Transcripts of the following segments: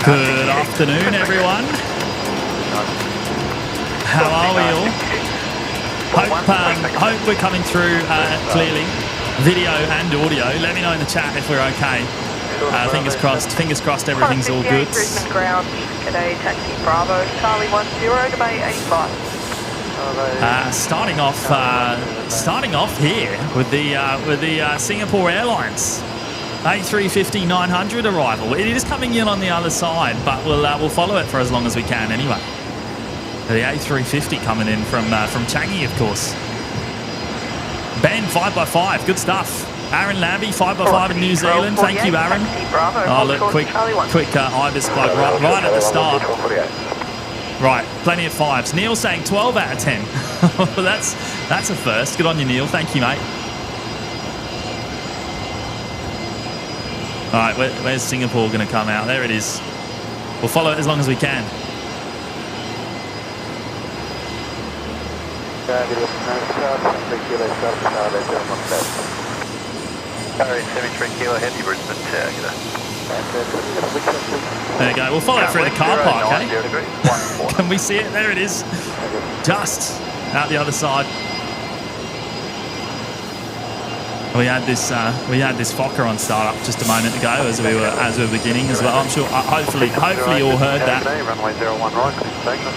Good afternoon, everyone. How are we all? Hope we're coming through clearly, video and audio. Let me know in the chat if we're okay. Fingers crossed everything's all good. Brisbane ground, today taxi Bravo, Charlie 10 to Bay 85. Starting off here with the Singapore Airlines A350-900 arrival. It is coming in on the other side, but we'll follow it for as long as we can anyway. The A350 coming in from Changi, of course. Ben 5x5, good stuff. Aaron Labby 5x5 in New Zealand. Thank you, Aaron. Oh look, quick Ibis plug right at the start. Right, plenty of fives. Neil saying 12 out of 10. Well, that's a first. Good on you, Neil. Thank you, mate. All right, where's Singapore going to come out? There it is. We'll follow it as long as we can. Alright, 73 kilo heavy Brisbane target. There you go. We'll follow it through the car park, eh? Can we see it? There it is. Just out the other side. We had this Fokker on startup just a moment ago as we were beginning as well. I'm sure. Hopefully you all heard that. Runway 01 right, clear for takeoff.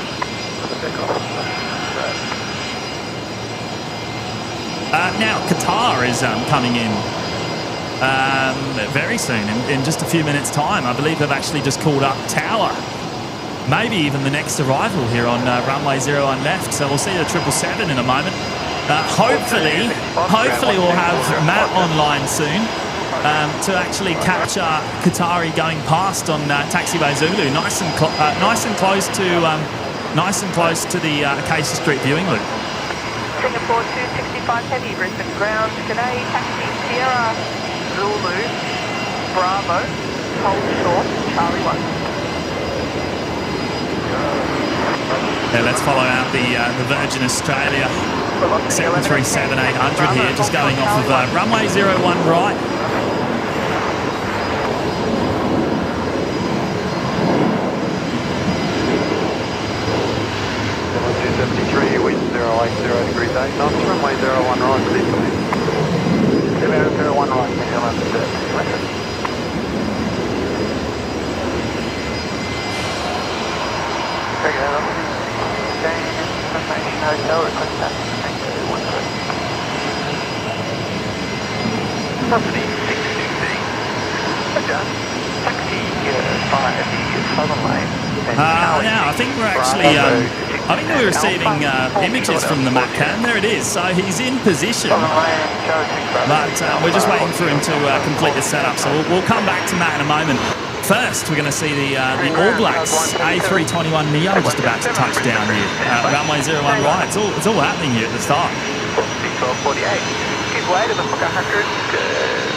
Now Qatar is coming in very soon, in just a few minutes' time. I believe they've actually just called up Tower. Maybe even the next arrival here on runway 01 left. So we'll see the 777 in a moment. Hopefully we'll have Matt online soon to actually capture Qatari going past on Taxiway Zulu, nice and close to the Acacia Street viewing loop. Singapore 265 heavy, Brisbane ground, today taxi Sierra Zulu Bravo, hold short, Charlie 1. Yeah, let's follow out the Virgin Australia 737-800 here, just going off of runway 01 right. Wind 080 degrees 8 knots, runway 01 right, clear for me. 01 right, New Zealand, left. Check it out, James Matty Hotel, request taxi, thank you, 1 Property 620, adjust, taxi 5 southern lane. Now I think we're actually, I think we're receiving images from the Mac cam. There it is. So he's in position, but we're just waiting for him to complete the setup. So we'll come back to Matt in a moment. First, we're going to see the All Blacks A321neo just about to touch down here. Runway 01 right. It's all happening here at the start. 1248. Give way to the Fokker 100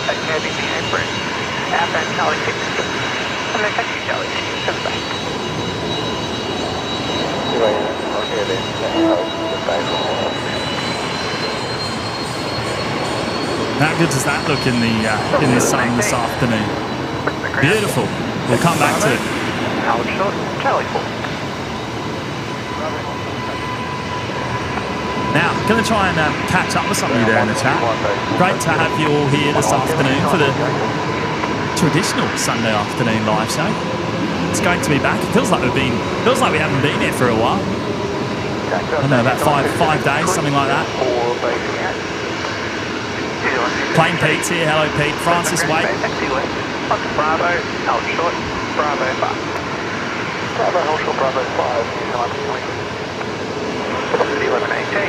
at ATC Emirates. Outbound Charlie 6. And then taxi Charlie 6. Comes back. How good does that look in the sun this afternoon? Beautiful. We'll come back to it. Hold short, Charlie 4. Now, going to try and catch up with some of you there in the chat. Great to have you all here this afternoon for the traditional Sunday afternoon live show. It's great to be back. It feels like we haven't been here for a while. I don't know, about five days, something like that. Plain Pete's here. Hello, Pete. Francis Wade. Bravo, hold short, Bravo 5. Bravo, hold short, Bravo 5. Velocity 1118.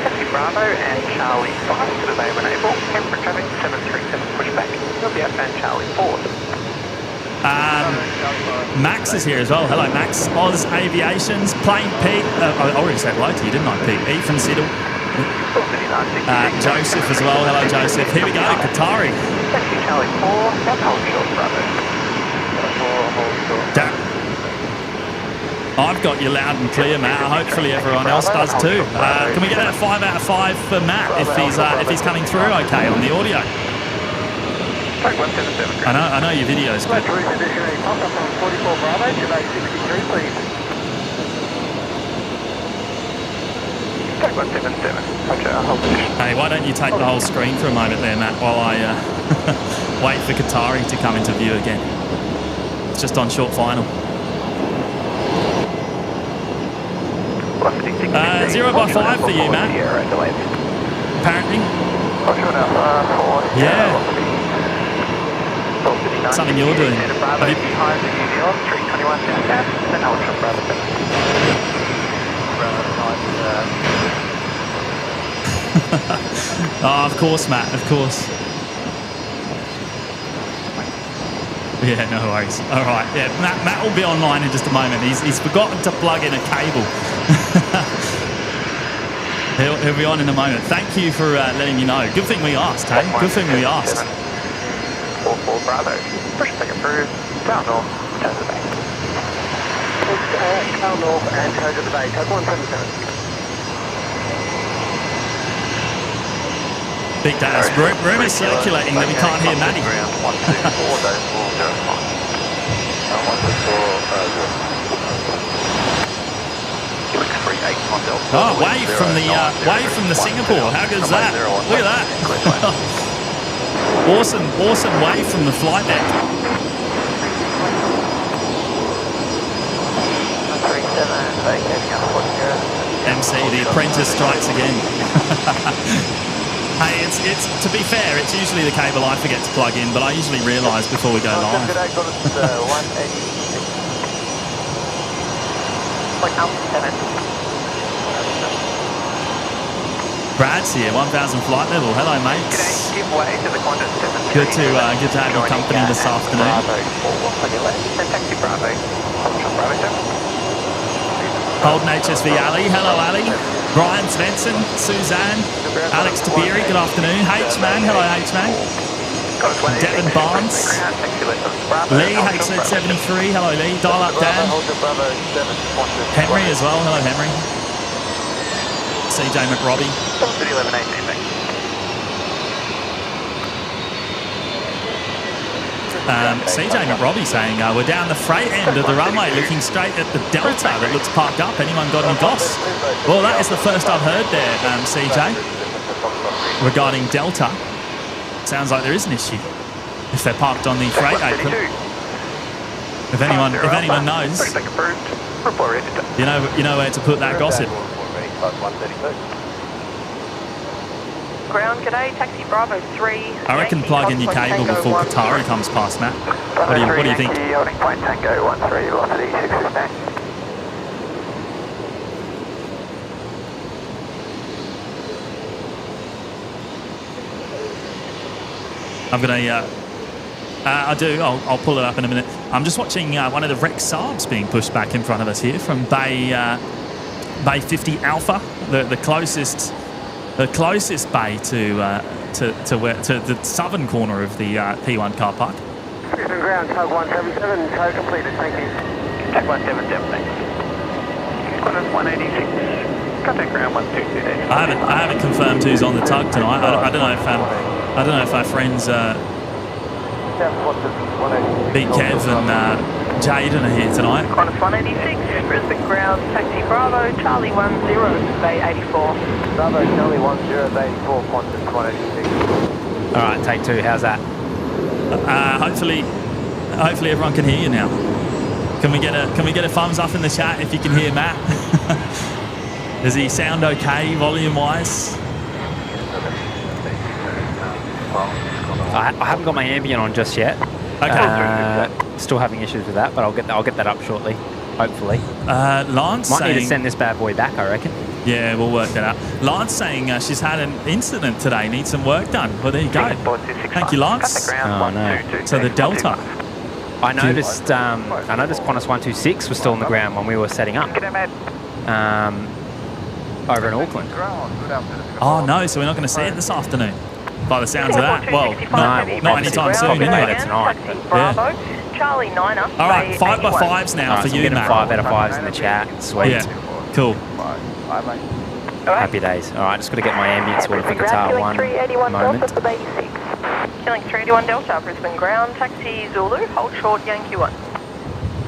Taxi Bravo and Charlie 5 to the Bay of Enable. Canberra traffic 737 pushback. You'll be outbound Charlie 4. Max is here as well. Hello, Max. Oz Aviations, Plain Pete. I already said hello to you, didn't I, Pete? E from Siddle. Joseph as well. Hello, Joseph. Here we go, Qatari. Taxi Charlie 4, and hold short, Bravo. I've got you loud and clear, Matt. Hopefully everyone else does too. Can we get a 5 out of 5 for Matt if he's coming through okay on the audio? Take 177. I know your video's good. Repositioning. Pop up on 44 Bravo, delay 63, please. Take 177. Roger, hold position. Hey, why don't you take the whole screen for a moment there, Matt, while I wait for Qatari to come into view again. It's just on short final. 0 by 5 for you, Matt. Apparently. Yeah. Something you're doing. Have you... Oh, of course, Matt, of course. Yeah, no worries. All right, yeah, Matt will be online in just a moment. He's forgotten to plug in a cable. He'll be on in a moment. Thank you for letting me know. Good thing we asked, hey? Good thing we asked. 44 Bravo. Push thing approved. Down north, turn to the bay. Down north and turn to the bay. Take 177. Big Dennis, rumours circulating that we can't hear Matty. Oh, wave from the Singapore. How good is that? Look at that. awesome wave from the flight deck. MC, the apprentice strikes again. Hey, it's to be fair, it's usually the cable I forget to plug in, but I usually realise before we go live. Brad's here, 1,000 flight level. Hello, mates. Good to have your company this afternoon. Holden HSV Ali. Hello, Ali. Brian Svensson, Suzanne, Alex Tabiri, good afternoon. H-Man, hello H-Man. Devin Barnes. Lee, HZ73, hello Lee. Dial up Dan. Henry as well, hello Henry. CJ McRobbie. CJ McRobbie saying we're down the freight end of the runway looking straight at the Delta that looks parked up. Anyone got any goss? Well, that is the first I've heard there, CJ, regarding Delta. Sounds like there is an issue if they're parked on the freight apron. If anyone knows, you know where to put that gossip. Ground, g'day, taxi Bravo 3. I reckon plug in your cable before Qatari comes past, Matt. What do you think? Holding point Tango 13, velocity 615. I'm gonna. I'll pull it up in a minute. I'm just watching one of the Rex Saabs being pushed back in front of us here from Bay 50 Alpha, the closest bay to the southern corner of the P1 car park. Brisbane ground, tug 177, tow completed, thank you. Tug 177, thanks. Qantas 186, contact ground 122. I haven't confirmed who's on the tug tonight. I don't know if our friends Big Kev and Jaden are here tonight. Qantas 186, Brisbane ground, taxi Bravo, Charlie 10, Bay 84. Bravo, Charlie 10, Bay 84, Qantas 186. All right, take two. How's that? Hopefully everyone can hear you now. Can we get a thumbs up in the chat if you can hear Matt? Does he sound okay volume wise? I haven't got my ambient on just yet. Okay. Still having issues with that, but I'll get that up shortly, hopefully. Lance might saying, need to send this bad boy back, I reckon. Yeah, we'll work that out. Lance saying she's had an incident today, needs some work done. Well, there you go. Thank you, Lance. Oh no. So the Delta. I noticed Qantas 126 was still on the ground when we were setting up. Over in Auckland. Oh no, so we're not going to see it this afternoon. By the sounds of that, well, not anytime soon, anyway. Tonight. Bravo, Charlie 9er. All right, 5x5s now for so you, Matt. 5 out of 5s in the chat. Sweet. Yeah, cool. Happy days. All right, just got to get my ambient sorted for Qatar 1 moment. Killing 381 Delta, Brisbane ground, taxi Zulu, hold short, Yankee 1.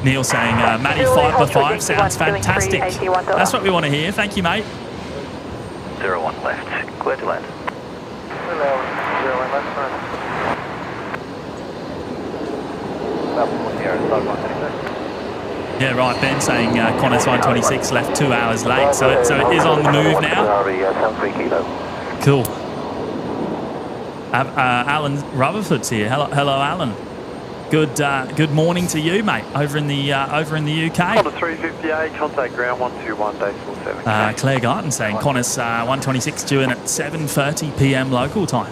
Neil saying, Matty, Zulu, 5x5 hold sounds short, Yankee 1, fantastic. 381 That's what we want to hear. Thank you, mate. 01 left, clear to land. 01 left, Yeah, right. Ben saying Qantas 126 left 2 hours late, so it is on the move now. Cool. Alan Rutherford's here. Hello, Alan. Good morning to you, mate. Over in the UK. Qantas 358, contact ground 121 day 47. Claire Garton saying Qantas 126 due in at 7:30 p.m. local time.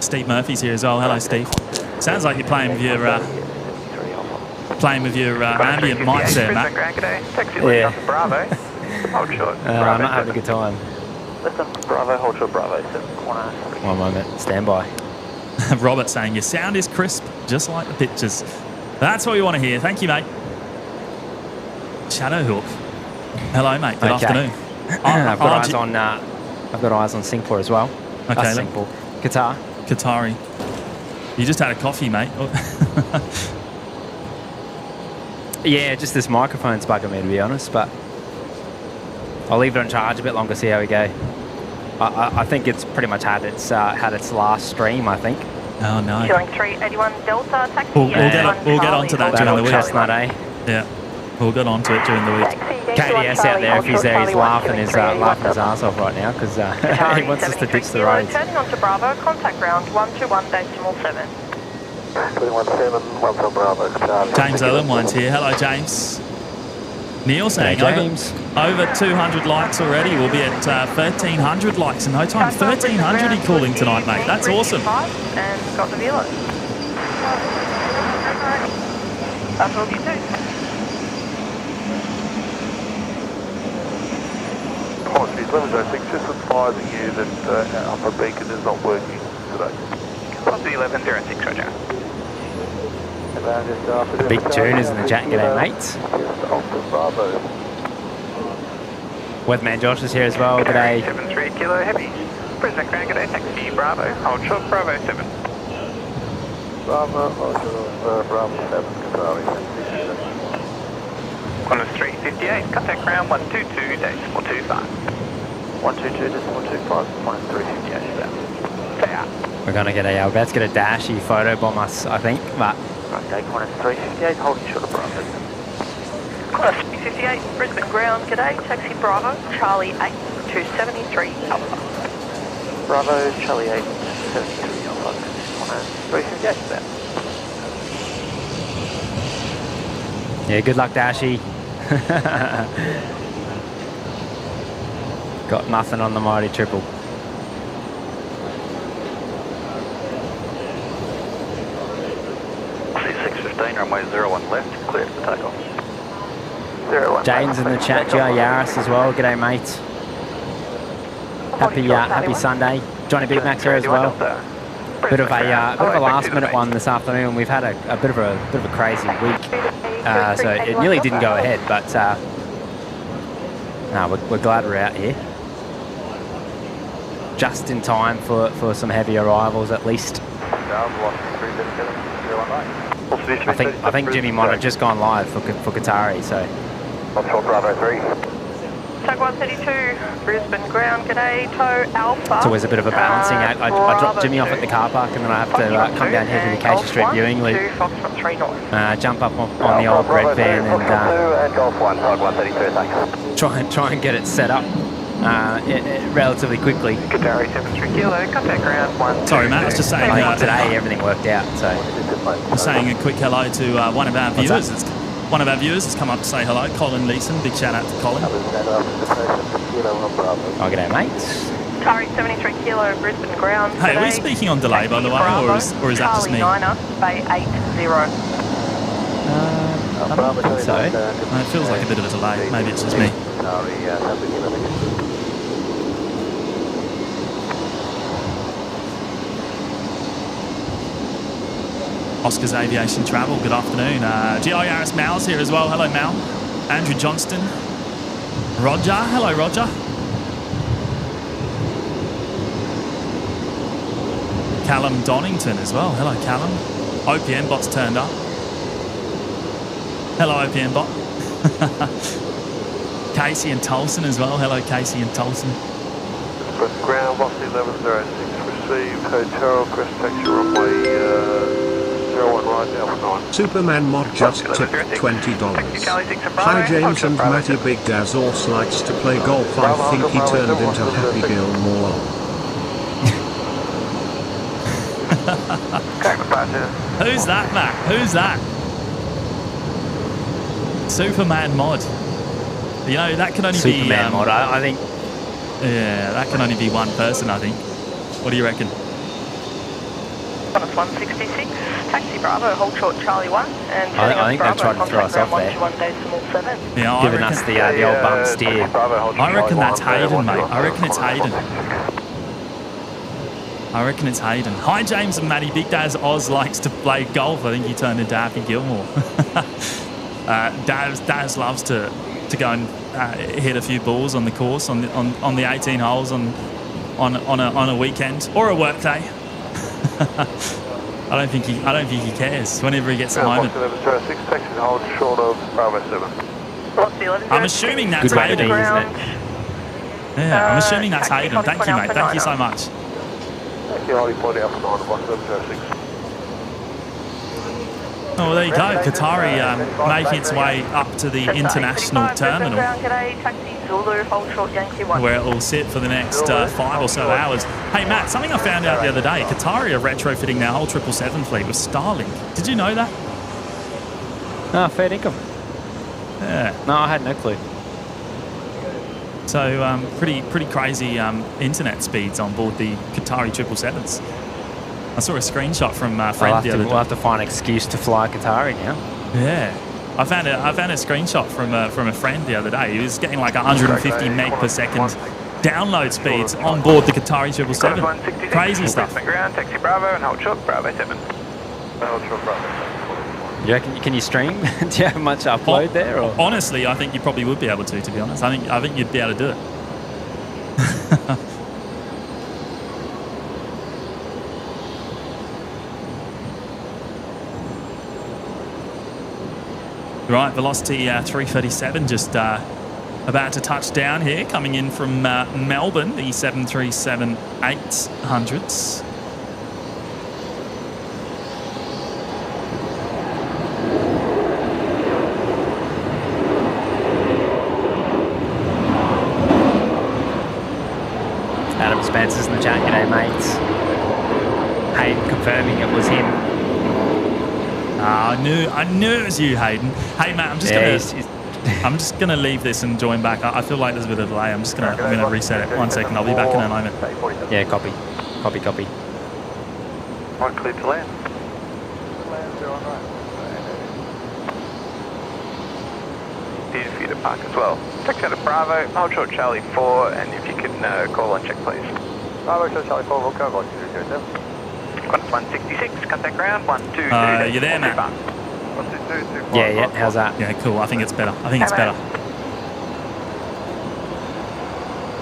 Steve Murphy's here as well. Hello, Steve. Sounds like you're playing with your ambient mics there, Matt. Taxi lead up to Bravo. Hold short. I'm not having a good time. Listen, Bravo, hold short, Bravo. 7 corner. 1 moment, stand by. Robert saying your sound is crisp, just like the pictures. That's what we want to hear. Thank you, mate. Shadowhawk. Hello, mate. Good afternoon. I've got eyes on Singapore as well. Okay, Singapore. Qatar. Qatari. You just had a coffee, mate. Yeah, just this microphone's bugging me, to be honest, but I'll leave it on charge a bit longer, see how we go. I think it's pretty much had its last stream, I think. Oh, no. Killing 381 Delta, taxi We'll get onto that during the week. Chestnut, eh? Yeah. We'll get on to it during the week. KDS out there, if he's there, he's laughing his ass off right now because he wants us to ditch the roads. Turning on to Bravo, contact ground 121.7. 217, Bravo. James Ellenwine's here. Hello, James. Neil saying James. over 200 likes already. We'll be at 1,300 likes in no time. 1,300 he calling tonight, mate. That's awesome. And got the velo. That's all you do. Apologies, let us know. Just advising you that upper beacon is not working today. Qantas 1106, roger. Big tuners in the chat. G'day, mates. Weatherman Josh is here as well. G'day. 73 kilo heavy. Brisbane ground, g'day, taxi Bravo. Hold short, Bravo 7. Bravo 7, Qatari. Qantas 358, contact ground 122 dash 425. 122 dash 425, Qantas 358, fair. We're going to get let's get a dashy photo bomb us, I think, but... Okay, Qantas 358, holding short of Bravo. Qantas 358, Brisbane ground, g'day, taxi Bravo, Charlie 8, 273 Alpha. Bravo, Charlie 8, 273 Alpha. Qantas 358, fair. Yeah, good luck, Dashy. Got nothing on the mighty triple. Runway 01 left, clear for takeoff. 01 James in the chat, GR Yaris as well. G'day, mates. Happy Sunday. Johnny Big Max here as well. Bit of a last minute one this afternoon. We've had a bit of a crazy week, so it nearly didn't go ahead. But no, we're glad we're out here, just in time for some heavy arrivals at least. I think Jimmy might have just gone live for Qatari, so. Bravo 3. Tug 132, Brisbane ground, g'day, tow Alpha. It's always a bit of a balancing act. I dropped Jimmy off at the car park and then I have to come down here to the Acacia Street viewing loop. Jump up on the old red van and try and get it set up relatively quickly. Qatari 73 kilo, contact ground 1. Sorry, Matt. I was just saying. I think today everything worked out. So I'm saying a quick hello to one of our viewers. One of our viewers has come up to say hello, Colin Leeson. Big shout out to Colin. Oh, g'day, mates. Qatari 73 kilo, Brisbane ground. Hey, are we speaking on delay, by the way, or is that just me? Charlie 9er, Bay 80. I don't think so. It feels like a bit of a delay. Maybe it's just me. Oscar's Aviation Travel, good afternoon. GIRS Mal's here as well. Hello, Mal. Andrew Johnston. Roger. Hello, Roger. Callum Donington as well. Hello, Callum. OPN bot's turned up. Hello, OPN bot. Casey and Tolson as well. Hello, Casey and Tolson. Ground, velocity 1106, received hotel, crest taxi runway 01 right, Alpha 9. Superman mod just tipped $20. Hi James and Matty. Big Daz also likes to play golf. I think he turned into Happy Gilmore. Who's that, Matt? Who's that? Superman mod. You know, that can only be... Superman mod, I think... Yeah, that can only be one person, I think. What do you reckon? Qantas 166, taxi Bravo, hold short Charlie 1, and I think they've tried to throw us off there. 121.7. Yeah, Giving us the old bum steer. I reckon that's Hayden, mate. I reckon it's Hayden. I reckon it's Hayden. Hi, James and Matty. Big Daz Oz likes to play golf. I think he turned into Happy Gilmore. Daz loves to go and hit a few balls on the course on the 18 holes on a weekend or a work day. I don't think he cares. Whenever he gets a moment. I'm assuming that's Hayden. Yeah, I'm assuming that's Hayden. Thank you, mate. Thank you so much. Oh, well, there you go. Qatari making its way up to the international terminal, where it will sit for the next 5 or so hours. Hey, Matt, something I found out the other day. Qatari are retrofitting their whole 777 fleet with Starlink. Did you know that? No, fair income. Yeah. No, I had no clue. So pretty crazy internet speeds on board the Qatari 777s. I saw a screenshot from a friend the other day. We'll have to find an excuse to fly Qatari now. Yeah. I found a screenshot from a friend the other day. He was getting like 150 meg per second download speeds on board the Qatari 777. Crazy stuff. Taxi Bravo and hold short Bravo 7. You reckon, can you stream? Do you have much upload there? Or? Honestly, I think you probably would be able to be honest. I think you'd be able to do it. Right, velocity 337, just about to touch down here, coming in from Melbourne, the 737-800s. Adam Spencer's in the chat. G'day, mates. Hayden confirming it was him. I knew it was you, Hayden. Hey, Matt, I'm just gonna leave this and join back. I feel like there's a bit of delay. I'm gonna reset it. 1 second. I'll be back in a moment. Yeah, copy. Right, clear to land. Easy for you to park as well. Taxi out of Bravo, hold short Charlie 4, and if you can call on check, please. Bravo, short Charlie 4, Volco, volume 007. Qantas 166, contact ground, 122. You there, Matt? Yeah. How's that? Yeah, cool. I think it's better.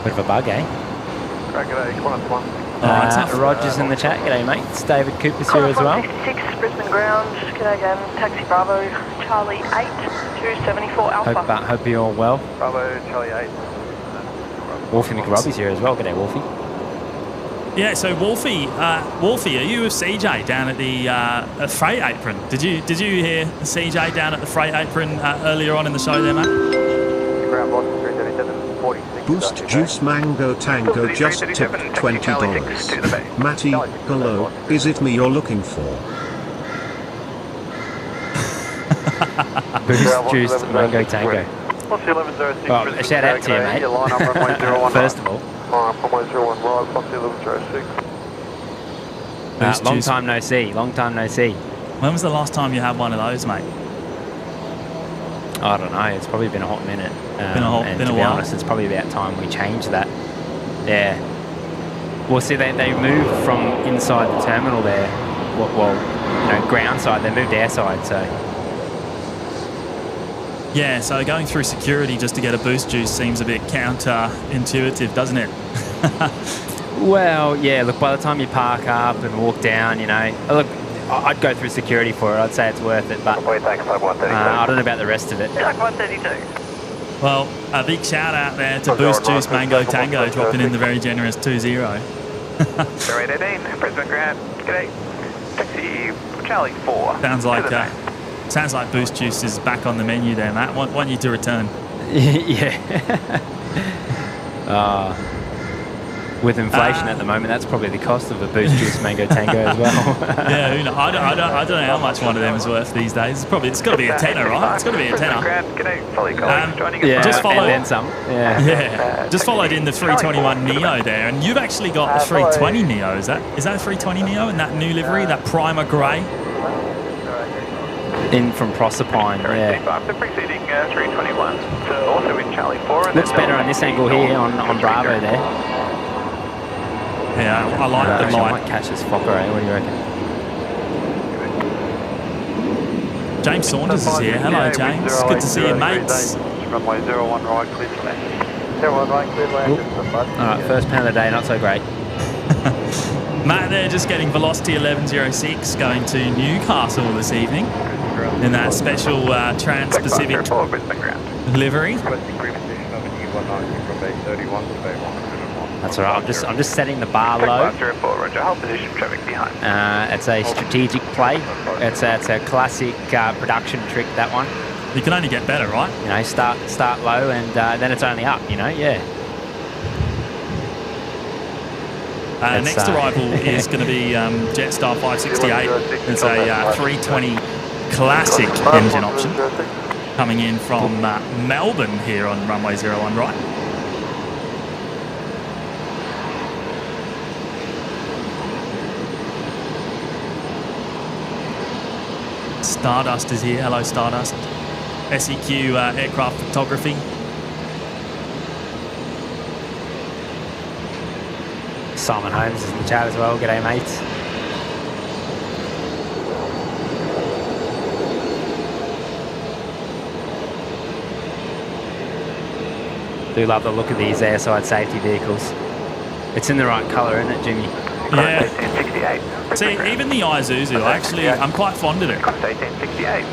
Bit of a bug, eh? Roger's in the chat. G'day, mates. David Cooper's here as well. 66, Brisbane ground. G'day again. Taxi Bravo, Charlie 8, 274 Alpha. Hope you're all well. Bravo, Charlie 8. Wolfie McRobbie's here as well. G'day, Wolfie. Yeah, so Wolfie, are you with CJ down at the freight apron? Did you hear CJ down at the freight apron earlier on in the show there, mate? Ground box 337, 46. Boost Juice Mango Tango just tipped $20. Matty, hello, is it me you're looking for? Boost Juice Mango Tango. Well, a shout out to you, mate. First of all. Long time no see. When was the last time you had one of those, mate? I don't know. It's probably been a hot minute. Been a to be while. honest, it's probably about time we change that. Yeah. Well, see, they moved from inside the terminal there. Well, ground side. They moved airside, so. Yeah, so going through security just to get a boost juice seems a bit counterintuitive, doesn't it? Well, yeah, look, by the time you park up and walk down, you know, look, I'd go through security for it. I'd say it's worth it, but I don't know about the rest of it. Duck 132. Well, a big shout out there to Boost Juice Mango Tango dropping in the very generous 2-0. 0818, Brisbane Ground. G'day. Taxi Charlie 4. Sounds like Boost Juice is back on the menu there, Matt. Want you to return. Yeah. With inflation at the moment, that's probably the cost of a Boost Juice Mango Tango as well. Yeah, who knows? I don't know how much one of them is worth these days. It's got to be a tenner, right? It's got to be a tenner. Yeah, just followed, and then some. Yeah, just followed in the 321 Neo there, and you've actually got the 320 Neo. Is that a 320 Neo in that new livery, that Primer Grey? In from Proserpine, yeah. The preceding 321, also in Charlie 4. Looks better on this angle here on Bravo there. Yeah, I like the I light. might catch this Fokker, eh? What do you reckon? James Saunders is here. Hello, James. Good to see you, mates. Runway 01 right, clear to land. 01 right, clear to land. Alright, first pound of the day, not so great. Matt there just getting Velocity 1106 going to Newcastle this evening in that special Trans-Pacific livery. That's all right. I'm just setting the bar low. It's a strategic play. It's a classic production trick, that one. You can only get better, right? You know, start low and then it's only up. You know, yeah. Next arrival is going to be Jetstar 568. It's a 320 classic engine option coming in from Melbourne here on runway 01 right. Stardust is here. Hello, Stardust. SEQ aircraft photography. Simon Holmes is in the chat as well. G'day, mates. Do love the look of these airside safety vehicles. It's in the right colour, isn't it, Jimmy? Yeah. See, even the Isuzu, actually, I'm quite fond of it. 1868.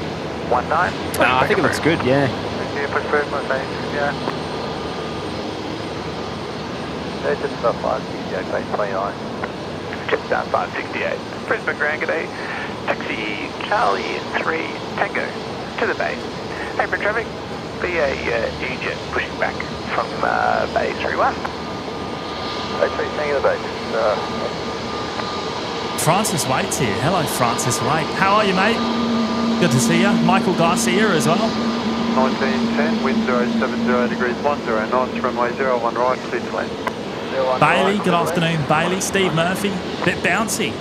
19. I think it looks good, yeah. Jetstar 568, plane 29. Jetstar 568. Brisbane Grand, g'day. Taxi Charlie 3 Tango to the bay. Apron traffic. BA E-Jet pushing back from Bay 31. Bay 3 Tango to the bay. Francis Waite's here. Hello, Francis Waite. How are you, mate? Good to see you. Michael Garcia as well. 1910, wind 070 degrees 10 knots, runway 01 right, clear to land. Bailey, good afternoon, Bailey. Steve Murphy, bit bouncy.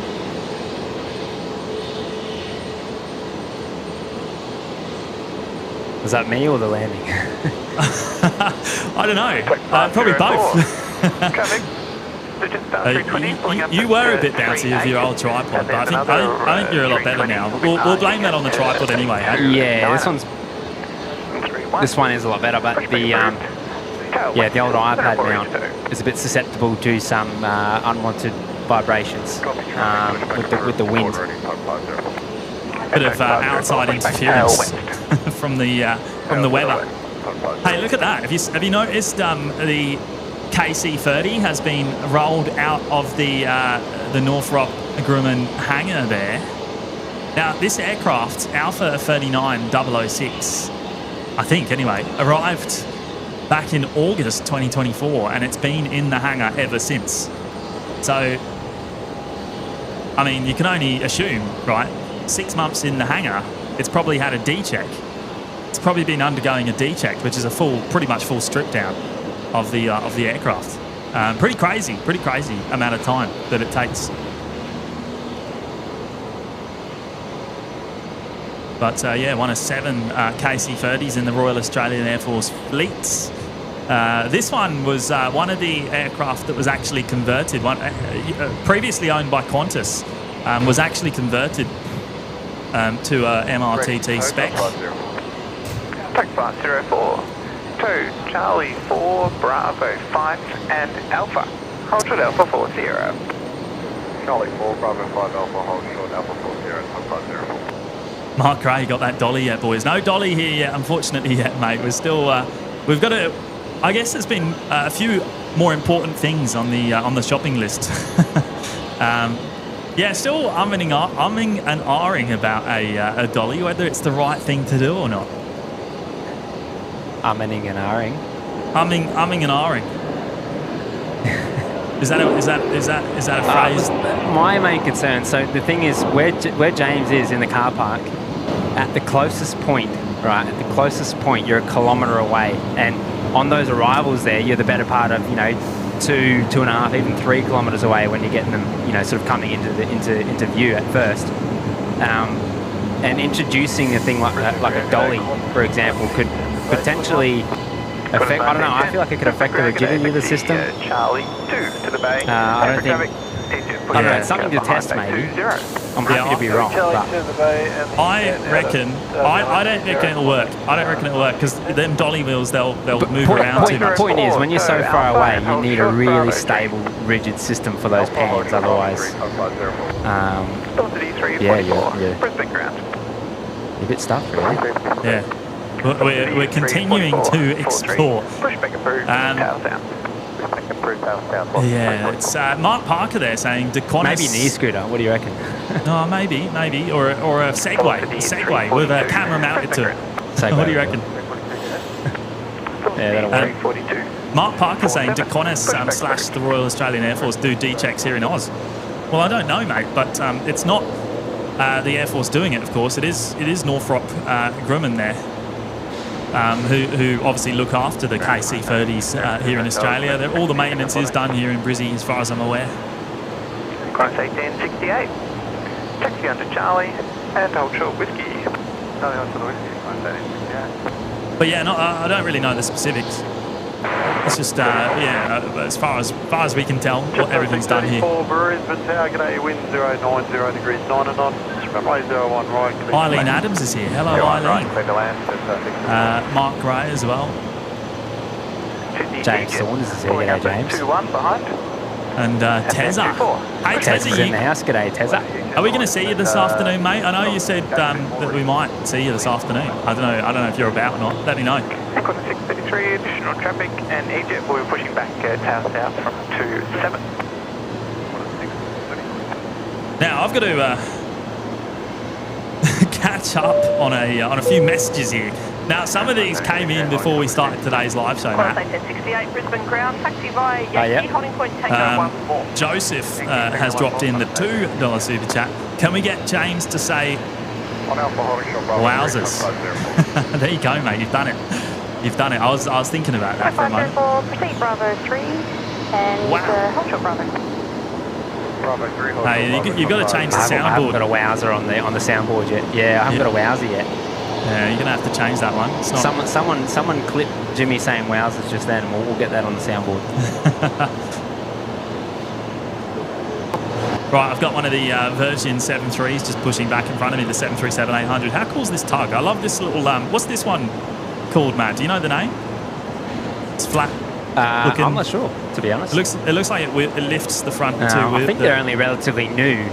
Was that me or the landing? I don't know. Probably both. You were a bit bouncy with your old tripod, but I think you're a lot better now. We'll blame that on the tripod anyway. Yeah, this one is a lot better, but the old iPad mount is a bit susceptible to some unwanted vibrations with the wind. Bit of outside interference from the weather. Hey, look at that! Have you noticed the KC-30 has been rolled out of the Northrop Grumman hangar there. Now, this aircraft, Alpha 39006, I think anyway, arrived back in August 2024, and it's been in the hangar ever since. So, I mean, you can only assume, right? 6 months in the hangar, it's probably had a D-check. It's probably been undergoing a D-check, which is a pretty much full strip down of the aircraft. Pretty crazy amount of time that it takes. But yeah, one of 7 KC-30s in the Royal Australian Air Force fleets. This one was one of the aircraft that was actually converted. Previously owned by Qantas, was actually converted to a MRTT spec. Takeoff 04. 2 Charlie 4 Bravo 5 and Alpha Hold short Alpha 40. Charlie 4, Bravo 5 Alpha, hold short Alpha 40, 150. Mark Gray got that dolly yet, boys? No dolly here yet, unfortunately yet, mate. We're still, we've got to. I guess there's been a few more important things on the shopping list. Yeah, still umming and ahhing about a dolly, whether it's the right thing to do or not. Umming and ahhing. Umming and ahhing. Is that a phrase? My main concern. So the thing is, where James is in the car park, at the closest point, right? At the closest point, you're a kilometre away, and on those arrivals there, you're the better part of 2.5, even 3 kilometres away when you're getting them, sort of coming into view at first. And introducing a thing like a dolly, for example, could potentially affect. I don't know. I feel like it could affect the rigidity of the system. Charlie 2 to the bay. I don't think. I don't know. It's something to test, maybe. I'm happy to be wrong, but I reckon. I don't reckon it'll work. I don't reckon it'll work because them dolly wheels they'll move around too much. Point is, when you're so far away, you need a really stable, rigid system for those pans. Otherwise, yeah, you're a bit stuffed, really. Yeah. We're continuing to explore. Yeah, it's Mark Parker there saying Dequonis. Maybe an e-scooter. What do you reckon? No, maybe, or a Segway with a camera mounted to it. Segway. What do you reckon? Yeah, that'll work. Mark Parker saying Dequonis / the Royal Australian Air Force do D-checks here in Oz. Well, I don't know, mate, but it's not the Air Force doing it. Of course, it is Northrop Grumman there. Who obviously look after the KC-30s here in Australia. All the maintenance is done here in Brizzy, as far as I'm aware. Cross 1868. Taxi under Charlie and hold short whiskey. Charlie onto the whiskey. But yeah, no, I don't really know the specifics. It's just as far as we can tell, what everything's done here. Brisbane Tower, g'day, wind 090 degrees 9 and on. Runway 01 right. Eileen Adams is here. Hello, Eileen. Mark Gray as well. James Saunders is here. G'day, James. 2-1 behind. And Tezza. Hey, Tezza's in the house. G'day, Tezza. Are we going to see you this afternoon, mate? I know you said that we might see you this afternoon. I don't know if you're about or not. Let me know. Equals 633, additional traffic, and Egypt will be pushing back Tower South from 27. Now I've got to catch up on a few messages here. Now some of these came in before we started today's live show, Matt. 1068 Brisbane ground, taxi via Yankee, holding point Tango 14. Joseph has dropped in the $2 super chat. Can we get James to say wowzers? There you go, mate. You've done it. You've done it. I was thinking about that for a moment. Proceed Bravo 3 and hold short Bravo. Hey, you've got to change the soundboard. I haven't got a wowzer on the soundboard yet. Yeah, I haven't got a wowzer yet. Yeah, you're gonna have to change that one. It's not... Someone clip Jimmy saying wowzers just then, and we'll get that on the soundboard. Right, I've got one of the Virgin 73s just pushing back in front of me, the 737-800. How cool is this tug? I love this little. What's this one called, Matt? Do you know the name? It's flat. I'm not sure, to be honest. It looks like it lifts the front too. I think they're only relatively new.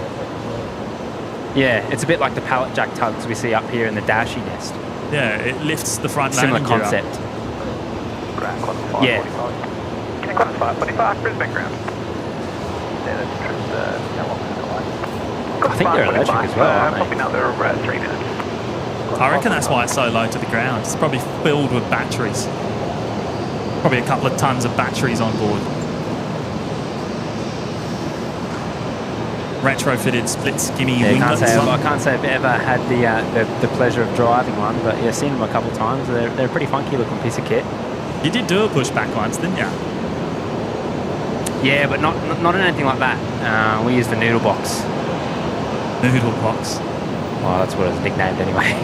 Yeah, it's a bit like the pallet jack tugs we see up here in the Dashi nest. Yeah, it lifts the front. Similar concept. Yeah. 545 Brisbane ground. I think they're electric as well, aren't they? Another 3 minutes. I reckon that's why it's so low to the ground. It's probably filled with batteries. Probably a couple of tons of batteries on board. Retrofitted split skinny winglets. I can't say I've ever had the pleasure of driving one, but yeah, seen them a couple of times. They're a pretty funky looking piece of kit. You did do a pushback once, didn't you? Yeah, but not in anything like that. We used the noodle box. Noodle box. Oh, that's what it was nicknamed anyway.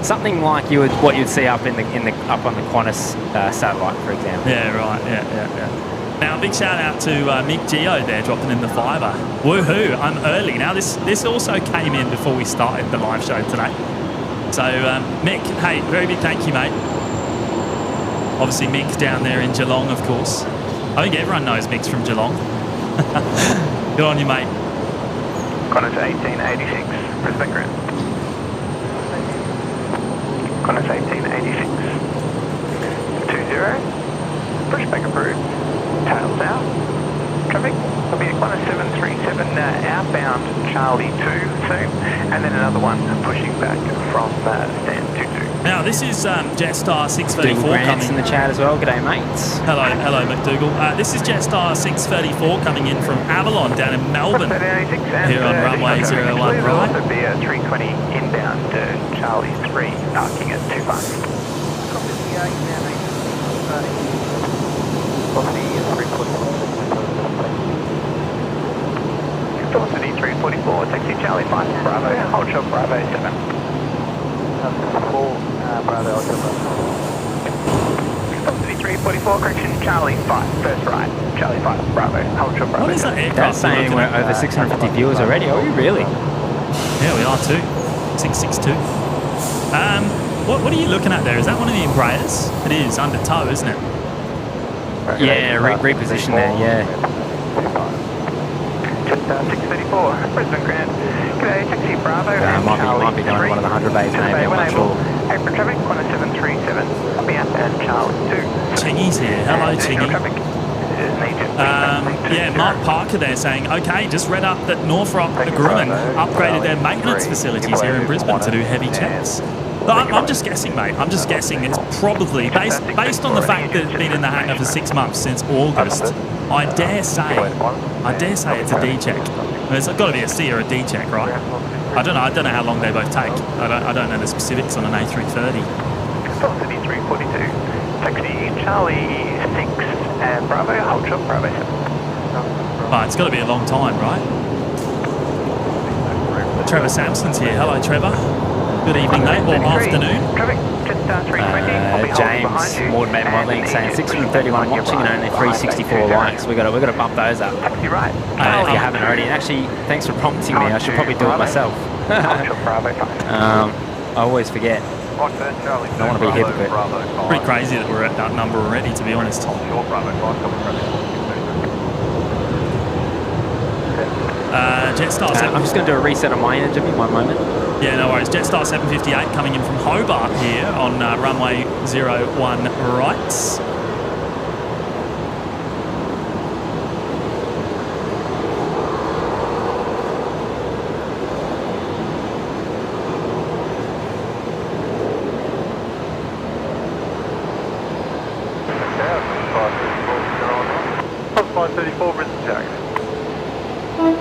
Something like what you'd see up on the Qantas satellite, for example. Yeah, right. Yeah. Now, a big shout out to Mick Geo there, dropping in the $5. Woohoo! I'm early. Now, this also came in before we started the live show today. So, Mick, hey, very big thank you, mate. Obviously, Mick down there in Geelong, of course. I think everyone knows Mick's from Geelong. Good on you, mate. Qantas 1886, Brisbane ground. Qantas 1886. 20, pushback approved, tails out. Traffic will be at Qantas 737 outbound Charlie 2 soon, and then another one pushing back from stand 22. Now, this is Jetstar 634 coming in the chat as well. G'day, mates. Hello, McDougall. This is Jetstar 634 coming in from Avalon down in Melbourne. Here on runway 01 There will right. also be a 320 inbound Charlie 3 parking at 25. Velocity 344, taxi Charlie 5 Bravo, hold short Bravo 7. 4 Bravo, hold short Bravo. Velocity 344, correction Charlie 5, first right, Charlie 5 Bravo, hold short Bravo. What is that 7. aircraft? That's saying we're over 650 viewers already. Are we really? Yeah, we are too. 662. What are you looking at there? Is that one of the Embraers? It is, under tow, isn't it? Yeah, reposition there, yeah. Just 634, Brisbane Grand. G'day, taxi Bravo. Might be doing one of the 100 bays maybe, I'm not sure. Apron traffic, Qantas 737, I'll be outbound Charlie 2. Chingy's here. Hello, Chingy. Traffic is an agent. Yeah, Mark Parker there saying, okay, just read up that Northrop Grumman upgraded their maintenance facilities here in Brisbane to do heavy checks. I'm just guessing, mate. I'm just guessing it's probably, based on the fact that it's been in the hangar for 6 months since August, I dare say it's a D check. There's got to be a C or a D check, right? I don't know how long they both take. I don't know the specifics on an A330. Velocity 342, taxi Charlie 6 and Bravo, hold short Bravo 7. Oh, it's got to be a long time, right? Trevor Sampson's here. Hello, Trevor. Good evening, mate, or afternoon. James, Maudemaid Modelling saying 631 watching and only 364 likes. We got to bump those up. If you haven't already. And actually, thanks for prompting me. I should probably do it myself. I always forget. I don't want to be a hypocrite. Pretty crazy that we're at that number already, to be honest. Jetstar 7. I'm just going to do a reset on my end, Jimmy, one moment. Yeah, no worries. Jetstar 758 coming in from Hobart here on runway 01 right.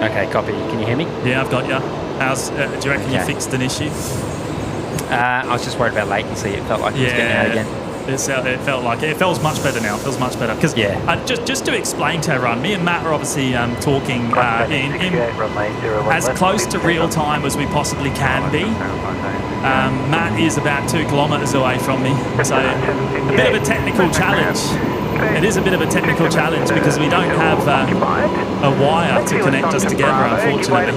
Okay, copy. Can you hear me? Yeah, I've got you. Do you reckon you fixed an issue? I was just worried about latency. It felt like it was getting out again. It felt like it. It feels much better now. It feels much better. Because just to explain to everyone, me and Matt are obviously talking in as close to real time as we possibly can be. Matt is about 2 kilometres away from me, so a bit of a technical challenge. It is a bit of a technical challenge because we don't have a wire to connect us together, unfortunately.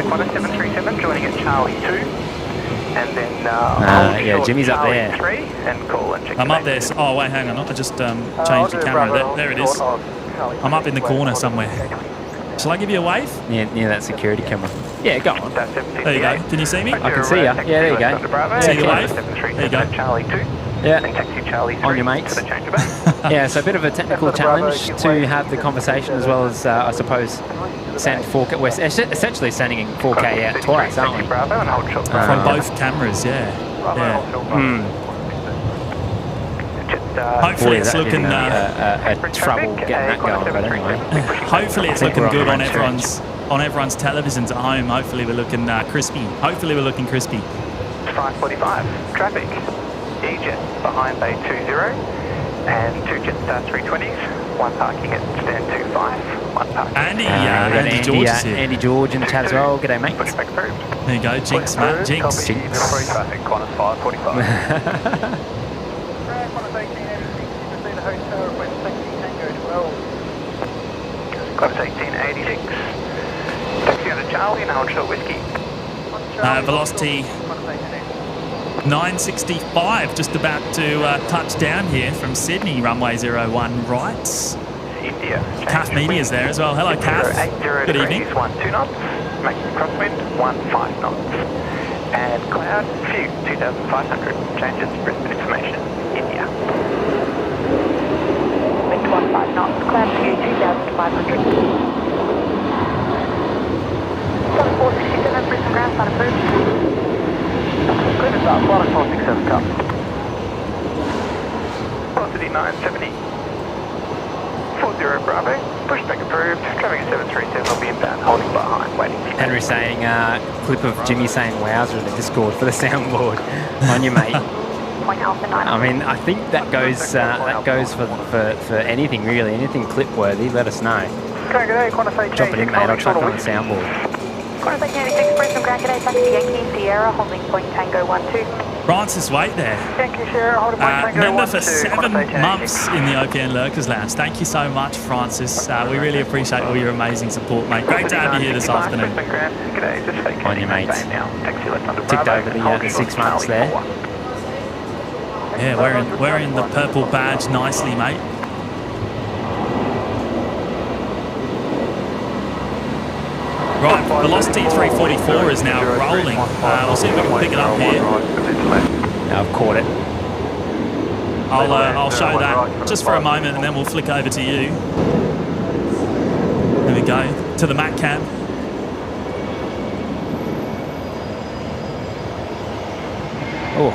Yeah, Jimmy's up there. I'm up there. Oh, wait, hang on. I just changed the camera. There it is. I'm up in the corner somewhere. Shall I give you a wave? Near that security camera. Yeah, go on. There you go. Can you see me? I can see you. Yeah, there you go. See the wave? There you go. Yeah, on your mates. Yeah, so a bit of a technical challenge to have the conversation as well as, I suppose, send 4K. We're essentially sending 4K out twice, aren't we? From both cameras, yeah. Hopefully it's looking trouble getting that going, but anyway. Hopefully it's looking good on everyone's televisions at home. Hopefully we're looking crispy. 5:45 traffic. E-Jet behind bay 20 and 2 Jetstar 320s, 1 parking at stand 25, 1 parking. Andy George is here. Andy George in the chat as well. G'day, mate. There you go, Jinx, Matt. Jinx. Traffic, Qantas 545. Qantas 1886. Taxi under Charlie and hold short whiskey. Velocity 965, just about to touch down here from Sydney, runway 01 right. India. CAF Media's there as well. Hello, CAF. 80 Good evening. 12 knots, making crosswind 15 knots. And cloud, few, 2,500. Changes, Brisbane Information, India. Wind 15 knots, cloud view 2,500. 467, Brisbane ground, flight approved. Good as up, flight 467 cup. Velocity 970. 40 Bravo, pushback approved. Traffic 737 will be inbound, holding behind, waiting for you. Henry saying, clip of Jimmy saying wowzer in the Discord for the soundboard. On you, mate. I mean, I think that goes for anything really, anything clip worthy. Let us know. Drop it in, mate. I'll chuck it on the soundboard. Qantas 86, Brisbane ground, g'day, taxi Yankee Sierra, holding point Tango 12. Francis Waite there. Yankee Sierra, holding point Tango 12. Member for 7 months in the OPN Lurkers Lounge. Thank you so much, Francis. We really appreciate all your amazing support, mate. Great to have you here this afternoon. On you, mate. Ticked over the 6 months there. Yeah, wearing the purple badge nicely, mate. Right, velocity 344 is now rolling. We'll see if we can pick it up here. I've caught it. I'll show that just for a moment and then we'll flick over to you. There we go, to the Mac cam. Oh.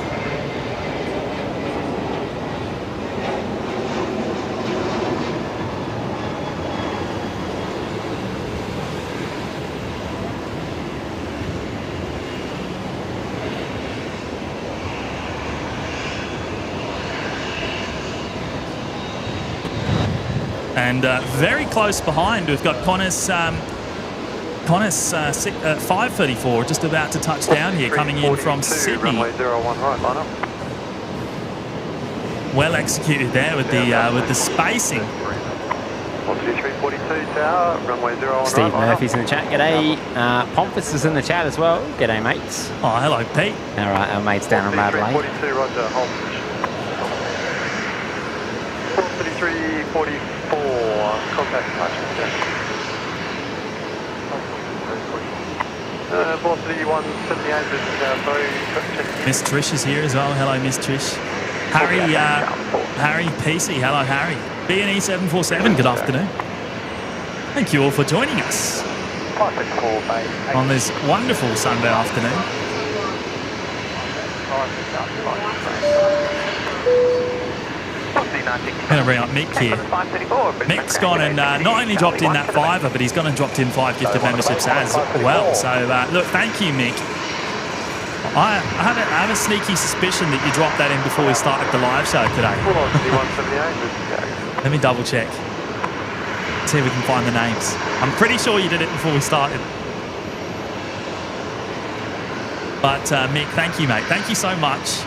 And very close behind, we've got Qantas 534 just about to touch down here, coming in from Sydney. Well executed there with the spacing. Steve Murphy's in the chat. G'day. Pompous is in the chat as well. G'day, mates. Oh, hello, Pete. All right, our mates down on Adelaide. 4344, contact departure. Velocity 178, Miss Trish is here as well. Hello, Miss Trish. Harry PC. Hello, Harry. BNE 747. Good afternoon. Thank you all for joining us on this wonderful Sunday afternoon. I'm going to bring up Mick here. Mick's gone and not only dropped in that $5, but he's gone and dropped in 5 gifted memberships as well. So, look, thank you, Mick. I have a sneaky suspicion that you dropped that in before we started the live show today. Let me double check. See if we can find the names. I'm pretty sure you did it before we started. But, Mick, thank you, mate. Thank you so much.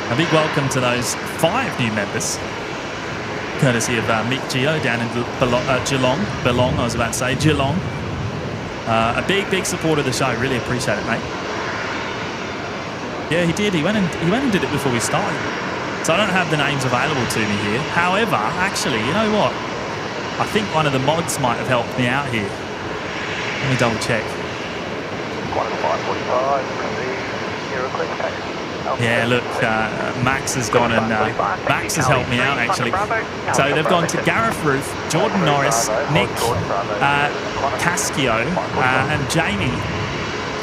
A big welcome to those 5 new members, courtesy of Mick Geo down in Geelong. I was about to say Geelong. A big support of the show. Really appreciate it, mate. Yeah, he did. He went and did it before we started. So I don't have the names available to me here. However, actually, you know what? I think one of the mods might have helped me out here. Let me double check. Yeah, look, Max has gone and Max has helped me out actually. So they've gone to Gareth Roof, Jordan Norris, Nick, Cascio, and Jamie.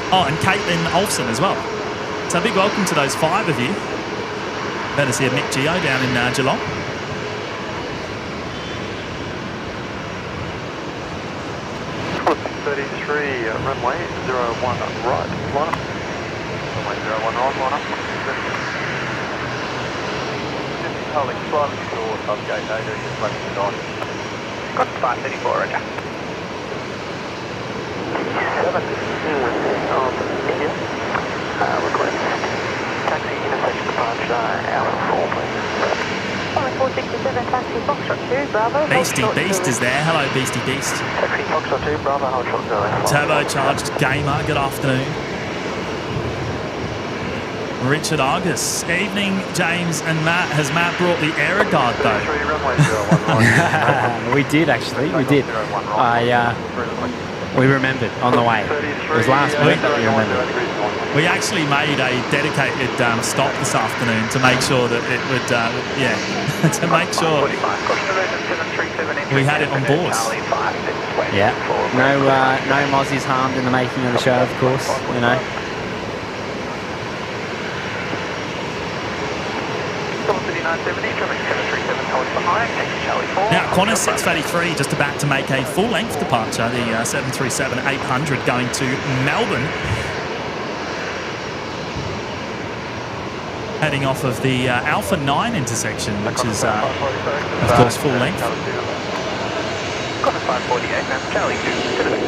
Oh, and Caitlin Olsen as well. So a big welcome to those 5 of you. Courtesy of Mick Geo down in Geelong. Runway 01 right, line up. Runway 01 on, line up. Holding slightly short of gate 8, just making it on. Got 534, roger. 7 on India. Request taxi intersection departure, hour 4, please. 467, taxi Foxtrot 2, Bravo. Beast is there. Hello, Beastie Beast. Taxi Foxtrot 2, Bravo, hold short going. Turbocharged Gamer, good afternoon. Richard Argus. Evening, James and Matt. Has Matt brought the error guard though? We did actually. We did. We remembered on the way. It was last week that we remembered. We actually made a dedicated stop this afternoon to make sure that it would, to make sure we had it on board. Yeah. No Mozzies harmed in the making of the show, of course. You know. Now, Qantas 633 just about to make a full-length departure, the 737-800 going to Melbourne. Heading off of the Alpha 9 intersection, which is, of course, full-length. Qantas 548, now Charlie 2 to the back.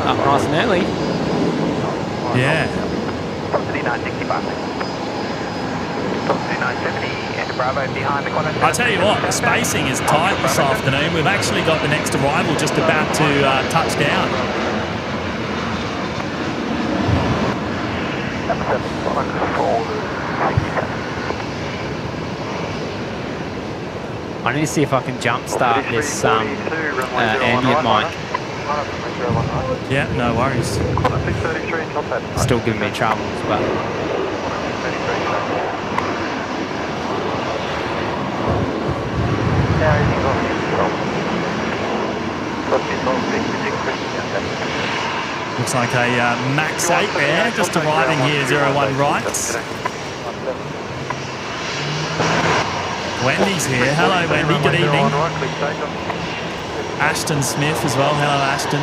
Up nice and early. Yeah. Velocity 965. Velocity 970 and Bravo behind the Qantas. I tell you what, the spacing is tight this afternoon. We've actually got the next arrival just about to touch down. I need to see if I can jump start this ambient mic. Yeah, no worries. Still giving me troubles, but Looks like a Max 8 there, just arriving here, 01 right. Wendy's here. Hello, Wendy. Good evening. Ashton Smith as well. Hello, Ashton.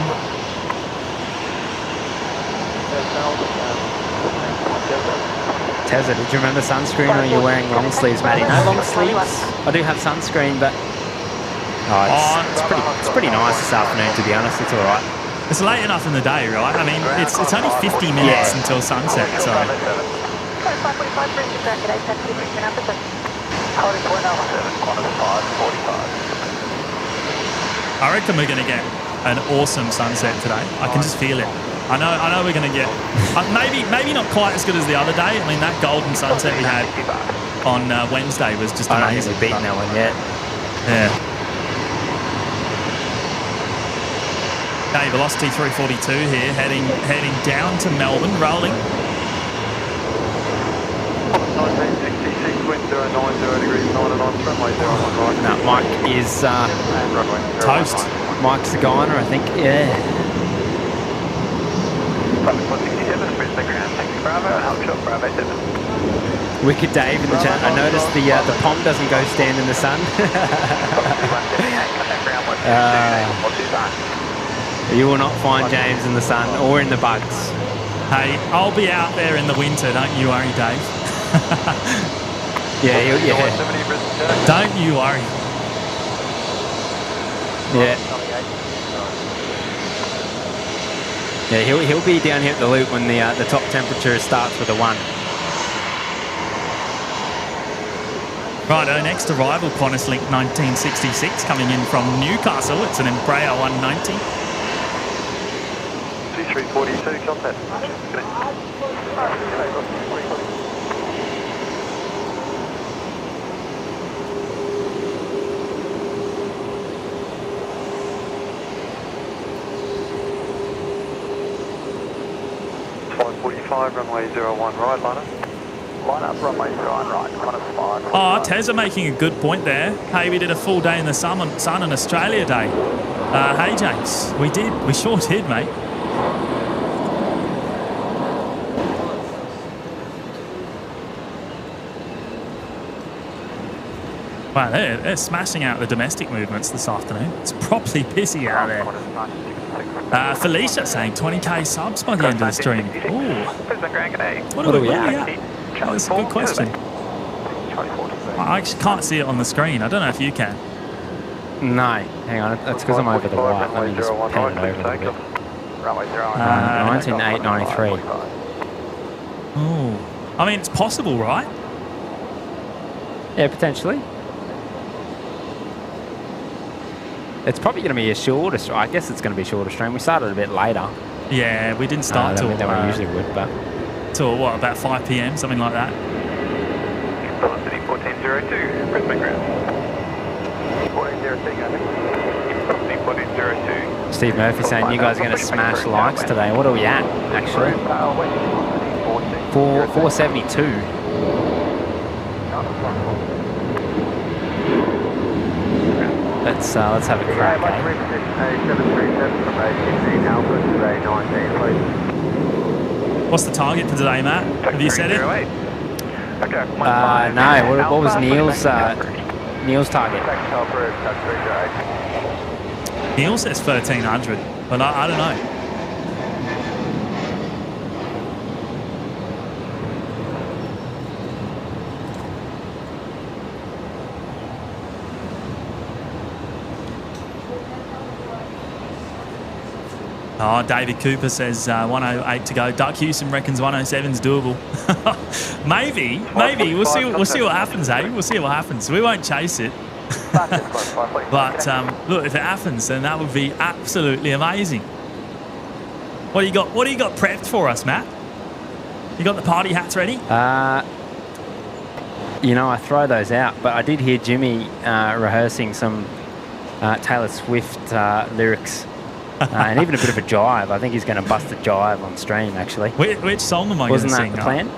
Tezza, did you remember sunscreen or you're wearing long sleeves, Matty? No long sleeves. I do have sunscreen, but it's pretty nice this afternoon, to be honest. It's all right. It's late enough in the day, right? I mean, it's only 50 minutes until sunset, so. I reckon we're going to get an awesome sunset today. I can just feel it. I know we're going to get maybe not quite as good as the other day. I mean, that golden sunset we had on Wednesday was just amazing. I don't think we've beaten that one yet. Yeah. Okay, velocity 342 here, heading down to Melbourne, rolling. 1966, wind 090 degrees, 9 knots, runway 01 right. No, Mike is toast. Mike's the gyner, I think. Yeah. Flight 167, Brisbane ground, taxi Bravo, Hawkshaw, Bravo 7. Wicked Dave in the chat. I noticed the pom doesn't go stand in the sun. You will not find James in the sun or in the bugs. Hey, I'll be out there in the winter, don't you worry, Dave. Yeah. Don't you worry. Yeah. Yeah, he'll be down here at the loop when the top temperature starts with a 1. Righto, next arrival, Qantas Link 1966 coming in from Newcastle. It's an Embraer 190. 2342, contact. Runway 01 right, line up. Line up, runway 01 right, Qantas 5. Oh, Tezza making a good point there. Hey, we did a full day in the sun on Australia Day. Hey, James, we did. We sure did, mate. Wow, they're smashing out the domestic movements this afternoon. It's properly busy out there. Felicia saying 20k subs by the end of the stream. Ooh. What are we at? That's a good question. I actually can't see it on the screen. I don't know if you can. No, hang on. That's because I'm over the white. Let me just pan it over a bit. 19893. Oh, I mean, it's possible, right? Yeah, potentially. It's probably going to be a shorter stream. I guess it's going to be a shorter stream. We started a bit later Yeah, we didn't start till than we usually would, but till what, about 5 p.m, something like that. Velocity 1402, Brisbane ground. 1402, Velocity 1402. Steve Murphy saying you guys are going to smash likes today. What are we at, actually? 472. Let's have a crack, eh? What's the target for today, Matt? Have you said it? No. What was Neil's target? Neil says 1300, but I don't know. Oh, David Cooper says 108 to go. Duck Houston reckons 107's doable. maybe. We'll see what happens, eh? We'll see what happens. We won't chase it. But look, if it happens, then that would be absolutely amazing. What do you got prepped for us, Matt? You got the party hats ready? I throw those out, but I did hear Jimmy rehearsing some Taylor Swift lyrics. And even a bit of a jive. I think he's going to bust a jive on stream, actually. Which song am I going to sing? Wasn't that the plan?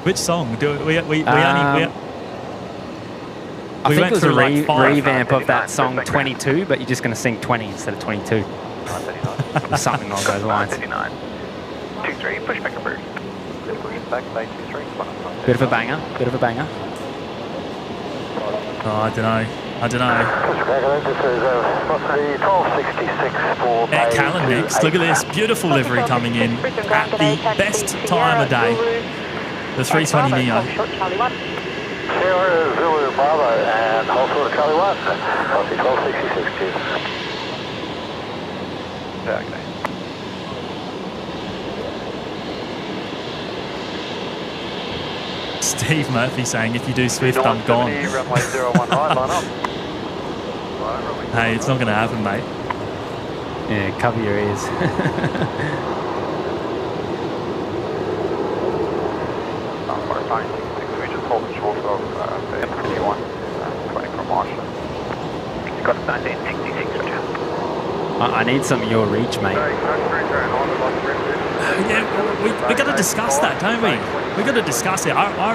Which song? We I think it was a revamp of that song 22, but you're just going to sing 20 instead of 22. Something along those lines. 23, pushback approved. Bit of a banger. Oh, I don't know. Air Callan next. Look at this beautiful livery coming in at the best time of day. The 320 Neo. Sierra Zulu Bravo and hold short of Charlie 1. Velocity 1266, cheers. Okay. Steve Murphy saying, if you do Swift, I'm gone. Runway 01 right, line up. Hey, it's not going to happen, mate. Yeah, cover your ears. We just hold short of M51, 20 from Marshall. Got 1966, Roger. I need some of your reach, mate. Yeah, we got to discuss that, don't we? We got to discuss it. I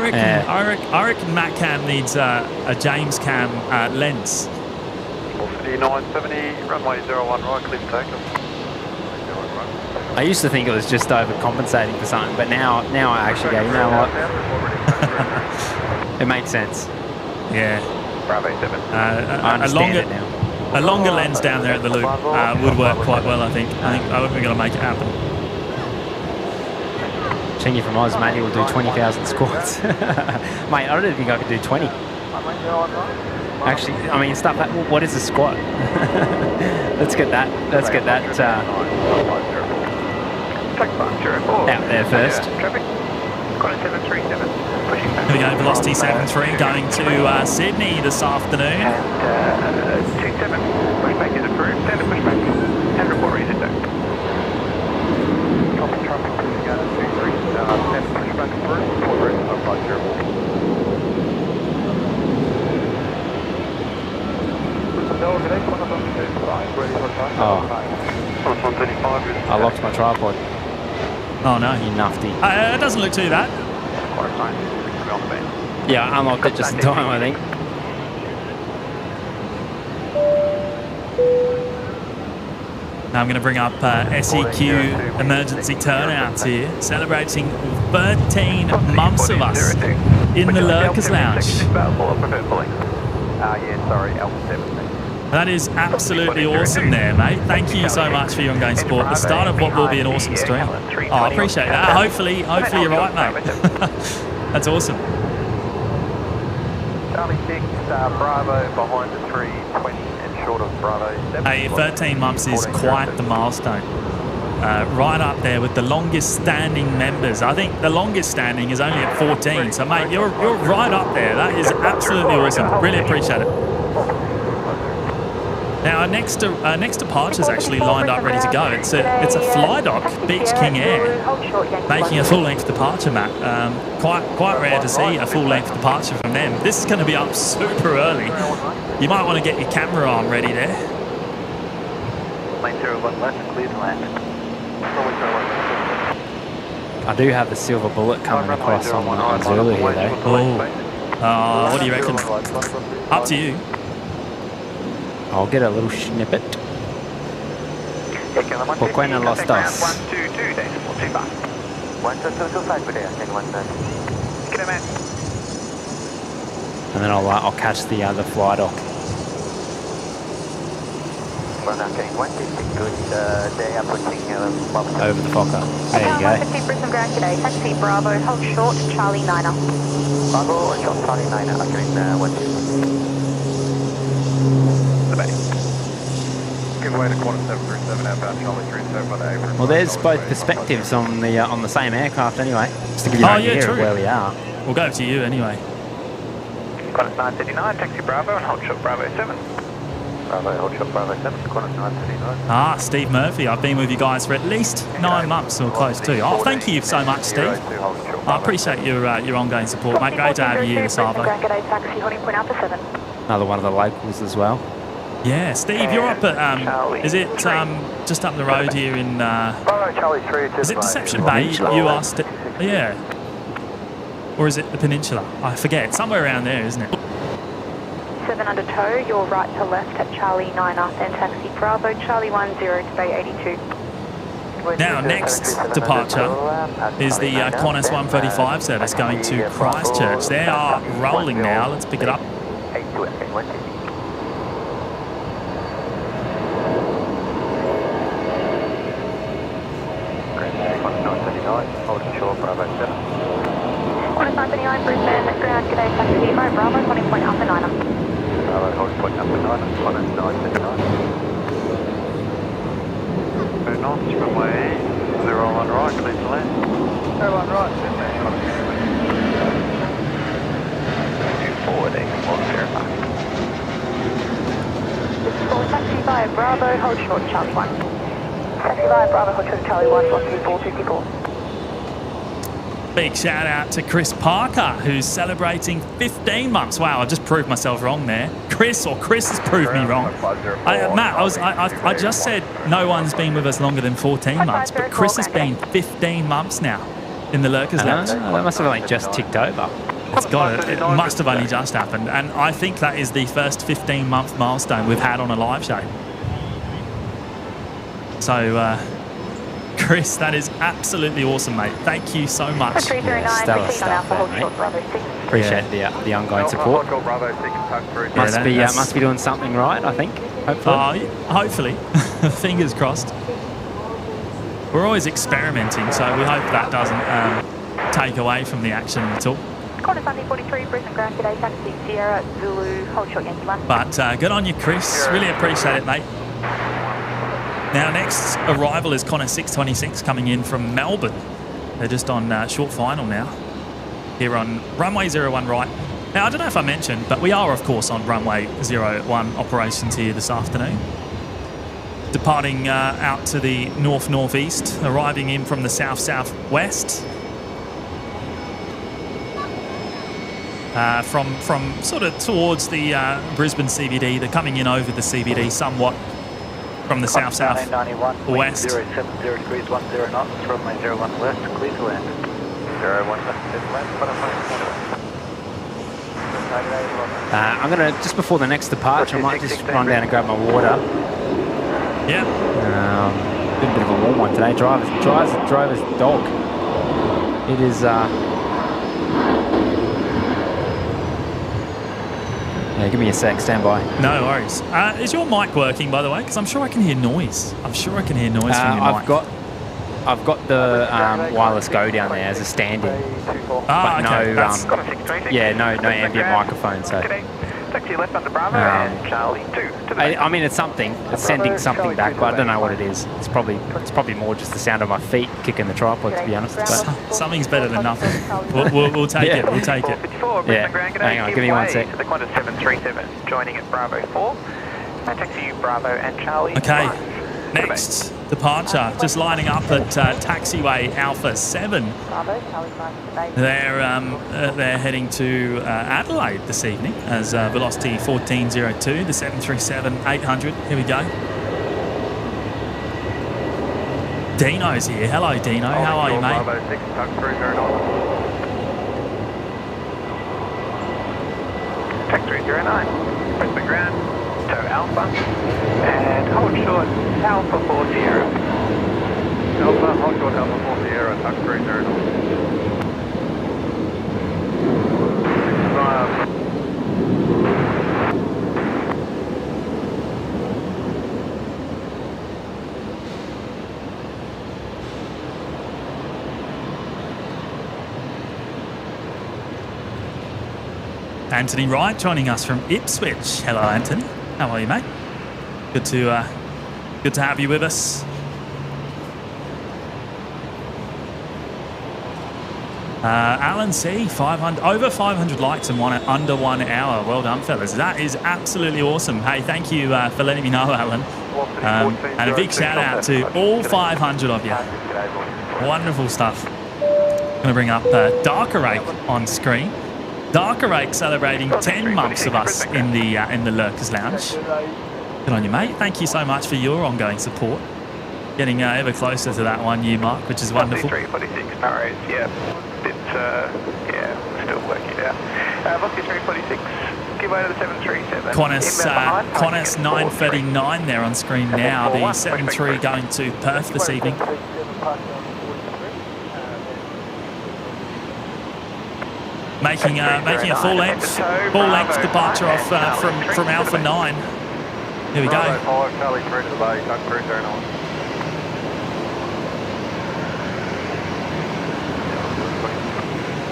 reckon Matt Cam needs a James Cam lens. 970, runway 01 right, clear takeoff. I used to think it was just overcompensating for something, but now I actually go, you know what? It makes sense. Yeah. Bravo 7. I understand it now. A longer lens down there at the loop would work quite well, I think. I think we're going to make it happen. Chingy from Oz, Matty will do 20,000 squats. Mate, I don't think I could do 20. Actually, I mean, stuff. What is a squat? Let's get that. Out there first. Here we go, Velocity 73 going to Sydney this afternoon. 27, pushback is approved. Standard pushback. And report reason though. Copy traffic, please go to 23. Standard pushback approved. Report reason of 50. Oh, I locked my tripod. Oh no. You nufty. It doesn't look too bad. Yeah, I unlocked it just in time, I think. Now I'm going to bring up SEQ emergency turnouts here, celebrating 13 months of us in the Lurkers Lounge. Yeah, sorry, Alpha 17. That is absolutely awesome there, mate. Thank you so much for your ongoing support. The start of what will be an awesome stream. Oh, I appreciate that. Hopefully you're right, mate. That's awesome. Charlie 6, Bravo behind the 320 and short of Bravo 7. Hey, 13 months is quite the milestone. Right up there with the longest standing members. I think the longest standing is only at 14. So, mate, you're right up there. That is absolutely awesome. Really appreciate it. Now our next departure is actually lined up, ready to go. It's a fly dock, Beach King Air, making a full-length departure, Matt. Quite rare to see a full-length departure from them. This is going to be up super early. You might want to get your camera arm ready there. Line 01 left, clear to land. I do have the silver bullet coming across on Zulu here, though. What do you reckon? Up to you. I'll get a little snippet. ¿Por qué no los dos? 1225, good day, take 130. Get him in. And then I'll catch the other fly dock. Well, okay, 150, good day, I'm putting Over the Fokker. There you go. 150 Brisbane ground, g'day, taxi Bravo, hold short, Charlie 9er. Bravo, hold short, Charlie 9er, I'm doing 150. The bay. Give way to quarter 737 outbound, Charlie 37 Well, there's both perspectives on the same aircraft anyway. Just to give you an idea of where we are. We'll go to you anyway. Qantas 939, taxi Bravo and hold short Bravo 7. Bravo, hold short Bravo 7, Qantas 939. Steve Murphy, I've been with you guys for at least 9 months or close to. Oh, thank you so much, Steve. I appreciate your ongoing support, mate. Great to have you here, Savo. Another one of the locals as well. Yeah, Steve, you're up at, is it just up the road here in, is it Deception Bay you asked? Yeah. Or is it the Peninsula? I forget. Somewhere around there, isn't it? 7 under tow, your right to left at Charlie 9er, then taxi Bravo, Charlie 10 to Bay 82. Now, next departure is the Qantas 135 service going to Christchurch. They are rolling now. Let's pick it up. Qantas 939, Brisbane ground, g'day, taxi Bravo, holding point up and 9er. Bravo, holding point up and 9er, Qantas 939. Very nice, runway 01 right, clear to land. 01 right, forwarding, one verify. This is for taxi via Bravo, hold short, Charlie 1. Taxi via Bravo, hold short, Charlie 1, 124. Big shout out to Chris Parker, who's celebrating 15 months. Wow, I just proved myself wrong there. Chris has proved me wrong. Matt, I just said no one's been with us longer than 14 months, but Chris has been 15 months now in the Lurkers Lounge. That must have only just ticked over. It's got it. It must have only just happened. And I think that is the first 15-month milestone we've had on a live show. So, Chris, that is absolutely awesome, mate. Thank you so much. Stellar stuff there, mate. Appreciate the ongoing support. Must be doing something right, I think. Hopefully. Hopefully. Fingers crossed. We're always experimenting, so we hope that doesn't take away from the action at all. Qantas 943, Brisbane ground, g'day, taxi Sierra Zulu, hold short Yankee 1. But good on you, Chris. Really appreciate it, mate. Now, next arrival is Qantas 626 coming in from Melbourne. They're just on short final now, here on runway 01 right. Now, I don't know if I mentioned, but we are, of course, on runway 01 operations here this afternoon. Departing out to the north-northeast, arriving in from the south-southwest. From sort of towards the Brisbane CBD. They're coming in over the CBD somewhat. From the south-south west. 070 degrees 10 knots, runway 01 west, clear to land. 01 left, clear to land, I'm going to, just before the next departure, I might just run down and grab my water. Yeah. Been a bit of a warm one today. Driver's dog. It is... Yeah, give me a sec, stand by. No worries. Is your mic working, by the way? Because I'm sure I can hear noise. I'm sure I can hear noise from your mic. I've got the wireless go down there as a stand-in. Ah, okay. No ambient microphone. So. Taxi left under Bravo and Charlie 2 to the I mean, it's something. It's sending something back, but I don't know what it is. It's probably more just the sound of my feet kicking the tripod, to be honest. But something's better than nothing. We'll take it. We'll take it. Yeah. Hang on, give me 1 sec. The Qantas 737 joining at Bravo 4. Taxi Bravo and Charlie. Okay, 5. next departure, just lining up at taxiway Alpha 7. Bravo, Charlie 5 to the base. They're heading to Adelaide this evening as velocity 1402, the 737-800. Here we go. Dino's here. Hello, Dino. How are you, mate? Bravo 6, tuck through, very nice. Taxi 309. Brisbane ground. Tow Alpha. And hold short Alpha 40. Alpha, hold short Alpha 4 Sierra, tuck through, very nice. Anthony Wright joining us from Ipswich. Hello, Anthony. How are you, mate? Good to have you with us. Alan C, 500 over 500 likes in under 1 hour. Well done, fellas. That is absolutely awesome. Hey, thank you for letting me know, Alan. And a big shout out to all 500 of you. Wonderful stuff. Going to bring up Darker Rake on screen. Darker Rake celebrating 10 months of us in the Lurkers Lounge. Good on you, mate. Thank you so much for your ongoing support. Getting ever closer to that 1 year mark, which is wonderful. 346 Paris, yeah. It's, still working out. Velocity 346, give way to the 737. Qantas 939 there on screen now. The 73 going to Perth this evening. Making a full length departure off from Alpha 9. Here we go. Follow Charlie through to the bay, tuck through, very nice.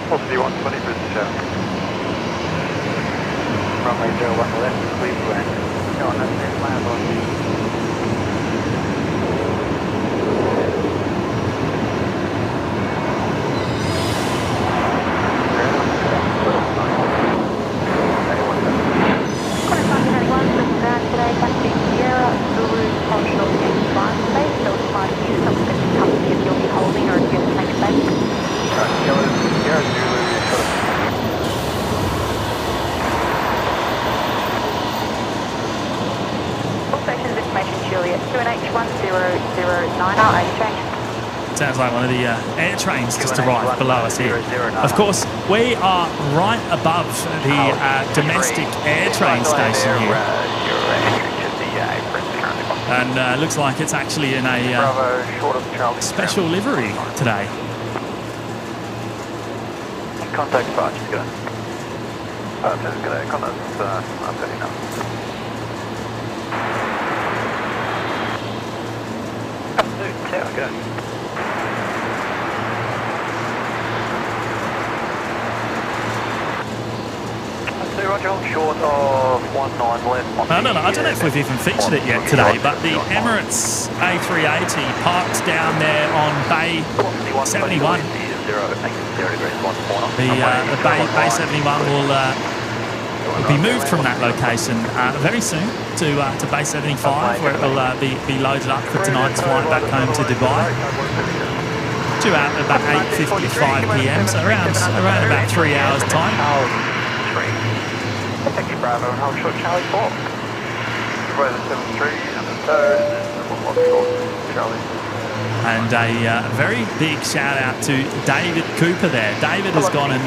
Velocity 120, Brisbane south. Runway 01 left, Cleveland. Go on, that's it, land on. Sounds like one of the air trains just arrived below us here. Of course, we are right above the domestic air train station here. And looks like it's actually in a special livery today. Contact departure, just go. Just go, Contact, I'm setting up. Tower, go. Roger, hold short of 19 left. I don't know if we've even featured it yet today, but the Emirates A380 parked down there on Bay 71. The Bay 71 will be moved from that location very soon to Bay 75, where it will be loaded up for tonight's flight back home to Dubai. Due out at about 8:55 p.m, so around about 3 hours time. Taxi Bravo and hold short Charlie 4. Give way to the 73 and the third, and we'll hold short Charlie. And a very big shout out to David Cooper there. David has gone and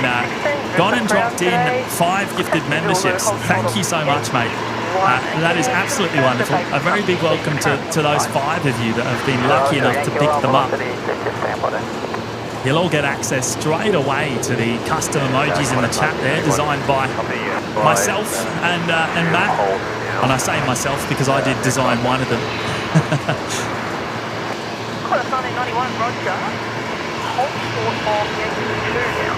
dropped in 5 gifted memberships. Thank you so much, mate. That is absolutely wonderful. A very big welcome to those 5 of you that have been lucky enough to pick them up. You'll all get access straight away to the custom emojis in the chat there, designed by myself and Matt. And I say myself because I did design one of them. Qantas 1991, Roger. Hold short of Yankee 2 now.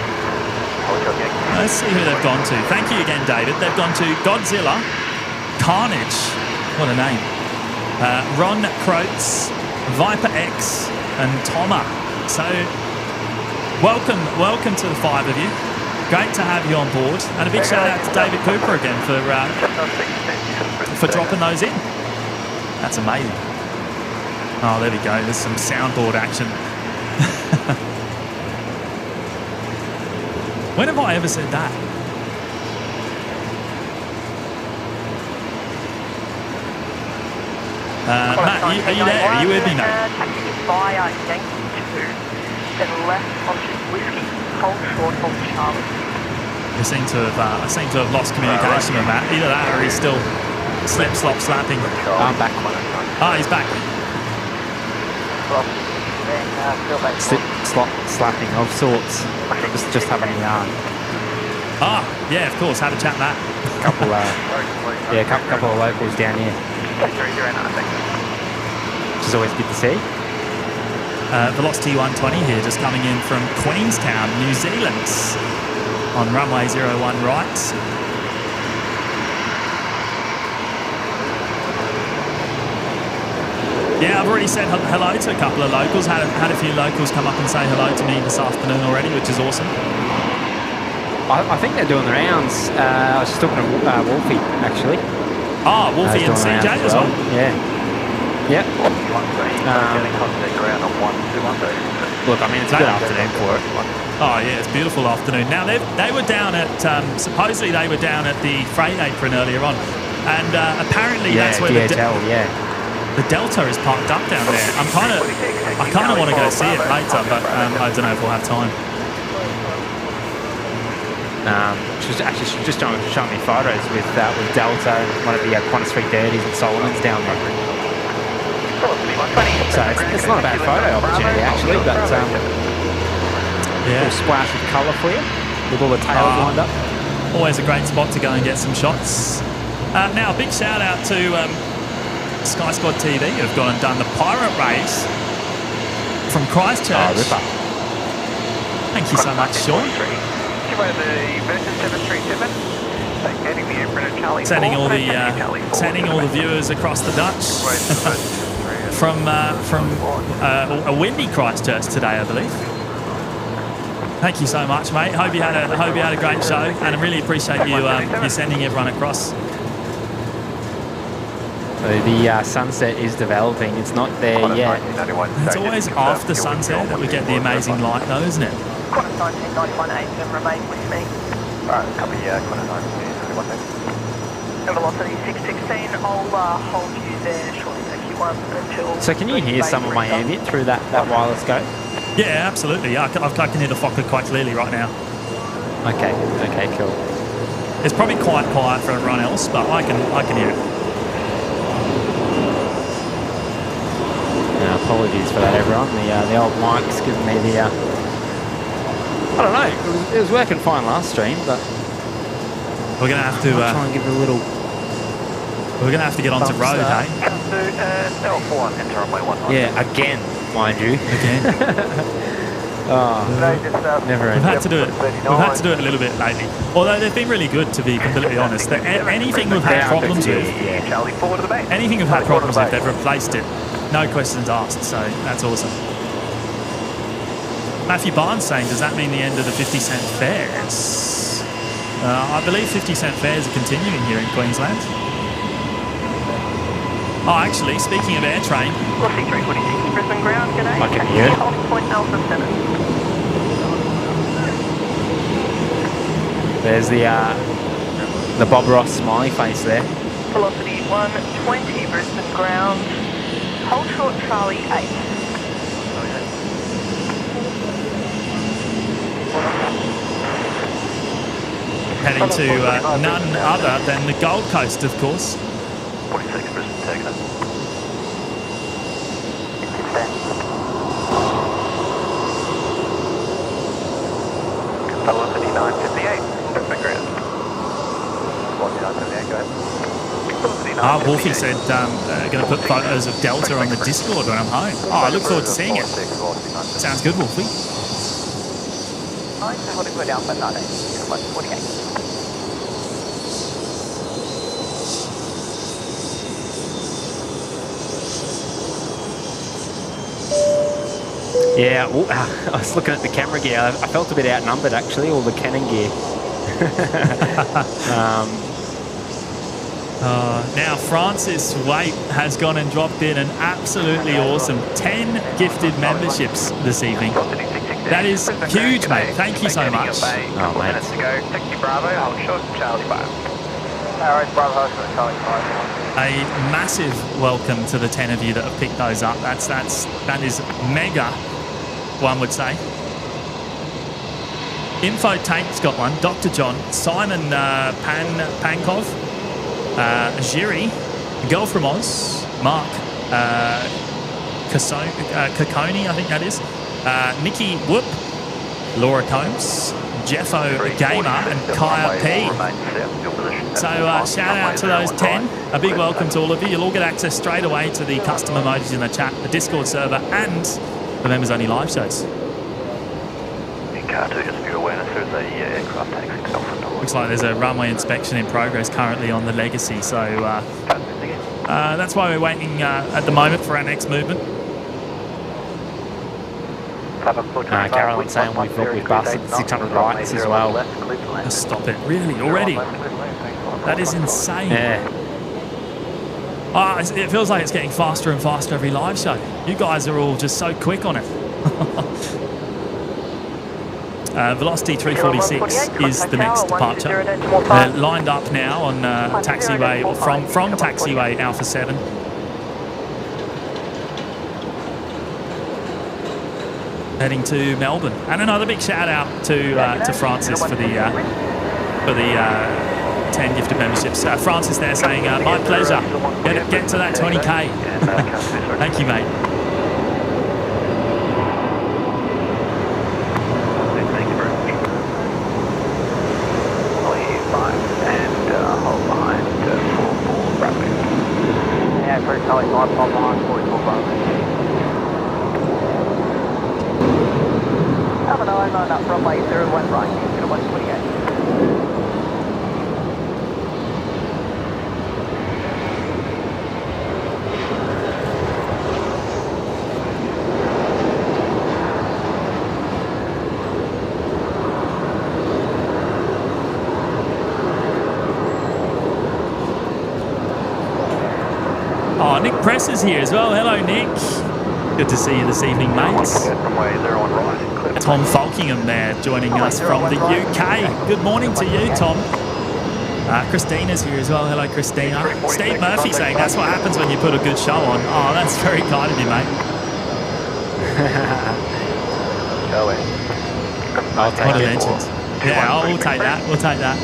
Let's see who they've gone to. Thank you again, David. They've gone to Godzilla, Carnage, what a name, Ron Croats, Viper X, and Toma. So welcome to the 5 of you. Great to have you on board, and a big shout out to David Cooper again for dropping those in. That's amazing. Oh, there we go. There's some soundboard action. When have I ever said that? Matt, are you there? Are you with me, mate? Taxi via Yankee 2, then left onto Whiskey, hold short on Charlie. I seem to have lost communication with Matt. Either that or he's still slapping. I'm back. Ah, he's back. Slapping of sorts. Just having a yarn. Ah, yeah, of course. Have a chat, Matt. Couple of locals down here. Which is always good to see. Velocity 120 here, just coming in from Queenstown, New Zealand, on runway 01 right. Yeah, I've already said hello to a couple of locals. Had a few locals come up and say hello to me this afternoon already, which is awesome. I think they're doing the rounds. I was just talking to Wolfie, actually. Ah, Wolfie and CJ as well. Yeah. Yep. Look, I mean, it's a good afternoon for it. Oh yeah, it's a beautiful afternoon. Now they were down at supposedly they were down at the freight apron earlier on, and apparently that's where DHL, the Delta is parked up down there. I kind of want to go see it later, but I don't know if we'll have time. She's just showing me photos with Delta and one of the Qantas 330s and Solomon's down there. So it's not a bad photo opportunity actually, but a little splash of colour for you with all the tails lined up. Always a great spot to go and get some shots. Now, a big shout out to Sky Squad TV who've gone and done the pirate race from Christchurch. Oh, ripper. Thank you so much, Sean. Sending all the viewers across the Dutch from a windy Christchurch today, I believe. Thank you so much, mate. Hope you had a great show, and I really appreciate you sending everyone across. So the sunset is developing. It's not there yet. It's always after sunset that we get the amazing light, though, isn't it? Qantas 1991 and remain with me. Copy, Qantas 1991. And velocity 616, I'll hold you there shortly, taxi 1 until... So can you hear some of my ambient through that wireless go? Yeah, absolutely. Yeah, I can hear the Fokker quite clearly right now. Okay, cool. It's probably quite quiet for everyone else, but I can hear it. Apologies for that, everyone. The old mic's giving me the... I don't know. It was working fine last stream, but we're gonna have to try and give it a little. We're gonna have to get onto road, eh? Yeah, again, mind you. Again. Never. We've had to do it. We've had to do it a little bit lately. Although they've been really good, to be completely honest. Anything we've had problems with, anything we've had problems with, they've replaced it. No questions asked. So that's awesome. Matthew Barnes saying, does that mean the end of the 50-cent fares? I believe 50-cent fares are continuing here in Queensland. Oh, actually, speaking of air train... Velocity 346, Brisbane ground, g'day. I can hear it. Hold point Alpha 7. There's the Bob Ross smiley face there. Velocity 120, Brisbane ground. Hold short Charlie 8. Heading to none other than the Gold Coast, of course. 46 Brisbane, taking it. Velocity 958, Brisbane ground. Velocity 958, go ahead. Wolfie said going to put photos of Delta on the Discord when I'm home. Oh, I look forward to seeing it. Sounds good, Wolfie. Yeah, I was looking at the camera gear. I felt a bit outnumbered, actually, all the Canon gear. Now Francis Waite has gone and dropped in an absolutely awesome 10 gifted memberships this evening. That is huge, mate. Thank you so much. Oh, mate. Minutes to go. Taxi Bravo, hold short, Charlie 5. Alright, Bravo, hold short, Charlie 5. A massive welcome to the 10 of you that have picked those up. That is mega, one would say. Info Tank's got one. Dr. John, Simon Pankov, Jiri, Girl from Oz, Mark Cacconi, I think that is, Nikki Whoop, Laura Combs, Jeffo Gamer, and Kaya P. So shout out to those 10. A big welcome to all of you. You'll all get access straight away to the custom emojis in the chat, the Discord server, and the members only live shows. Car 2, just for your awareness, there's a aircraft taxi itself. Looks like there's a runway inspection in progress currently on the Legacy, so that's why we're waiting at the moment for our next movement. Carolyn's saying we've busted 600 rights as well. Just stop it. Really? Already? That is insane. Yeah. Oh, it feels like it's getting faster and faster every live show. You guys are all just so quick on it. Velocity 346 is the next departure. They're lined up now on taxiway, or from taxiway Alpha 7. Heading to Melbourne. And another big shout out to Francis for the 10 gifted memberships. Francis there saying, my pleasure. Get to that 20k. Thank you, mate. Runway 01 right, 0128. Oh, Nick Press is here as well. Hello, Nick. Good to see you this evening, mates. Tom Falkingham there joining us from the UK. Good morning to you, Tom. Christina's here as well. Hello, Christina. Steve Murphy saying that's what happens when you put a good show on. Oh, that's very kind of you, mate. I'll take what a it. legend. Yeah, we'll take that. We'll take that.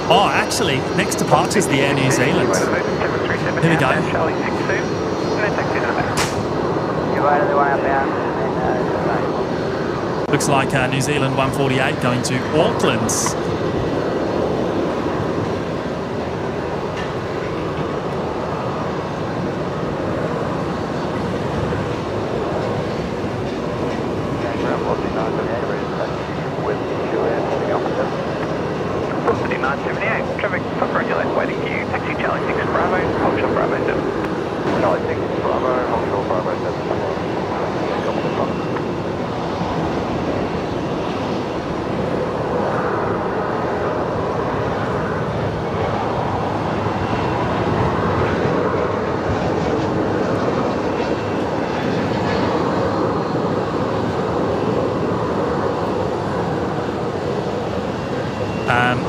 Oh, actually, next departure is the Air New Zealand. Here we go. Looks like New Zealand 148 going to Auckland. Traffic from regulate waiting for you. Taxi Charlie 6 Bravo, hold short Bravo 7. Charlie 6 Bravo, hold short Bravo 7.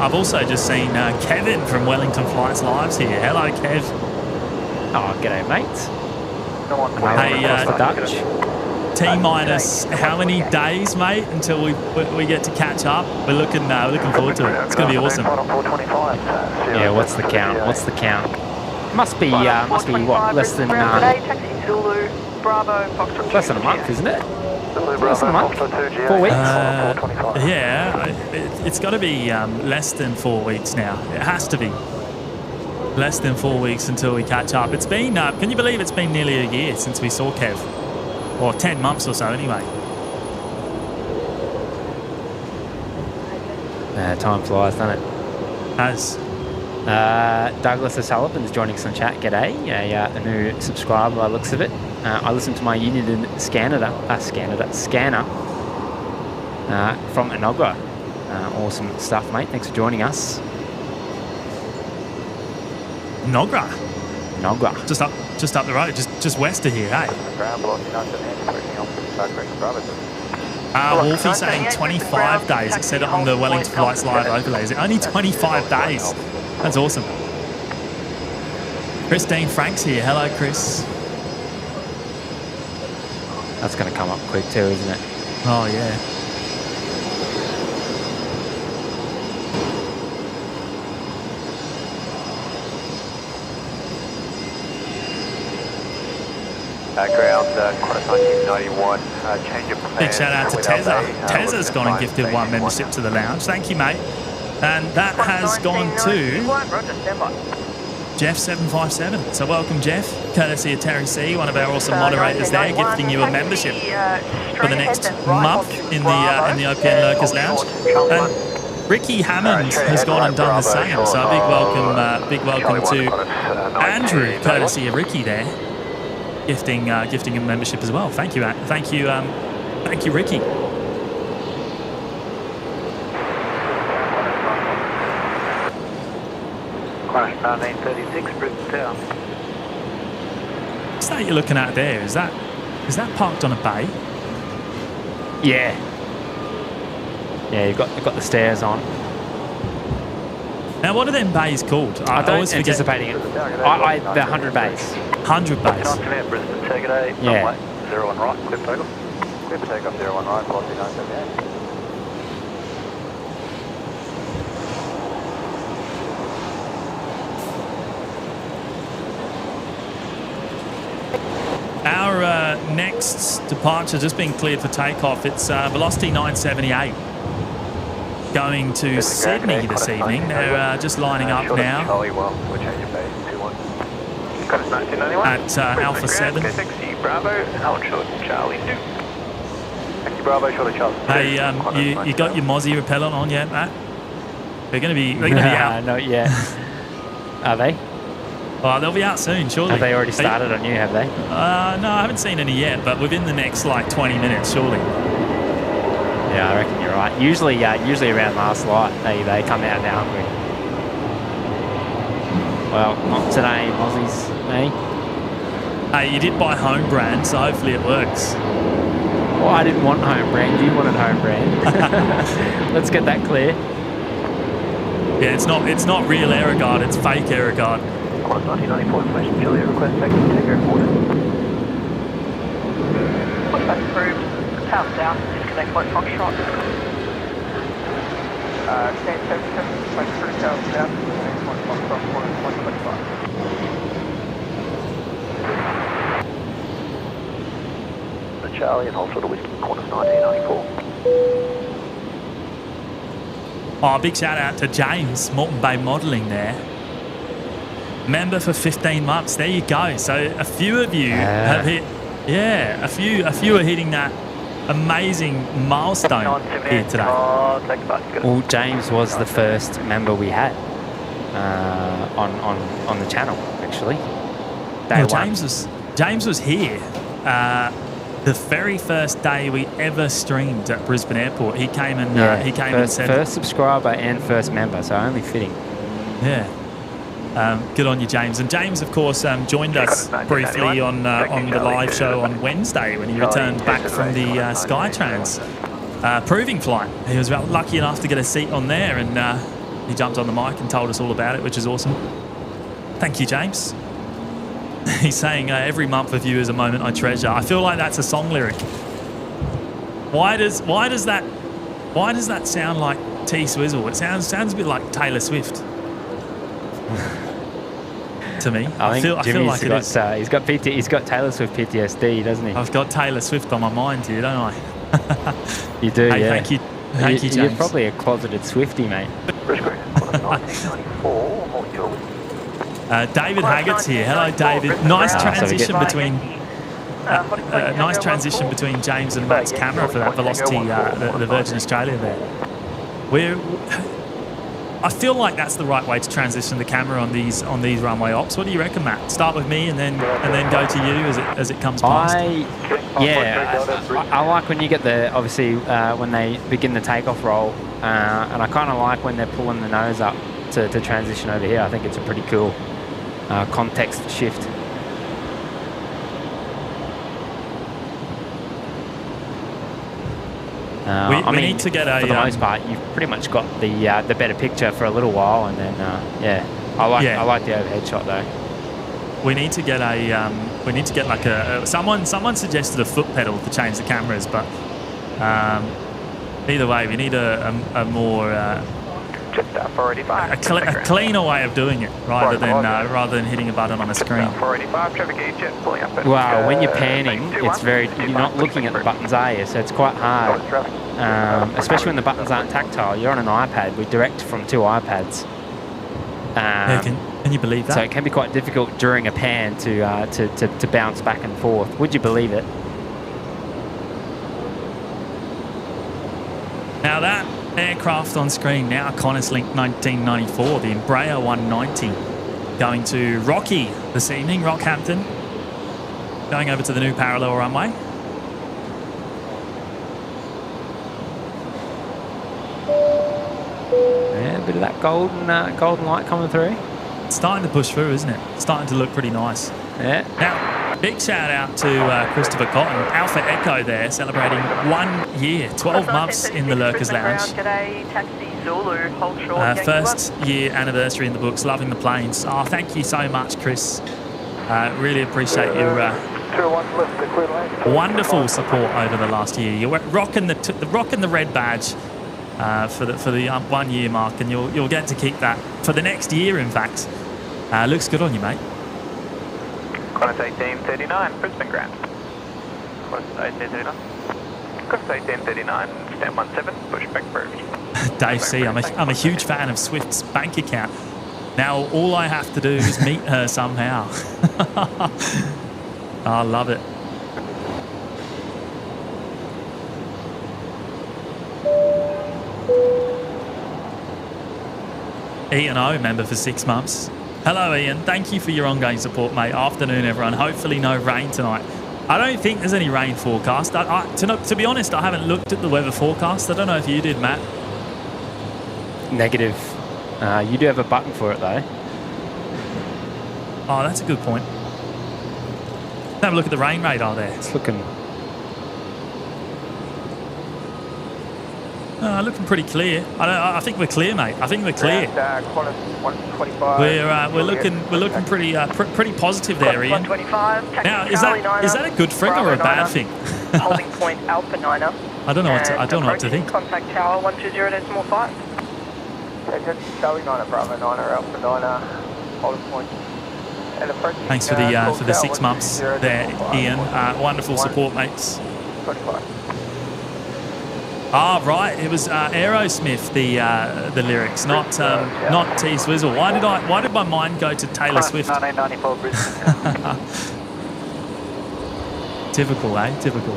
I've also just seen Kevin from Wellington Flights Lives here. Hello, Kev. Oh, g'day, mates. Hey, the Dutch. T-minus how many days, mate, until we get to catch up? We're looking forward to it. It's going to be awesome. Yeah, what's the count? What's the count? Must be what, less than a month, isn't it? Less than a month? 4 weeks? Yeah, it's got to be less than 4 weeks now. It has to be less than 4 weeks until we catch up. It's been, can you believe it's been nearly a year since we saw Kev? Or 10 months or so anyway. Time flies, doesn't it? Has. Douglas O'Sullivan's joining us on chat. G'day, a new subscriber by the looks of it. I listened to my Union scanner from Enoggera. Awesome stuff, mate. Thanks for joining us. Nogra. Nogra. Just up the road, just west of here, hey? Ground velocity 978, Wolfie saying 25 days. It said it on the Wellington Flights Live overlay. Is it only 25 days? That's awesome. Christine Franks here. Hello, Chris. That's going to come up quick too, isn't it? Oh, yeah. Ground, Qantas 1991, change of plan. Big shout out to Tezza. Tezza's gone and gifted 1 membership to the lounge. Thank you, mate. And that has gone to Jeff 757. So welcome, Jeff. Courtesy of Terry C, one of our awesome moderators there, gifting you a membership for the next month in the OPN Lurkers Lounge. And Ricky Hammond has gone and done the same. So a big welcome to Andrew, courtesy of Ricky there. Gifting a membership as well. Thank you, Ricky. Qantas 1936, Brisbane Town. What's that you're looking at there? Is that parked on a bay? Yeah. Yeah, you've got the stairs on. Now, what are them bays called? I don't anticipating it. The 100 bays. 100 bays. Brisbane, take it 8, yeah. 01 right, clear for takeoff. Clear for takeoff, 01 right, velocity 978. Our next departure just been cleared for takeoff. It's velocity 978. Going to Sydney this evening. They're just lining up now at Alpha 7. Taxi Bravo, out short Charlie 2. Taxi Bravo, short of Charlie 2. Hey, you got your Mozzie repellent on yet, Matt? They're going to be out. Not yet. Are they? Oh, they'll be out soon, surely. Have they already started on you, have they? No, I haven't seen any yet, but within the next, 20 minutes, surely. Yeah, I reckon you're right. Usually around last light, they come out now hungry. Well, not today, Mozzies, eh? Hey, you did buy home brand, so hopefully it works. Well, I didn't want home brand. You wanted home brand. Let's get that clear. Yeah, it's not real AeroGuard, it's fake AeroGuard. Qantas 1994, information Julia, request taxi, take airport. What's that approved? Town south, disconnect by Foxtrot. Stand 77, place through town south, next one, Foxtrot, 125. The Charlie and hold short of Whiskey, Qantas 1994. Oh, big shout out to James, Moreton Bay Modelling there. Member for 15 months. There you go. So a few of you have hit. Yeah, a few are hitting that amazing milestone here today. Well, James was the first member we had on the channel, actually. James was here the very first day we ever streamed at Brisbane Airport. He came and said first subscriber and first member, so only fitting. Yeah. Good on you, James. And James, of course, joined us briefly on the live show on Wednesday when he returned back from the Skytrans proving flight. He was lucky enough to get a seat on there, and he jumped on the mic and told us all about it, which is awesome. Thank you, James. He's saying every month with you is a moment I treasure. I feel like that's a song lyric. Why does that sound like T Swizzle? It sounds a bit like Taylor Swift. To me, I feel like it is. He's got Taylor Swift PTSD, doesn't he? I've got Taylor Swift on my mind here, don't I? You do, hey, yeah. Thank you, James. You're probably a closeted Swiftie, mate. David Haggett's here. Hello, David. Nice transition between James and Matt's camera for that Velocity, the Virgin Australia there. I feel like that's the right way to transition the camera on these runway ops. What do you reckon, Matt? Start with me and then go to you as it comes past. I like when you get when they begin the takeoff roll, and I kind of like when they're pulling the nose up to transition over here. I think it's a pretty cool context shift. We need to get for the most part, you've pretty much got the better picture for a little while, and then I like the overhead shot though. We need to get like a someone suggested a foot pedal to change the cameras, but either way, we need a more just 485. a cleaner way of doing it rather than hitting a button on a screen. 485 traffic agent pulling up. Well, when you're panning, it's you're not looking at the buttons, are you? So it's quite hard, especially when the buttons aren't tactile. You're on an iPad. We direct from 2 iPads. Can you believe that? So it can be quite difficult during a pan to bounce back and forth. Would you believe it? Now that aircraft on screen now, Qantas Link 1994, the Embraer 190, going to Rocky this evening, Rockhampton, going over to the new parallel runway. Yeah, a bit of that golden light coming through. It's starting to push through, isn't it? It's starting to look pretty nice. Yeah. Now, big shout out to Christopher Cotton, Alpha Echo there, celebrating 1 year, 12 months in the Lurkers Lounge. First year anniversary in the books, loving the planes. Oh, thank you so much, Chris. Really appreciate your wonderful support over the last year. You're rocking the red badge for the 1 year mark, and you'll get to keep that for the next year. In fact, looks good on you, mate. Qantas 1839, Brisbane Grand. Qantas 1839. Qantas 1839, stand 17, pushback approved. Dave C, I'm a huge fan of Swift's bank account. Now all I have to do is meet her somehow. I love it. Ian O, member for 6 months. Hello, Ian. Thank you for your ongoing support, mate. Afternoon, everyone. Hopefully no rain tonight. I don't think there's any rain forecast. To be honest, I haven't looked at the weather forecast. I don't know if you did, Matt. Negative. You do have a button for it, though. Oh, that's a good point. Have a look at the rain radar there. It's looking pretty clear. I think we're clear, mate. I think we're clear. We're looking pretty positive there, Ian. Now, is that a good thing or a bad thing? Holding point Alpha 9er. I don't know what to think. Contact tower 120.5. Charlie 9er, Bravo 9er, Alpha 9er, holding point. Thanks for the 6 months there, Ian. Wonderful support, mates. 25. Ah, right. It was Aerosmith, the lyrics, not T Swizzle. Why did my mind go to Taylor Swift? 1994 Brisbane. Typical, eh? Typical.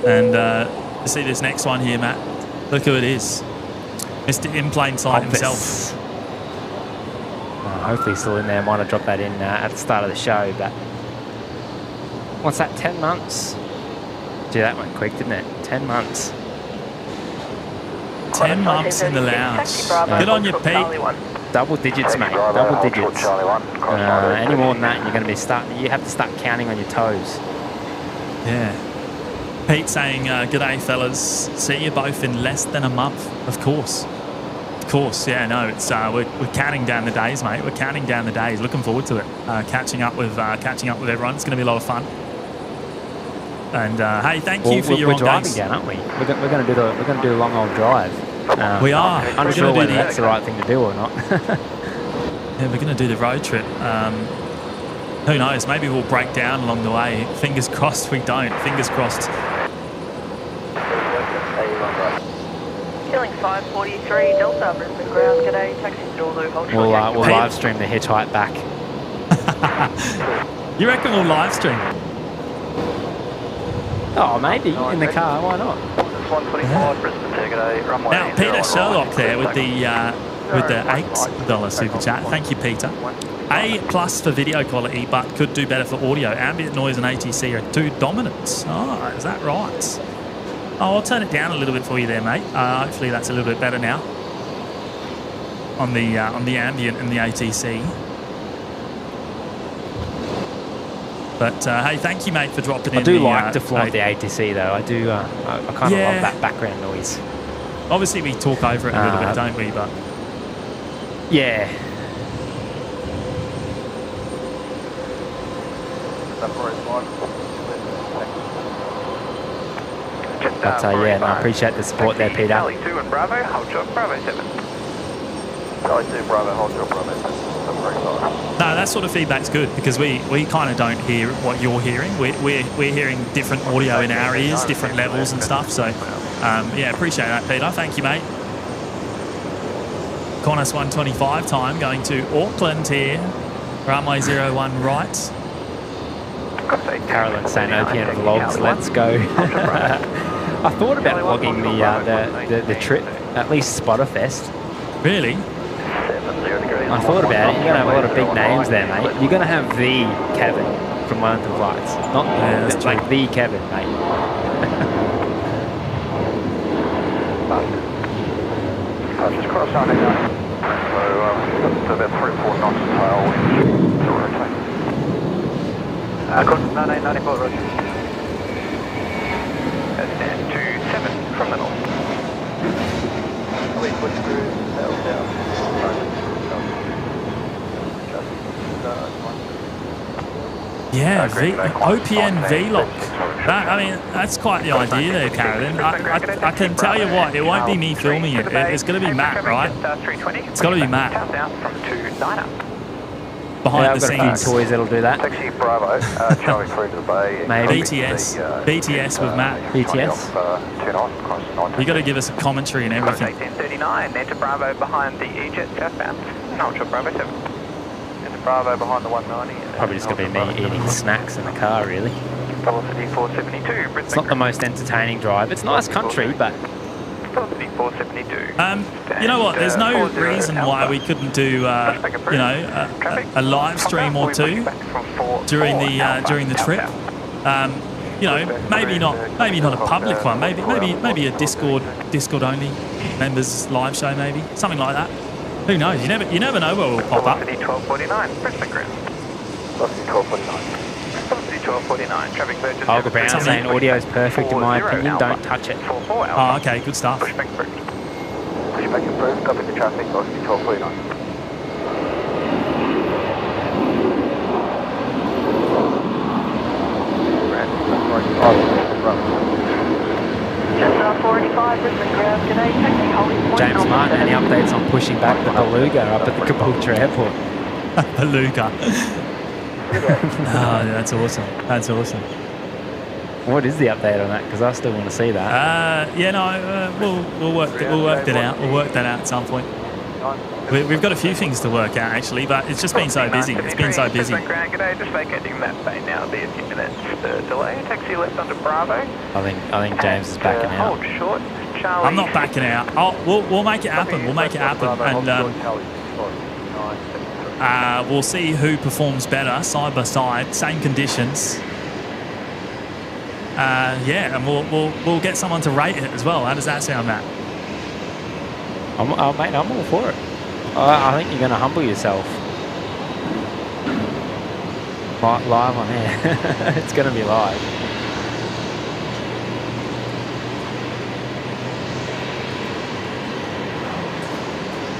And you see this next one here, Matt. Look who it is. Mr. In Plain Sight himself. Hopefully still in there. Might have dropped that in at the start of the show, but what's that, 10 months? Gee, that went quick, didn't it? 10 months. 10 months in the lounge. Good on you, Pete. Double digits, mate. Double digits. Any more than that, you're going to be you have to start counting on your toes. Yeah. Pete saying, "G'day, fellas. See you both in less than a month." Of course. Of course, yeah, no, it's we're counting down the days, mate. We're counting down the days. Looking forward to it. Catching up with everyone. It's going to be a lot of fun. And hey, thank you for your ongoing. We're driving down, aren't we? We're going to do a long old drive. We are. I'm sure whether that's the right thing to do or not. Yeah, we're going to do the road trip. Who knows? Maybe we'll break down along the way. Fingers crossed we don't. Fingers crossed. Killing 543 Delta, Brisbane Ground. G'day, taxi Zulu. We'll live stream the hitchhike back. You reckon we'll live stream? Oh, maybe in the car. Why not? Now, Peter Sherlock there with the $8 super chat. Thank you, Peter. A+ for video quality, but could do better for audio. Ambient noise and ATC are too dominant. Oh, is that right? Oh, I'll turn it down a little bit for you there, mate. Hopefully that's a little bit better now on the ambient and the ATC. But hey, thank you, mate, for dropping in. I do like to flaunt the ATC though. I do. I kind of love that background noise. Obviously, we talk over it a little bit, don't we? But yeah. But yeah, no, I appreciate the support there, Peter. Charlie 2 and Bravo, hold short, Bravo 7. Charlie 2, Bravo, hold short, Bravo 7. no, that sort of feedback's good because we kind of don't hear what you're hearing. We're hearing different audio in our ears, different levels and stuff. So yeah, appreciate that, Peter. Thank you, mate. Qantas 125 time going to Auckland here. Runway 01 right. Carolyn saying OPN vlogs, let's go. I thought about logging the trip, at least Spotterfest. Really? I thought about it. You're going to have a lot of big names there, mate. You're going to have the Kevin from Wellington Flights. Not like the Kevin, mate. Just cross on it. So about 3 or 4 knots of tailwind to rotate. Qantas 1994, roger. Stand to 7 from the north. We put through sails down. Yeah, OPN VLOG. I mean, that's quite the idea there, Carolyn. I can tell you what, it won't be me filming it. It's going to be Matt, right? It's got to be Matt. Behind the scenes. I've got a few toys that'll do that. Taxi Bravo, Charlie through to the bay. Maybe. BTS with Matt. BTS? You got to give us a commentary and everything. 1839, enter Bravo behind the EJet southbound. Ultra Bravo 7. Enter Bravo behind the 190. Probably just going to be me eating snacks in the car, really. Velocity 472. It's not the most entertaining drive. It's nice country, but... Velocity 472. You know what? There's no reason why we couldn't do, you know, a live stream or two during the trip. You know, maybe not a public one. Maybe a Discord only members live show, maybe something like that. Who knows? You never know where we'll pop up. Velocity 1249. Brisbane ground. Velocity 1249. Velocity 1249. Traffic purchase. Olga Brown saying audio's perfect in my opinion. Don't touch it. Oh, okay, good stuff. Pushback approved. Pushback approved. Copy the traffic. Velocity 1249. James Matty, any updates on pushing back the Beluga up at the Caboolture Airport? Beluga. Oh, that's awesome. That's awesome. What is the update on that? Because I still want to see that. Yeah, no, we'll work that out. We'll work that out at some point. We've got a few things to work out actually, but it's just been so busy. It's been so busy. G'day, just vacating that bay now. Be a few minutes delay. Taxi left onto Bravo. I think James is backing out. Hold short. Charlie. I'm not backing out. We'll make it happen. We'll make it happen, and we'll see who performs better side by side, same conditions. Yeah, and we'll get someone to rate it as well. How does that sound, Matt? Mate, I'm all for it. I think you're going to humble yourself. Live on air. It's going to be live.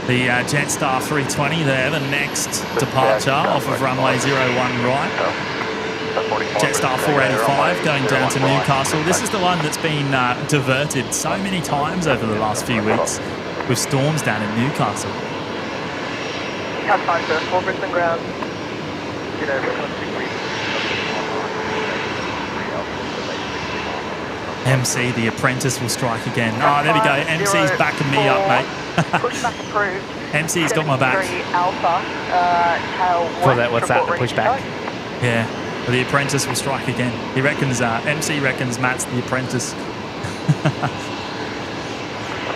The Jetstar 320 there, the next departure off of runway 01 right. Jetstar 485 going down to Newcastle. This is the one that's been diverted so many times over the last few weeks with storms down in Newcastle. Cat 5 Brisbane ground. MC, the apprentice will strike again. Oh, there we go. MC's backing me up, mate. Pushback approved. MC's got my back. Alpha, tail For that, what's that? The pushback? Yeah. Well, the apprentice will strike again. He reckons, MC reckons Matt's the apprentice.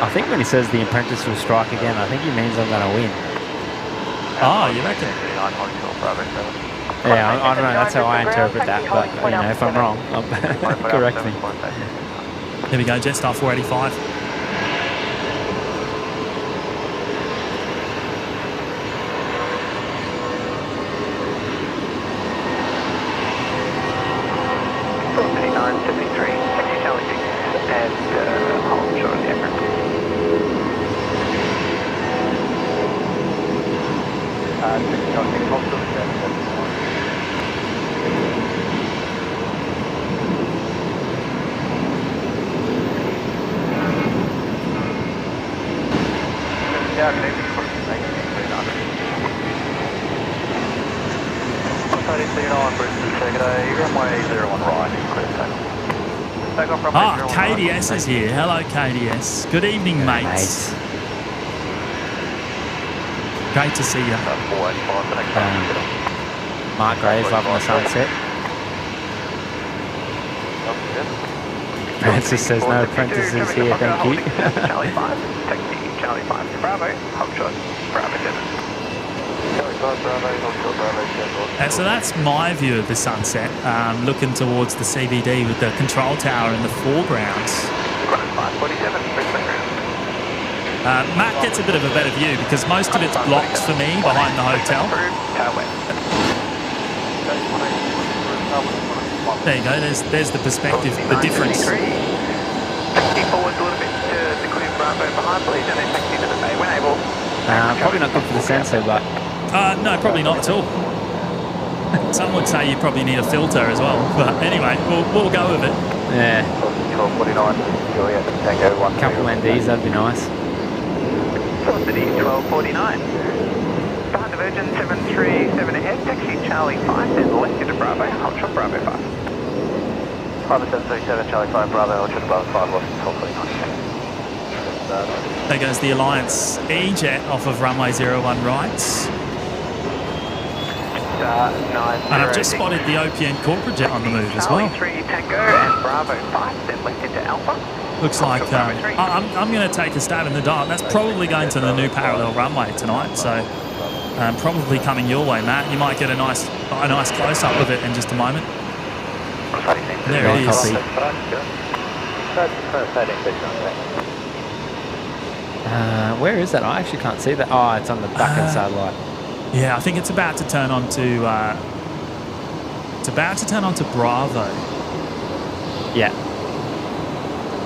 I think when he says the apprentice will strike again, I think he means I'm going to win. Oh, you reckon? Yeah, I don't know. That's how I interpret that. But you know, if I'm wrong, correct me. There we go, Jetstar 485. KDS is here. Hello, KDS. Good evening, mates. Great to see you. Mark Graves loving the sunset. Francis says no apprentices here, thank you. Charlie 5, taxi, Charlie 5 to Bravo, hold shot, Bravo 7. So that's my view of the sunset, looking towards the CBD with the control tower in the foreground. Matt gets a bit of a better view because most of it's blocked for me behind the hotel. There you go, there's the perspective, the difference. Taxi forward a little bit to clear Bravo behind, please, and then taxi to the bay when able. Probably not good for the sensor, but... no, probably not at all. Some would say you probably need a filter as well, but anyway, we'll go with it. Yeah. 1249, Juliet, Tango 1. Couple NDs, that'd be nice. Velocity 1249. Behind the Virgin 737 ahead, taxi Charlie 5, then left into Bravo, hold shot Bravo 5. Behind the 737 Charlie 5, Bravo, hold shot Bravo 5, lost 1249. There goes the Alliance E-Jet off of runway 01 right. And I've just spotted the OPN corporate jet on the move as well. Charlie 3 Tango and Bravo 5, then left into Alpha. Looks like I'm going to take a stab in the dark. That's probably going to the new parallel runway tonight, so probably coming your way, Matt. You might get a nice close-up of it in just a moment. There it is. Where is that? I actually can't see that. Oh, it's on the back of the satellite. Yeah, I think it's about to turn on to Bravo. Yeah.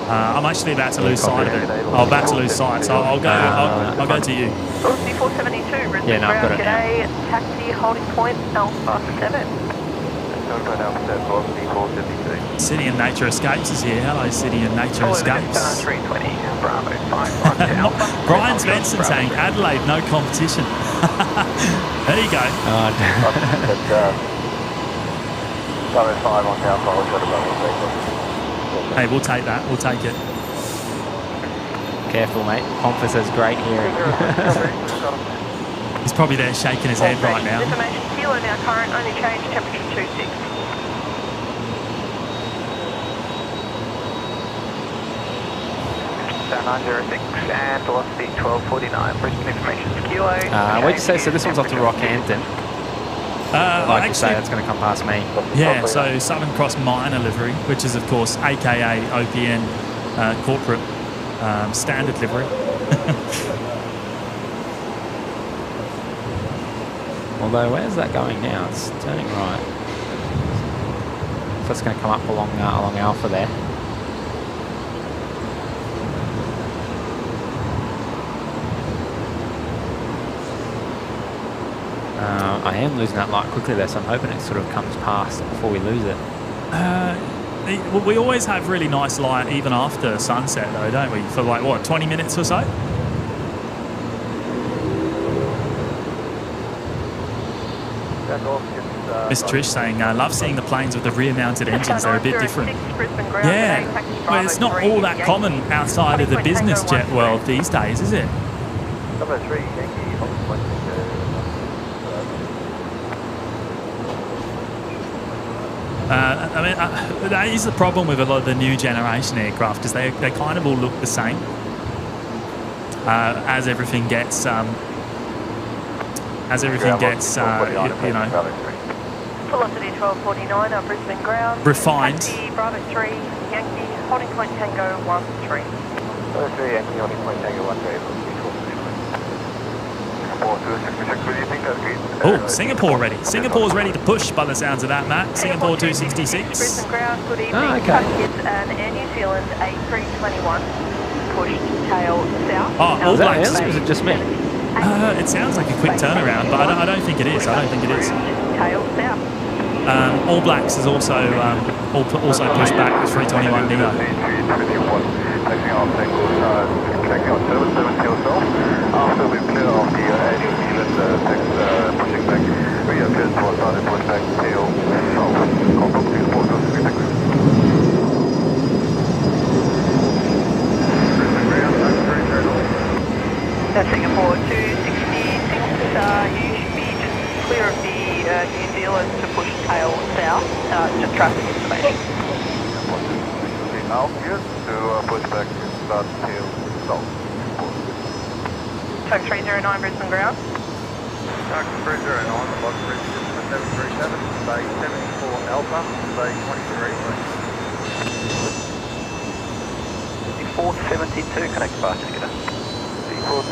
I'm actually about to lose sight of it. I'm about to lose sight, so I'll go to you. Velocity 472, Brisbane Yeah, no, I've got it now. G'day, taxi holding point Alpha 7. City and Nature Escapes is here. Hello, City and Nature Escapes. 320, Bravo 5, to Alpha. Brian Svensson saying Adelaide, no competition. There you go. Hey, we'll take that. We'll take it. Careful, mate. Pompous has great hearing. He's probably there shaking his head right now. Information kilo now current, only change temperature 26. Down 906 and velocity 1249. Brisbane information kilo. What'd you say? So this one's off to Rockhampton. Like you say, that's going to come past me. Yeah, so Southern Cross minor livery, which is of course AKA OPN corporate standard livery. Although, where's that going now? It's turning right. So it's going to come up along Alpha there. I am losing that light quickly there, so I'm hoping it sort of comes past before we lose it. We always have really nice light even after sunset though, don't we? For like, what, 20 minutes or so? Miss Trish saying, love seeing the planes with the rear-mounted engines. They're a bit different. Yeah, but it's not all that common outside of the business jet world these days, is it? I mean, that is the problem with a lot of the new generation aircraft, because they kind of all look the same as everything gets you know, Velocity 1249 on Brisbane ground. refined. Taxi Bravo 3 Yankee holding point Tango 13. 3 Yankee, holding point Tango 13. Oh, Singapore ready. Singapore's ready to push by the sounds of that, Matt. Singapore 266. Brisbane ground, good evening. Oh, okay. It's an Air New Zealand A321. Pushed tail south. Oh, All Was that Blacks. early or was it just me? It sounds like a quick turnaround, but I don't think it is. I don't think it is. Tail south. All Blacks has also pushed back the 321 Neo. Taking off, taking on 770 yourself. After we've cleared off the Air New Zealand pushing back, we are cleared to start push back tail south. Confirm Singapore 266. Singapore 266. You should be just clear of the New Zealand to push tail south. Just traffic information. Now here to push back and start tail south. Tug 309 Brisbane ground. Tug 309, the box bridge is 737, bay 74 Alpha, bay 23. 472, connect fast, just get a 472,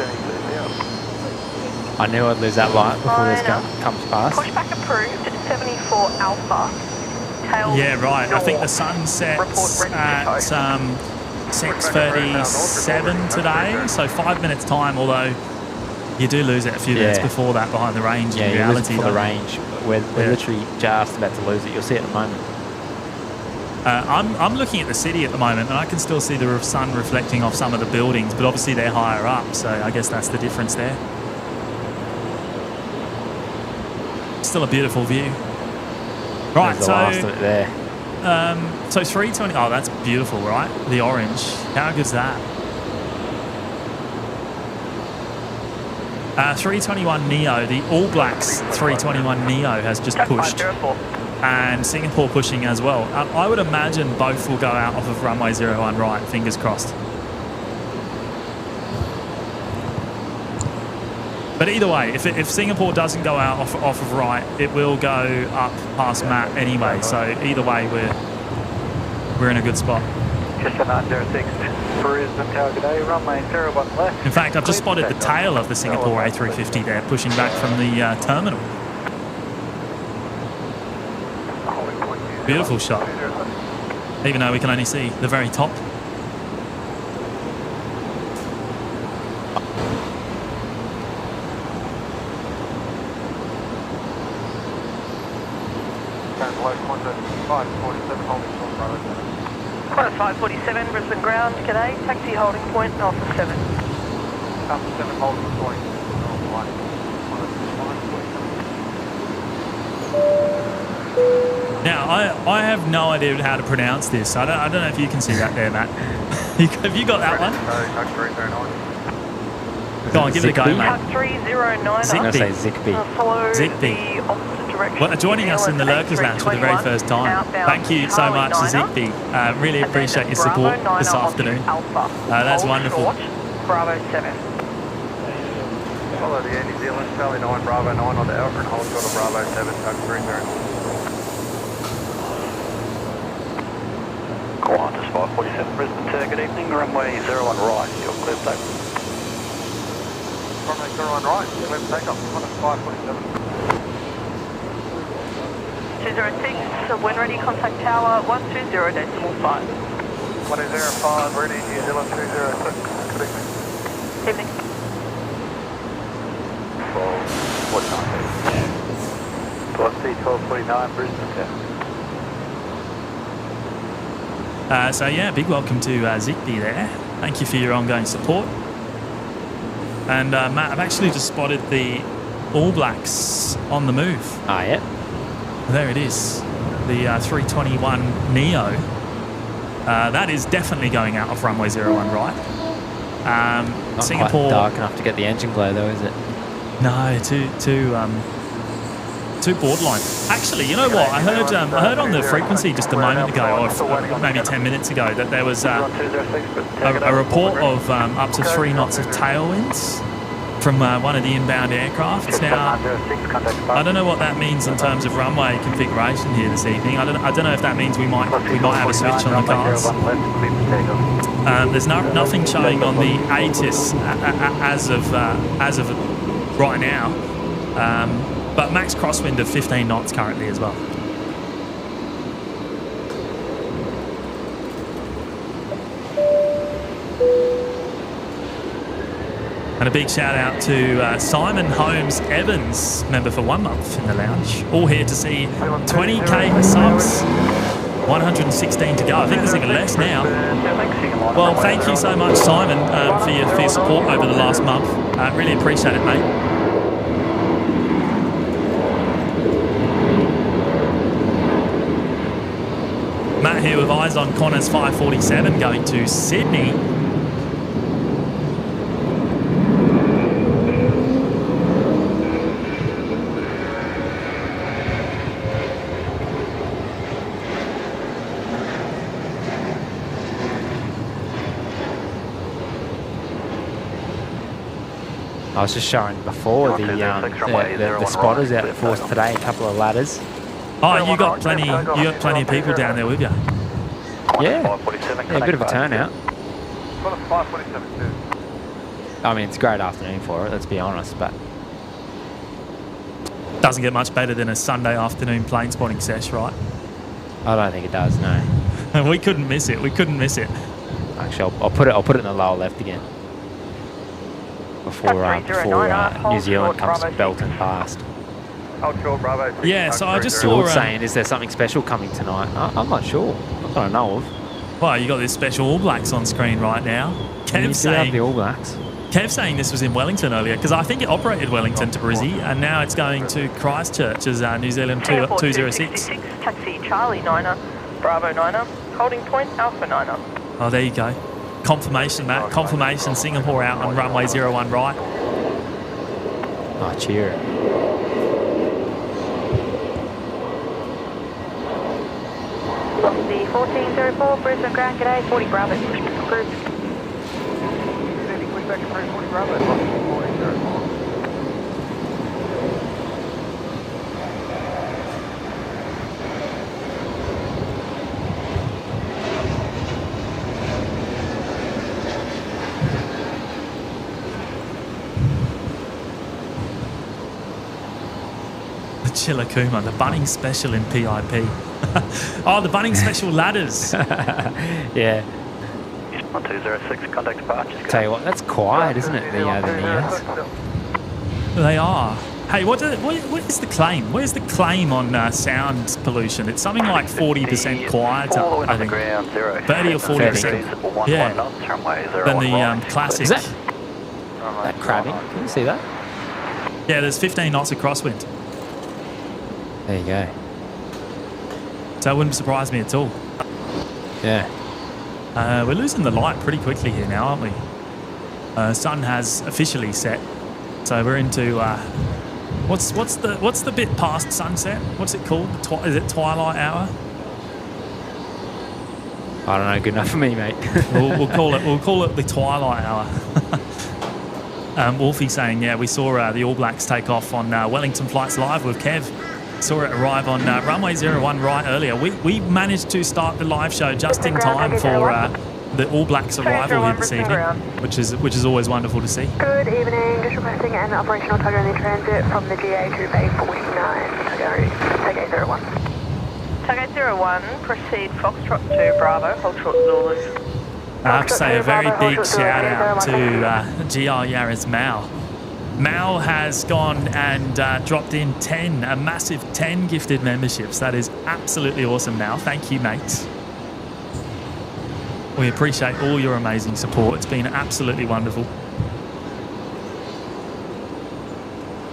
yeah. I knew I'd lose that light before this comes past. Pushback approved, 74 Alpha. Tail Yeah, right. I think the north. sun sets Report ready to at tow. 6:37 today, so 5 minutes time, although you do lose it a few minutes Yeah. before that behind the range Yeah, in you're reality. losing for the though. range. We're Yeah. literally just about to lose it. You'll see it in a moment. I'm looking at the city at the moment, and I can still see the sun reflecting off some of the buildings, but obviously they're higher up, so I guess that's the difference there. Still a beautiful view. Right, There's the last of it there. so 320. Oh, that's beautiful, right? The orange. How good's that? 321 Neo, the All Blacks 321 Neo has just pushed, and Singapore pushing as well. I would imagine both will go out off of runway 01 right, fingers crossed. But either way, if Singapore doesn't go out off of right, it will go up past Matt anyway. So either way, we're in a good spot. Just a 906, Brisbane Tower, good day, runway 01 left. In fact, I've just spotted the tail of the Singapore A350 there, pushing back from the terminal. Beautiful shot, even though we can only see the very top. Close 547 Brisbane ground, g'day. Taxi holding point Alpha 7. Alpha 7 holding point. Now, I have no idea how to pronounce this. I don't know if you can see that there, Matt. Have you got that one? Go on, give it a go, mate. Tug 309. I'm going to say Zigbee. Follow Zigbee. the opposite direction. Well, joining us in the Lurkers Lounge for the very first time. Thank you so much, Zigbee. Really appreciate your support this afternoon. That's wonderful. Bravo 7. Follow the Air New Zealand, Charlie 9, Bravo 9 on the Alpha and hold short of Bravo 7, Tug 309. Qantas 547 Brisbane Tower, good evening, runway 01 right, you're clear to takeoff. Runway 01 right, clear to takeoff, Qantas 547. 206, when ready, contact tower 120.5. 105, ready, New Zealand 206, good evening. Evening. What's on there? Velocity 1249 Brisbane Tower. So yeah, big welcome to Zigbee there. Thank you for your ongoing support. And Matt, I've actually just spotted the All Blacks on the move. Ah, yeah. There it is, the 321 Neo. That is definitely going out off runway 01 right. Not Singapore. quite dark enough to get the engine glow, though, is it? No, too borderline. Actually, you know what? I heard on the frequency just a moment ago, or maybe 10 minutes ago, that there was a report of up to 3 knots of tailwinds from one of the inbound aircraft. Now, I don't know what that means in terms of runway configuration here this evening. I don't know if that means we might have a switch on the cars. There's nothing showing on the ATC as of right now, but max crosswind of 15 knots currently as well. And a big shout out to Simon Holmes Evans, member for 1 month in the lounge. All here to see 20k subs, 116 to go. I think there's even less now. Well, thank you so much, Simon, for your support over the last month. Really appreciate it, mate. Matt here with eyes on Connor's 547 going to Sydney. I was just showing before the spotters out for us today, a couple of ladders. Oh, you got plenty of people down there with you. Yeah, a bit of a turnout. I mean, it's a great afternoon for it, let's be honest, but doesn't get much better than a Sunday afternoon plane spotting sesh, right? I don't think it does, no. We couldn't miss it. Actually, I'll put it in the lower left again. Before New Zealand comes belting past. Yeah, so I just saw... saying, is there something special coming tonight? I'm not sure. I don't know of. Well, you got this special All Blacks on screen right now. Kev saying the All Blacks. Kev saying this was in Wellington earlier, because I think it operated Wellington to Brizzy, and now it's going to Christchurch as New Zealand 206. Taxi Charlie 9er, Bravo 9er, holding point Alpha 9er. Oh, there you go. Confirmation, Matt. Confirmation. Singapore out on runway 01 right. Oh, cheer. The 1404 Brisbane Ground, g'day, 40 Bravo, approved. Pushback approved, 40 Bravo, 1404. Chillakuma, the Bunnings Special in PIP. Oh, the Bunnings Special ladders. Yeah. 1206, contact departure. Tell you what, that's quiet, isn't it? The NES. They are. Hey, what is the claim? Where's the claim on sound pollution? It's something like 40% quieter, I think. 30 or 40%. Yeah. Than the classic. Is that crabbing? Can you see that? Yeah, there's 15 knots of crosswind. There you go. So it wouldn't surprise me at all. Yeah. We're losing the light pretty quickly here now, aren't we? Sun has officially set, so we're into what's the bit past sunset? What's it called? Is it twilight hour? I don't know. Good enough for me, mate. we'll call it the twilight hour. Wolfie saying, yeah, we saw the All Blacks take off on Wellington Flights Live with Kev. Saw it arrive on runway 01 right earlier. We managed to start the live show just in time for the All Blacks arrival here this evening, which is always wonderful to see. Good evening, just requesting an operational tug only transit from the GA to Bay 49, Tug 801. Tug 801, proceed Foxtrot to Bravo, hold short Zulu. I have to say a very big shout out to GR Yarra's Mal. Mal has gone and dropped in a massive 10 gifted memberships. That is absolutely awesome, Mal. Thank you, mate. We appreciate all your amazing support. It's been absolutely wonderful.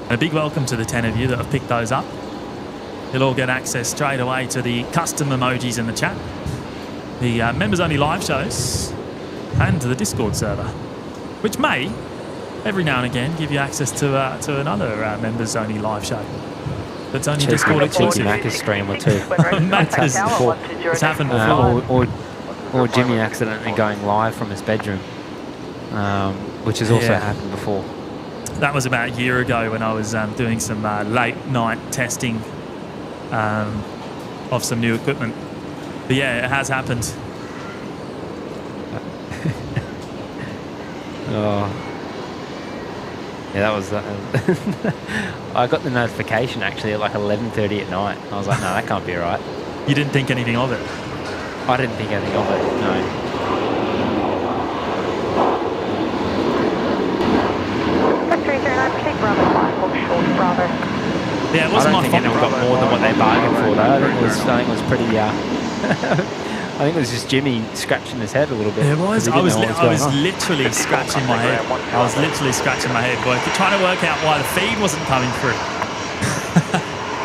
And a big welcome to the 10 of you that have picked those up. You'll all get access straight away to the custom emojis in the chat, the members-only live shows, and to the Discord server, which may every now and again give you access to another members-only live show that's only Discord exclusive. Macca's stream or two. It's happened before. Or Jimmy accidentally going live from his bedroom, which has also happened before. That was about a year ago when I was doing some late night testing of some new equipment. But yeah, it has happened. Oh. Yeah, that was... I got the notification actually at like 11:30 at night. I was like, no, that can't be right. You didn't think anything of it? I didn't think anything of it, no. Yeah, it I wasn't don't my think anyone fault. got more than what they bargained for though. I think it was pretty... I think it was just Jimmy scratching his head a little bit. It was. I was literally 54 scratching my head. I was literally scratching my head, trying to work out why the feed wasn't coming through.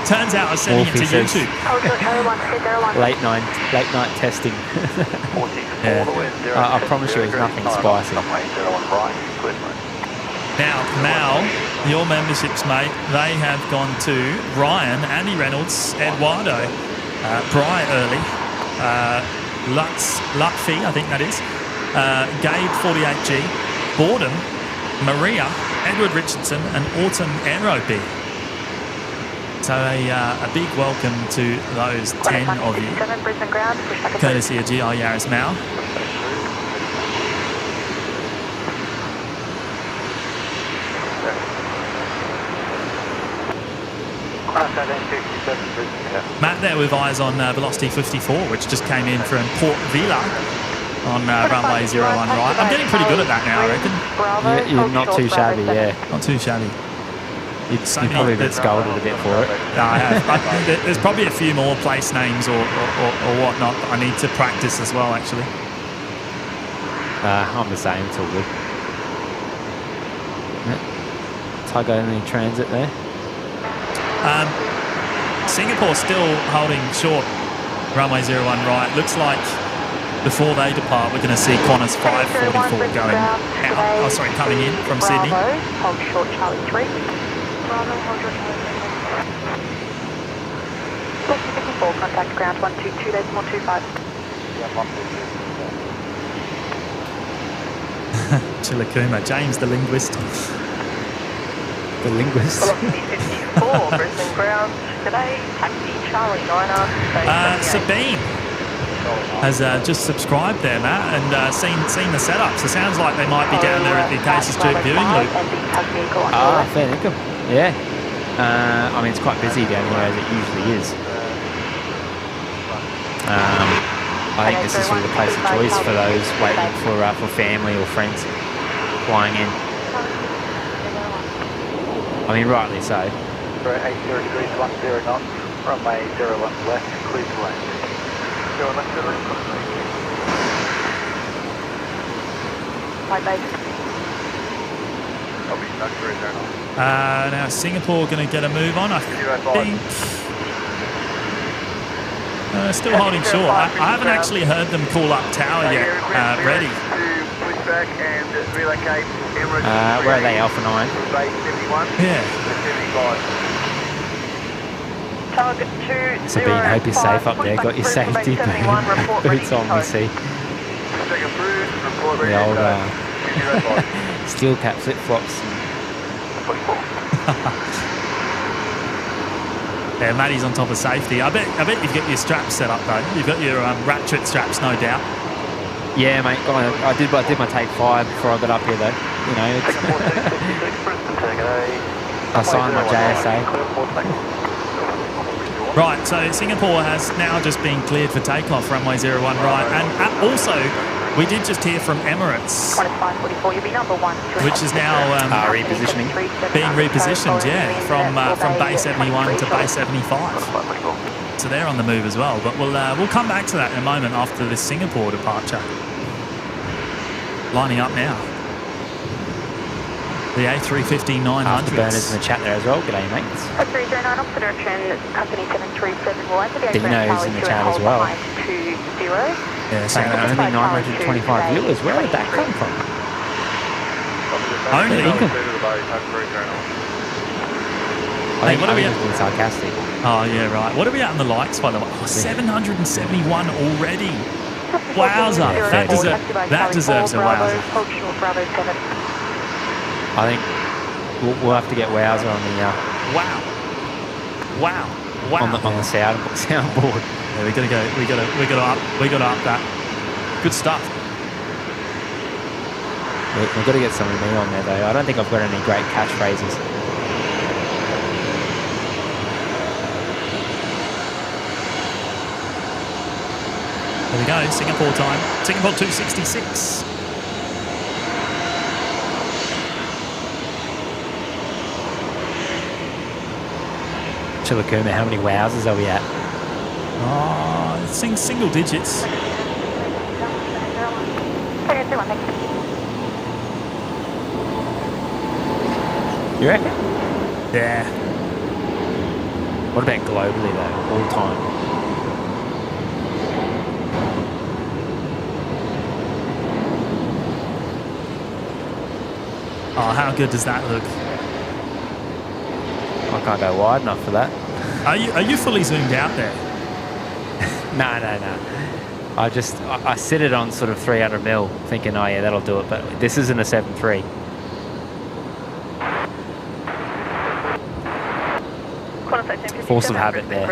Turns out I was sending it to YouTube. Late night testing. Yeah. I promise you, it's nothing spicy. Now, your memberships, mate, they have gone to Ryan, Andy Reynolds, Eduardo, Bri Early, Lutfi, I think that is, Gabe 48G, Borden, Maria, Edward Richardson, and Autumn Aerobee. So a big welcome to those 10 of you, courtesy of GI Yaris Mal. Matt there with eyes on Velocity 54, which just came in from Port Vila on runway 01 right. I'm getting pretty good at that now, I reckon. You're not too shabby, yeah. Not too shabby. You'd probably been scolded a bit for it. No, I have. There's probably a few more place names or whatnot that I need to practice as well, actually. I'm the same, it's all good. Tug only transit there. Singapore still holding short runway 01 right. Looks like before they depart, we're going to see Qantas 544 going out. Oh, sorry, coming in from Sydney. Hold short Charlie 3. Bravo, hold short Charlie 3. 54, contact ground 122.25. Chilakuma, James the linguist. The linguist. Velocity 54, Brisbane ground today, taxi Charlie 9er. Sabine has just subscribed there, Matt, and seen the setup. So it sounds like they might be down there at the Acacia Street viewing loop. Fair income. Yeah. I mean, it's quite busy down here as it usually is. I think this is sort of the place of choice for those waiting for family or friends flying in. I mean, rightly so. 80 degrees 10 knots, runway 01 left, clear to land. 01 left, 0 left. My base. I'll be stuck for it, Now Singapore going to get a move on, I think. Still holding short. I haven't actually heard them call up tower yet. Ready. Push back and relocate Emirates. Where are they, Alpha 9? Base 71. Yeah. 75. Target 2. Sabine, hope you're safe up there. Got your safety boots on, we see. The old steel cap flip-flops. Yeah, Matty's on top of safety. I bet you've got your straps set up though. You've got your ratchet straps, no doubt. Yeah, mate. I did my take 5 before I got up here though. You know, it's I signed my JSA. Right, so Singapore has now just been cleared for takeoff, runway 01 right, and also we did just hear from Emirates, which is now repositioning. being repositioned, yeah, from base 71 to base 75. So they're on the move as well. But we'll come back to that in a moment after this Singapore departure. Lining up now. The A350-900s. Afterburners in the chat there as well. G'day, mates. 309 off the direction, company 737 will enter the Dino's in the chat as well. 20. Yeah, Saying only 925 viewers. Where did that come from? Only. I think he's being sarcastic. Oh, yeah, right. What are we at on the likes, by the way? Oh, 771 already. Wowza. That deserves a wowza. I think We'll have to get Wowzer on the Wow. on the soundboard. Yeah, we gotta up that. Good stuff. We've got to get some of me on there though. I don't think I've got any great catchphrases. There we go, Singapore time. Singapore 266. Chilakuma, how many Wowzers are we at? Oh, it's single digits. You reckon? Yeah. What about globally though, all time? Oh, how good does that look? I can't go wide enough for that. Are you fully zoomed out there? No. I set it on sort of 300 mil, thinking, oh yeah, that'll do it. But this isn't a 7.3. Force of habit there.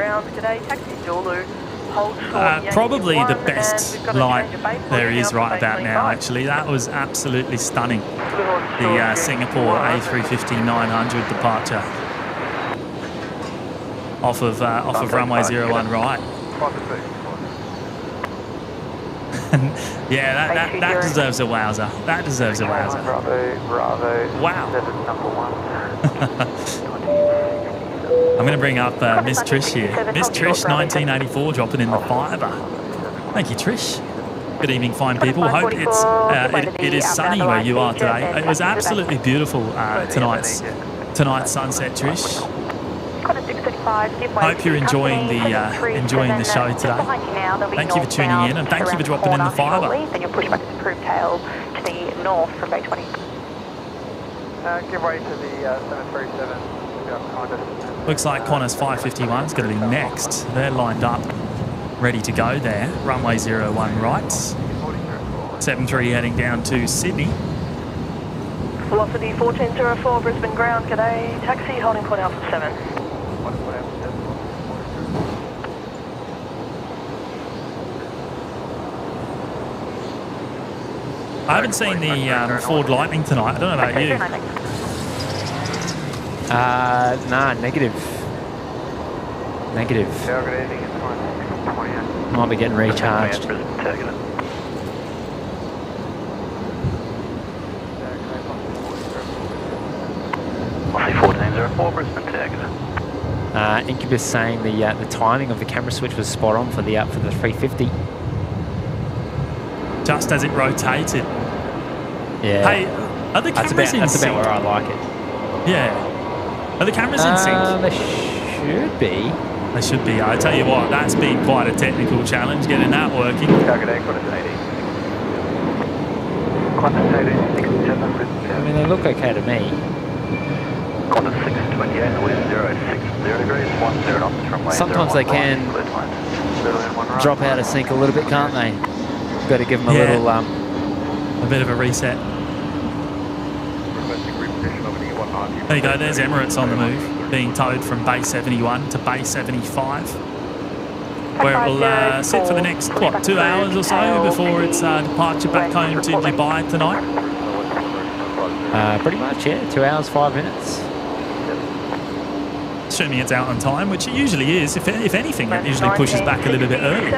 Probably the best light there is right about now, actually. That was absolutely stunning. The Singapore A350-900 departure off of runway 01 right. Yeah, that deserves a wowzer. That deserves a wowzer. Wow. I'm going to bring up Miss Trish here. Miss Trish, 1984, dropping in the fiver. Thank you, Trish. Good evening, fine people. Hope it is sunny where you are today. It was absolutely beautiful tonight's sunset, Trish. Hope you're enjoying the show today. Thank you for tuning in and thank you for dropping in the fiver. Then you'll push back to approved tail to the north from Bay 20. Give way to the 737. Looks like Qantas 551 is going to be next. They're lined up, ready to go there. Runway 01 right. 73 heading down to Sydney. Velocity 1404 Brisbane ground, g'day. Taxi holding point Alpha 7. I haven't seen the Ford Lightning tonight. I don't know about you. Nah, negative. Might be getting recharged. Incubus saying the timing of the camera switch was spot on for the 350. Just as it rotated. Yeah. Hey, are the cameras in sync? That's about where I like it. Yeah. Are the cameras in sync? They should be. They should be. I tell you what, that's been quite a technical challenge getting that working. I mean, they look okay to me. Sometimes they can drop out of sync a little bit, can't they? Got to give them a little a bit of a reset. There you go, there's Emirates on the move, being towed from Bay 71 to Bay 75, where it will sit for the next, 2 hours or so before its departure back home to Dubai tonight? Pretty much, yeah, 2 hours, 5 minutes. Assuming it's out on time, which it usually is. If anything, it usually pushes back a little bit early.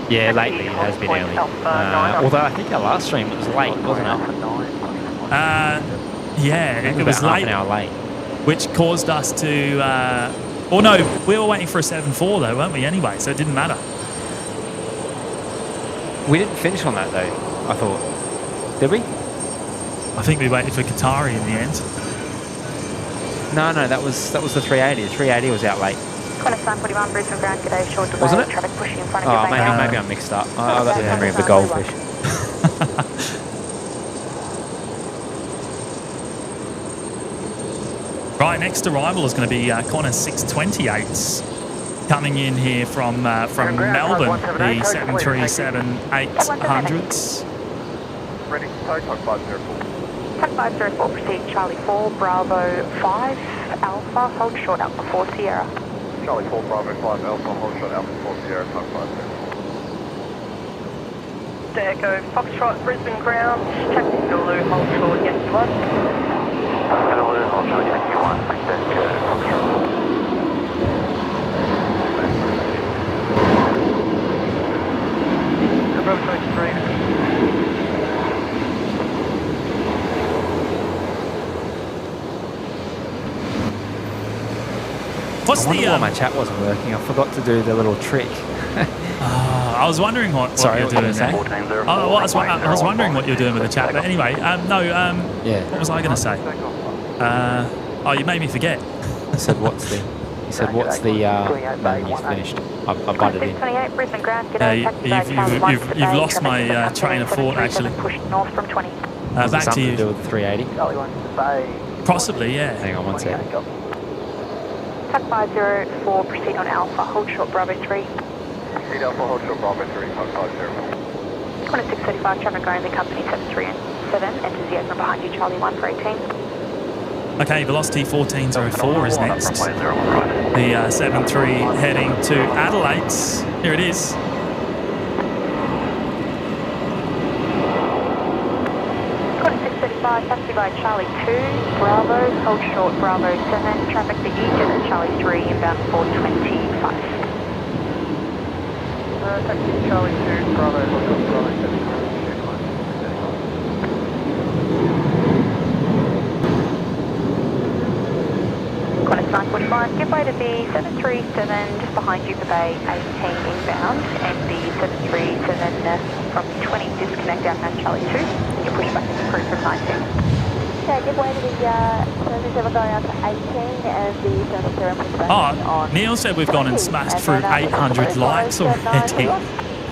Yeah, lately it has been early. Although I think our last stream was late, wasn't it? Yeah, it was half late. an hour late. Which caused us to... oh no, we were waiting for a 7.4 though, weren't we, anyway, so it didn't matter. We didn't finish on that though, I thought. Did we? I think we waited for Qatari in the end. No, that was the 380. The 380 was out late. Qantas 941 Brisbane ground, g'day, short delay. Wasn't it? Traffic pushing in front of you. Maybe I'm mixed up. I got the memory of the goldfish. Right, next arrival is going to be Qantas 628s coming in here from Melbourne, the 737-800s. Ready to takeoff 504. Tuck 504, proceed Charlie 4, Bravo 5, Alpha, hold short Alpha 4 Sierra. Charlie 4, Bravo 5, Alpha, hold short Alpha 4 Sierra, Tuck 504. Echo Foxtrot, Brisbane ground, taxi Zulu, hold short Yankee 1. Zulu, hold short Yankee 1, Echo Foxtrot. Bravo 23. What's I wonder the? why my chat wasn't working. I forgot to do the little trick. I was wondering what Sorry, you're what were you doing gonna there. say? I was wondering what you're doing with the chat, but anyway, Yeah. what was I going to say? You made me forget. He said, what's the... No, he's finished. I butted in. 628, Brisbane ground, g'day, taxi You've lost my train of thought, actually. Push north from 20. Was it Back to something you. to do with the 380? Possibly, yeah. Hang on one sec. Tuck 504, proceed on Alpha, hold short Bravo 3. Proceed Alpha, hold short Bravo 3, Tuck 504. 2635, traffic going the company 73 and 7, enters the apron behind you, Charlie 1 for 18. Okay, Velocity 1404 is next. The 73 heading to Adelaide. Here it is. Taxi by Charlie 2, Bravo, hold short Bravo 7, traffic the Aegis at Charlie 3, inbound 425. Taxi Charlie 2, Bravo, hold short Bravo 7. Qantas 945, give way to the 737 just behind you for Bay 18 inbound, and the 737 from 20 disconnect out at Charlie 2. You push back into crew from 19. Yeah, give way to the 737 going out to 18 and the 737 push back on. Neil said we've gone and smashed through 800 likes already.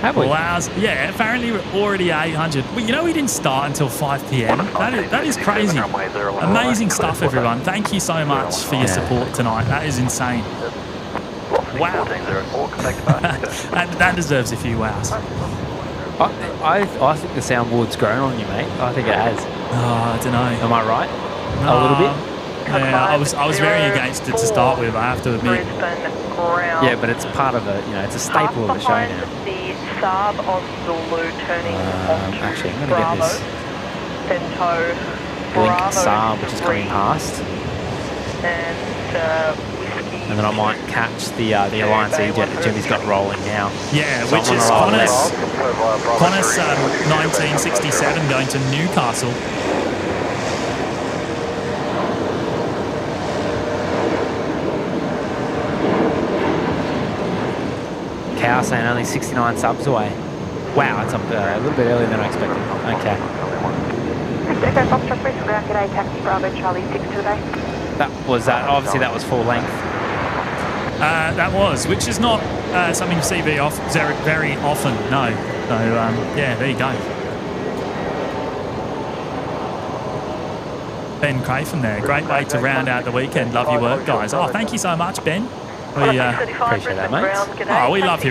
Have we? Wow. Yeah, apparently we're already 800. Well, you know we didn't start until 5 p.m. That is crazy. Amazing stuff, everyone. Thank you so much for your support tonight. That is insane. Wow. that deserves a few wows. I think the soundboard's grown on you, mate. I think it has. I don't know. Am I right? A little bit? Yeah, I was very against it to start with, I have to admit. Yeah, but it's part of it. It's a staple of the show now. The Saab of Zulu turning onto Actually, I'm going to get Bravo, this Cento, Blink Bravo Saab, which is coming 3, past. and Whiskey. And then I might catch the Alliance E-Jet that Jimmy's got rolling now. Yeah, So which I'm is on the right Qantas 1967 going to Newcastle. Cow saying only 69 subs away. Wow, it's up a little bit earlier than I expected. Okay. Echo Foxtrot, Brisbane ground, g'day, taxi Bravo, Charlie 6 to the bay. That was obviously that was full length. That was, which is not something you see very often. No. So, yeah, there you go. Ben Craven there. Great way to round out the weekend. Love your work, guys. Oh, thank you so much, Ben. We appreciate that, mate. Oh, we love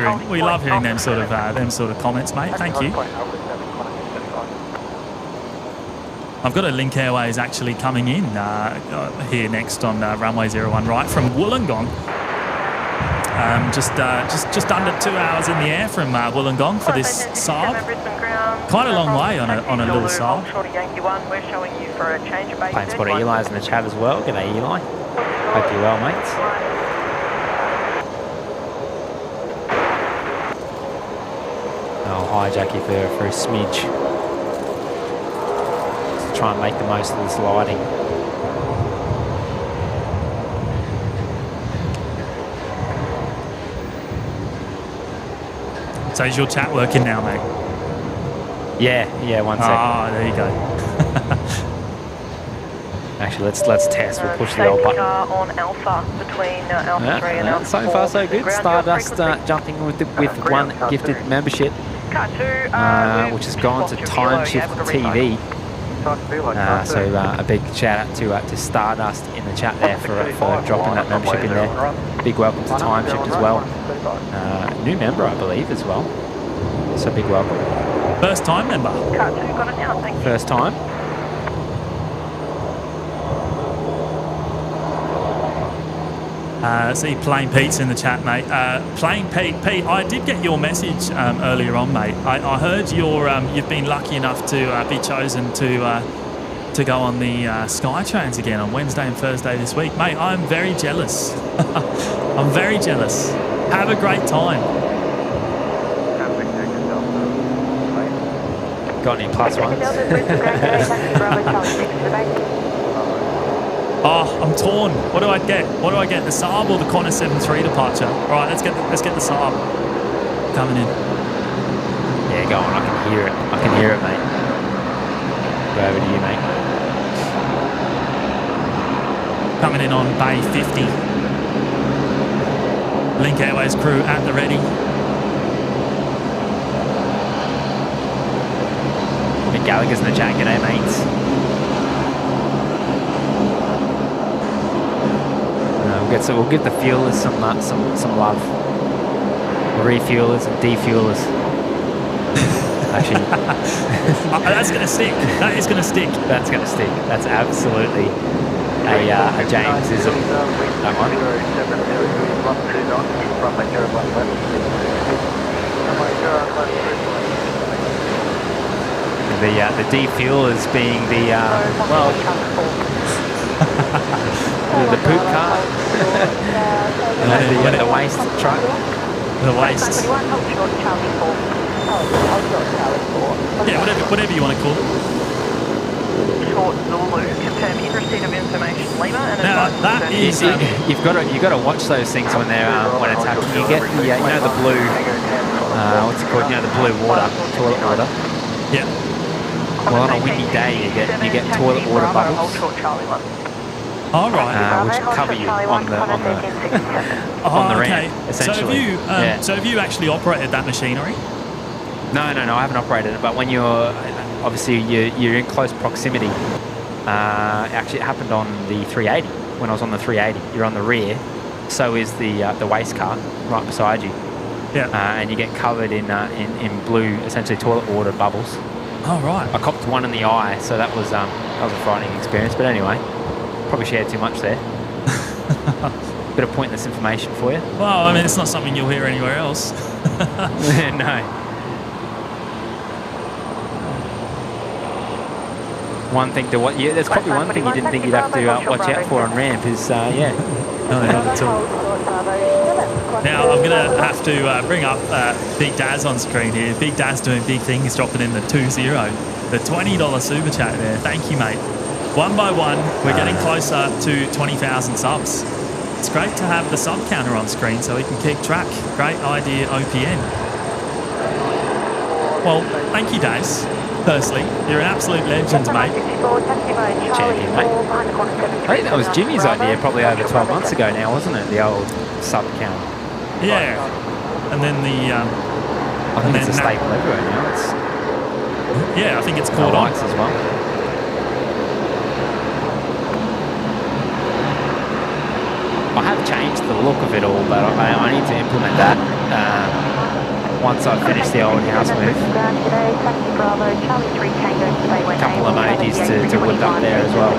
hearing them sort of comments, mate. Thank you. I've got a Link Airways actually coming in here next on runway 01 right from Wollongong. Just under 2 hours in the air from Wollongong for this Saab. Quite a long way on a little Saab. Plane spotter Eli's in the chat as well. G'day, Eli. Hope you're well, mates. I'll hijack you for a smidge. Just try and make the most of this lighting. So is your chat working now, mate? Yeah, one sec. Ah, there you go. Actually, let's test. We'll push the old button. On Alpha between Alpha 3 and Alpha 4. So far, so good. Stardust jumping with one gifted membership, which has gone to Time Shift TV. So a big shout out to Stardust in the chat there for dropping that membership in there. Big welcome to Time Shift as well. New member, I believe, as well. So big welcome. First time member. Car 2, got it now, thank you. First time. See, Plain Pete's in the chat, mate. Plain Pete, I did get your message earlier on, mate. I heard you've been lucky enough to be chosen to go on the SkyTrains again on Wednesday and Thursday this week, mate. I'm very jealous. I'm very jealous. Have a great time. Got any plus ones? Oh, I'm torn. What do I get? What do I get? The Saab or the Qantas 73 departure? All right, let's get the Saab coming in. Yeah, go on. I can hear it. I can hear it, mate. Go over to you, mate. Coming in on Bay 50. Link Airways crew at the ready. Mick Gallagher's in the chat. G'day, mates. We'll give the fuelers some love. The refuelers and defuelers. Actually, that's going to stick. That is going to stick. That's going to stick. That's absolutely a Jamesism. That one. The defuelers being the the poop car. the waste truck. The waste. Yeah, whatever you want to call it. Short Zulu, confirm in receipt of information. Lima and now that is. You've got to watch those things when they're when it's happening. You get the the blue. What's it called? The blue water, toilet water. Yeah. Well, on a windy day, you get toilet water bubbles. All right. Which cover you on the ramp, essentially. So have you actually operated that machinery? No, I haven't operated it. But when you're in close proximity, actually it happened on the 380. When I was on the 380, you're on the rear. So is the waste car right beside you. Yeah. And you get covered in blue, essentially toilet water bubbles. Oh right. I copped one in the eye, so that was a frightening experience. But anyway. Probably shared too much there. Bit of pointless information for you. Well, I mean, it's not something you'll hear anywhere else. No. One thing to watch. Yeah, there's probably one thing you didn't think you'd have to watch out for on ramp is No, not at all. Now I'm gonna have to bring up Big Daz on screen here. Big Daz doing big things, dropping in the 2-0, the $20 super chat there. Thank you, mate. One by one, we're getting closer to 20,000 subs. It's great to have the sub counter on screen so we can keep track. Great idea, OPN. Well, thank you, Daz. Firstly, you're an absolute legend, mate. Champion, mate. I think that was Jimmy's idea probably over 12 months ago now, wasn't it? The old sub counter. Yeah. And then I think it's a staple everywhere now. Yeah, I think it's called on as well. I have changed the look of it all, but I need to implement that once I finish the old house move. A couple of emojis to whip up there as well.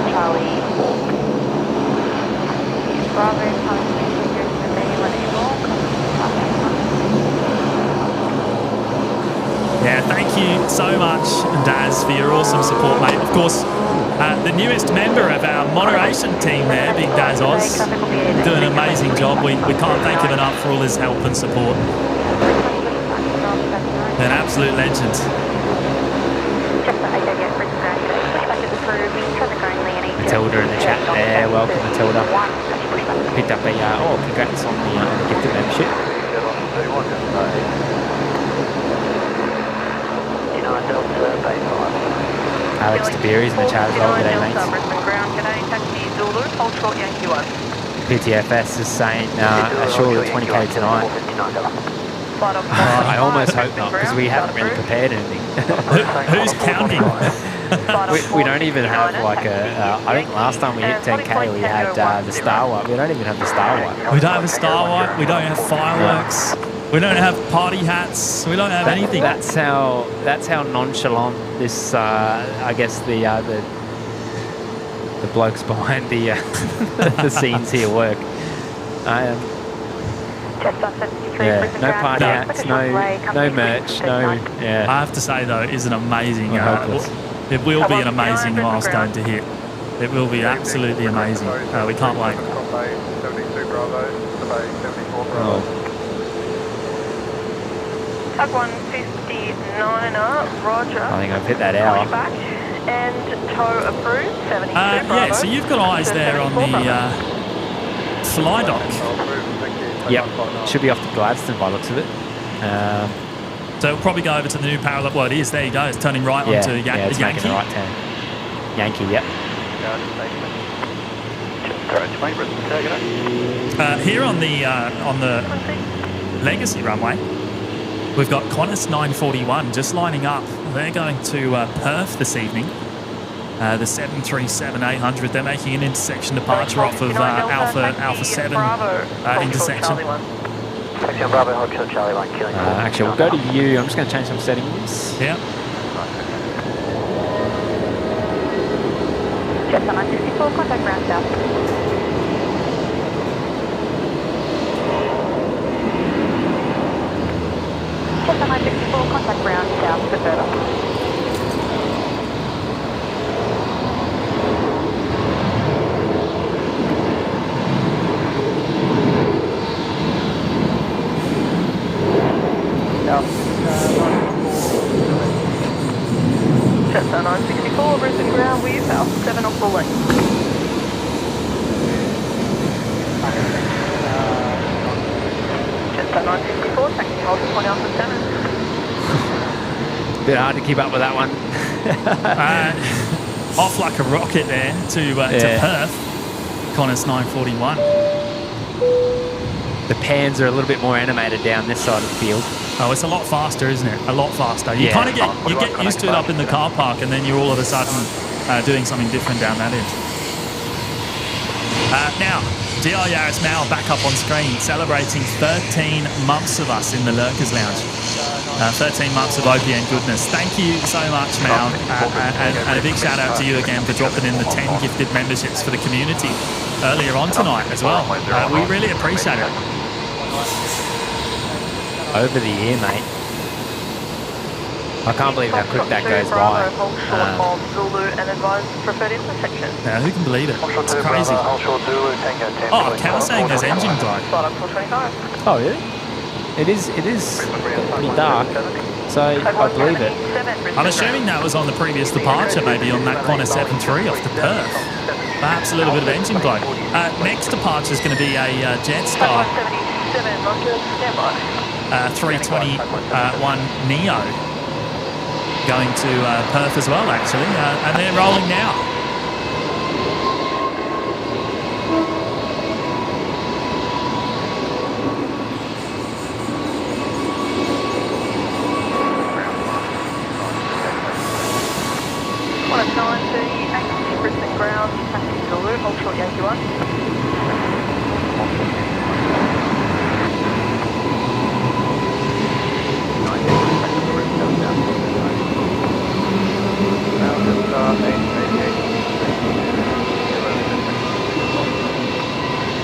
Yeah, thank you so much, Daz, for your awesome support, mate. Of course, the newest member of our moderation team there, Big Daz Oz, doing an amazing job. We can't thank him enough for all his help and support. An absolute legend. Matilda in the chat there. Welcome, Matilda. Picked up congrats on the gifted membership. Alex Tiberi's in the chat as well. G'day, mates. PTFS is saying surely 20k tonight. I almost hope not, because we haven't really prepared anything. Who's counting? we don't even have like I think last time we hit 10k we had the Star Wipe. We don't even have the Star Wipe. We don't have a Star Wipe. We don't have fireworks. We don't have party hats. We don't have anything. That's how nonchalant this I guess the blokes behind the the scenes here work. I am. No party hats, no merch, yeah. I have to say though, it is an amazing. It will be an amazing milestone to hit. It will be absolutely amazing. We can't wait. Tug 159er, Roger. I think I've hit that hour. Back and tow approved, 72 Bravo. Yeah, so you've got eyes there on the fly dock. Yep, should be off to Gladstone by the looks of it. So it'll probably go over to the new parallel. Well, it is. There you go. It's turning right onto it's Yankee. making the right turn. Yankee, yep. Here on the Legacy runway, we've got Qantas 941 just lining up. They're going to Perth this evening. The 737-800. They're making an intersection departure off of Alpha 7 intersection. Actually, we'll go to you. I'm just going to change some settings. Yeah. Jetstar 964, contact ground south. Jetstar 964, contact ground south for further. Jetstar 964, Brisbane ground with Alpha 7 off full length. Jetstar 964, taxi hold to point Alpha 7. Bit hard to keep up with that one. Off like a rocket there to Perth. Qantas 941. The pans are a little bit more animated down this side of the field. Oh, it's a lot faster, isn't it? A lot faster. You kind of get used to it up in the car park, and then you're all of a sudden doing something different down that end. Now, GR Yaris Mal back up on screen, celebrating 13 months of us in the Lurkers Lounge. 13 months of OPN goodness. Thank you so much, Mal, and a big shout out to you again for dropping in the 10 gifted memberships for the community earlier on tonight as well. We really appreciate it. Over the ear, mate. I can't believe how quick that goes by. Now, who can believe it? It's crazy. Oh, Cal saying there's engine glide. Oh, really? It is pretty dark, so I believe it. I'm assuming that was on the previous departure, maybe on that Qantas 73 off to Perth. Perhaps a little bit of engine glide. Next departure is going to be a Jetstar 321 Neo going to Perth as well, actually, and they're rolling now. Qantas 930, ATC Brisbane ground, taxi Zulu, hold short Yankee 1.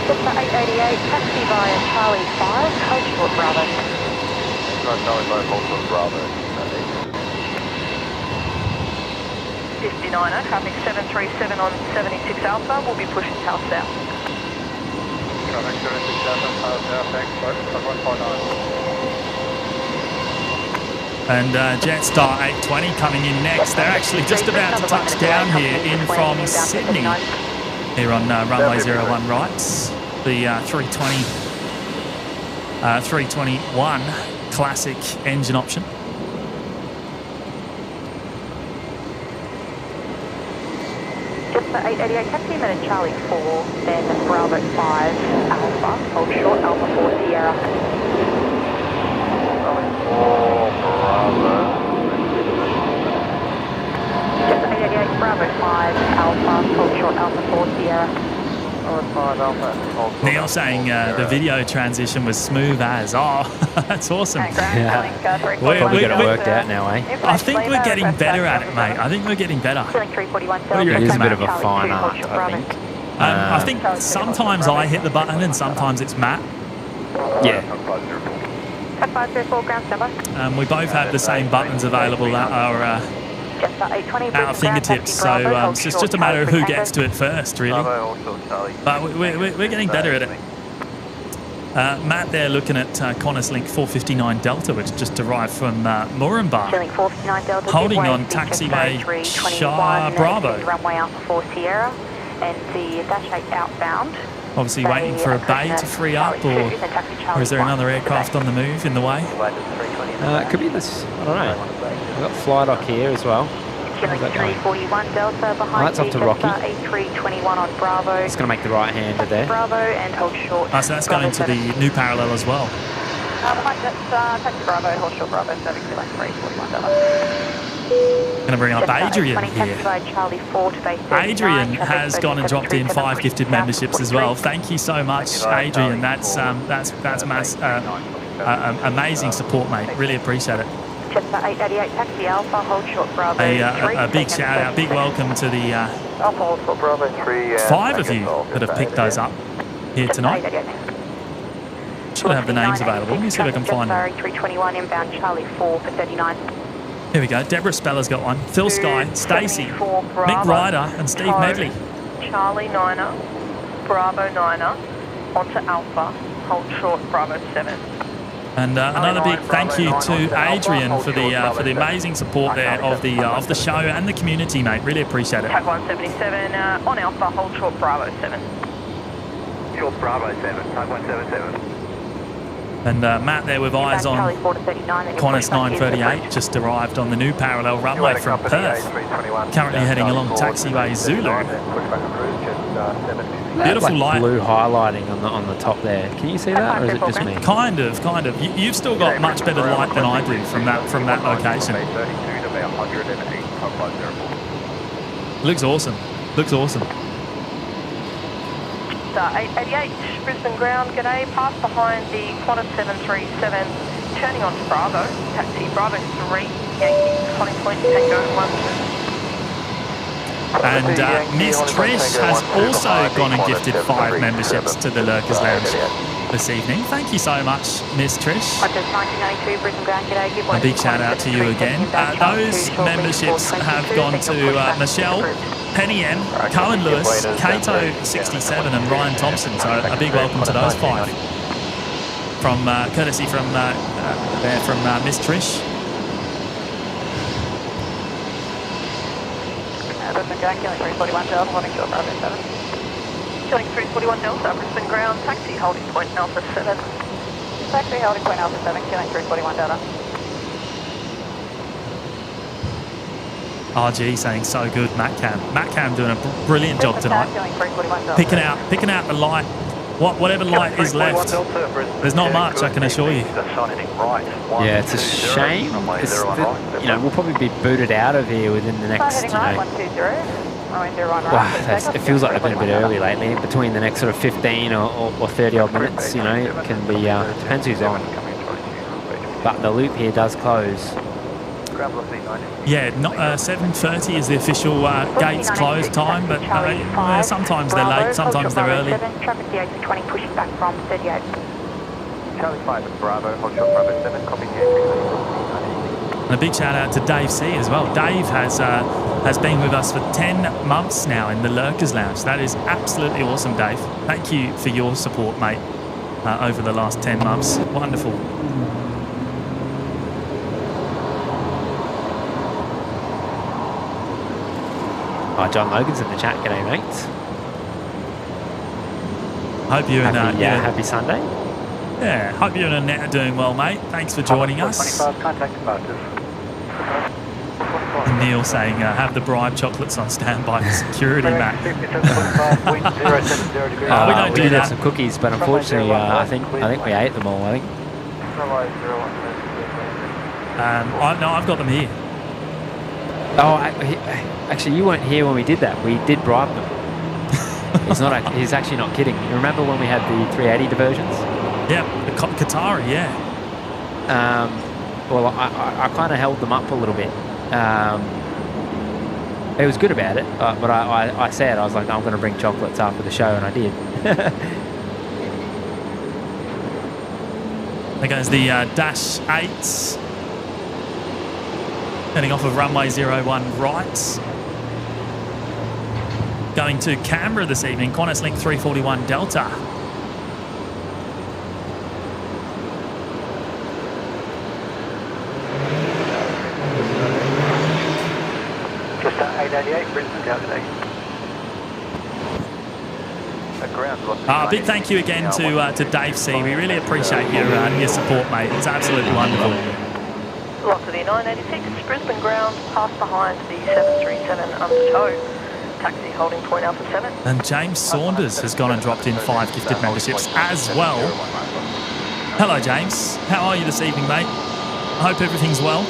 Jetstar 888, taxi via Charlie 5, hold short Bravo. Charlie 5, hold short Bravo. 59er, traffic 737 on 76 Alpha, will be pushing tail south. Traffic 76 Alpha, tail south, thanks, 159. And Jetstar 820 coming in next. They're actually just about to touch down here in from Sydney here on runway 01 right. The 321 classic engine option. Jetstar 888, taxi minute Charlie 4, then Bravo 5 Alpha, hold short Alpha 4 Sierra. Jetstar 888, Bravo 5 Alpha, hold short Alpha 4 Sierra. Neil saying the video transition was smooth as. Oh, that's awesome. Probably got it worked out now, eh? I think we're getting better at it, mate. I think we're getting better. It is a bit of a fine art, I think. I think sometimes I hit the button and sometimes it's Matt. Yeah. 504 ground standby. We both have the same buttons available at our fingertips, so it's just a matter of who gets to it first, really. But we're getting better at it. Matt there looking at Qantas Link 459 Delta, which just arrived from Moranbah. Holding on taxiway Shah Bravo. Runway Alpha 4 Sierra and the Dash 8 outbound. Obviously waiting for a bay to free up, or is there another aircraft on the move in the way? It could be this, I don't know. We've got fly dock here as well. Killing 341 Delta behind that's off to Rocky. A321 on Bravo. It's going to make the right-hander there. Bravo and hold short. So that's going to the new parallel as well. Behind that's taxi Bravo, hold short Bravo, serving like 341 Delta. Going to bring up Adrian here. Adrian has gone and dropped in 5 gifted memberships as well. Thank you so much, Adrian. That's amazing support, mate. Really appreciate it. A big shout out, big welcome to the 5 of you that have picked those up here tonight. Should have the names available. Let me see if I can find them. 321 inbound Charlie 4 for 39. Here we go. Deborah Speller's got one. Phil Sky, Stacey, Mick Ryder, and Steve Medley. Charlie 9er, Bravo 9er, onto Alpha, hold short Bravo 7. And another big thank you to Adrian for the amazing support there of the show and the community, mate. Really appreciate it. Tac 177 on Alpha, hold short Bravo 7. Short Bravo 7, Tac 177. And Matt there with eyes on Qantas 938, just arrived on the new parallel runway from Perth. Currently heading along taxiway Zulu. Beautiful light. Blue highlighting on the top there. Can you see that, or is it just me? Kind of. You've still got much better light than I do from that location. Looks awesome. 888 Brisbane ground, g'day, pass behind the Qantas 737, turning on to Bravo, taxi Bravo 3, Yankee, Conning Point, Tango 1. And Miss Trish has also gone and gifted 5 memberships to the Lurkers Lounge this evening. Thank you so much, Miss Trish. A big shout out to you again. Those memberships have gone to Michelle, Penny M, Cohen Lewis, Kato 67 and Ryan Thompson. So a big welcome to those 5. From courtesy from Miss Trish. Killing 341 Delta, holding short Bravo 7. Killing 341 Delta, Brisbane ground, taxi holding point Alpha 7. Taxi holding point Alpha 7, killing 341 Delta. RG saying so good, Matt Cam doing a brilliant job tonight. Picking out the light. Whatever light is left, there's not much, I can assure you. Yeah, it's a shame. We'll probably be booted out of here within the next, it feels like they've been a bit early lately. Between the next sort of 15 or 30 odd minutes, it can be, depends who's on. But the loop here does close. Yeah, 7:30 is the official gates close time, but sometimes they're late, sometimes they're early. Traffic the A320 pushing back from 38. Charlie 5 at Bravo, hold short Bravo 7, copy the A320. And a big shout out to Dave C as well. Dave has been with us for 10 months now in the Lurkers Lounge. That is absolutely awesome, Dave. Thank you for your support, mate, over the last 10 months. Wonderful. Oh, John Logan's in the chat. G'day, mates. Hope you and happy Sunday. Yeah, hope you and Annette are doing well, mate. Thanks for joining us. And Neil saying, have the bribe chocolates on standby for security, Matt. We don't do that. Some cookies, but unfortunately, I think we ate them all. I think. No, I've got them here. Oh, actually, you weren't here when we did that. We did bribe them. He's actually not kidding. You remember when we had the 380 diversions? Yeah, the Qatari, yeah. Well, I kind of held them up a little bit. He was good about it, but I said, I was like, I'm going to bring chocolates after the show, and I did. There goes the Dash 8. Heading off of runway 01 right. Going to Canberra this evening, Qantas Link 341 Delta. Just 888, Brisbane down today. Big thank you again to Dave C. We really appreciate your support, mate. It's absolutely wonderful. Velocity 986, Brisbane ground, pass behind the 737 under tow. Taxi holding point Alpha 7. And James Saunders has gone and dropped in 5 gifted memberships as well. Hello, James. How are you this evening, mate? I hope everything's well.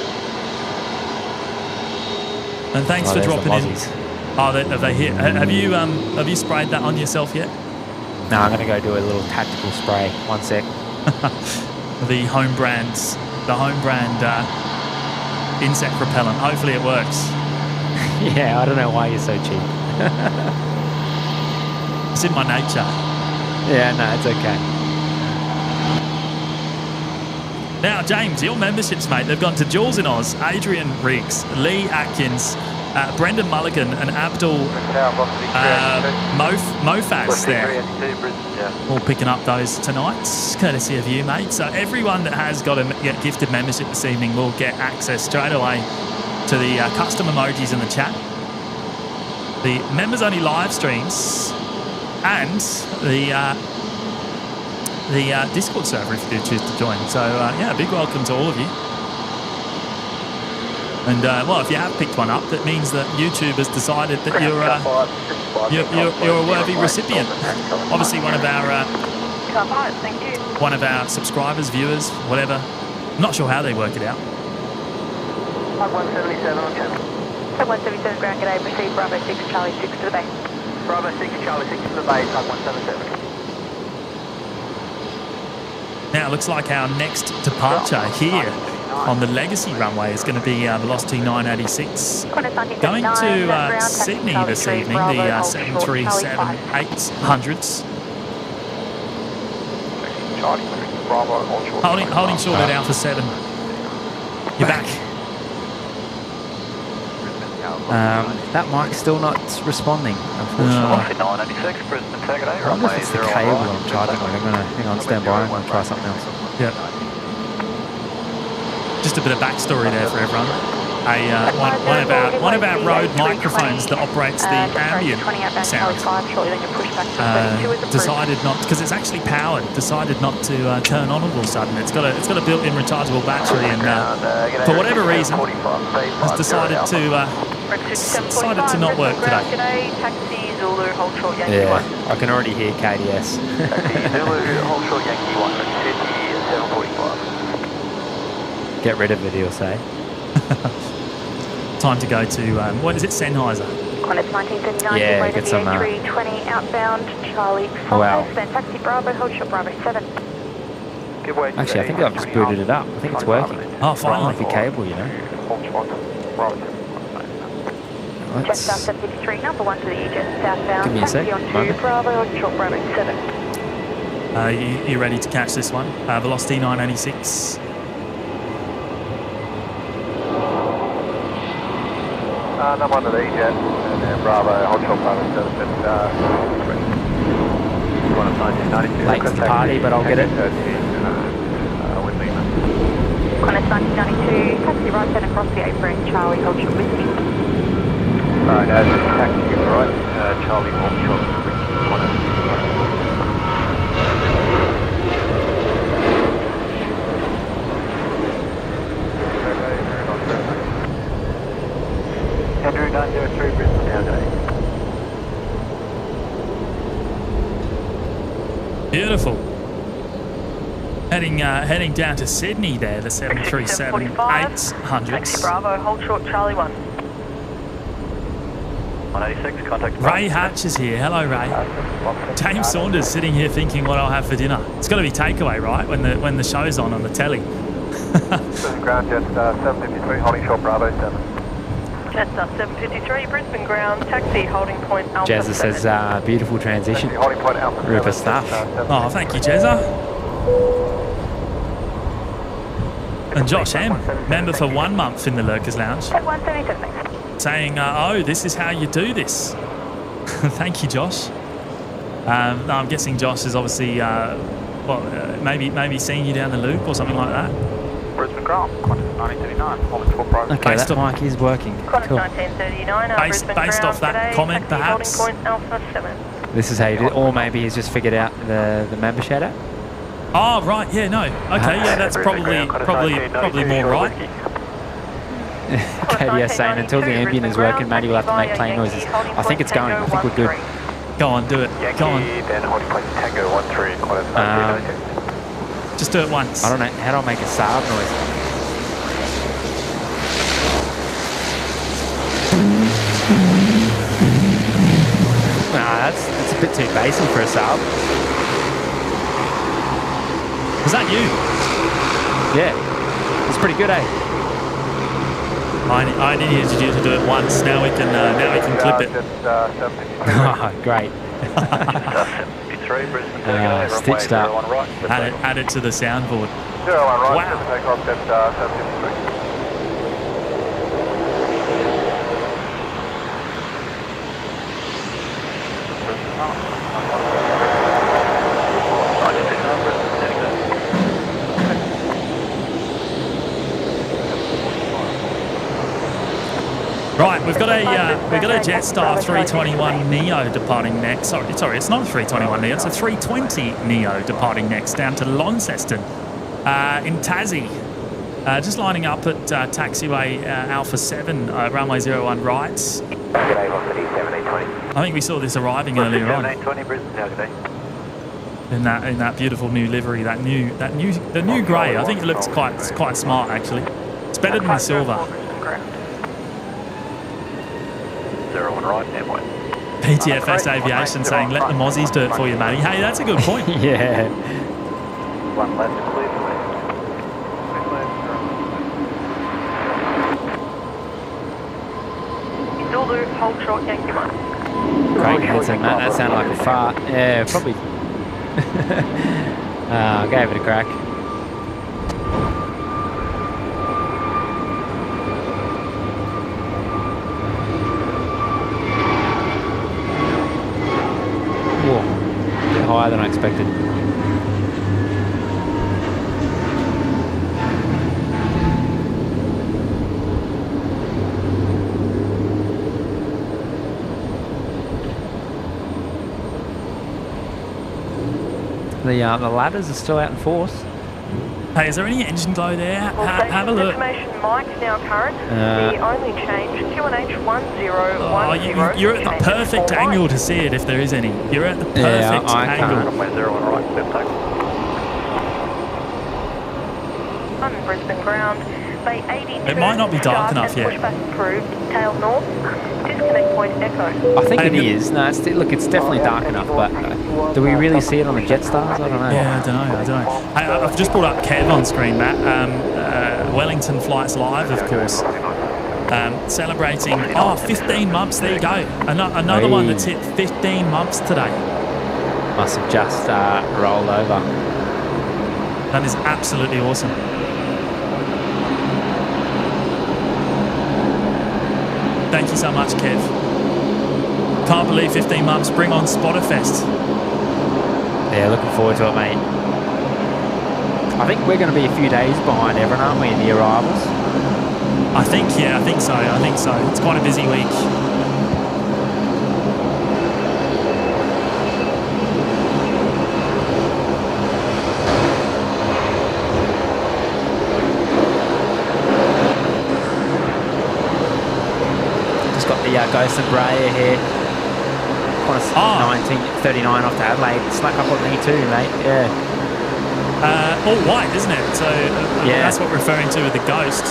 And thanks for dropping in. Oh, have they hit? Have you sprayed that on yourself yet? No, I'm going to go do a little tactical spray. 1 sec. The home brand insect repellent. Hopefully it works. Yeah, I don't know why you're so cheap. It's in my nature. Yeah, no, it's okay. Now, James, your memberships, mate, they've gone to Jules in Oz, Adrian Riggs, Lee Atkins, Brendan Mulligan and Abdul Mofaz there. All picking up those tonight, courtesy of you, mate. So everyone that has got a gifted membership this evening will get access straight away to the custom emojis in the chat, the members-only live streams, and the Discord server if you do choose to join. So, yeah, big welcome to all of you. And, well, if you have picked one up, that means that YouTube has decided that you're a worthy recipient. Obviously, one of our subscribers, viewers, whatever. I'm not sure how they work it out. 177 on channel. 177 ground, g'day, proceed Bravo 6, Charlie 6 to the bay. Bravo 6, Charlie 6 to the bay, type 177. Now, it looks like our next departure here on the Legacy runway is going to be Velocity 986. Going to Sydney this evening, the 737-800s. Holding short at Alpha 7. You're back. That mic's still not responding, unfortunately. I wonder if it's the cable I'm charging. I'm going to hang on, stand by. I'm going to try something else. Yeah. Just a bit of backstory there for everyone. One of our Rode microphones that operates the ambient sound decided not, because it's actually powered, decided not to turn on all of a sudden. It's got a built-in rechargeable battery, and for whatever reason, has decided to not work today. Yeah, I can already hear KDS. Get rid of it, he'll say. Time to go to, what is it, Sennheiser? Qantas 1939, yeah, get some, 320 outbound, Charlie 5, wow. then taxi Bravo, hold short Bravo 7. Actually, I think I've just booted it up. I think it's working. Oh, finally. Like a cable, you know. Jet South 753, number 1 to the Jet southbound, give me a sec. taxi on to Bravo, hold short Bravo 7. You ready to catch this one? Velocity 986. Number 1 to the Jet, and then Bravo, hold short Bravo 7. Late to the party, but I'll get it. Qantas 1992, taxi right 10 across the apron, Charlie, hold short whiskey. Alright, taxi right, Charlie, hold short whiskey. Andrew 903, Brisbane down today. Beautiful. Heading down to Sydney there, the 737-800s. Taxi Bravo, hold short Charlie 1. 186, contact. Ray Hatch is here. Hello, Ray. James Saunders sitting here thinking what I'll have for dinner. It's got to be takeaway, right? When the show's on the telly. Ground jet 753, holding short Bravo 7. Jetstar 753, Brisbane ground, taxi holding point Alpha Jezza 7. says, beautiful transition. Holding point Alpha Ripper 7, stuff. Oh, thank you, Jezza. And Josh M, member for 1 month in the Lurkers Lounge, At 177, thanks. saying, oh, this is how you do this. Thank you, Josh. I'm guessing Josh is obviously, maybe seeing you down the loop or something like that. Brisbane ground, Qantas 1939, holding for private. Okay, Based that on- mic is working. Qantas Cool. 1939, Based Brisbane ground off that today, comment, taxi perhaps? holding point Alpha 7. This is how you do it. Or maybe he's just figured out the member shadow. Oh, right, yeah, no. Okay, yeah, that's probably more right. KBS saying, until the ambient is working, Matty will have to make plane noises. I think it's going. I think we're good. Go on, do it. Go on. Then holding point Tango 13, Qantas 1992. Just do it once. I don't know. How do I make a Saab noise? Nah, that's a bit too bassy for a Saab. Was that you? Yeah. It's pretty good, eh? I needed you to do it once. Now we can clip it. Oh, great. 753, Brisbane, Stitched up. Add it to the soundboard. 01 right, Wow. takeoff, Jetstar 753. Right, we've got a Jetstar 321 Neo departing next. Sorry, it's not a 321 Neo. It's a 320 Neo departing next down to Launceston in Tassie. Just lining up at taxiway Alpha 7, runway 01 right. G'day, Velocity 7820. I think we saw this arriving earlier on 7820, Brisbane, how g'day? in that beautiful new livery, the new grey. I think it looks quite smart actually. It's better than the silver. 01 right, airway. PTFS Aviation saying, let the Mozzies do it for you, Matty. Hey, that's a good point. Yeah. One left, clear for me. Zulu, hold short, Yankee 1. Great answer, Matt. That sounded like a fart. Yeah, probably. Gave it a crack. Whoa, a bit higher than I expected. The ladders are still out in force. Hey, is there any engine glow there? Have a look. Information mic now current. The only change, QNH 1010. Oh, you're at the perfect angle to see it if there is any. You're at the perfect angle. Runway 01 right, left take. On Brisbane ground, Bay 82. It might not be dark start enough and yet. Pushback approved, tail north. Disconnect point echo. I think it Hey, is. No, it's definitely dark enough, but do we really see it on the Jetstars? I don't know. Yeah, I don't know. Hey, I've just brought up Kev on screen, Matt. Wellington Flights Live, of course. Celebrating, 15 months. There you go. Another one that's hit 15 months today. Must have just rolled over. That is absolutely awesome. Thank you so much, Kev. Can't believe 15 months. Bring on Spotterfest. Yeah, looking forward to it, mate. I think we're going to be a few days behind everyone, aren't we, in the arrivals? I think so. It's quite a busy week. Just got the Ghost and Bray here. Qantas 1939 off to Adelaide. Snuck up on me too, mate. Yeah. All white, isn't it? So yeah, that's what we're referring to with the Ghost.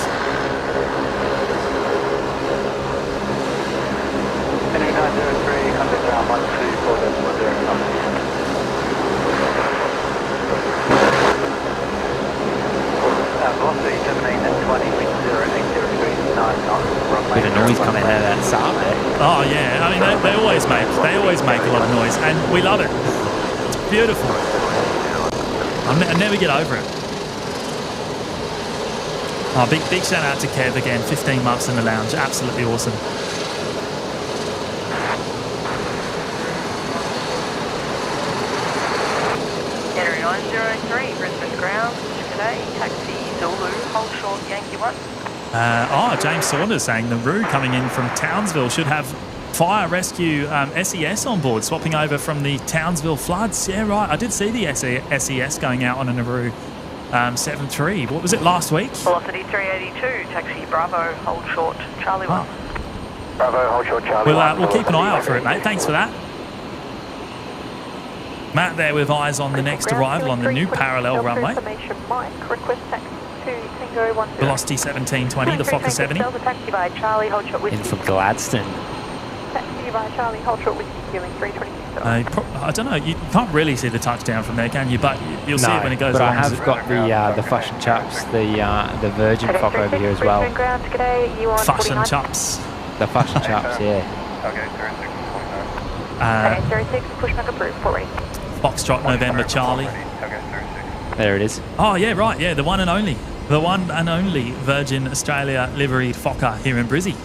Velocity 17 and 20, wind 080 degrees, 9 knots, Bit of noise coming out of that Saab there. Oh yeah, I mean they always make a lot of noise, and we love it. It's beautiful. I never get over it. Oh, big shout out to Kev again. 15 months in the lounge, absolutely awesome. Entering 903, Brisbane ground. Today, taxi Zulu, hold short Yankee 1. James Saunders saying the Roo coming in from Townsville should have fire rescue SES on board, swapping over from the Townsville floods. Yeah, right. I did see the SES going out on a Nauru 7-3. What was it, last week? Velocity 382, taxi Bravo, hold short Charlie 1. Bravo, hold short Charlie 1. We'll keep an eye out for it, mate. Thanks for that. Matt there with eyes on the next arrival on the new parallel runway. Velocity 1720, the Fokker 70. In for Gladstone. Taxi by Charlie, hold short whiskey, feeling 326. I don't know, you can't really see the touchdown from there, can you? But you'll see it when it goes but along. I have got the Fush and Chups, the Virgin Fokker over here as well. Fush and Chups. The Fush and Chups, yeah. Okay, 36, pushback approved, 480. Foxtrot November Charlie. There it is. Oh yeah, right, yeah, the one and only Virgin Australia liveried Fokker here in Brizzy.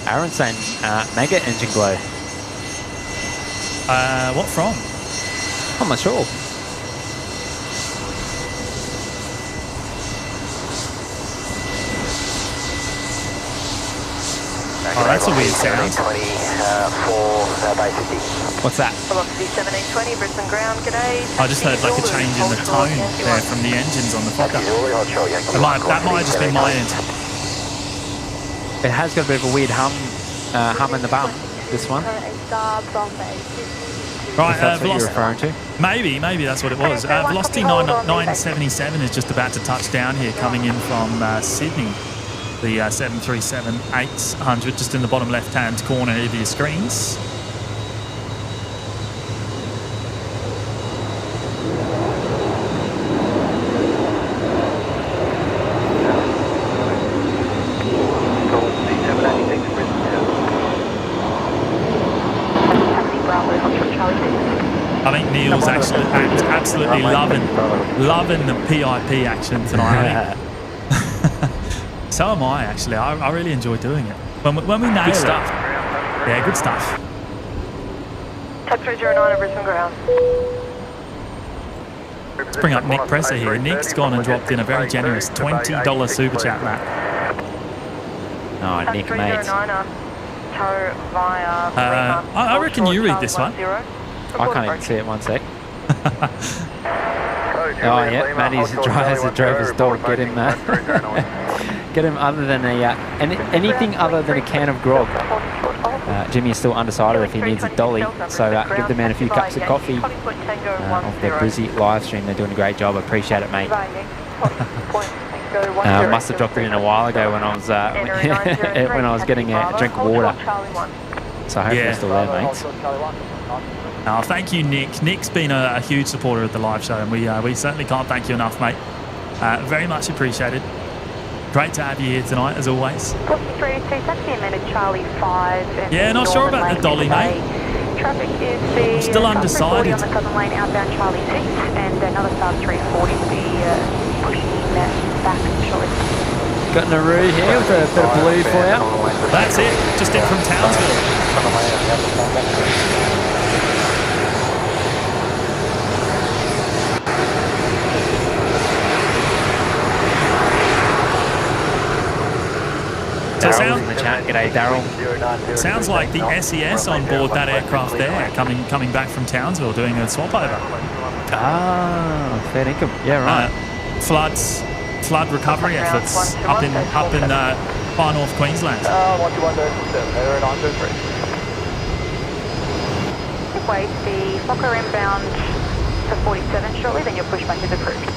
Aaron saying mega engine glow. What from? I'm not sure. Oh, that's a weird sound. What's that? Velocity 1720, Brisbane ground, g'day. I just heard like a change in the tone there from the engines on the Fokker. That might have just been my end. It has got a bit of a weird hum in the bum, this one. Right, if that's what you're velocity. referring to. Maybe that's what it was. Velocity 977 is just about to touch down here, coming in from Sydney. The 737-800 just in the bottom left-hand corner of your screens. I think Neil's actually absolutely loving the PIP action tonight. So am I, actually. I really enjoy doing it. When we nail Good stuff. Yeah, good stuff. Tech 309 at Brisbane ground. Let's bring up Nick Presser here. Nick's gone and dropped in a very generous $20 super chat, Matt. Oh, Nick, mate. I reckon you read this one. I can't even see it, one sec. Oh, yeah, Matty's has a drover's dog. Get him that. Get him other than anything other than a can of grog. Jimmy is still undecided if he needs a dolly, so give the man a few cups of coffee off their Brizzy live stream. They're doing a great job. I appreciate it, mate. I must have dropped it in a while ago when I was when I was getting a drink of water. So hopefully you're still there, mates. Oh, thank you, Nick. Nick's been a huge supporter of the live show, and we certainly can't thank you enough, mate. Very much appreciated. Great to have you here tonight, as always. Yeah, not sure about the dolly, mate. Traffic is the still undecided. on the southern lane outbound Charlie 6, and another star 340 will be pushing that back shortly. Got Nauru here with a bit of blue for you. That's it, just in from Townsville. Daryl's in the chat. G'day, Daryl. Sounds like the SES on board that aircraft there, coming back from Townsville, doing a swap over. Ah, fair income. Yeah, right. Flood recovery efforts up in far north Queensland. Wait, the Fokker inbound to 47 shortly, then your pushback is approved.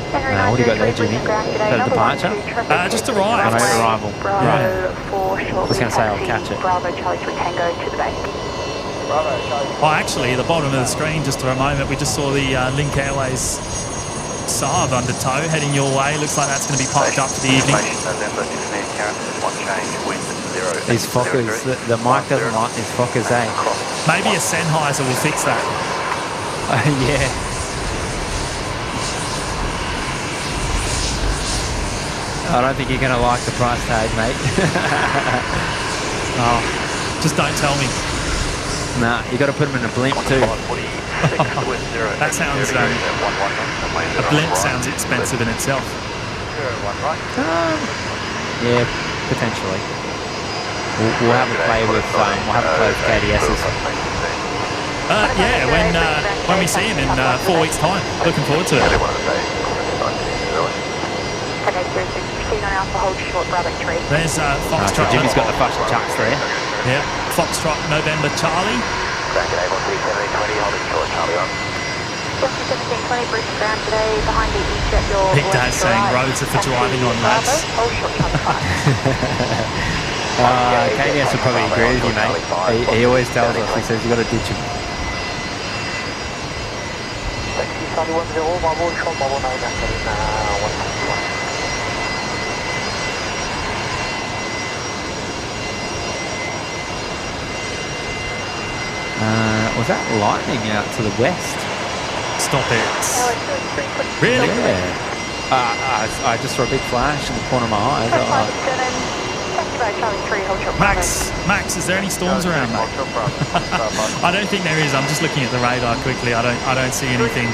What do you got there, Jimmy? Is that a departure? Just arrived. I know, arrival. Yeah. I was going to say I'll catch it. Bravo Charlie 3 Tango to the bay. Oh, actually, the bottom of the screen, just for a moment, we just saw the Link Airways Saab under tow heading your way. Looks like that's going to be parked up for the evening. These Fokkers, the mic doesn't like these Fokkers, eh? Maybe a Sennheiser will fix that. Yeah. I don't think you're going to like the price tag, mate. Oh, just don't tell me. Nah, you got to put them in a blimp too. That sounds, a blimp sounds expensive in itself. Yeah, potentially. We'll have a play with KDS's. Yeah, when we see him in 4 weeks' time. Looking forward to it. There's Foxtrot. Jimmy's got the first chucks there. Yeah, Foxtrot November Charlie. Big Dad saying roads are for driving on, lads. KDS will probably agree with you, mate. He always tells us, he says, you've got to ditch him. Was that lightning out to the west? Stop it. Really? Yeah. I just saw a big flash in the corner of my eye. Max, is there any storms around, mate? I don't think there is. I'm just looking at the radar quickly. I don't see anything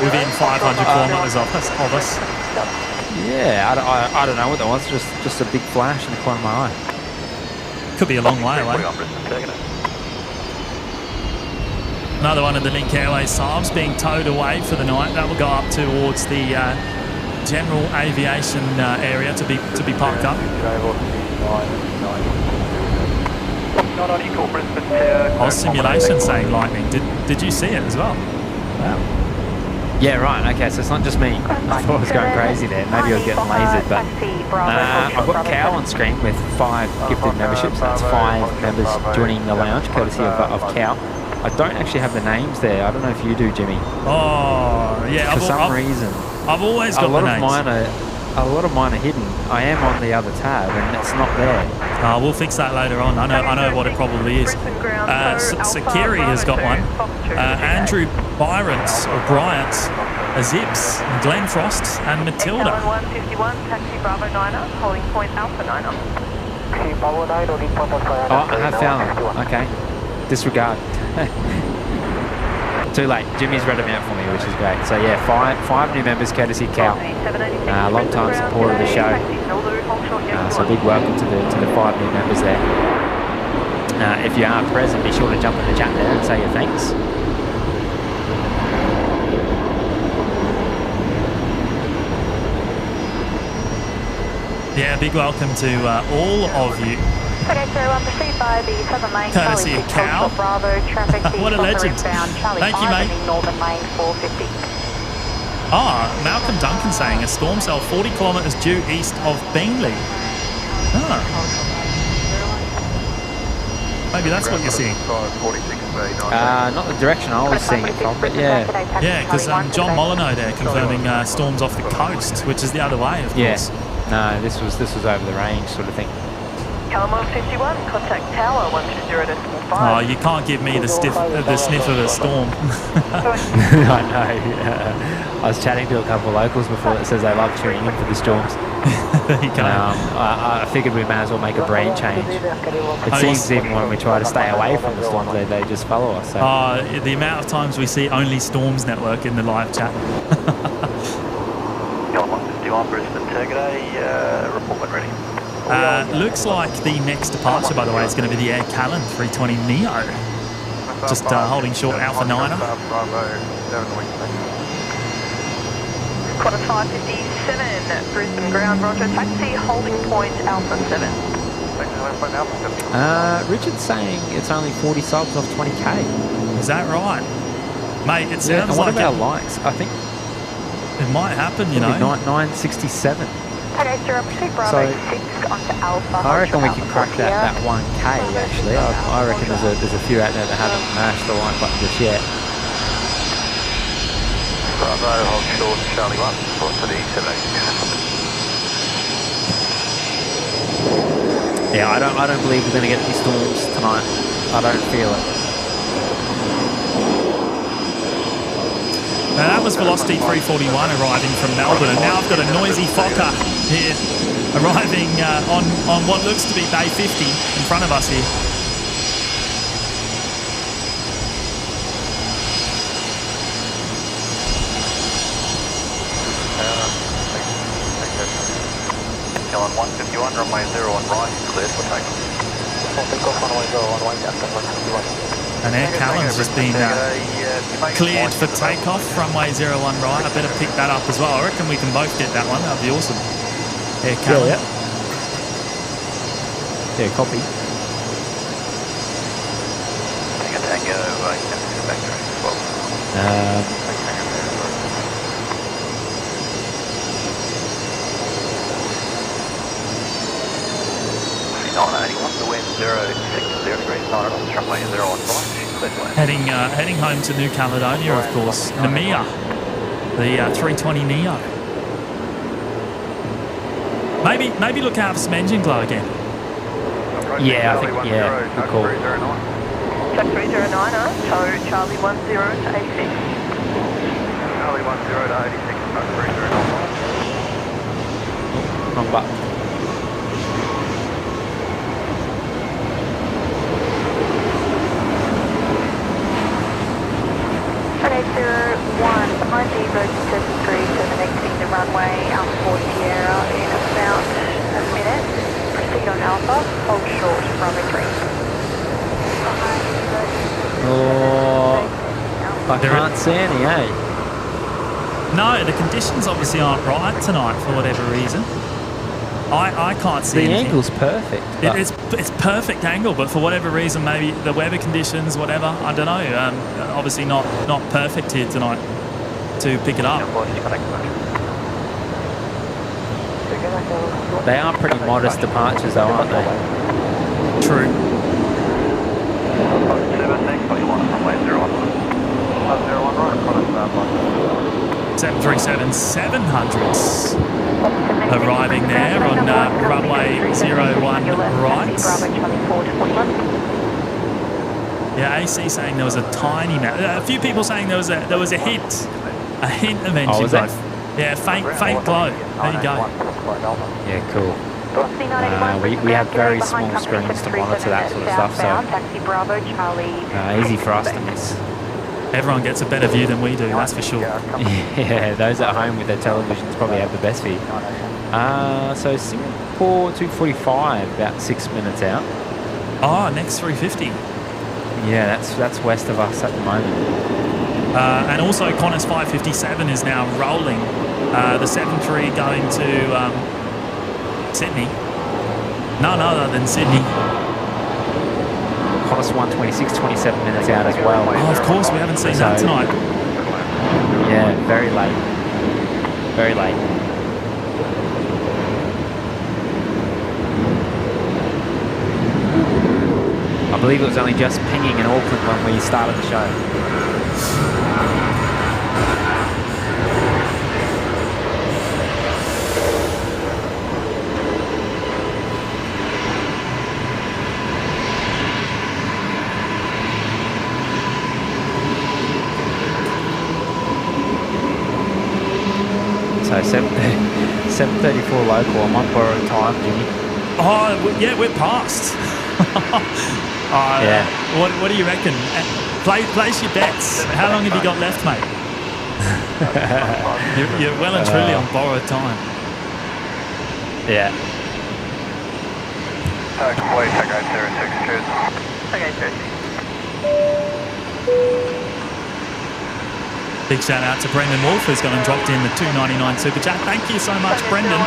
within 500 kilometres of us. Yeah, I don't know what that was. Just a big flash in the corner of my eye. Could be a long way away. Another one of the Link Airways Saabs being towed away for the night. That will go up towards the general aviation area to be parked up. Oh, simulation saying lightning. Did you see it as well? Wow. Yeah, right. Okay, so it's not just me. I thought I was going crazy there. Maybe I was getting lasered, but I've got Cal on screen with 5 gifted memberships. That's 5 members joining the lounge, courtesy of Cal. I don't actually have the names there. I don't know if you do, Jimmy. Oh, yeah. For some reason. I've always got the names. A lot of mine are hidden. I am on the other tab, and it's not there. We'll fix that later on. I know what it probably is. Sakiri has got one. Andrew Bryant's, Azibs, Glenn Frost, and Matilda. 151, taxi Bravo 9er, holding point Alpha 9er. Oh, I have found them. Okay. Disregard. Too late. Jimmy's read them out for me, which is great. So yeah, 5 new members courtesy Cal. Long time supporter of the show. So big welcome to the 5 new members there. If you are present, be sure to jump in the chat there and say your thanks. Yeah, big welcome to all of you. Okay, so proceed by the Southern Lane. Courtesy of Cal. Bravo, traffic What a legend. Thank you, mate. Northern Lane 450. Malcolm Duncan saying a storm cell 40 kilometres due east of Beenleigh. Maybe that's what you're seeing. Not the direction I was seeing it from, but yeah. Yeah, because John Molyneux there confirming storms off the coast, which is the other way, of course. No, this was over the range sort of thing. Callum 151, contact tower 120.5. Oh, you can't give me the sniff of a storm. I know. I was chatting to a couple of locals before that says they love tuning in for the storms. There you go. I figured we may as well make a brain change. It seems even when we try to stay away from the storms, they just follow us. So. The amount of times we see only Storms Network in the live chat. Callum 151, Brisbane Turgaday, report when ready. Looks like the next departure, by the way, is going to be the Air Callan 320 Neo. Just holding short Alpha 9er. Quarter 557, Brisbane ground, roger, taxi, holding point Alpha 7. Richard's saying it's only 40 subs off 20k. Is that right? Mate, it sounds what like about likes? I think It might happen, you know. 967. Okay, sir, proceed Bravo 6 onto Alpha. I reckon we can crack that 1K actually. I reckon there's a few out there that haven't mashed the like button just yet. Bravo, hold short, Charlie 1, for the 786. Yeah, I don't believe we're going to get any storms tonight. I don't feel it. Now that was Velocity 341 arriving from Melbourne, and now I've got a noisy Fokker here arriving on what looks to be Bay 50 in front of us here. On 151, runway 01 right, cleared for takeoff. Takeoff runway 01 right, after 151. And Air Callan's just been cleared for takeoff, runway 01 right. I better pick that up as well. I reckon we can both get that one. That'd be awesome. Air Callan. Yeah, copy. Tango, back to 12. Heading home to New Caledonia, of course. Namia, the 320 Neo. Maybe look out for some engine glow again. Yeah, I think, yeah, good call. Check 309, tow Charlie 10 to 86. Charlie 10 to 86, 309. Wrong button. Okay, 01, behind the Virgin 737 the runway, Alpha 4 Sierra in about a minute. Proceed on Alpha, hold short, runway 3. Oh, I can't see any, eh? No, the conditions obviously aren't right tonight for whatever reason. I can't see the anything. angle's perfect. It's perfect angle, but for whatever reason, maybe the weather conditions, whatever, I don't know. Obviously not perfect here tonight to pick it up. They are pretty modest departures though, aren't they? True. 737-700s arriving there on runway 01 right. Yeah, AC saying there was a tiny amount. A few people saying there was a hint of engine glow. Yeah, faint glow. There you go. Yeah, cool. We have very small screens to monitor that sort of stuff, so easy for us to miss. Everyone gets a better view than we do, that's for sure. Yeah, those at home with their televisions probably have the best view. So Singapore 245, about 6 minutes out. Oh, next 350. Yeah, that's west of us at the moment. And also Qantas 557 is now rolling. The 73 going to Sydney. None other than Sydney. Qantas 126, 27 minutes out as well. Oh, of course, we haven't seen that tonight. Yeah, very late. Very late. I believe it was only just pinging in Auckland when we started the show. So 7:34 local. I'm on borrowed time, Jimmy. Oh, yeah, we're past. Yeah. What do you reckon? Place your bets. How long have you got left, mate? You're well and truly on borrowed time. Yeah. Complete, Tango 06, cheers. Okay, 30. Big shout out to Brendan Wolf, who's gone and dropped in the $2.99 super chat. Thank you so much, Brendan.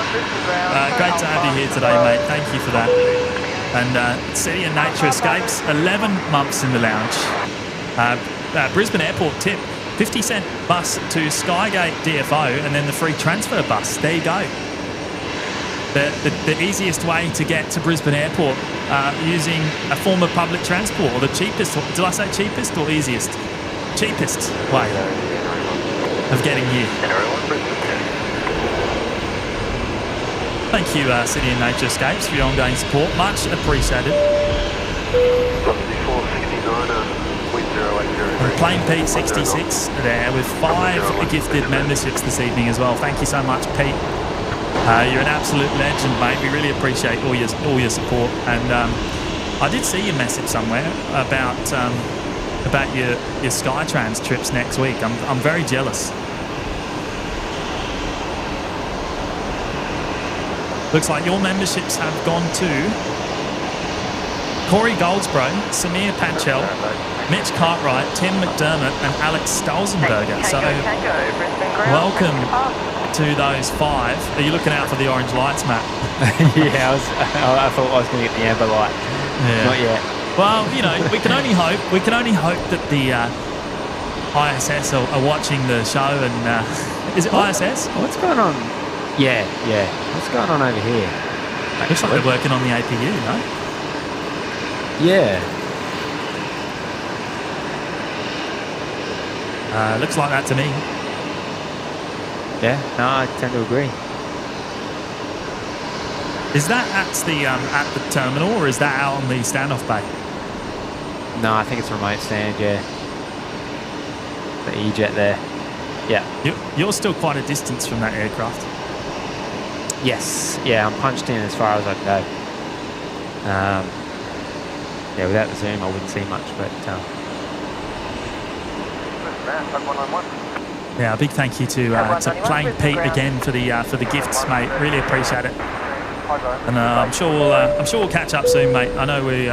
Great to have you here today, mate. Thank you for that. And City and Nature Escapes, 11 months in the lounge. Brisbane Airport tip. 50-cent bus to Skygate DFO and then the free transfer bus. There you go. The easiest way to get to Brisbane Airport using a form of public transport, or the cheapest. Did I say cheapest or easiest? Cheapest way of getting here. Thank you, City and Nature Escapes, for your ongoing support. Much appreciated. And Plain Pete 66 there with 5 gifted memberships this evening as well. Thank you so much, Pete. You're an absolute legend, mate. We really appreciate all your support. And I did see your message somewhere about your Skytrans trips next week. I'm very jealous. Looks like your memberships have gone to Corey Goldsboro, Samir Panchel, Mitch Cartwright, Tim McDermott and Alex Stolzenberger. So welcome to those 5. Are you looking out for the orange lights, Matt? Yeah, I thought I was going to get the amber light. Yeah. Not yet. Well, you know, we can only hope. We can only hope that the ISS are watching the show. And is it ISS? What's going on? Yeah. What's going on over here? Looks like they're working on the APU, no? Yeah. Looks like that to me. Yeah, no, I tend to agree. Is that at the terminal, or is that out on the standoff bay? No, I think it's remote stand, yeah. The E-Jet there. Yeah. You're still quite a distance from that aircraft. Yes. Yeah, I'm punched in as far as I can go. Yeah, without the zoom, I wouldn't see much, but... Yeah, a big thank you to Plain Pete again for the gifts, mate. Really appreciate it. And I'm sure we'll catch up soon, mate. I know we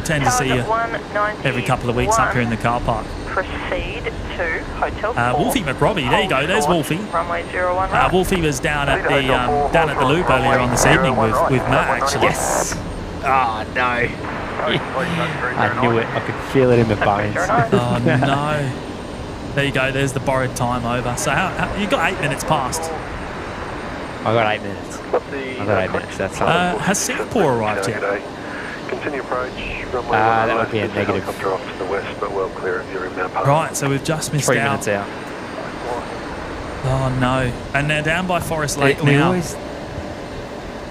tend to see you every couple of weeks up here in the car park. Proceed to Hotel Wolfie McRobbie, there you go. There's Wolfie. Runway 01. Wolfie was down at the loop earlier on this evening with Matt, actually. Yes. Oh, no. I knew it. I could feel it in my bones. Oh, no. There you go. There's the borrowed time over. So you got 8 minutes past. I got 8 minutes. That's all. Has Singapore arrived yet? Continue approach. That would be a negative. Helicopter off to the west, but well clear of your inbound path. Right, so we've just missed 3 out. minutes out. Oh no! And they're down by Forest Lake We now. always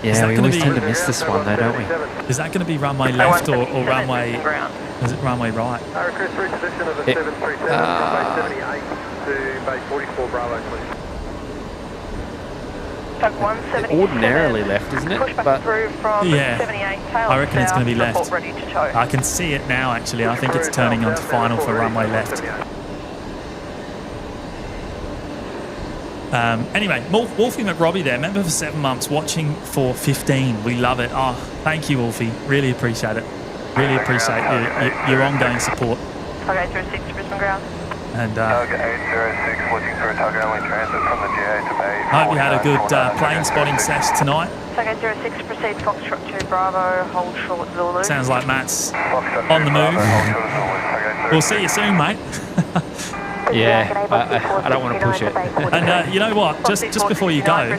tend to miss this one, though, don't we? Is that going to be runway left or runway? Is it runway right? Request reposition of the 737 from base 78 to base 44 Bravo, please. Ordinarily left, isn't it? But yeah, I reckon it's going to be left. I can see it now, actually. I think it's turning onto final for runway left. Anyway, Wolfie McRobbie there, member for 7 months, watching for 15. We love it. Oh, thank you, Wolfie. Really appreciate it. Really appreciate your ongoing support. Okay, 06 Brisbane ground. And Target 806, looking for a target only transit from the GA to Bay. hope you had a good plane spotting sesh tonight. Target 06, proceed Foxtrot 2 Bravo, hold short Zulu. Sounds like Matt's on the move. We'll see you soon, mate. Yeah, I don't want to push it. And you know what? Just before you go,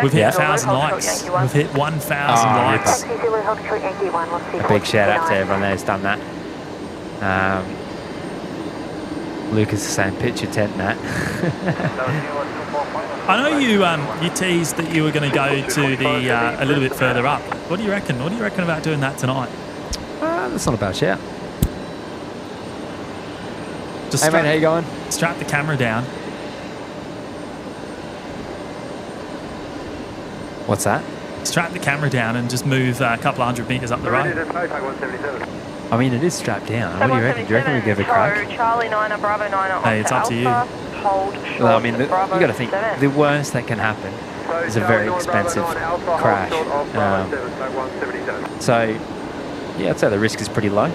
we've hit 1,000 likes. We've hit 1,000 likes. A big shout out to everyone that's done that. Lucas is saying picture tent, Nat. I know you teased that you were going to go to the a little bit further up. What do you reckon? What do you reckon about doing that tonight? That's not a bad shout. Just hey mate, how you going? Strap the camera down. What's that? Strap the camera down and just move a couple of 100 metres up the road. I mean, it is strapped down. What do you reckon? Do you reckon we give it a crack? Charlie 9, Bravo 9 Hey, it's up to you. Hold short. Well, I mean, you got to think, the worst that can happen is a very expensive crash. So, yeah, I'd say the risk is pretty low.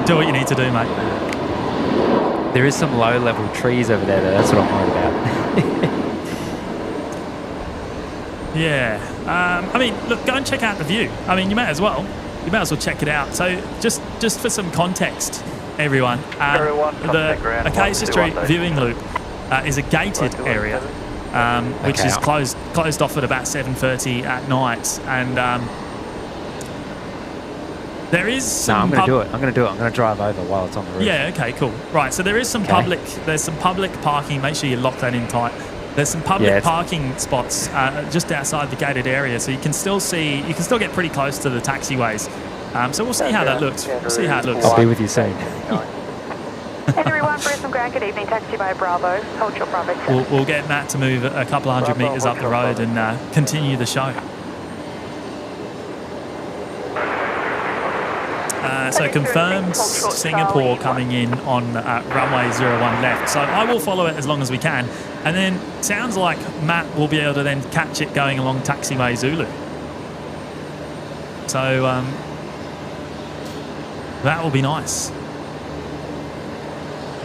Do what you need to do, mate. There is some low-level trees over there, though. That's what I'm worried about. Yeah. I mean, look, go and check out the view. I mean, you may as well. You may as well check it out. So just for some context, everyone. Everyone, The contact ground, Acacia 121 Street days. viewing loop is a gated area, which Okay. is closed off at about 7:30 at night, and there is No, some. I'm going to do it. I'm going to do it. I'm going to drive over while it's on the roof. Yeah. Okay. Cool. Right. So there is some Okay. There's some public parking. Make sure you lock that in tight. There's some public parking spots just outside the gated area, so you can still get pretty close to the taxiways. So we'll see how that looks. We'll see how it looks. I'll be with you soon. Henry 1, Brisbane Grand, good evening, taxi by Bravo, hold short Bravo 7. We'll get Matt to move a couple of hundred metres up the road and continue the show. So confirmed Singapore coming in on runway 01 left. So I will follow it as long as we can. And then sounds like Matt will be able to then catch it going along taxiway Zulu. So that will be nice.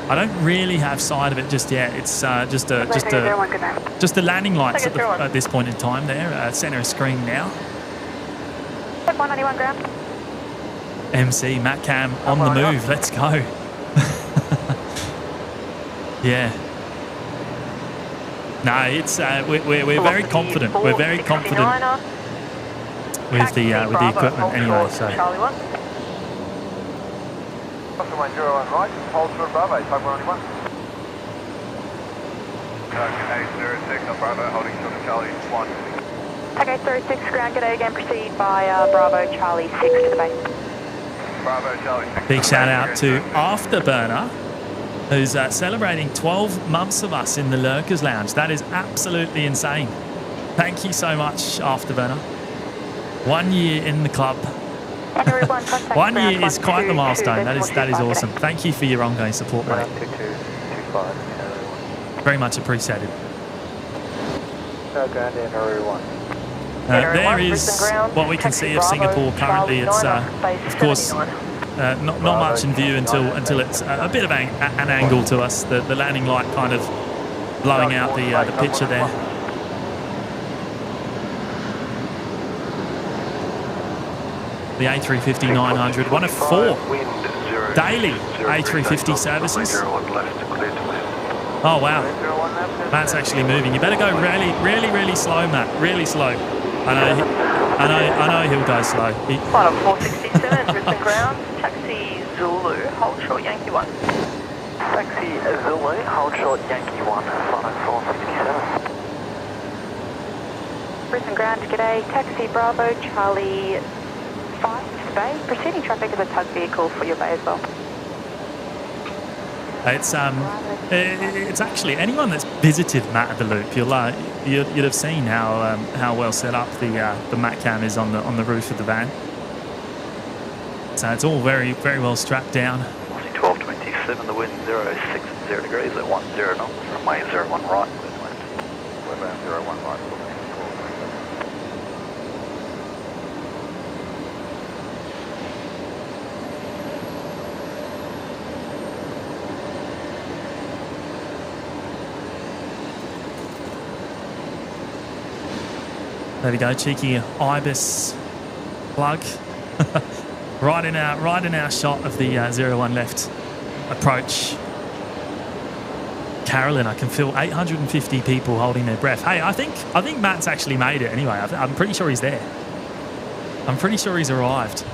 I don't really have sight of it just yet. It's just the landing lights at this point in time there. Centre of screen now. 191 ground. MC, Matt Cam on the move. Let's go. Yeah. No, it's we're very confident. We're very confident with the equipment anyway. So. Charlie 1. Runway 01 right, hold short Bravo, type 191. Target 806 on Bravo, holding short of Charlie 1. Target 806 ground, g'day again, proceed by Bravo Charlie 6 to the base. Bravo Charlie 6. Big shout out to Afterburner, who's celebrating 12 months of us in the Lurkers Lounge. That is absolutely insane. Thank you so much, Afterburner. 1 year in the club. 1 year is quite the milestone. That is awesome. Thank you for your ongoing support, mate. Very much appreciated. There is what we can see of Singapore currently. It's of course not much in view until it's a bit of an angle to us. The landing light kind of blowing out the picture there. The A350-900, one of 4 daily A350 services. Oh wow, Matt's actually moving. You better go really slow, Matt. Really slow. I know he'll go slow. Flight of 467, Brisbane ground, taxi Zulu, hold short Yankee 1. Taxi Zulu, hold short Yankee 1, flight of 467. Brisbane ground, g'day, taxi Bravo Charlie 5 to the bay. Proceeding traffic is a tug vehicle for your bay as well. It's actually anyone that's visited Matt at the Loop, you'd have seen how well set up the Matt Cam is on the roof of the van. So it's all very well strapped down. 1227, the wind 060 degrees at 10 knots, runway 01 right. We're 01 right. There we go, cheeky Ibis plug. right in our shot of the 01 left approach. Carolyn, I can feel 850 people holding their breath. Hey, I think Matt's actually made it anyway. I'm pretty sure he's there. I'm pretty sure he's arrived.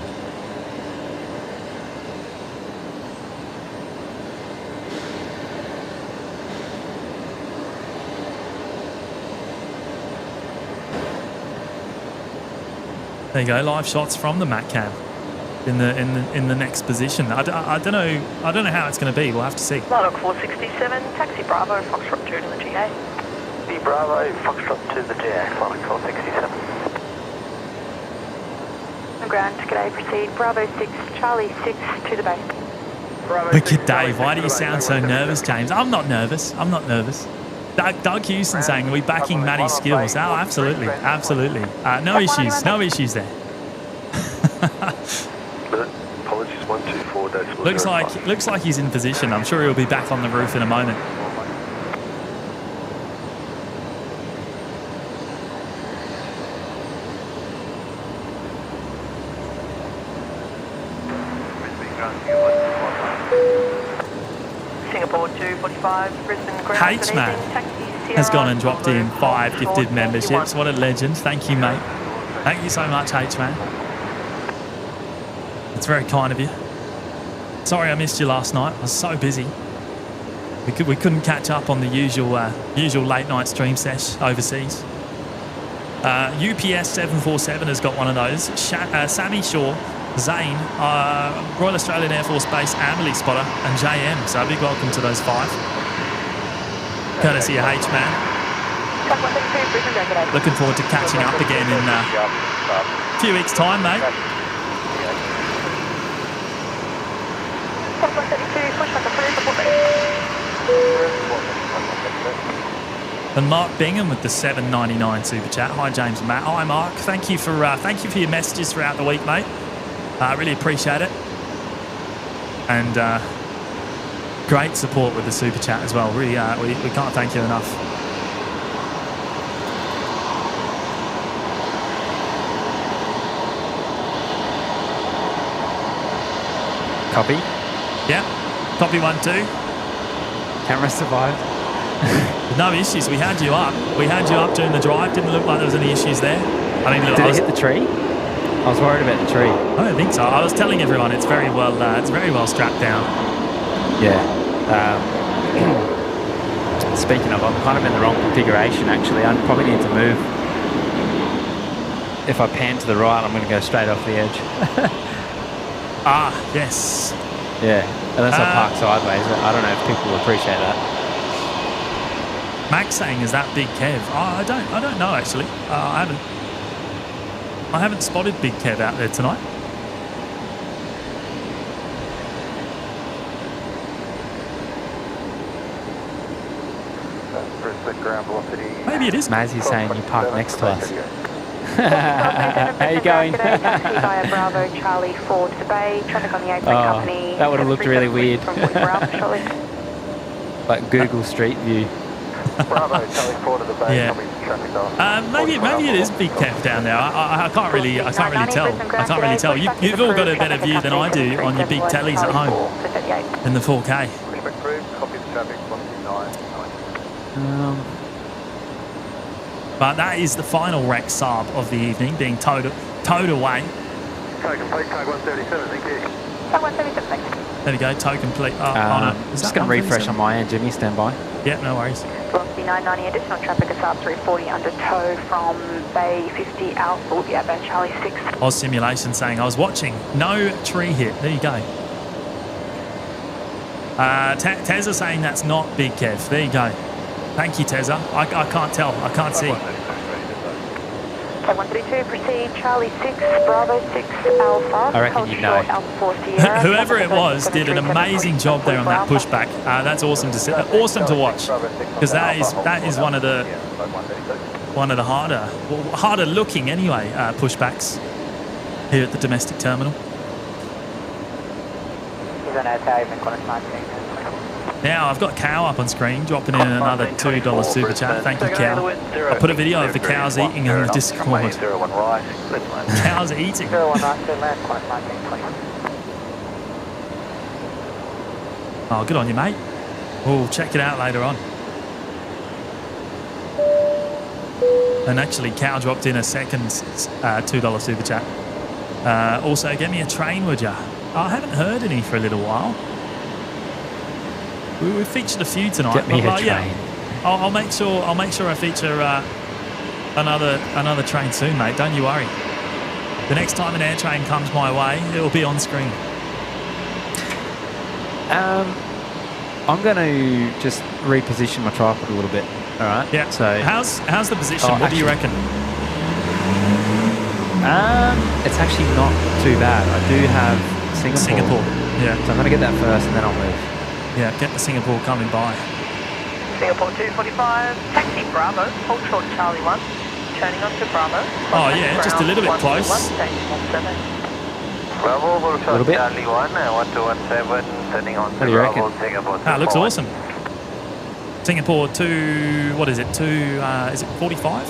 There you go, live shots from the Matt Cam in the next position. I don't know how it's going to be. We'll have to see. Flight 467, taxi Bravo, Foxtrot 2 to the GA. The Bravo, Foxtrot to the GA, flight 467. Ground, g'day, proceed Bravo 6, Charlie 6 to the base. Look at Dave. Why do you sound so nervous, James? I'm not nervous. Doug Houston saying, are we backing Matty's skills? Oh, absolutely. No issues there. Apologies, 124. Looks like he's in position. I'm sure he'll be back on the roof in a moment. Singapore 245, Brisbane Ground. H-Man has gone and dropped in 5 gifted memberships. What a legend. Thank you, mate. Thank you so much, H-Man. It's very kind of you. Sorry I missed you last night. I was so busy. We couldn't catch up on the usual late night stream sesh overseas. UPS 747 has got one of those. Sammy Shaw, Zane, Royal Australian Air Force Base Amberley spotter, and JM. So a big welcome to those 5. Courtesy of H-Man. Looking forward to catching up again in a few weeks' time, mate. And Mark Bingham with the $7.99 super chat. Hi James and Matt. Hi Mark. Thank you for your messages throughout the week, mate. I really appreciate it. And great support with the super chat as well. Really, we can't thank you enough. Copy. Yeah. Copy 1-2. Camera survived. No issues. We had you up. We had you up during the drive. Didn't look like there was any issues there. I mean, look, did it hit the tree? I was worried about the tree. I don't think so. I was telling everyone it's very well strapped down. Yeah. Speaking of, I'm kind of in the wrong configuration actually. I probably need to move. If I pan to the right, I'm going to go straight off the edge. Yes. Yeah, unless I park sideways. I don't know if people will appreciate that. Max saying, is that Big Kev? I don't know actually. I haven't spotted Big Kev out there tonight. Maybe it is. Mazzy's saying you parked next to us. How you going? Bravo Charlie 4 to the bay. Traffic on the A-Plane Company. That would have looked really weird. Like Google Street View. Bravo Charlie 4 to the bay. Yeah. Maybe it is Big Kev down there. I can't really tell. You've all got a better view than I do on your big tellies at home in the 4K. But that is the final wreck sub of the evening, being towed away. Tow complete, tag 177, thank you. Tag 177, thanks. There we go, tow complete. Just going to refresh on my end, Jimmy, stand by. Yeah, no worries. Velocity 990, additional traffic is up 340 under tow from Bay 50 Alpha, will be at Bay Charlie 6. Oz Simulation saying, I was watching, no tree hit. There you go. Tezza saying that's not Big Kev. There you go. Thank you, Tezza. I can't tell. I can't see. 132, proceed, Charlie 6, Bravo 6, Alpha. I reckon you know. Whoever it was did an amazing job there on that pushback. That's awesome to see. Awesome to watch, because that is one of the harder looking anyway pushbacks here at the domestic terminal. Now I've got Cow up on screen, dropping in another $2 super chat. Thank you, Cow. I put a video of the cows eating on the Discord. Cows eating. Oh, good on you, mate. We'll check it out later on. And actually, Cow dropped in a second $2 super chat. Also, get me a train, would ya? I haven't heard any for a little while. We've featured a few tonight. Get me a train. Yeah, I'll make sure I feature another train soon, mate. Don't you worry. The next time an air train comes my way, it'll be on screen. I'm going to just reposition my tripod a little bit. All right. Yeah. So how's the position? What do you reckon? It's actually not too bad. I do have Singapore. Yeah. So I'm going to get that first, and then I'll move. Yeah, get the Singapore coming by. Singapore 245, taxi Bravo, hold short Charlie 1, turning on to Bravo. Oh yeah, just a little bit close. Bravo, hold A little bit. Charlie 1, 1217, turning on to What do you Bravo, reckon? Singapore 2. That looks awesome. Singapore 2, what is it? Is it 45?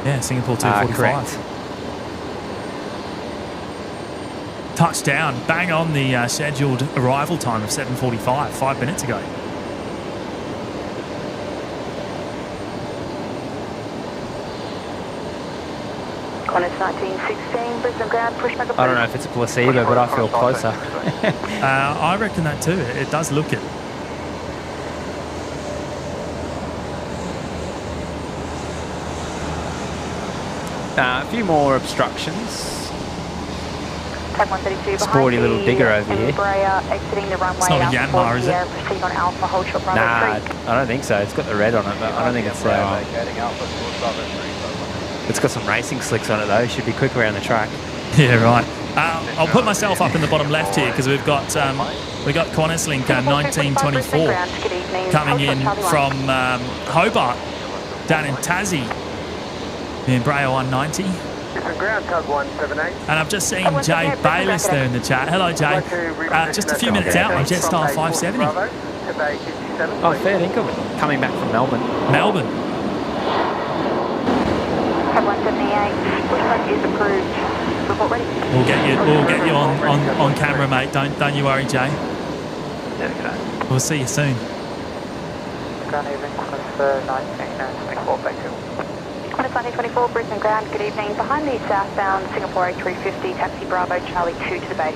Yeah, Singapore 245. Correct. touchdown, bang on the scheduled arrival time of 7:45, 5 minutes ago. Qantas 1916, Brisbane ground, pushback approved. I don't know if it's a placebo, but I feel closer. I reckon that too. It does look it. A few more obstructions. Tag 132 Sporty little digger over here. Exiting the runway. It's not a Yanmar, is it? Proceed on Alpha, hold short Bravo Nah, 3. I don't think so. It's got the red on it, but I don't think it's it's got some racing slicks on it though. Should be quick around the track. Yeah, right. I'll put myself up in the bottom left here because we've got Qantas Link 1924 coming in from Hobart down in Tassie. In Embraer 190. And I've just seen Jay Bayliss there in the chat. Hello, Jay. Just a few minutes out on Jetstar 570. Oh, fair income. Coming back from Melbourne. Melbourne. Tag 178, pushback is approved. Report ready. We'll get you on camera, mate. Don't you worry, Jay. We'll see you soon. Ground evening, Qantas 1924, back to Qantas 1924, Brisbane ground, good evening. Behind the southbound Singapore A350, taxi Bravo Charlie 2 to the bay.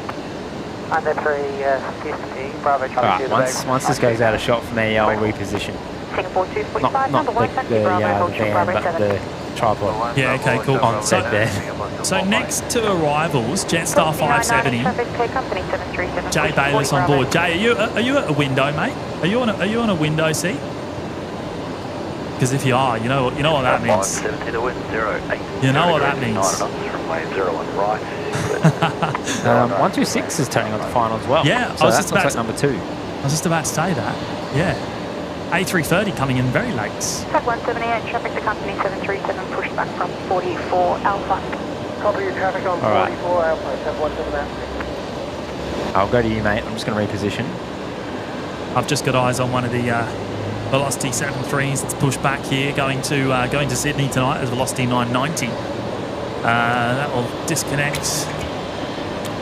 Under 350, Bravo Charlie 2 to the bay. Once this goes out of shot for me, I'll reposition. Singapore 245, Not number 1, taxi Bravo, hold short van, Bravo but 7. the tripod. Yeah, okay, cool. On set there. So next to arrivals, Jetstar 570. Jay Bayliss on board. Jay, are you at a window, mate? Are you on a window seat? Because if you are, you know what that means. You know what that means. 126 is turning on the final as well. Yeah, so that's like number 2. I was just about to say that. Yeah. A330 coming in very late. Tag 178, traffic to company 737, pushback from 44 Alpha. Copy your traffic on 44 Alpha, Tag 178. I'll go to you, mate. I'm just going to reposition. I've just got eyes on one of the Velocity 73s. It's pushed back here, going to Sydney tonight as Velocity 990. That will disconnect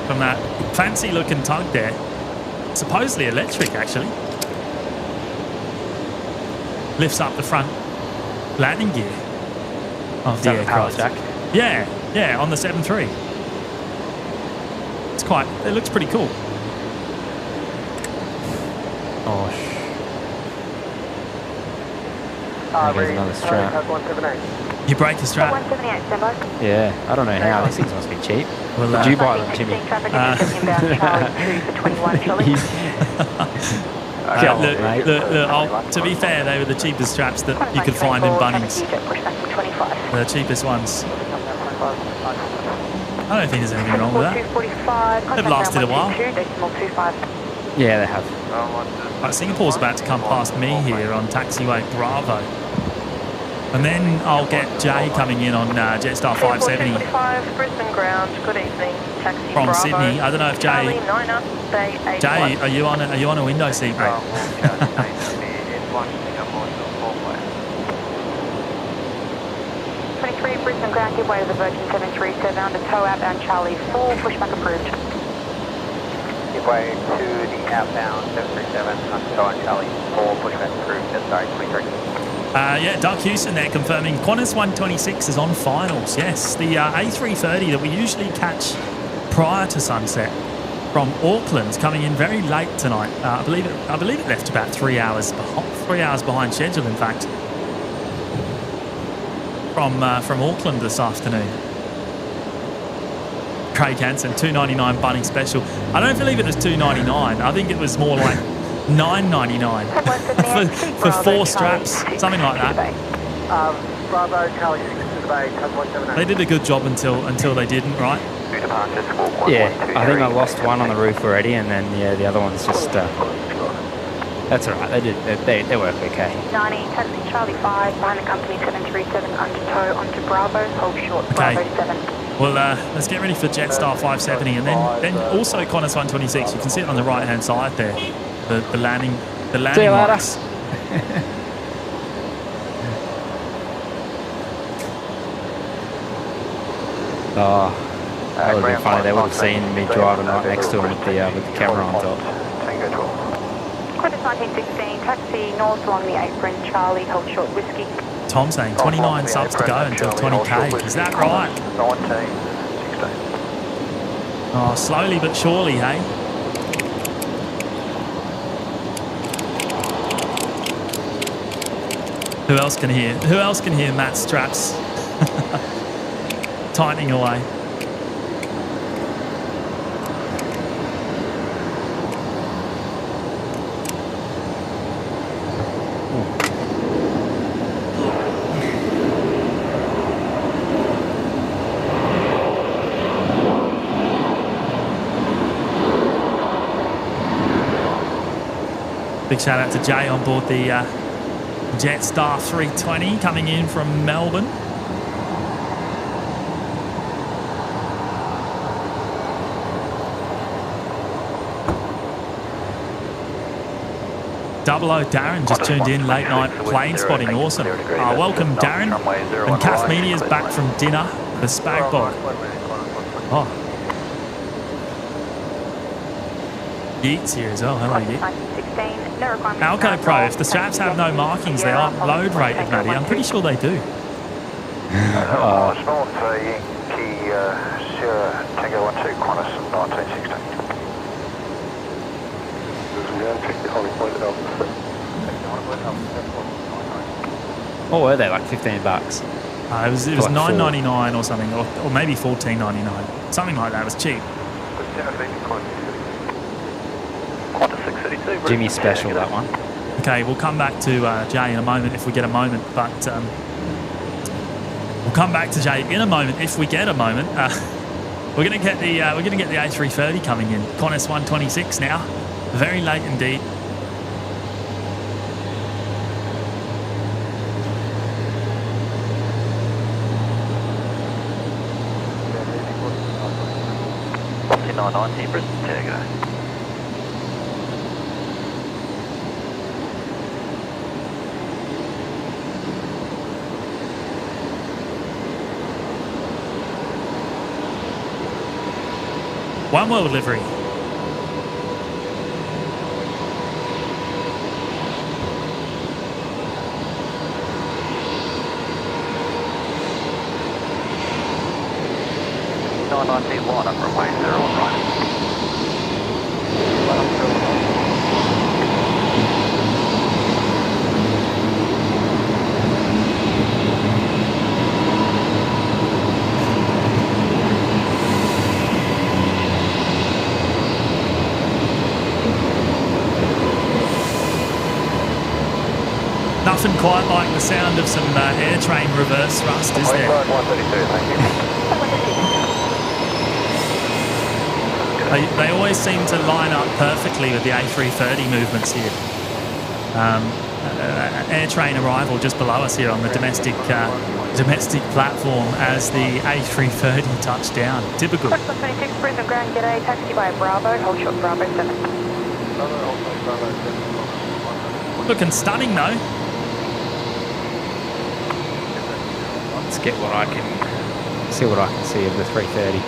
from that fancy-looking tug there. Supposedly electric, actually. Lifts up the front landing gear of the aircraft. Yeah, on the 73. It looks pretty cool. Oh, there's another strap. You break the strap? 178, stand by. Yeah, I don't know how. These things must be cheap. Well, Did you buy them, Jimmy? To be fair, they were the cheapest straps that you could find in Bunnings. The cheapest ones. I don't think there's anything wrong with that. They've lasted a while. Yeah, they have. Right, Singapore's about to come past me here on taxiway Bravo. And then I'll get Jay coming in on Jetstar 570 Brisbane ground, good evening, taxi from Bravo. Sydney. I don't know if Jay, are you on a window seat, mate? 23 Brisbane ground, give way to the Virgin 737 under tow outbound Charlie 4, pushback approved. Give way to the outbound 737 under tow on Charlie 4, pushback approved, Jetstar 23. Yeah, Doug Houston there confirming Qantas 126 is on finals. Yes, the A330 that we usually catch prior to sunset from Auckland coming in very late tonight. I believe it left about 3 hours behind schedule. In fact, from Auckland this afternoon. Craig Hansen, $2.99 Bunnings special. I don't believe it was $2.99. I think it was more like $9.99 for 4 straps, something like that. Bravo, Charlie 6 to the bay, Tug 178. They did a good job until they didn't, right? Yeah, I think I lost one on the roof already, and then the other one's just. That's all right. They work okay. 90, taxi Charlie 5, behind the company 737 under tow onto Bravo, hold short Bravo 7. Well, let's get ready for Jetstar 570, and then also Qantas 126. You can see it on the right hand side there. The landing lights. That would have been funny. They would have seen me driving right next to him with the camera on top. Qantas 1916, taxi north along the apron, Charlie, hold short whiskey. Tom saying 29 subs to go until 20k. Is that right? 1916. Oh, slowly but surely, hey? Who else can hear? Who else can hear Matt's straps tightening away? Big shout out to Jay on board the Jetstar 320 coming in from Melbourne. Double O Darren just tuned in, late night plane spotting, awesome. Welcome Darren, and Calf Media's back from dinner, the Spag Bog. Oh. Yeats here as well, hello Yeats. Alco Pro, if the straps have no markings, they aren't load rated, Matty. I'm pretty sure they do. Small Yankee Sierra Tango 12 Qantas 1916. What were they, like 15 bucks? It was like $9.99 or something, or maybe $14.99. Something like that. It was cheap. Jimmy special, that one. Okay, we'll come back to Jay in a moment if we get a moment, but we'll come back to Jay in a moment if we get a moment. We're gonna get the A330 coming in. Qantas 126 now, very late indeed. Brisbane, there you go. One World livery. Line up runway 01 right. Nothing quite like the sound of some air train reverse thrust, is there? 132, thank you. They always seem to line up perfectly with the A330 movements here. Air train arrival just below us here on the domestic platform as the A330 touched down. Typical. 26 Brisbane Ground, get a taxi by Bravo, hold short Bravo 7. Looking stunning though. Let's get what I can see of the 330.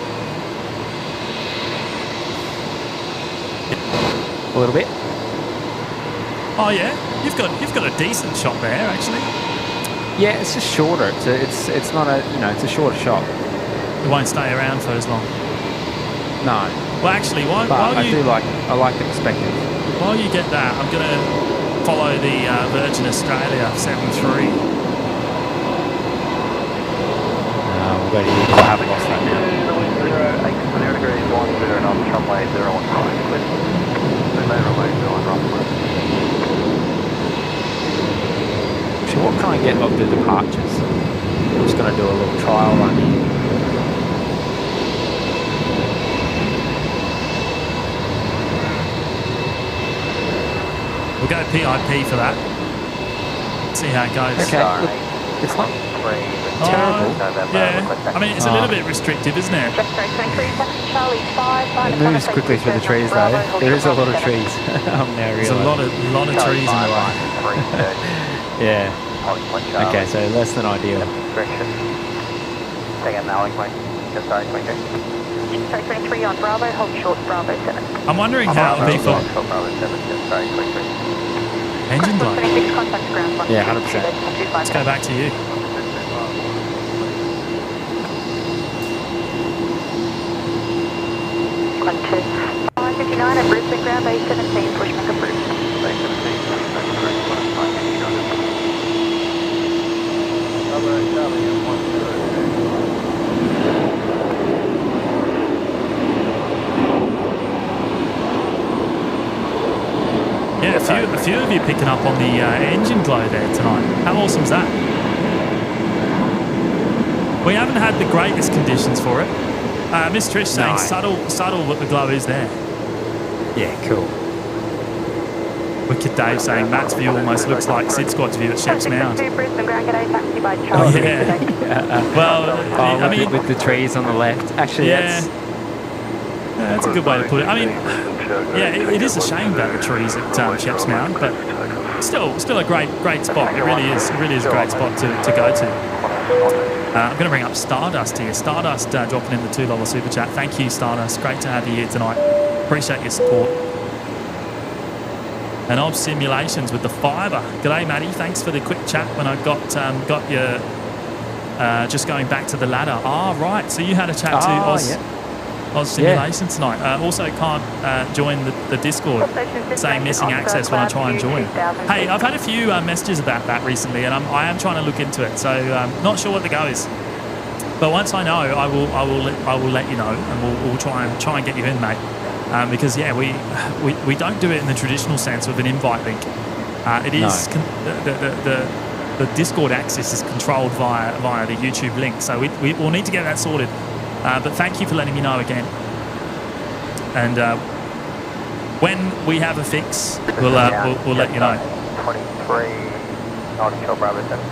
A little bit. Oh yeah, you've got a decent shot there actually. Yeah, it's just shorter. It's not a it's a shorter shot. It won't stay around for as long. No. Well, actually, I like the perspective. While you get that, I'm going to follow the Virgin Australia 73. I haven't lost that now. 0 degrees 10 knots, runway 01 right. Runway 01 right. So what can I get of the departures? I'm just going to do a little trial run here. We'll go PIP for that. See how it goes. Okay, look, it's not terrible. Yeah, I mean, it's a little bit restrictive, isn't it? It moves quickly through the trees, though. There is a lot of trees. I'm now There's a lot of trees in the way. Yeah. Okay, so less than ideal. Take out an alley, just sorry, Sorry, 23 on Bravo, hold short, Bravo 7. I'm wondering how it would be for engine glow. 26, contact ground 1. Yeah, 100%. Let's go back to you. One, two. 559 at Brisbane ground, A17, pushback approved. Yeah, a few of you picking up on the engine glow there tonight. How awesome is that? We haven't had the greatest conditions for it. Miss Trish saying subtle, but the glow is there. Yeah, cool. Wicked Dave saying Matt's view almost looks like Sid Squad's view at Sheps Mound. Brisbane ground, g'day, taxi by Oh, Charlie. yeah. Well, I mean, with the trees on the left. Actually, yeah, that's a good way to put it. I mean, yeah, it is a shame about the trees at Sheps Mound, but still a great spot. It really is a great spot to go to. I'm going to bring up Stardust here. Stardust dropping in the $2 super chat. Thank you, Stardust. Great to have you here tonight. Appreciate your support. And Obs Simulations with the fibre. G'day, Matty. Thanks for the quick chat when I got your just going back to the ladder. Ah, right. So you had a chat to Oz Simulations tonight. Also can't join the Discord, saying missing access when I try and join. Hey, I've had a few messages about that recently, and I am trying to look into it. So not sure what the go is, but once I know, I will let you know, and we'll try and get you in, mate. Because yeah, we don't do it in the traditional sense with an invite link. It is the Discord access is controlled via the YouTube link. So we will need to get that sorted. But thank you for letting me know again. And when we have a fix, we'll let you know. 23, North Shore Bravo 7.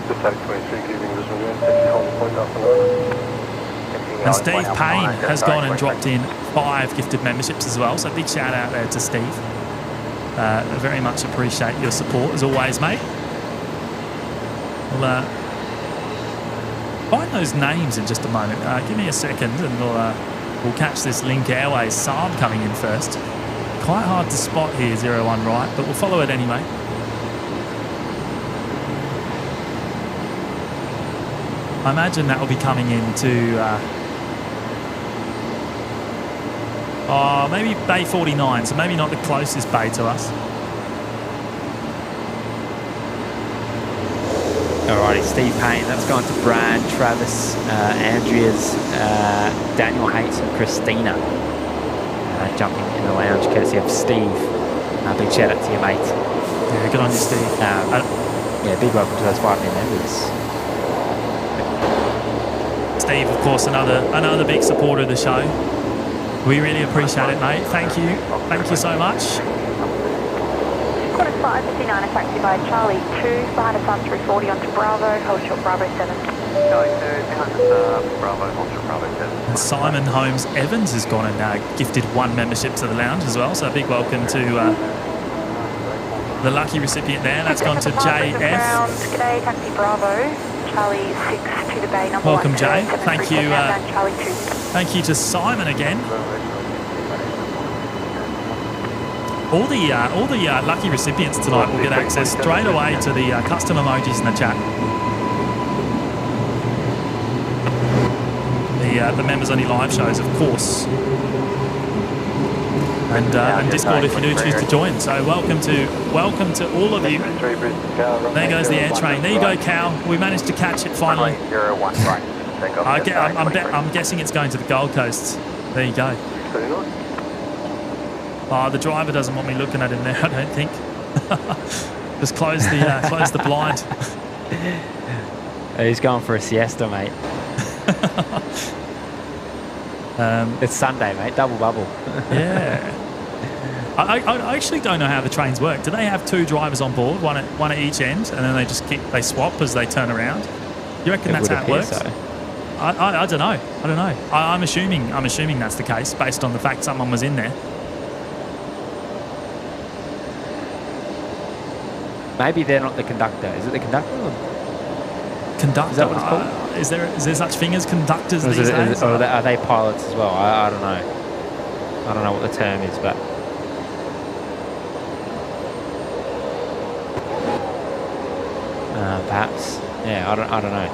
Just take 23, keeping this one. And Steve Payne has gone and dropped in 5 gifted memberships as well. So big shout out there to Steve. I very much appreciate your support as always, mate. We'll find those names in just a moment. Give me a second and we'll catch this Link Airways Saab coming in first. Quite hard to spot here, 01 right, but we'll follow it anyway. I imagine that will be coming into maybe Bay 49, so maybe not the closest bay to us. Alrighty, Steve Payne, that's gone to Brad, Travis, Andrea's, Daniel Hates and Christina. Jumping in the lounge courtesy of Steve. Big shout out to you, mate. Yeah, good on you, Steve. Yeah, big welcome to those 5 new members. Steve, of course, another big supporter of the show. We really appreciate it, mate. Thank you so much. Quarter 559, a taxi by Charlie 2, behind us on 340 onto Bravo, hold short Bravo 7. Charlie 2, behind us, Bravo, hold short Bravo 7. And Simon Holmes Evans has gone and gifted 1 membership to the lounge as well. So a big welcome to the lucky recipient there. That's gone to JF. G'day, taxi Bravo, Charlie 6 to the bay, number welcome, 1. Jay. Thank you. Charlie 2. Thank you to Simon again. All the lucky recipients tonight will get access straight away to the custom emojis in the chat. The members only live shows, of course, and Discord if you do choose to join. So welcome to all of you. There goes the air train. There you go, Cal. We managed to catch it finally. I'm guessing it's going to the Gold Coast. There you go. The driver doesn't want me looking at him there, I don't think. Just close the blind. He's going for a siesta, mate. It's Sunday, mate. Double bubble. Yeah. I actually don't know how the trains work. Do they have 2 drivers on board, one at each end, and then they swap as they turn around? You reckon that's how it works? So. I don't know. I'm assuming that's the case based on the fact someone was in there. Maybe they're not the conductor. Is it the conductor? Conductor? Is that what it's called? Is there such thing as conductors these days? Or are they pilots as well? I don't know. I don't know what the term is, but perhaps. Yeah, I don't know.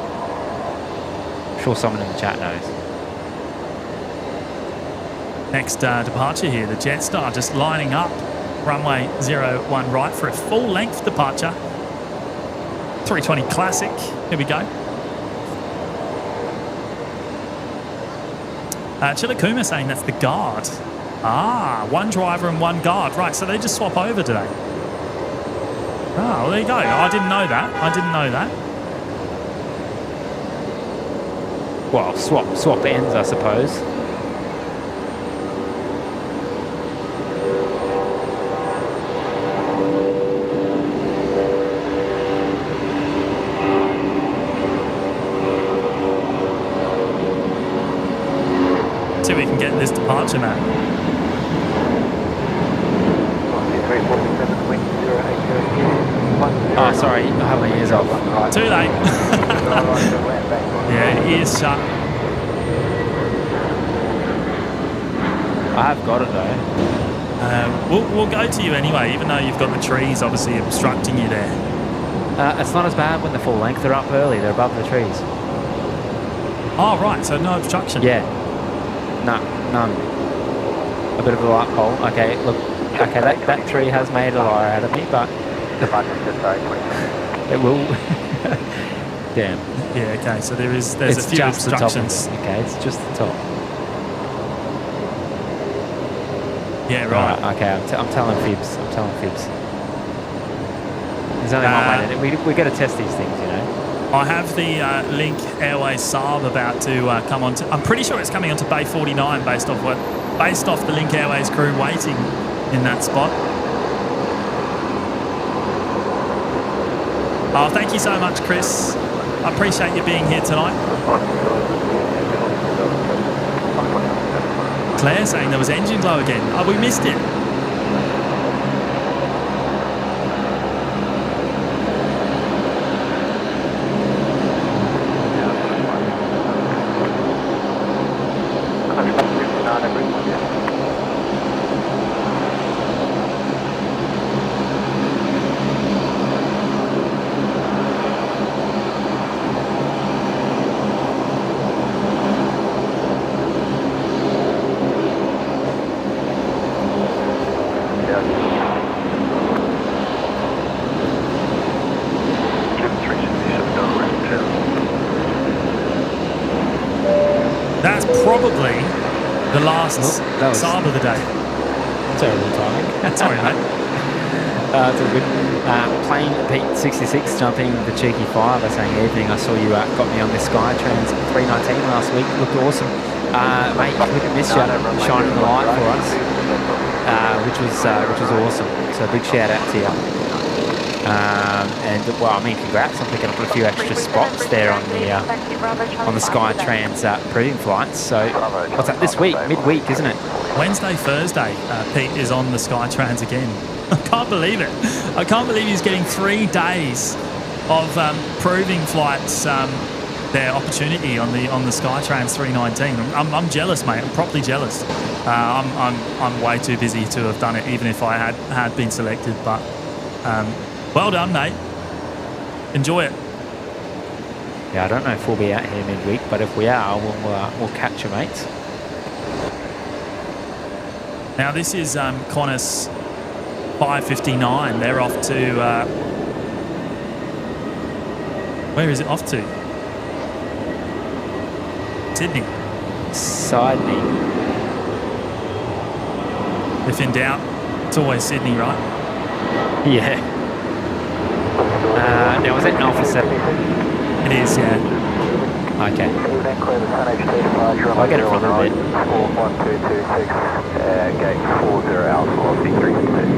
I'm sure someone in the chat knows. Next departure here, the Jetstar just lining up runway 01 right for a full length departure. 320 Classic. Here we go. Chilakuma saying that's the guard. Ah, one driver and one guard. Right, so they just swap over today. Ah, well, there you go. I didn't know that. Well, swap ends, I suppose. See if we can get this departure, man. Oh, sorry, I have my ears off. Too late. Yeah, ears shut. I have got it though. We'll go to you anyway, even though you've got the trees obviously obstructing you there. It's not as bad when the full length. They're up early. They're above the trees. Oh, right, so no obstruction. Yeah. No, none. A bit of a light pole. Okay, look. Okay, that tree has made a liar out of me, but it will. Damn. Yeah. Okay. So there's it's a few just obstructions. The top of it. Okay, it's just the top. Yeah. Right. Okay, I'm telling fibs. There's only one way to do it. We got to test these things, you know. I have the Link Airways Saab about to come on. I'm pretty sure it's coming onto Bay 49 based off the Link Airways crew waiting in that spot. Oh, thank you so much, Chris. I appreciate you being here tonight. Claire saying there was engine glow again. Oh, we missed it. Probably the last Saab of the day. Terrible timing. Sorry, mate. It's all good. Plane Pete 66 jumping the cheeky 5 saying evening. I saw you got me on this Skytrans 319 last week. Looked awesome, mate. We didn't miss you shining the light for us, which was awesome. So big shout out to you. And well, I mean, congrats on picking up a few extra spots there on the Skytrans proving flights. So what's that this week? Midweek, isn't it? Wednesday, Thursday, Pete is on the Skytrans again. I can't believe it. I can't believe he's getting 3 days of proving flights. Their opportunity on the Skytrans 319. I'm jealous, mate. I'm properly jealous. I'm way too busy to have done it, even if I had been selected. But well done, mate. Enjoy it. Yeah, I don't know if we'll be out here midweek, but if we are, we'll catch you, mates. Now this is Qantas 559. They're off to where is it off to? Sydney. If in doubt, it's always Sydney, right? Yeah. Now, was it an Alpha 7? It is, yeah. Okay. I'll get it from the bit. 1226, gate 40 out, velocity 362.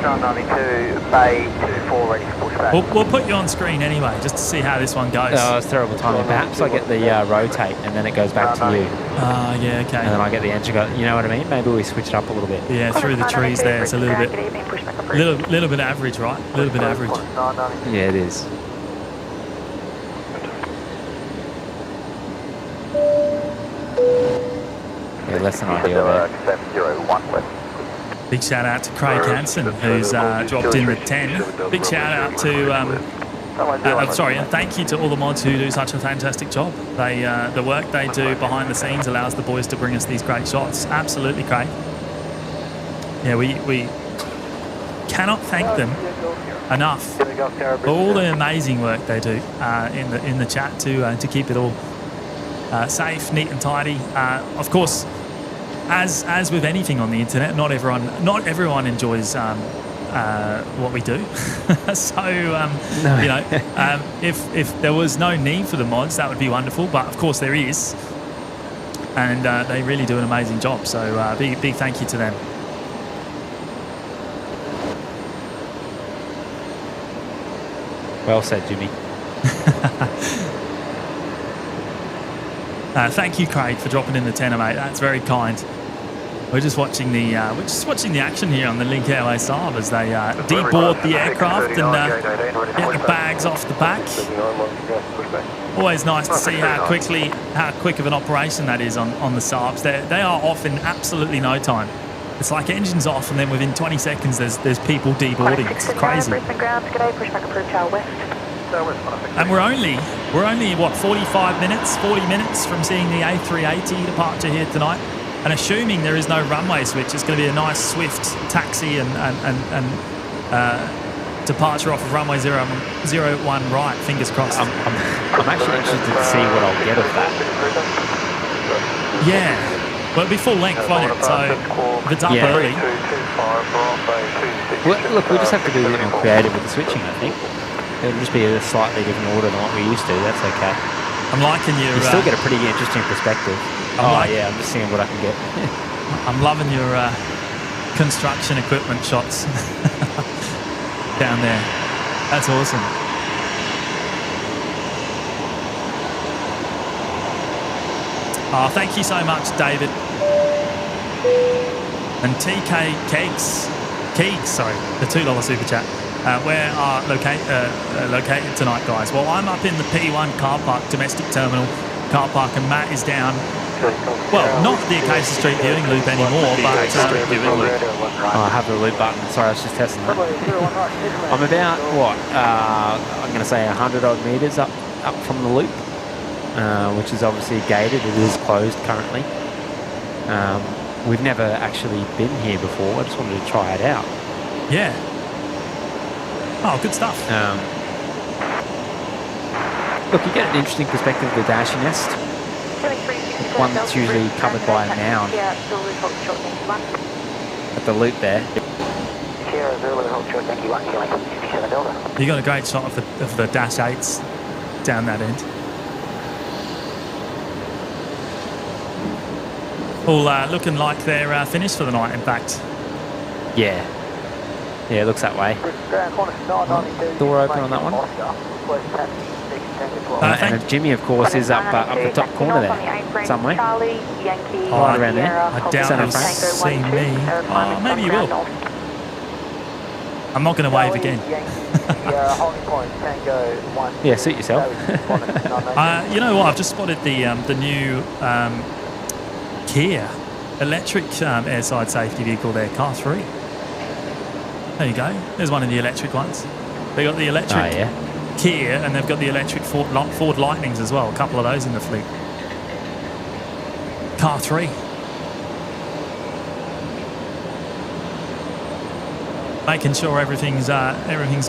992, Bay 24, ready for push We'll put you on screen anyway, just to see how this one goes. Oh, it's terrible timing. Perhaps I get the rotate and then it goes back to you. Yeah, okay. And then I get the engine go. You know what I mean? Maybe we switch it up a little bit. Yeah, through the trees there, it's a little bit average, right? A little bit average. Yeah, it is. Yeah, less than ideal there. Big shout out to Craig Hansen, who's dropped in the 10. Big shout out to, and thank you to all the mods who do such a fantastic job. They, the work they do behind the scenes allows the boys to bring us these great shots. Absolutely, Craig. Yeah, we cannot thank them enough for all the amazing work they do in the chat to keep it all safe, neat and tidy. Of course, as with anything on the internet, not everyone enjoys what we do. So you know, if there was no need for the mods, that would be wonderful. But of course there is, and they really do an amazing job. So big thank you to them. Well said, Jimmy. Thank you, Craig, for dropping in the tenner, mate. That's very kind. We're just watching the action here on the Link Airways Saab as they deboard the aircraft and get the bags off the back. Always nice to see how quick of an operation that is on the Saabs. They are off in absolutely no time. It's like engines off, and then within 20 seconds, there's people deboarding. It's crazy. And we're only what 40 minutes from seeing the A380 departure here tonight. And assuming there is no runway switch, it's going to be a nice swift taxi and departure off of runway 01 right. Fingers crossed. I'm actually interested to see what I'll get of that. Yeah, well, it'll be full length, won't it? So if it's up early. Well, look, we just have to be a bit more creative with the switching, I think. It'll just be a slightly different order than what we used to. That's okay. I'm liking your... You still get a pretty interesting perspective. Yeah, I'm just seeing what I can get. I'm loving your construction equipment shots down there. That's awesome. Oh, thank you so much, David. And TK Keegs, the $2 super chat. Where are located tonight, guys? Well, I'm up in the P1 car park, domestic terminal car park, and Matt is down. Well, not the Acacia Street viewing loop anymore, but I have the loop button. Sorry, I was just testing that. I'm about I'm going to say 100 odd meters up from the loop, which is obviously gated. It is closed currently. We've never actually been here before. I just wanted to try it out. Yeah. Oh, good stuff. Look, you get an interesting perspective of the Dashi nest. One that's usually covered by a mound. At the loop there. You got a great shot of the Dash 8s down that end. All looking like they're finished for the night, in fact. Yeah. Yeah, it looks that way. Door open on that one. And Jimmy, of course, is up the top corner there, somewhere. Right around there. I doubt he'll see me. Oh, maybe he will. I'm not going to wave again. Yeah, suit yourself. You know what? I've just spotted the new Kia electric airside safety vehicle there, Car 3. There you go. There's one of the electric ones. They got the electric Kia, and they've got the electric Ford Lightnings as well. A couple of those in the fleet. Car 3. Making sure everything's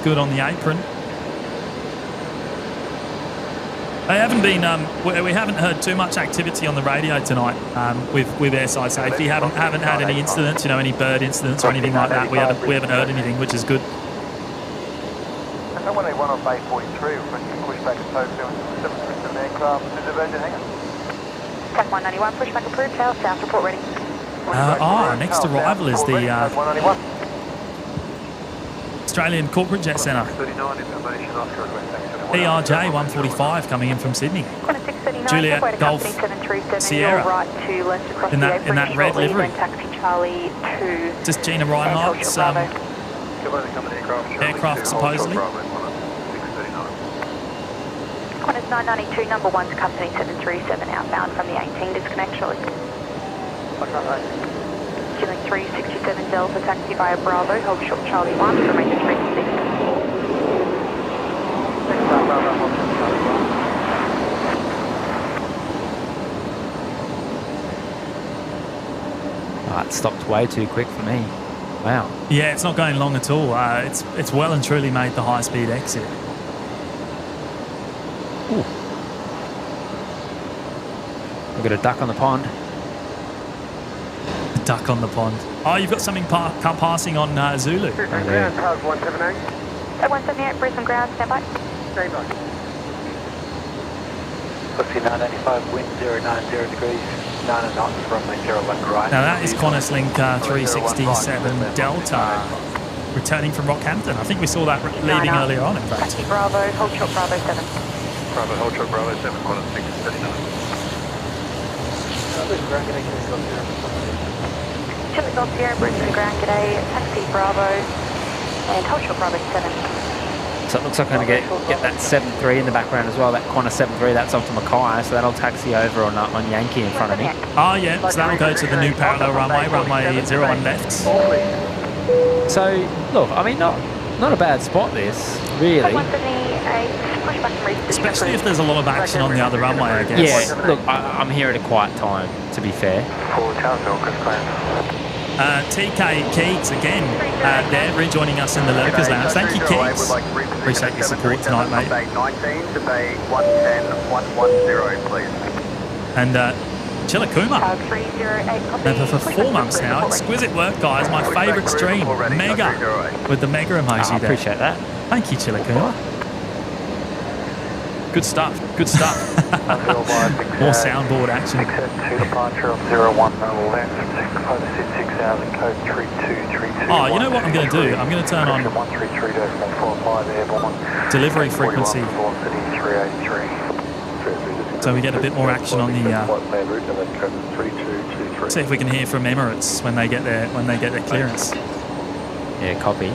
good on the apron. They haven't been. We haven't heard too much activity on the radio tonight with airside safety. Haven't had any incidents. Any bird incidents or anything like that. We haven't heard anything, which is good. And when they went on Bay 43, we push back and tow 7 aircraft to the Virgin Hangar. Track 191, pushback approved. Tail south, report ready. Next arrival is the Australian Corporate Jet Centre. 39 information, Oscar request. ERJ 145 coming in from Sydney. Qantas 639, Juliet Operator Golf Company 737, Sierra. you're right to left across In the that- apron in that red shortly, livery. then taxi Charlie to Just Gina and Reinhardt's Hotel Bravo. aircraft, supposedly. Qantas 992, number 1 to Company 737, outbound from the 18, disconnect shortly. Chilling 367 Delta, taxi via Bravo, hold short Charlie 1, remain at 360. Oh, it stopped way too quick for me. Wow. Yeah, it's not going long at all. It's well and truly made the high-speed exit. Ooh. We've got a duck on the pond. The duck on the pond. Oh, you've got something passing on Zulu. Brisbane ground, cars 178. At 178, Brisbane ground, stand by. Stand by. Pussy 985, wind 090 degrees, 9 knots from the 01 right. Now that is Qantas Link 367 Delta returning from Rockhampton. I think we saw that leaving earlier on, in fact. Taxi Bravo, hold short Bravo 7. Bravo, hold short, Bravo 7, Qantas 639. Chili Golf Sierra, Brisbane ground, g'day, taxi Bravo, and hold short Bravo 7. So it looks like I'm going to get that 7-3 in the background as well. That Qantas 7-3, that's off to Mackay, so that'll taxi over on Yankee in front of me. Oh yeah, so that'll go to the new parallel runway 01 left. So, look, I mean, not a bad spot this, really. 178, push back and reach. Especially if there's a lot of action on the other runway, I guess. Yeah, look, I'm here at a quiet time, to be fair. For Townsville, Chris Clan. TK Keats again, there rejoining us in the Lurkers Lounge. Thank you, Keats. Appreciate your support tonight, mate. Bay 19 to Bay 110-110, please. And Chilakuma. 308, And for 4 months now, exquisite work, guys. My favourite stream, Mega, with the Mega emoji I there. appreciate that. Thank you, Chilakuma. Good stuff. Good stuff. More soundboard action. 672 departure on 01 left, close to 6000, code 3232. Oh, you know what I'm going to do? I'm going to turn on 133.145 airborne. delivery frequency Velocity 383. so we get a bit more action on the. See if we can hear from Emirates when they get their clearance. Yeah, copy.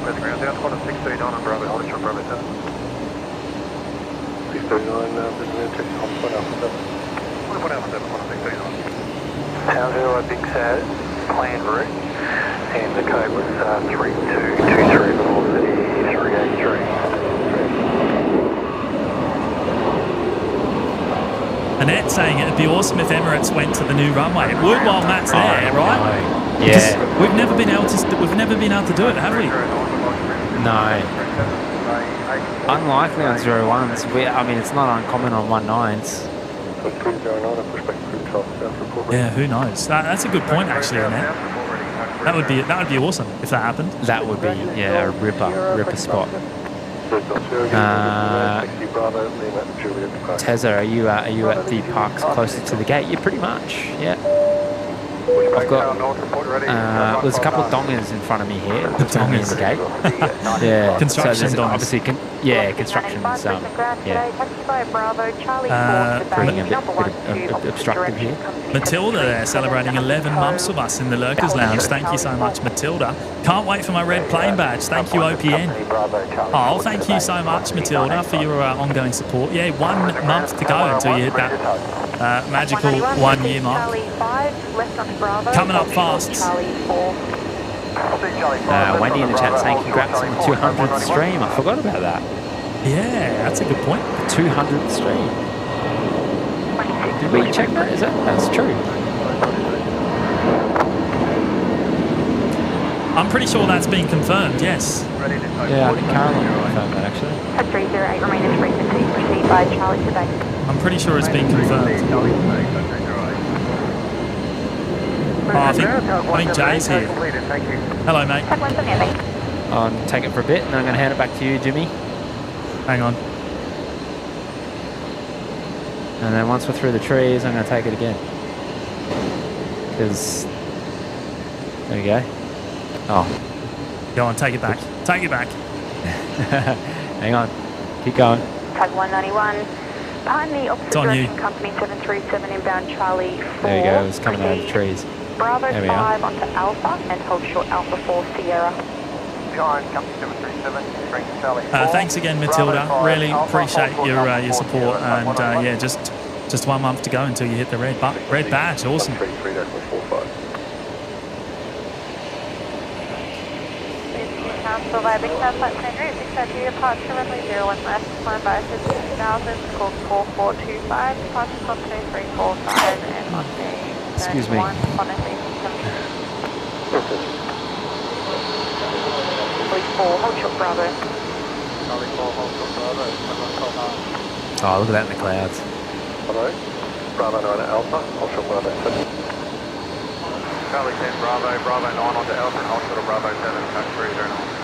West ground down, Qantas 639 on Bravo, hold short Bravo 7. 639, Brisbane, taxi on point Alpha 7. Point Alpha 7, Qantas 639. Townsville, Big Sad, planned route, and the code was 3223, velocity 383. Annette saying it'd be awesome if Emirates went to the new runway. It would while Matt's there, right? Yeah. We've never been able to do it, have we? No. Unlikely on 01s. I mean, it's not uncommon on 19s. Yeah, who knows? That's a good point, actually, Annette. That would be awesome if that happened. That would be, yeah, a ripper spot. Tezza, are you at the parks closer to the gate? Yeah, pretty much. Yeah. I've got there's a couple of dongers in front of me here. The dongers. In the gate. Yeah. Construction so dongers. obviously, construction's proving a bit obstructive here. Matilda there celebrating 11 months with us in the Lurkers Lounge. Thank you so much, Matilda. Can't wait for my red plane badge. Thank you, OPN. Oh, thank you so much, Matilda, for your ongoing support. Yeah, 1 month to go until you hit that magical 1 year mark. Coming up fast. Wendy in the chat saying congrats on the 200th stream. I forgot about that. Yeah, that's a good point. 200th stream. Did we check that? That's true? I'm pretty sure that's been confirmed, yes. Yeah, I think Caroline confirmed that actually. 308, remain at frequency, proceed by Charlie to Bay. I'm pretty sure it's been confirmed. Oh, I think Jay's here. Hello, mate. I'll take it for a bit and then I'm going to hand it back to you, Jimmy. Hang on. And then once we're through the trees, I'm going to take it again. Because... There we go. Oh. Go on, take it back. Take it back. Hang on. Keep going. Tag 191. Behind the opposite on you. direction, company 737 inbound Charlie 4. There you go. It was coming out of the trees. Bravo There we are. 5 onto Alpha and hold short Alpha 4 Sierra. Behind, company 737, bring Charlie 4. Thanks again, Matilda. Really appreciate your support. And yeah, just 1 month to go until you hit the red badge. Awesome. 33.45. Council by Big South Flight Center, 630 departure runway 01 left, climb by 15,000, call 4425, departure call 2345, and Monday. Excuse me. 4, hold short Bravo. Charlie 4, hold short Bravo. Oh, look at that in the clouds. Hello. Bravo 9 at Alpha, hold short Bravo 7. Charlie 10, Bravo 9 onto Alpha and hold short of Bravo 7, back 3, very nice.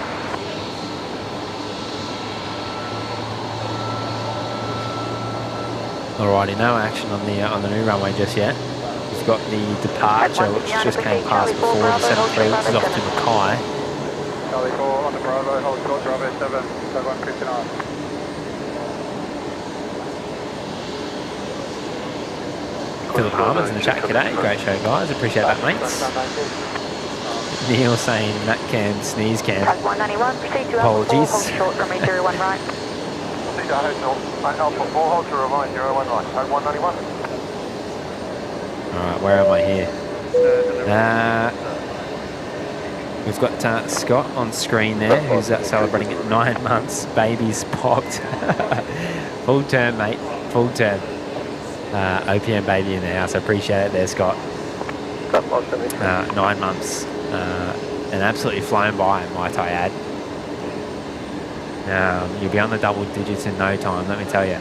Alrighty, no action on the new runway just yet. We've got the departure, which just came past before, the 73, which is off to Mackay. Charlie 4 on the Bravo, hold short Bravo 7, tag 159. Philip Harmer's in the chat today. Great show, guys. Appreciate that, mates. Neil saying that can sneeze can. Tag 191, proceed to Apologies. Alpha 4, hold short runway 01 right. Proceed to Hotel, Alpha 4, hold short runway 01 right, tag 191. Alright, where am I here? We've got Scott on screen there, who's celebrating at 9 months. Baby's popped. Full term, mate. Full term. OPM baby in the house. I appreciate it there, Scott. 9 months. And absolutely flown by, might I add. You'll be on the double digits in no time, let me tell you.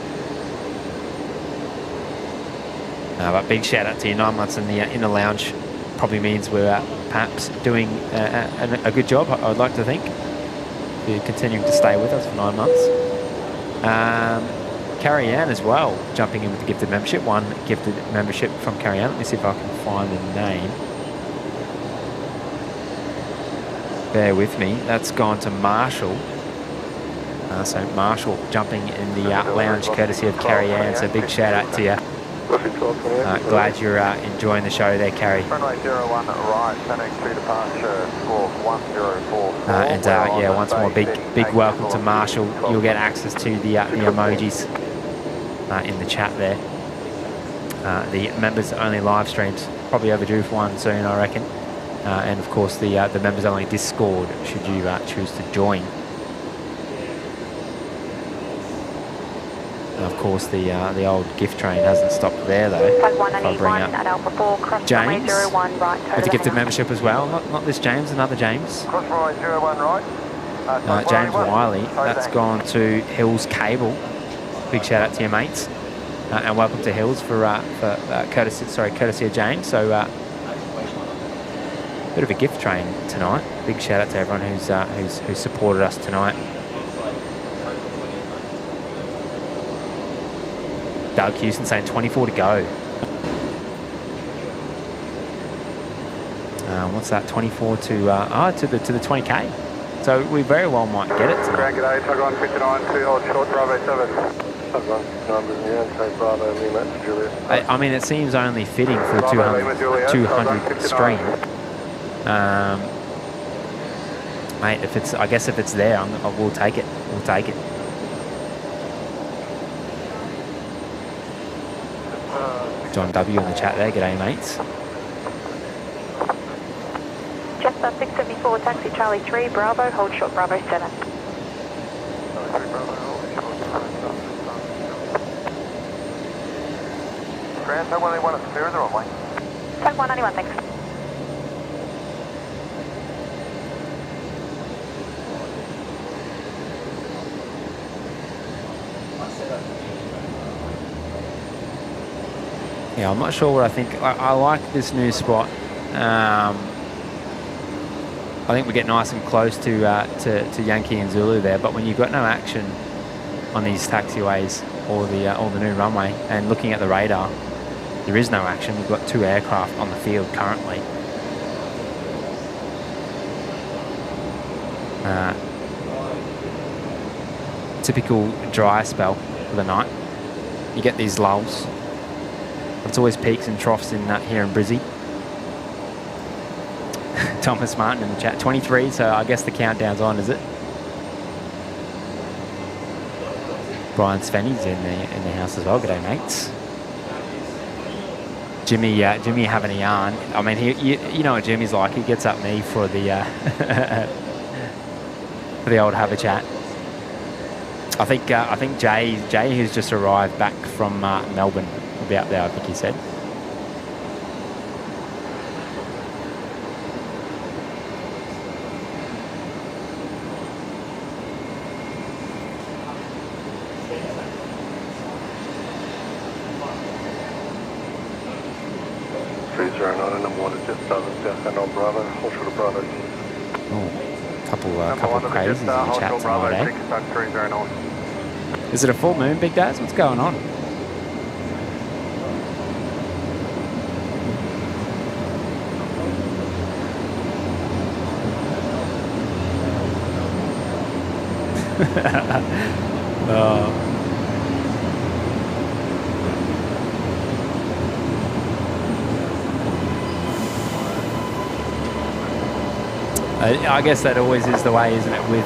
But big shout out to you. 9 months in the lounge probably means we're perhaps doing a good job, I would like to think. You're continuing to stay with us for 9 months. Carrie Ann as well, jumping in with the gifted membership. 1 gifted membership from Carrie Ann. Let me see if I can find the name. Bear with me. That's gone to Marshall. So Marshall jumping in the lounge courtesy of Carrie Ann. So big shout out to you. Glad you're enjoying the show there, Carrie. Runway 01 right, turning to departure, score 1044. And yeah, once more, big welcome to Marshall. You'll get access to the emojis in the chat there. The members only live streams, probably overdue for one soon, I reckon. And of course the members only Discord, should you choose to join. Of course, the old gift train hasn't stopped there though. If I bring up James with the gifted membership as well. Not this James, another James. Cross runway 01 right. James Wiley. That's gone to Hills Cable. Big shout out to your mates, and welcome to Hills for courtesy of James. So bit of a gift train tonight. Big shout out to everyone who's supported us tonight. Doug Houston saying 24 to go. What's that? 24 to the 20k. So we very well might get it tonight. Grand G'day, tug 159, 2 hold short, Bravo 7. Tug 159, yeah, take Bravo, Lima, Julius. I mean, it seems only fitting for a 200 stream. Mate, I guess if it's there, we'll take it. We'll take it. John W in the chat there. G'day, mates. Jetstar 674, taxi Charlie 3, Bravo, hold short Bravo 7. Grand, tag 181 at Spirit, or runway? Tag 191, thanks. Yeah, I'm not sure what I think. I like this new spot. I think we get nice and close to Yankee and Zulu there, but when you've got no action on these taxiways or the new runway, and looking at the radar, there is no action. We've got 2 aircraft on the field currently. Typical dry spell for the night. You get these lulls. It's always peaks and troughs in here in Brizzy. Thomas Martin in the chat, 23, so I guess the countdown's on, is it? Brian Svenny's in the house as well. G'day, mates. Jimmy having a yarn. I mean, you know what Jimmy's like. He gets up me for the for the old have a chat. I think Jay, who's just arrived back from Melbourne, will be up there. I think he said. Couple of crazies in the chat tonight, eh? Is it a full moon, Big Daz? What's going on? Oh. I guess that always is the way, isn't it? With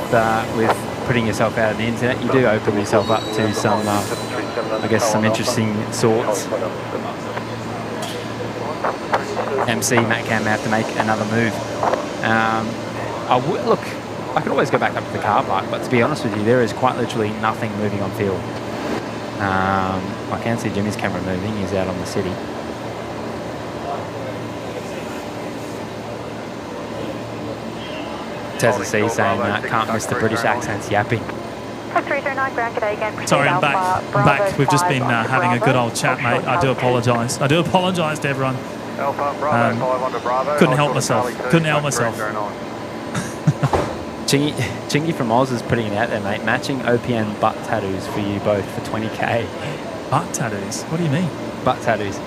putting yourself out on the internet, you do open yourself up to some, I guess, some interesting sorts. MC Matt Cam may have to make another move. Look, I could always go back up to the car park, but to be honest with you, there is quite literally nothing moving on field. I can see Jimmy's camera moving. He's out on the city. Tezza C saying can't miss the British accents yapping. Sorry, I'm back. We've just been having a good old chat, mate. I do apologise. I do apologise to everyone. Couldn't help myself. Chingy from Oz is putting it out there, mate. Matching OPN butt tattoos for you both for 20k. Butt tattoos? What do you mean? Butt tattoos.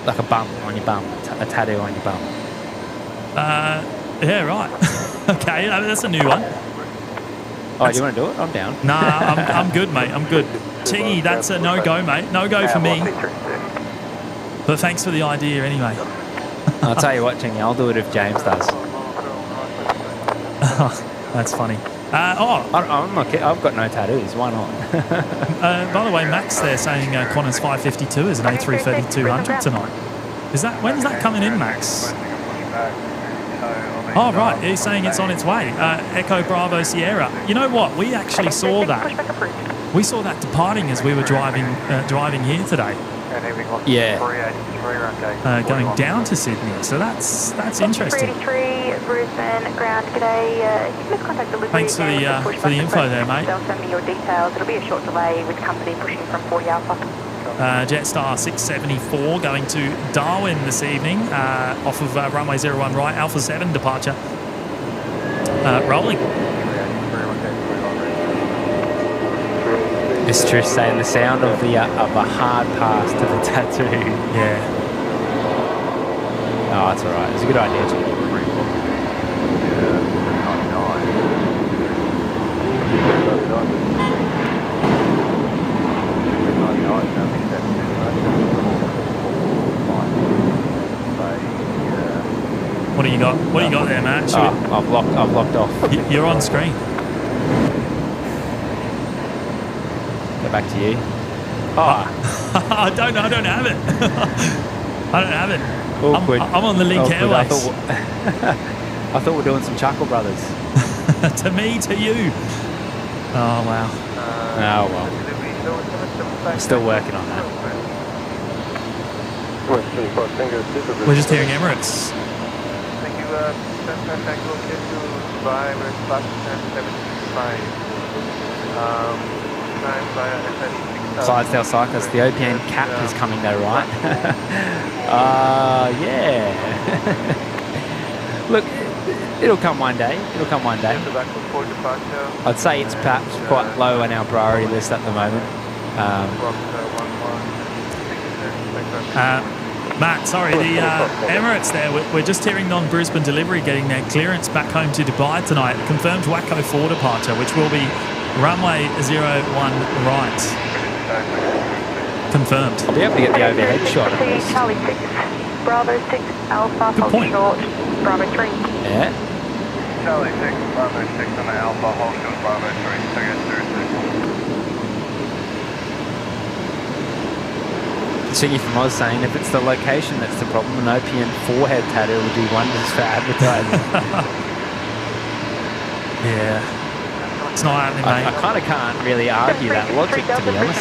Like a bum on your bum. A tattoo on your bum. Yeah, right. Okay, that's a new one. Oh, do you want to do it? I'm down. Nah, I'm good, mate. I'm good. Chingy, that's a no-go, mate. No-go for me. But thanks for the idea anyway. I'll tell you what, Chingy, I'll do it if James does. That's funny. I'm not kidding. I've got no tattoos. Why not? By the way, Max there saying Qantas 552 is an A330-200 tonight. When's that coming in, Max? Oh, right. He's saying it's on its way. Echo Bravo Sierra. You know what? We actually saw that. We saw that departing as we were driving here today. Yeah. Going down to Sydney. So that's interesting. Brisbane ground. G'day. Contact delivery. Thanks for the info there, mate. They'll send me your details. It'll be a short delay with company pushing from 40 Alpha. Jetstar 674 going to Darwin this evening off of runway 01 right, Alpha 7 departure. Rolling. It's Trish saying the sound of a hard pass to the tattoo. Yeah. Oh, that's all right. It's a good idea. What do you got? What do you got there, Matt? I've locked off. You're on screen. Go back to you. I don't have it. I don't have it. Awkward. I'm on the Link Airways. I thought we're doing some Chuckle Brothers. To me, to you. Oh, wow. Oh, well. I'm still working on that. We're just hearing Emirates. Thank you. Clydesdale Cyclist, the OPN cap is coming though, right? Yeah. Look, it'll come one day. I'd say it's perhaps quite low on our priority list at the moment. Matt, sorry, the Emirates there, we're just hearing on Brisbane delivery getting their clearance back home to Dubai tonight. Confirmed Waco 4 departure, which will be runway 01 right. Confirmed. I'll be able to get the overhead shot at least. Charlie 6, Bravo 6, Alpha, Good point. short, Bravo 3. Yeah. Charlie 6, Bravo 6 on the Alpha, hold short, Bravo 3, Tango 06. Chingy from Oz saying if it's the location that's the problem, an OPN forehead tattoo will do wonders for advertising. Yeah. It's not happening, I mate. kind of can't really argue that logic, to be honest.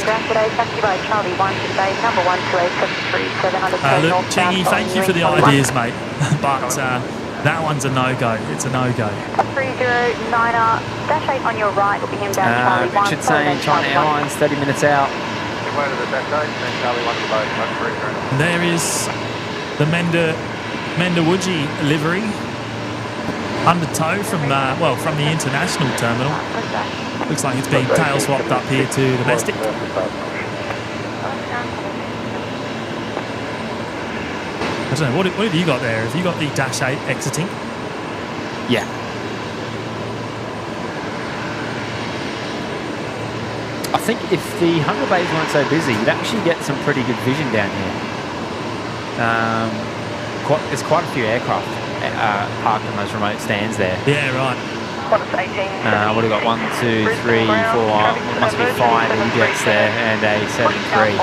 Look, Chingy, thank you for the ideas, mate. But that one's a no-go. It's a no-go. 309er, dash 8 on your right will be him down Charlie 1. Richard saying China Airlines 30 minutes out. There is the Mendawuji livery under tow from from the international terminal. Looks like it's being tail swapped up here to domestic. I don't know, what have you got there? Have you got the Dash 8 exiting? Yeah. I think if the hangar bays weren't so busy, you'd actually get some pretty good vision down here. There's quite a few aircraft parked on those remote stands there. Yeah, right. What have we got? 1, 2, 3, 4. Must be 5 E-jets there and a 7-3.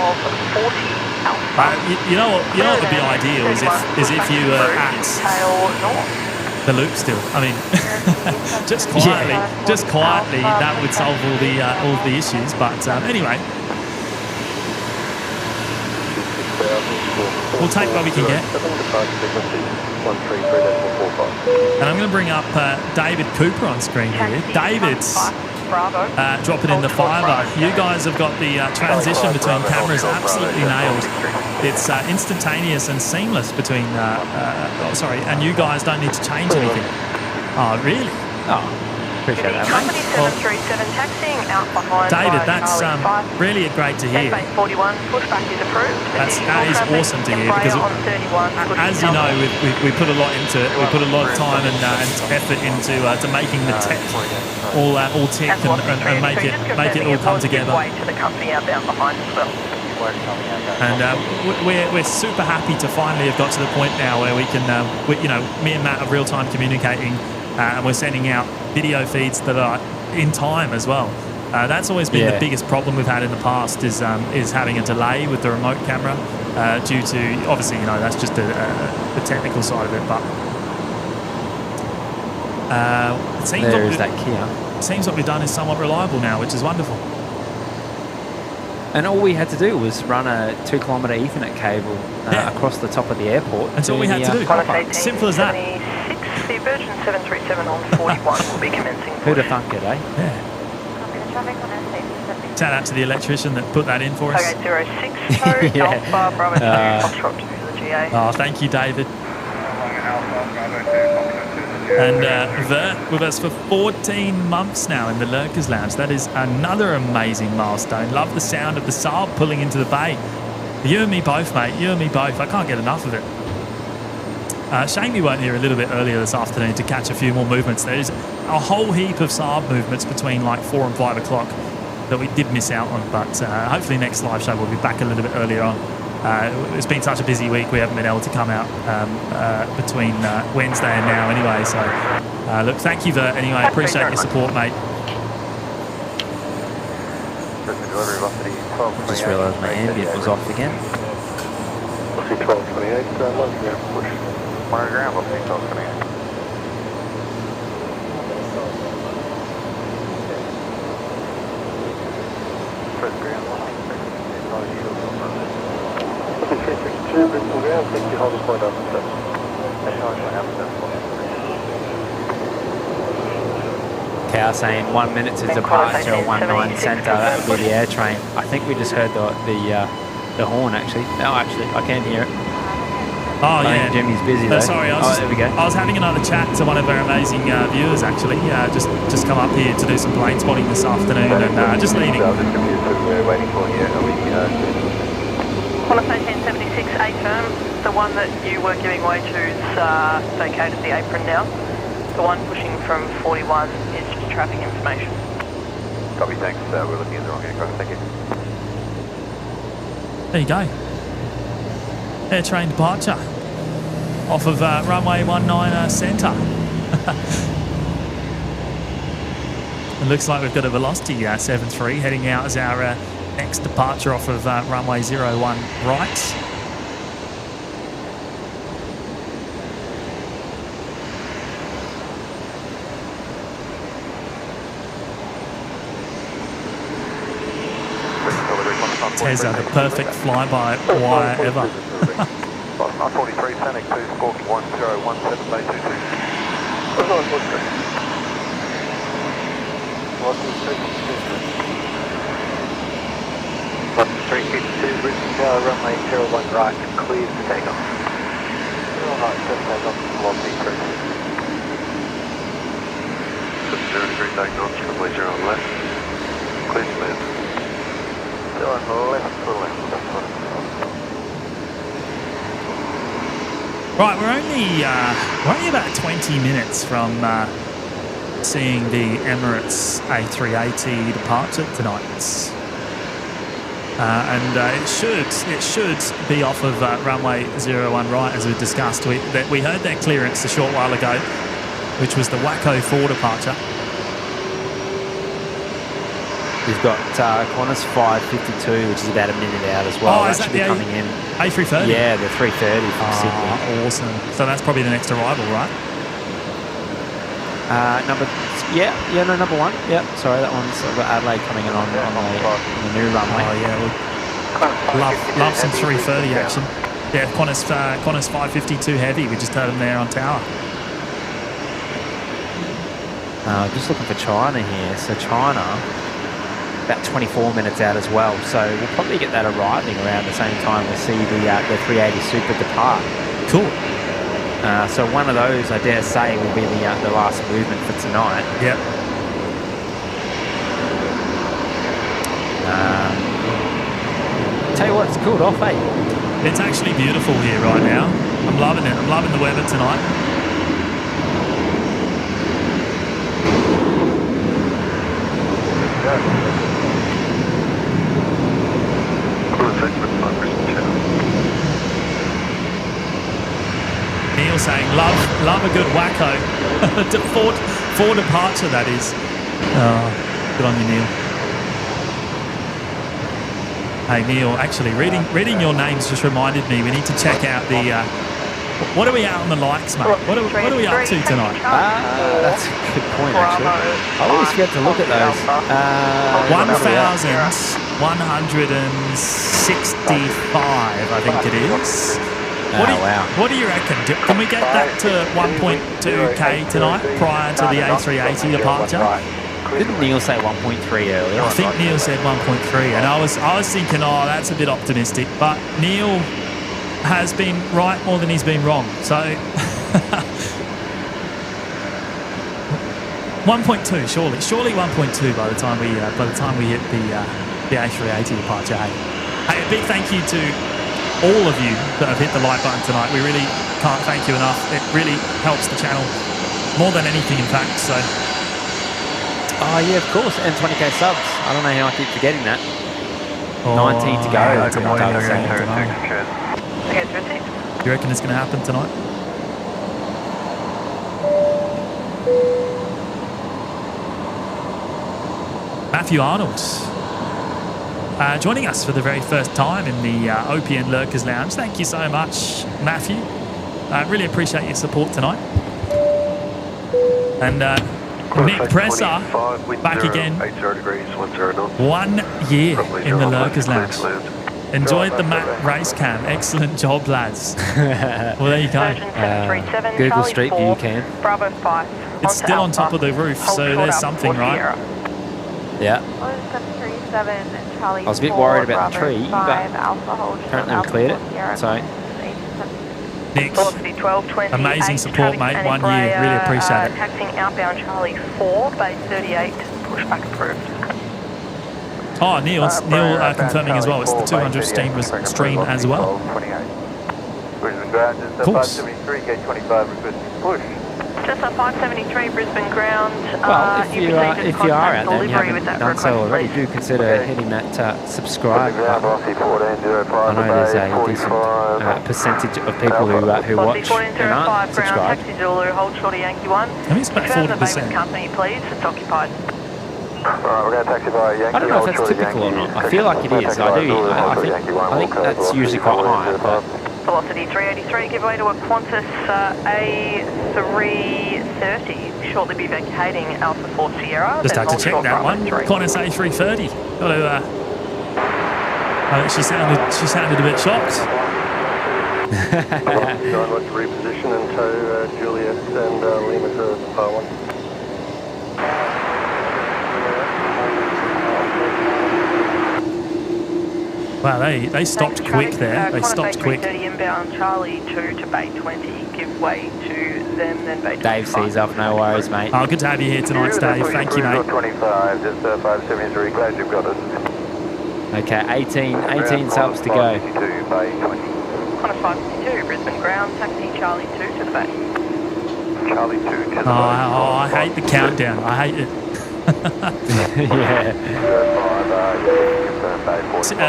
You know what would be ideal is if you were at the loop still. I mean, just quietly, that would solve all the issues. But anyway, we'll take what we can get. And I'm going to bring up David Cooper on screen here. David's dropping in the fiver. You guys have got the transition between cameras absolutely nailed. It's instantaneous and seamless between. And you guys don't need to change anything. Oh, really? Oh, appreciate that, Company mate. 737 taxing out behind. David, that's really great to hear. Base 41, pushback is approved. That is awesome to hear because, as you know, we put a lot into it. We put a lot of time and effort into to making the tech all tick and make it all come together. And we're super happy to finally have got to the point now where we can, me and Matt are real-time communicating, and we're sending out video feeds that are in time as well. That's always been the biggest problem we've had in the past is having a delay with the remote camera due to, obviously, that's just the technical side of it. But it seems what we've done is somewhat reliable now, which is wonderful. And all we had to do was run a 2-kilometre Ethernet cable across the top of the airport. That's all we had to do. Simple as that. The Virgin 737 on 41 will be commencing. Who'd have thunk it, eh? Yeah. Shout out to the electrician that put that in for us. Okay, 06 Alpha Bravo 2 Foxtrot to the GA. Oh, thank you, David. And Vert with us for 14 months now in the Lurkers Lounge. That is another amazing milestone. Love the sound of the Saab pulling into the bay. You and me both, mate. You and me both. I can't get enough of it. Shame we weren't here a little bit earlier this afternoon to catch a few more movements. There's a whole heap of Saab movements between like 4 and 5 o'clock that we did miss out on. But hopefully next live show we'll be back a little bit earlier on. It's been such a busy week, we haven't been able to come out between Wednesday and now anyway. So, look, thank you, Vert, anyway. I appreciate your support, mate. Just realised my ambient was off again. 1228, push. 100 ground, 1228. First ground, 362, Bristol ground, 60, hold the point up and steps. Cow saying 1 minute to departure, 19 centre. That would be the air train. I think we just heard the horn actually. No, actually, I can't hear it. Oh, I think Jimmy's busy though. Sorry, there we go. I was having another chat to one of our amazing viewers actually. Just come up here to do some plane spotting this afternoon and just leaving. Qantas 1876, A firm. The one that you were giving way to is vacated the apron now. The one pushing from 41 is just traffic information. Copy, thanks. We're looking at the wrong aircraft. Thank you. There you go. Air train departure off of runway 19 centre. It looks like we've got a velocity 7.3 heading out as our next departure off of runway 01 right. Tezza, the perfect flyby wire ever. 943, Panic 2, Squawk 1017, Bay 22. Brisbane Tower, runway 01 right, clear for takeoff. Alright, just takeoff, velocity 0 degree takeoff, runway 0 on left. Clear to land. Still on the left to left. Right, we're only about 20 minutes from seeing the Emirates A380 departure tonight, and it should be off of runway 01 right, as we discussed. We heard their clearance a short while ago, which was the Waco 4 departure. We've got Qantas 552, which is about a minute out as well. Oh, is that should be the coming in. A330? Yeah, the 330 from Sydney. Awesome. So that's probably the next arrival, right? Number one. Yeah, sorry, that one's got Adelaide coming in on the new runway. Oh yeah, love some 330 action. Yeah, Qantas 552 heavy. We just heard them there on tower. Just looking for China here. So China, about 24 minutes out as well. So we'll probably get that arriving around the same time we see the 380 Super depart. Cool. So one of those, I dare say, will be the last movement for tonight. Yep. Tell you what, it's cooled off, eh? It's actually beautiful here right now. I'm loving it. I'm loving the weather tonight. Neil saying, love a good wacko. for departure, that is. Oh, good on you, Neil. Hey, Neil, actually, reading your names just reminded me we need to check out the... what are we out on the likes, mate? What are we up to tonight? That's a good point, actually. I always forget to look at those. 1,165, I think it is. What do you reckon? Can we get that to 1.2k tonight prior to the A380 departure? Didn't Neil say 1.3 earlier? I think Neil said 1.3, and I was thinking, oh, that's a bit optimistic. But Neil has been right more than he's been wrong. So 1.2, surely 1.2 by the time we hit the A380 departure. Hey, a big thank you to all of you that have hit the like button tonight. We really can't thank you enough. It really helps the channel more than anything, in fact. So. Oh yeah, of course, and 20k subs. I don't know how I keep forgetting that. 19 to go. You reckon it's going to happen tonight? Matthew Arnold joining us for the very first time in the OPN Lurkers Lounge. Thank you so much, Matthew. Really appreciate your support tonight. And Nick Presser back again. 80 degrees, 10 knots. 1 year in the Lurkers Lounge. Enjoyed the map race cam. Excellent job, lads. Well, there you go. Google Street View cam. Bravo 5. It's still on top of the roof, so there's something, right? Yeah. I was a bit worried about the tree, but apparently we cleared it. So. Nick, amazing support, mate. 1 year, really appreciate it. Taxiing outbound Charlie 4, base 38, pushback approved. Oh, Neil confirming as well. It's the 200 stream as well. Brisbane ground, just Of course. 573, gate 25, requesting push. Just a 573 Brisbane ground. Well, if you are out there and you delivery with haven't that done so request, already, please. do consider hitting that subscribe button. I I know there's a decent percentage of people who watch and aren't subscribed. Taxi Zulu, hold short of Yankee 1. I think it's about Confirm the bay with 40%. company, please. It's occupied. Alright, we're going to taxi by Yankee. I don't know if that's typical or not. I feel like it is. I think that's usually quite high. But Velocity 383, give way to a Qantas A330. Shortly be vacating Alpha 4 Sierra. Just then had to hold check short that Bravo one. 3. Qantas A330. Got to. I think she sounded a bit shocked. John, let's reposition and tow Juliet and Lima to Par 1. Wow, they stopped quick there. They stopped quick. 330 inbound Charlie 2 to Bay 20. Give way to them, then Bay 25. Dave sees off, no worries, mate. Oh, good to have you here tonight, Dave. Thank you, mate. 25, just 573, glad you've got us. Okay, 18 subs to go. 52, Bay 20. Qantas 552, Brisbane ground, taxi Charlie 2 to the Bay. Charlie 2 to the I hate the countdown. I hate it. Yeah.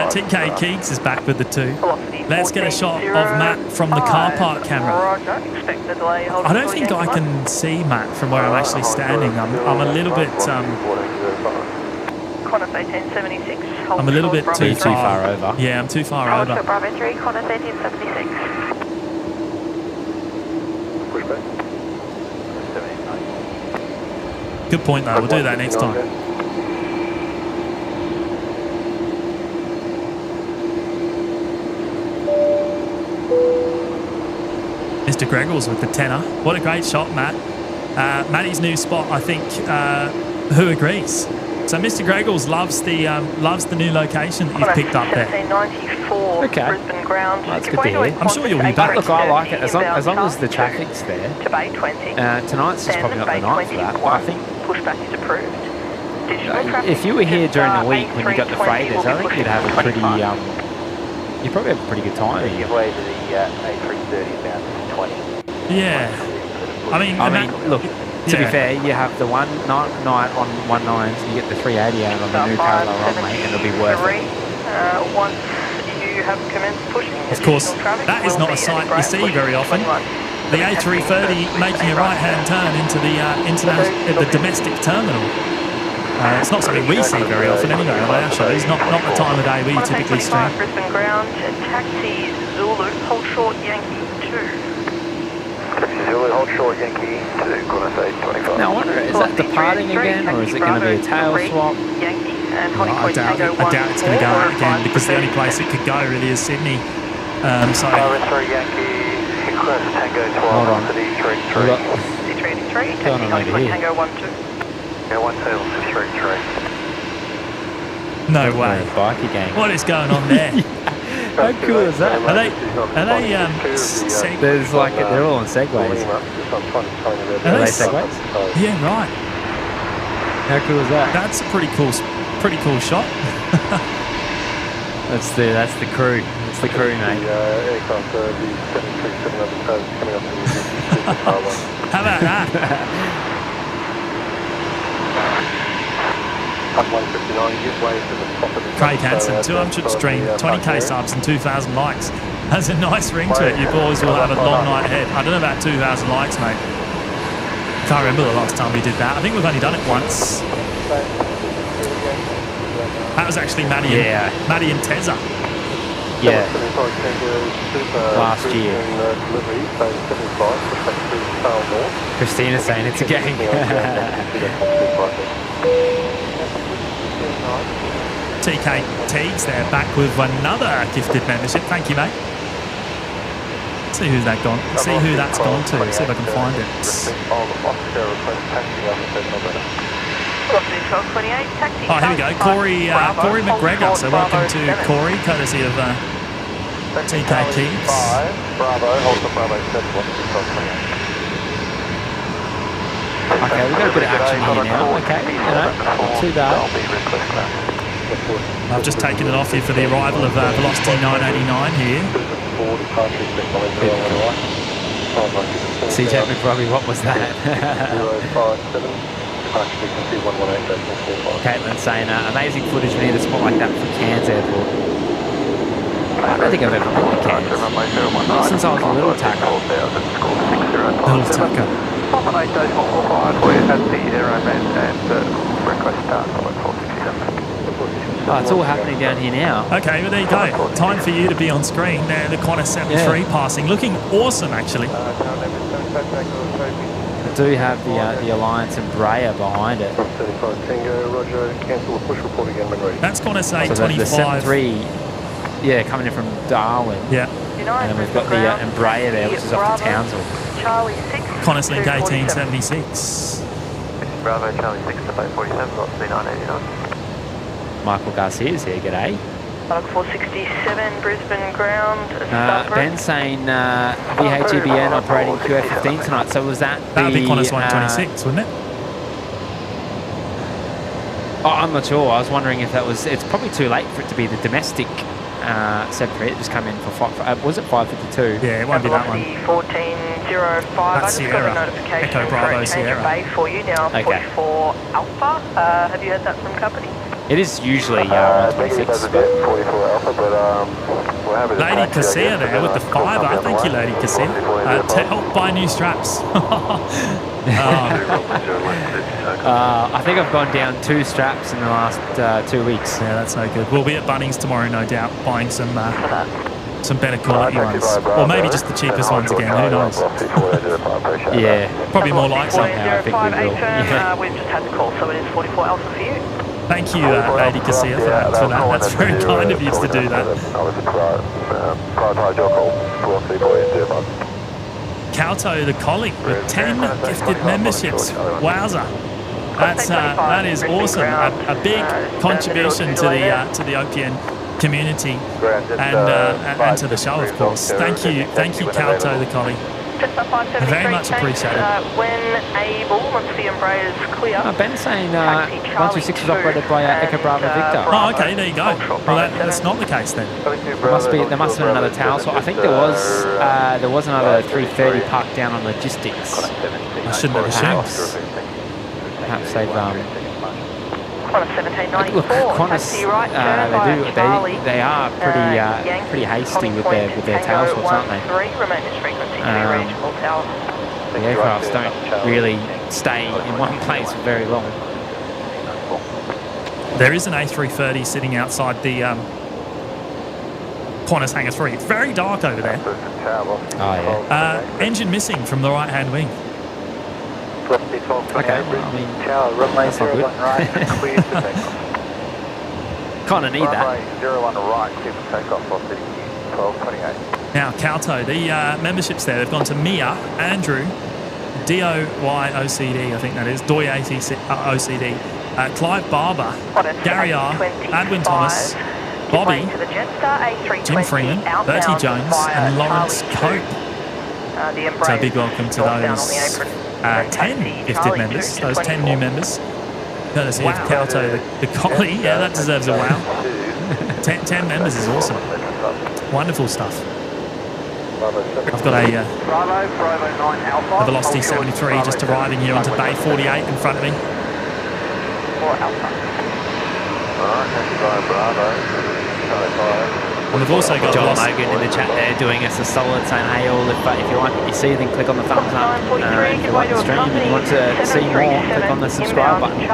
TK Keeks is back with the 2. Velocity Let's get a shot 14.05. of Matt from the car park camera. Roger, expect the delay. Hold I don't short think I Yankee can see Matt from where I'm actually standing. I'm a little bit. Qantas 1876. Hold I'm a little short bit Bravo too 3. far over. Yeah, I'm too far Hold short over. Bravo 3, Qantas 1876. Pushback. Good point though. We'll do that next time. Mr. Greggles with the 10er. What a great shot, Matt. Matty's new spot, I think. Who agrees? So Mr. Greggles loves the new location that you've picked up there. 1794 Okay. Brisbane ground. That's Give good way to hear. a I'm sure you'll be Qantas back. Look, I like it. As long as the inbound traffic's there. to Bay 20. Tonight's just Then probably not the Bay night for that. But I 21. think Pushback is approved. Additional traffic, if you were here just, during the week when you got the A320 freighters, will be I think you'd pushing have a to pretty 25. you'd probably have a pretty good time here. Give way to the A330 bound to 20. Yeah. I mean, Look, to be Yeah. fair, you have the one night on 19s, you get the 380 out on the new parallel run, mate, and it'll be worth it. Once you have commenced pushing, Of course, additional traffic that is will not a be sight at you Grey see pushing very often. 21. The A330 making a right-hand turn into the domestic terminal. It's not something we see very often anyway on our shows. Not the time of day we typically stream. Brisbane ground, taxi Zulu, hold short Yankee 2. Taxi Zulu, hold short Yankee 2, Qantas 825. Now I wonder, is that departing again, or is it going to be a tail swap? Yankee and I doubt it's going to go out again because the only place it could go really is Sydney. So Bravo 3 Yankee, Qantas Tango 12, Hold on. City We've 33. got C383, Going on taxi over here. Tango 12. Yeah, 1 tail 633. no way. Bikie gang. What is going on there? How cool is that? Are they There's like they're all on segways. Are they segways? Yeah, right. How cool is that? That's a pretty cool shot. That's the crew. It's the crew, mate. Aircraft, the 737 coming up to How about that? 159, give way to the top of the Craig Hansen, 200 stream, 20k subs and 2,000 likes. Has a nice ring to it. You boys will have a long night ahead. I don't know about 2,000 likes, mate. Can't remember the last time we did that. I think we've only done it once. That was actually Matty and Tezza. Yeah. Last year. Christina's saying it's a gang. TK Teagues there, back with another gifted membership. Thank you, mate. See who that's gone to. See if I can find it. Oh, here we go. Corey McGregor. So welcome to Corey, courtesy of TK Keeps. Bravo, hold the Bravo 7, Okay, we've got a bit of action here now. Okay, not too bad. I've just taken it off here for the arrival of Velocity 989 here. CJ McRobbie, what was that? Caitlin's saying, amazing footage. We need a spot like that for Cairns Airport. I don't think I've ever been to Cairns. Not since I was a little tacker. Little tacker. Oh, it's all happening down here now. Okay, well there you go. Time for you to be on screen. There, the Qantas 73 passing, looking awesome actually. I do have the Alliance Embraer behind it. That's Qantas So 825. the 73, yeah, coming in from Darwin. Yeah. And then we've got the Embraer there, which is off to Townsville. Charlie 6. Qantas Link 1876. Bravo, Charlie 6 to 47, Velocity 989. Michael Garcia's here, g'day. Park 467, Brisbane ground. Ben saying VHBN operating QF15 tonight. So was that That would be Qantas 126, wouldn't it? Oh, I'm not sure. I was wondering if that was... It's probably too late for it to be the domestic 73. It just come in for... was it 5:52? Yeah, it won't be that one. 1405. I That's just got Sierra. a notification Echo Bravo for a change Sierra. of bay for you now. Okay. 44 Alpha. Have you heard that from company? It is usually 126. Lady Cassia there with the fiver. Thank you, Lady Cassia. To help buy new straps. I think I've gone down 2 straps in the last 2 weeks. Yeah, that's no good. We'll be at Bunnings tomorrow, no doubt, buying some better quality ones. Or maybe just the cheapest ones again, who knows? Yeah. Probably more like some. Yeah, I think we will. Yeah. We've just had the call, so it is 44 Alpha for you. Thank you, Lady Cassia, for that. That's very kind of you to do that. Kauto the colleague with 10 gifted memberships. Wowza. That is awesome. A big contribution to the OPN community and to the show, of course. Thank you, Kauto the colleague. Very much appreciated. When able, once the Embraer's clear. Ben's saying 126 was operated by Echo Bravo Victor. Oh, okay, there you go. Well, that's not the case then. There must have been another tower. So I think there was another 330 parked down on logistics. I shouldn't have assumed. Perhaps they've Qantas 1794. look, Qantas they are pretty hasty with their tail swaps, aren't they? The aircrafts don't really stay in one place for very long. There is an A330 sitting outside the Qantas Hangar 3. It's very dark over there. Oh yeah. Engine missing from the right-hand wing. Okay, well, I mean, that's not good. Kind of need that. Now, Kauto, the memberships there, they've gone to Mia, Andrew, DOYOCD, I think that is, Doy ATC, OCD, Clive Barber, Gary R, Adwin Thomas, Bobby, Jim Freeman, Bertie Jones, and Lawrence Cope. So a big welcome to those 10 gifted members, those 10 new members. Courtesy of Kauto the collie. Yeah, that deserves a wow. 10 members is awesome. Wonderful stuff. I've got a Velocity 73 just arriving here onto Bay 48 in front of me. And we've also got John Logan in the chat there doing us a solid, saying, hey all, if you like what you see, then click on the thumbs up. If you like the stream and you want to see more, click on the subscribe button.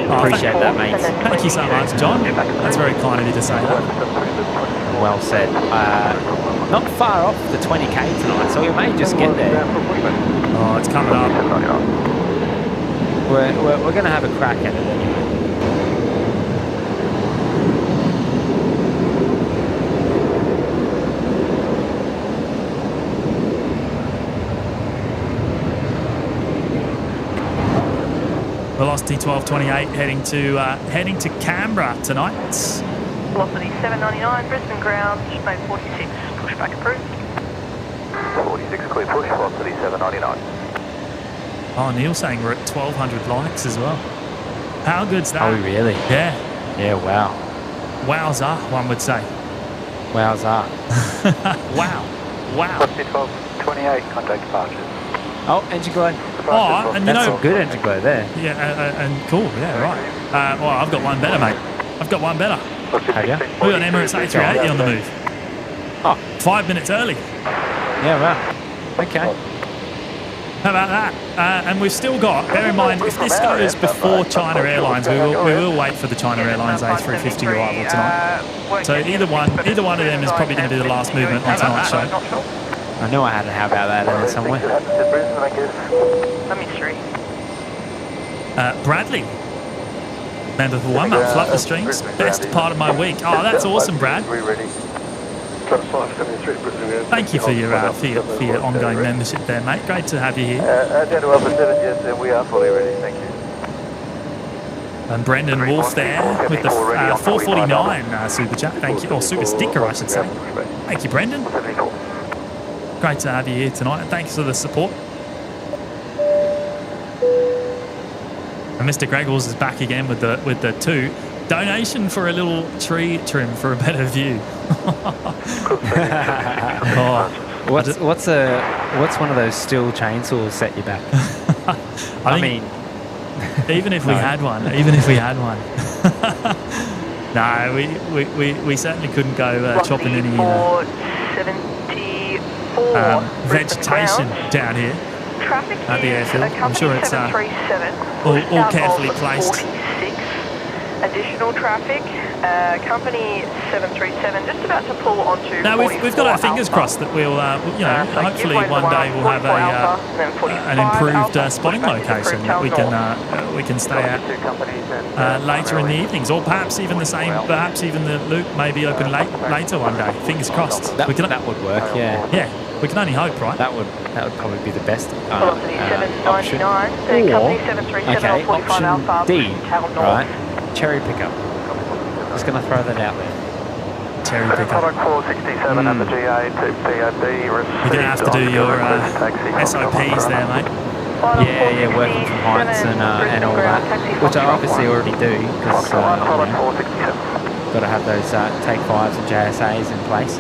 Appreciate that, mate. Thank you so much, John. That's very kind of you to say that. Well said. Not far off the 20k tonight, so we may just get there. Oh, it's coming up. We're going to have a crack at it anyway. Velocity 1228 heading to Canberra tonight. Velocity 799, Brisbane ground, Bay 46, pushback approved. 46 clear push, Velocity 799. Oh, Neil saying we're at 1,200 likes as well. How good's that? Are we really? Yeah. Yeah, wow. Wowza, one would say. Wowza. Wow. Wow. 28, contact departures. Oh, engine glow. Oh, and you That's know, some good engine glow there. yeah, and cool, yeah, right. Well, I've got one better, mate. I've got one better. Have you? We've got an Emirates A380 on the move. Oh. 5 minutes early. Yeah, wow. Okay. How about that? And we've still got, bear in mind, if this goes before China Airlines, we will wait for the China Airlines A350 arrival tonight. So either one of them is probably going to be the last movement on tonight's show. I know I had a how about that in there somewhere. Let me see. Bradley, member for 1 month, love the streams. Best part of my week. Oh, that's awesome, Brad. Thank you for your ongoing membership there, mate. Great to have you here. We are fully ready, thank you. And Brendan Wolf there with the 449 super chat. Thank you, or super sticker, I should say. Thank you, Brendan. Great to have you here tonight, and thanks for the support. And Mr. Greggles is back again with the 2 donation for a little tree trim for a better view. What's one of those steel chainsaws set you back? I mean, even if we had one, no, we certainly couldn't go chopping any vegetation down here at the airfield. I'm sure it's all carefully placed. Additional traffic, company 737, just about to pull onto. Now we've got our fingers crossed that we'll, hopefully one day we'll have an improved spotting location that we can stay at later in the evenings, or perhaps even the loop may be open later one day. Fingers crossed. That would work. Yeah. Yeah. We can only hope, right? That would probably be the best option. Okay, option D, right? Cherry pickup. Just going to throw that out there. Cherry pickup. Product 467 at the GA to PAB. You're going to have to do your SOPs there, mate. Yeah, working from heights and all that, which I obviously already do, because got to have those take 5s and JSAs in place.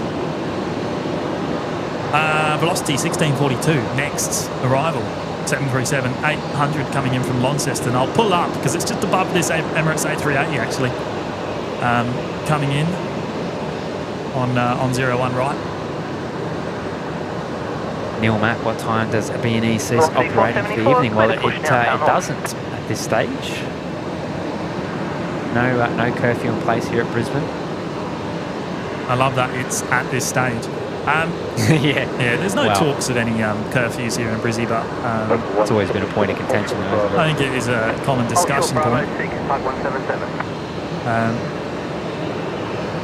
Velocity 1642, next arrival. 737-800 coming in from Launceston. I'll pull up because it's just above this Emirates A380 actually. Coming in on 01 right. Neil Mack, what time does BNE cease operating for the evening? Well, it doesn't at this stage. No curfew in place here at Brisbane. I love that it's at this stage. Yeah, there's no talks of any curfews here in Brizzy, but it's always been a point of contention. I think it is a common discussion point.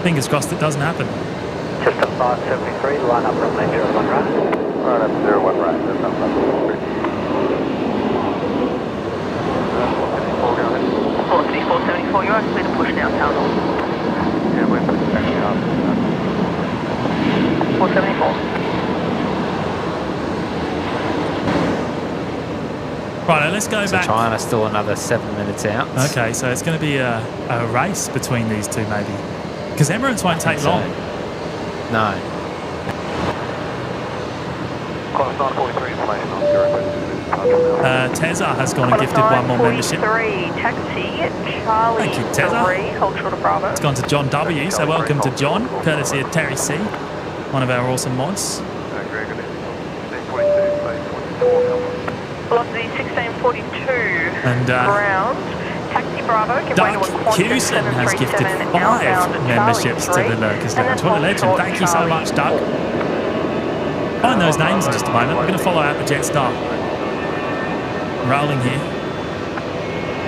Fingers crossed it doesn't happen. Just a 573, line up from lane 01 right. Line up 01 right, that's not 474, you're actually to push now, Town Hall. Yeah, we're pushing up. 474. Right, now let's go back. China still another 7 minutes out. Okay, so it's going to be a race between these two maybe. Because Emirates won't take long. No. Tezza has gone and gifted one more membership. Taxi, Charlie. Thank you, Tezza. Hold short of Bravo. It's gone to John W, so welcome to John, courtesy of Terry C, one of our awesome mods. Velocity 1642. And ground. Taxi Bravo. Doug Hewson has gifted 5 memberships to the Lurkers Lounge. What a legend. Thank you so much, Doug. Find those names in just a moment. We're going to follow out the Jetstar. Rolling here.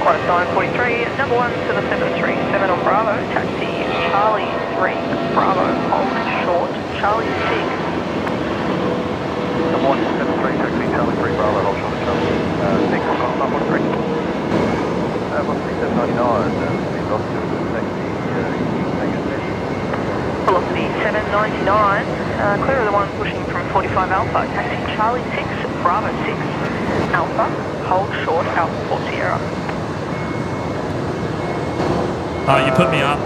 Quarter 943, number 1 to the 737 on Bravo. Taxi Charlie 3, Bravo, hold short, Charlie 6. Number 1 to 73, taxi Charlie 3, Bravo, hold short, Charlie 6, number 3. Velocity 799, we lost to the taxi, Velocity 799, clear of the one pushing from 45 Alpha, taxi Charlie 6, Bravo 6, Alpha, hold short, Alpha 4 Sierra. Oh, you put me up.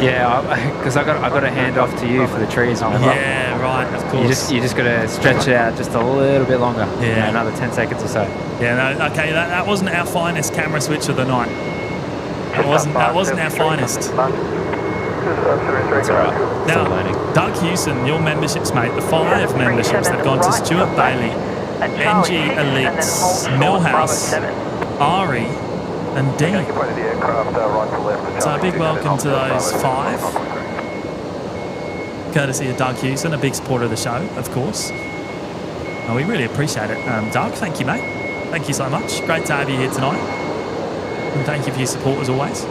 Yeah, because I got to hand off to you for the trees. Remember? Yeah, right, of course. You just got to stretch it out just a little bit longer. Yeah. Another 10 seconds or so. Yeah, no, okay, that wasn't our finest camera switch of the night. That wasn't our finest. That's all right. Still Now, learning. Doug Hewson, your memberships, mate, the 5 memberships, they've gone to Stuart Bailey, NG Elites, Millhouse, Ari, and Dean. So a big welcome to those 5. Courtesy of Doug Hewson, a big supporter of the show, of course. Oh, we really appreciate it. Doug, thank you, mate. Thank you so much. Great to have you here tonight. And thank you for your support as always.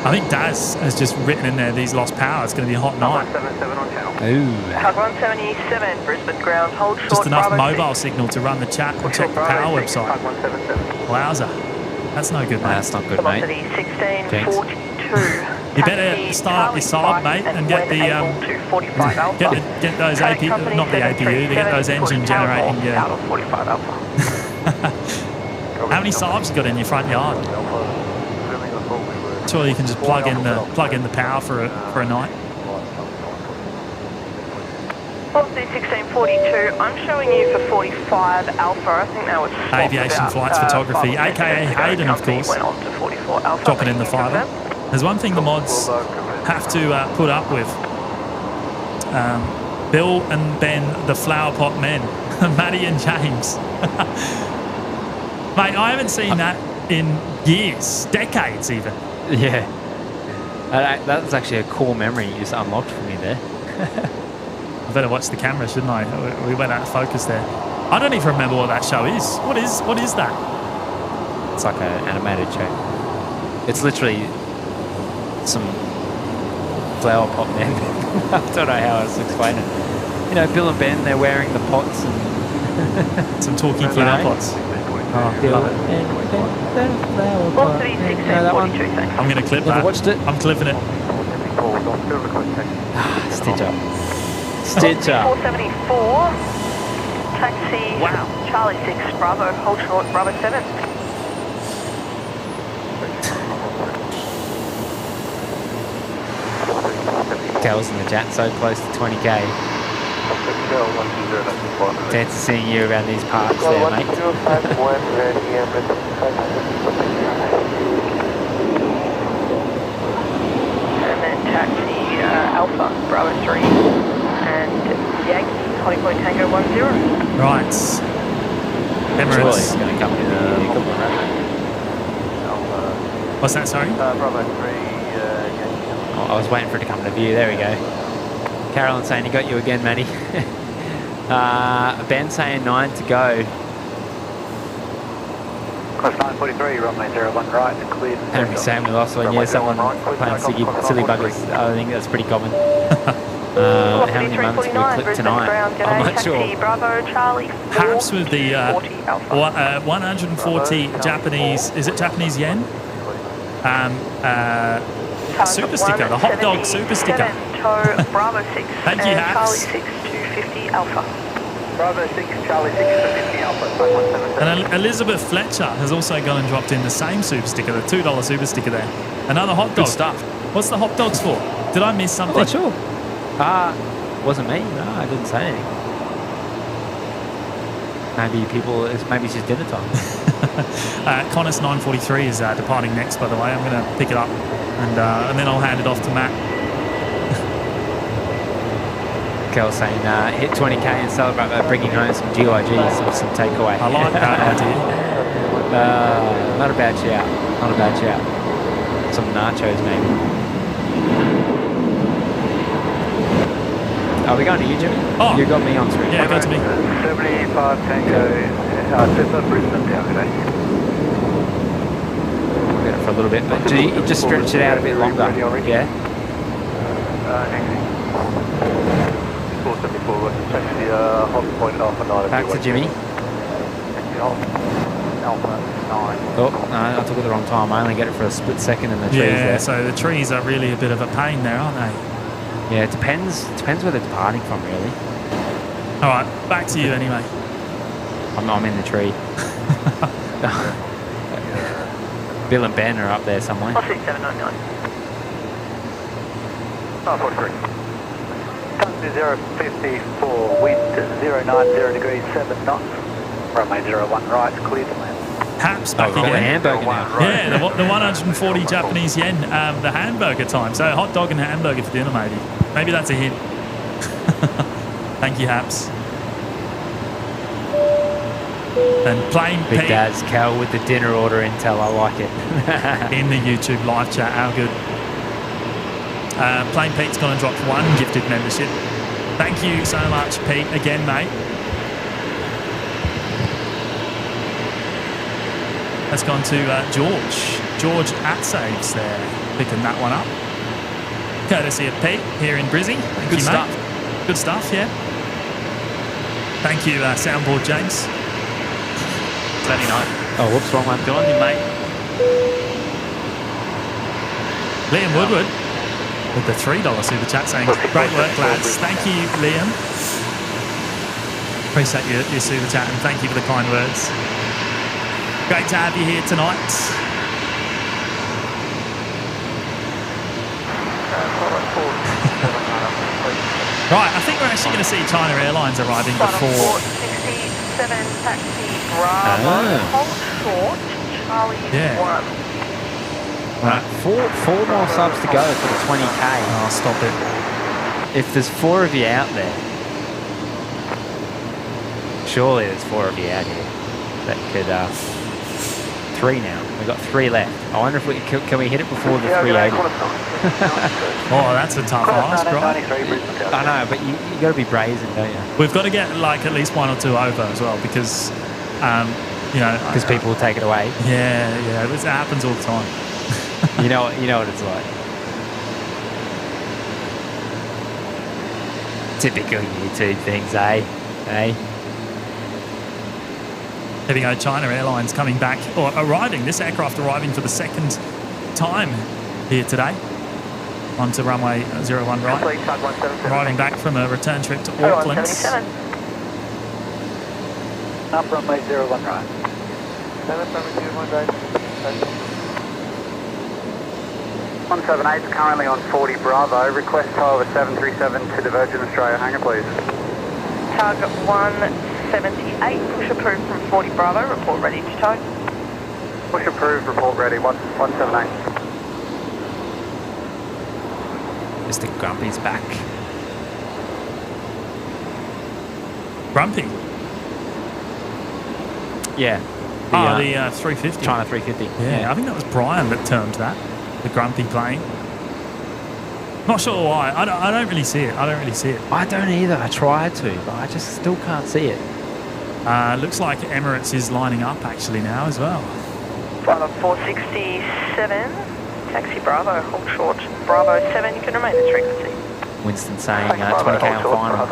I think Daz has just written in there, these lost power. It's going to be a hot night. Ooh. Hug 177, Brisbane ground, hold short. Just enough Bravo mobile 6. signal to run the chat and check the power website. Wowza. That's no good, mate. That's not good, mate. Velocity 1642. You better start up your side, mate, and get the get those AP, not the APU, to get those engine generating. Out of 45 Alpha. How many Saabs you got in your front yard? Surely you can just plug in the power for a night. Velocity 1642. I'm showing you for 45 Alpha. I think that was Aviation Flights Photography, aka Hayden, of course. Went on to 44 Alpha. Dropping in the fiver. There's one thing the mods have to put up with. Bill and Ben, the flower pot men, Matty and James. Mate, I haven't seen that in years, decades even. Yeah. That was actually a core memory you just unlocked for me there. I better watch the camera, shouldn't I? We went out of focus there. I don't even remember what that show is. What is that? It's like an animated show. It's literally some flower pot men. I don't know how else to explain it. You know, Bill and Ben, they're wearing the pots and some talking flower pots. Oh, Bill and Ben, the flower pot. Velocity You know that one? 1642, thanks. I'm going to clip Never that. watched it? I'm clipping it. Stitch up. Stitch up. 474. Taxi. Wow. Charlie 6, Bravo, hold short, Bravo 7. Kel's in the chat, so close to 20k. Fancy seeing you around these parts there, mate. And then taxi Alpha, Bravo 3. And Yankee, Holly Point Tango 10. Right. Emirates. It's going to come in a couple of What's that, sorry? Bravo 3, Oh, I was waiting for it to come to view. There we go. Carolyn saying he got you again, Matty. Ben saying 9 to go. Class 943, runway 01 right, and cleared. Henry saying we lost one. Yeah, someone playing silly buggers. I think that's pretty common. How many months we clip tonight? I'm not sure. Bravo, Charlie 4, Perhaps with the 40 140 Japanese, is it Japanese yen? Super sticker, the hot dog super sticker. Bravo 6. Thank you, Haps. Charlie 6 250 Alpha. Bravo 6, Charlie 6 250 Alpha. And Elizabeth Fletcher has also gone and dropped in the same super sticker, the $2 super sticker there. Another hot dog. Good stuff. What's the hot dogs for? Did I miss something? Oh, sure. Wasn't me. No, I didn't say anything. Maybe it's just dinner time. Connors 943 is departing next, by the way. I'm going to pick it up and then I'll hand it off to Matt. Kel saying hit 20k and celebrate by bringing home some GIGs or some takeaway. I like that idea. Not a bad shout. Not a bad shout. Some nachos maybe. Are we going to you, Jimmy? Oh. You got me on screen. Yeah, go to me. 75 Tango, Cessna Brisbane down today. We'll get it for a little bit, but do you just stretch it out a bit longer? Yeah? 474, taxi Hog Point Alpha 9. Back to Jimmy. Alpha 9. Oh, no, I took it the wrong time. I only get it for a split second in the trees there. So the trees are really a bit of a pain there, aren't they? Yeah, it depends where they're departing from, really. All right, back to you anyway. I'm in the tree. Bill and Ben are up there somewhere. 6799. Oh, 43. Tons 054, wind 090 degrees 7 knots. Runway 01 right, clear to land. Haps back We've got a again. hamburger now. Yeah, the 140 Japanese yen, the hamburger time. So hot dog and hamburger for dinner, maybe. Maybe that's a hint. Thank you, Haps. And Plain Big Pete Dad's Cal with the dinner order intel. I like it. in the YouTube live chat. How good. Plain Pete's gone and dropped 1 gifted membership. Thank you so much, Pete, again, mate. That's gone to George at Saves there, picking that one up. Courtesy of Pete here in Brizzy. Thank Good you, stuff. mate. Good stuff, yeah. Thank you, soundboard James. Let me know. Oh, whoops, wrong one. Good on you, mate. Liam Woodward with the $3 super chat saying, great work, lads. Thank you, Liam. Appreciate your super chat and thank you for the kind words. Great to have you here tonight. Right, I think we're actually going to see China Airlines arriving before. 67 taxi Bravo. Hold short. Charlie 1. Right, four more subs to go for the 20k. Oh, stop it. If there's 4 of you out there, surely there's 4 of you out here that could. 3 now. We've got 3 left. I wonder if we can we hit it before the 380. Oh, that's a tough ask, right? I know, but you got to be brazen, don't you? We've got to get like at least 1 or 2 over as well because, because people will take it away. Yeah, it happens all the time. You know what it's like. Typical YouTube things, eh? There we go, China Airlines coming back, or arriving, this aircraft arriving for the 2nd time here today onto runway 01 right. Arriving back from a return trip to Auckland. Up runway 01 right. 178 is currently on 40 Bravo. Request tow of a 737 to the Virgin Australia hangar, please. Target 178, push approved from 40 Bravo, report ready to tow. Push approved, report ready, 178. Mr. Grumpy's back. Grumpy? Yeah. The 350. China 350. Yeah, I think that was Brian that termed that, the Grumpy plane. Not sure why. I don't really see it. I don't either. I tried to, but I just still can't see it. Looks like Emirates is lining up actually now as well. Flight on 467, taxi Bravo, hold short. Bravo 7, you can remain at frequency. Winston saying 20k on final.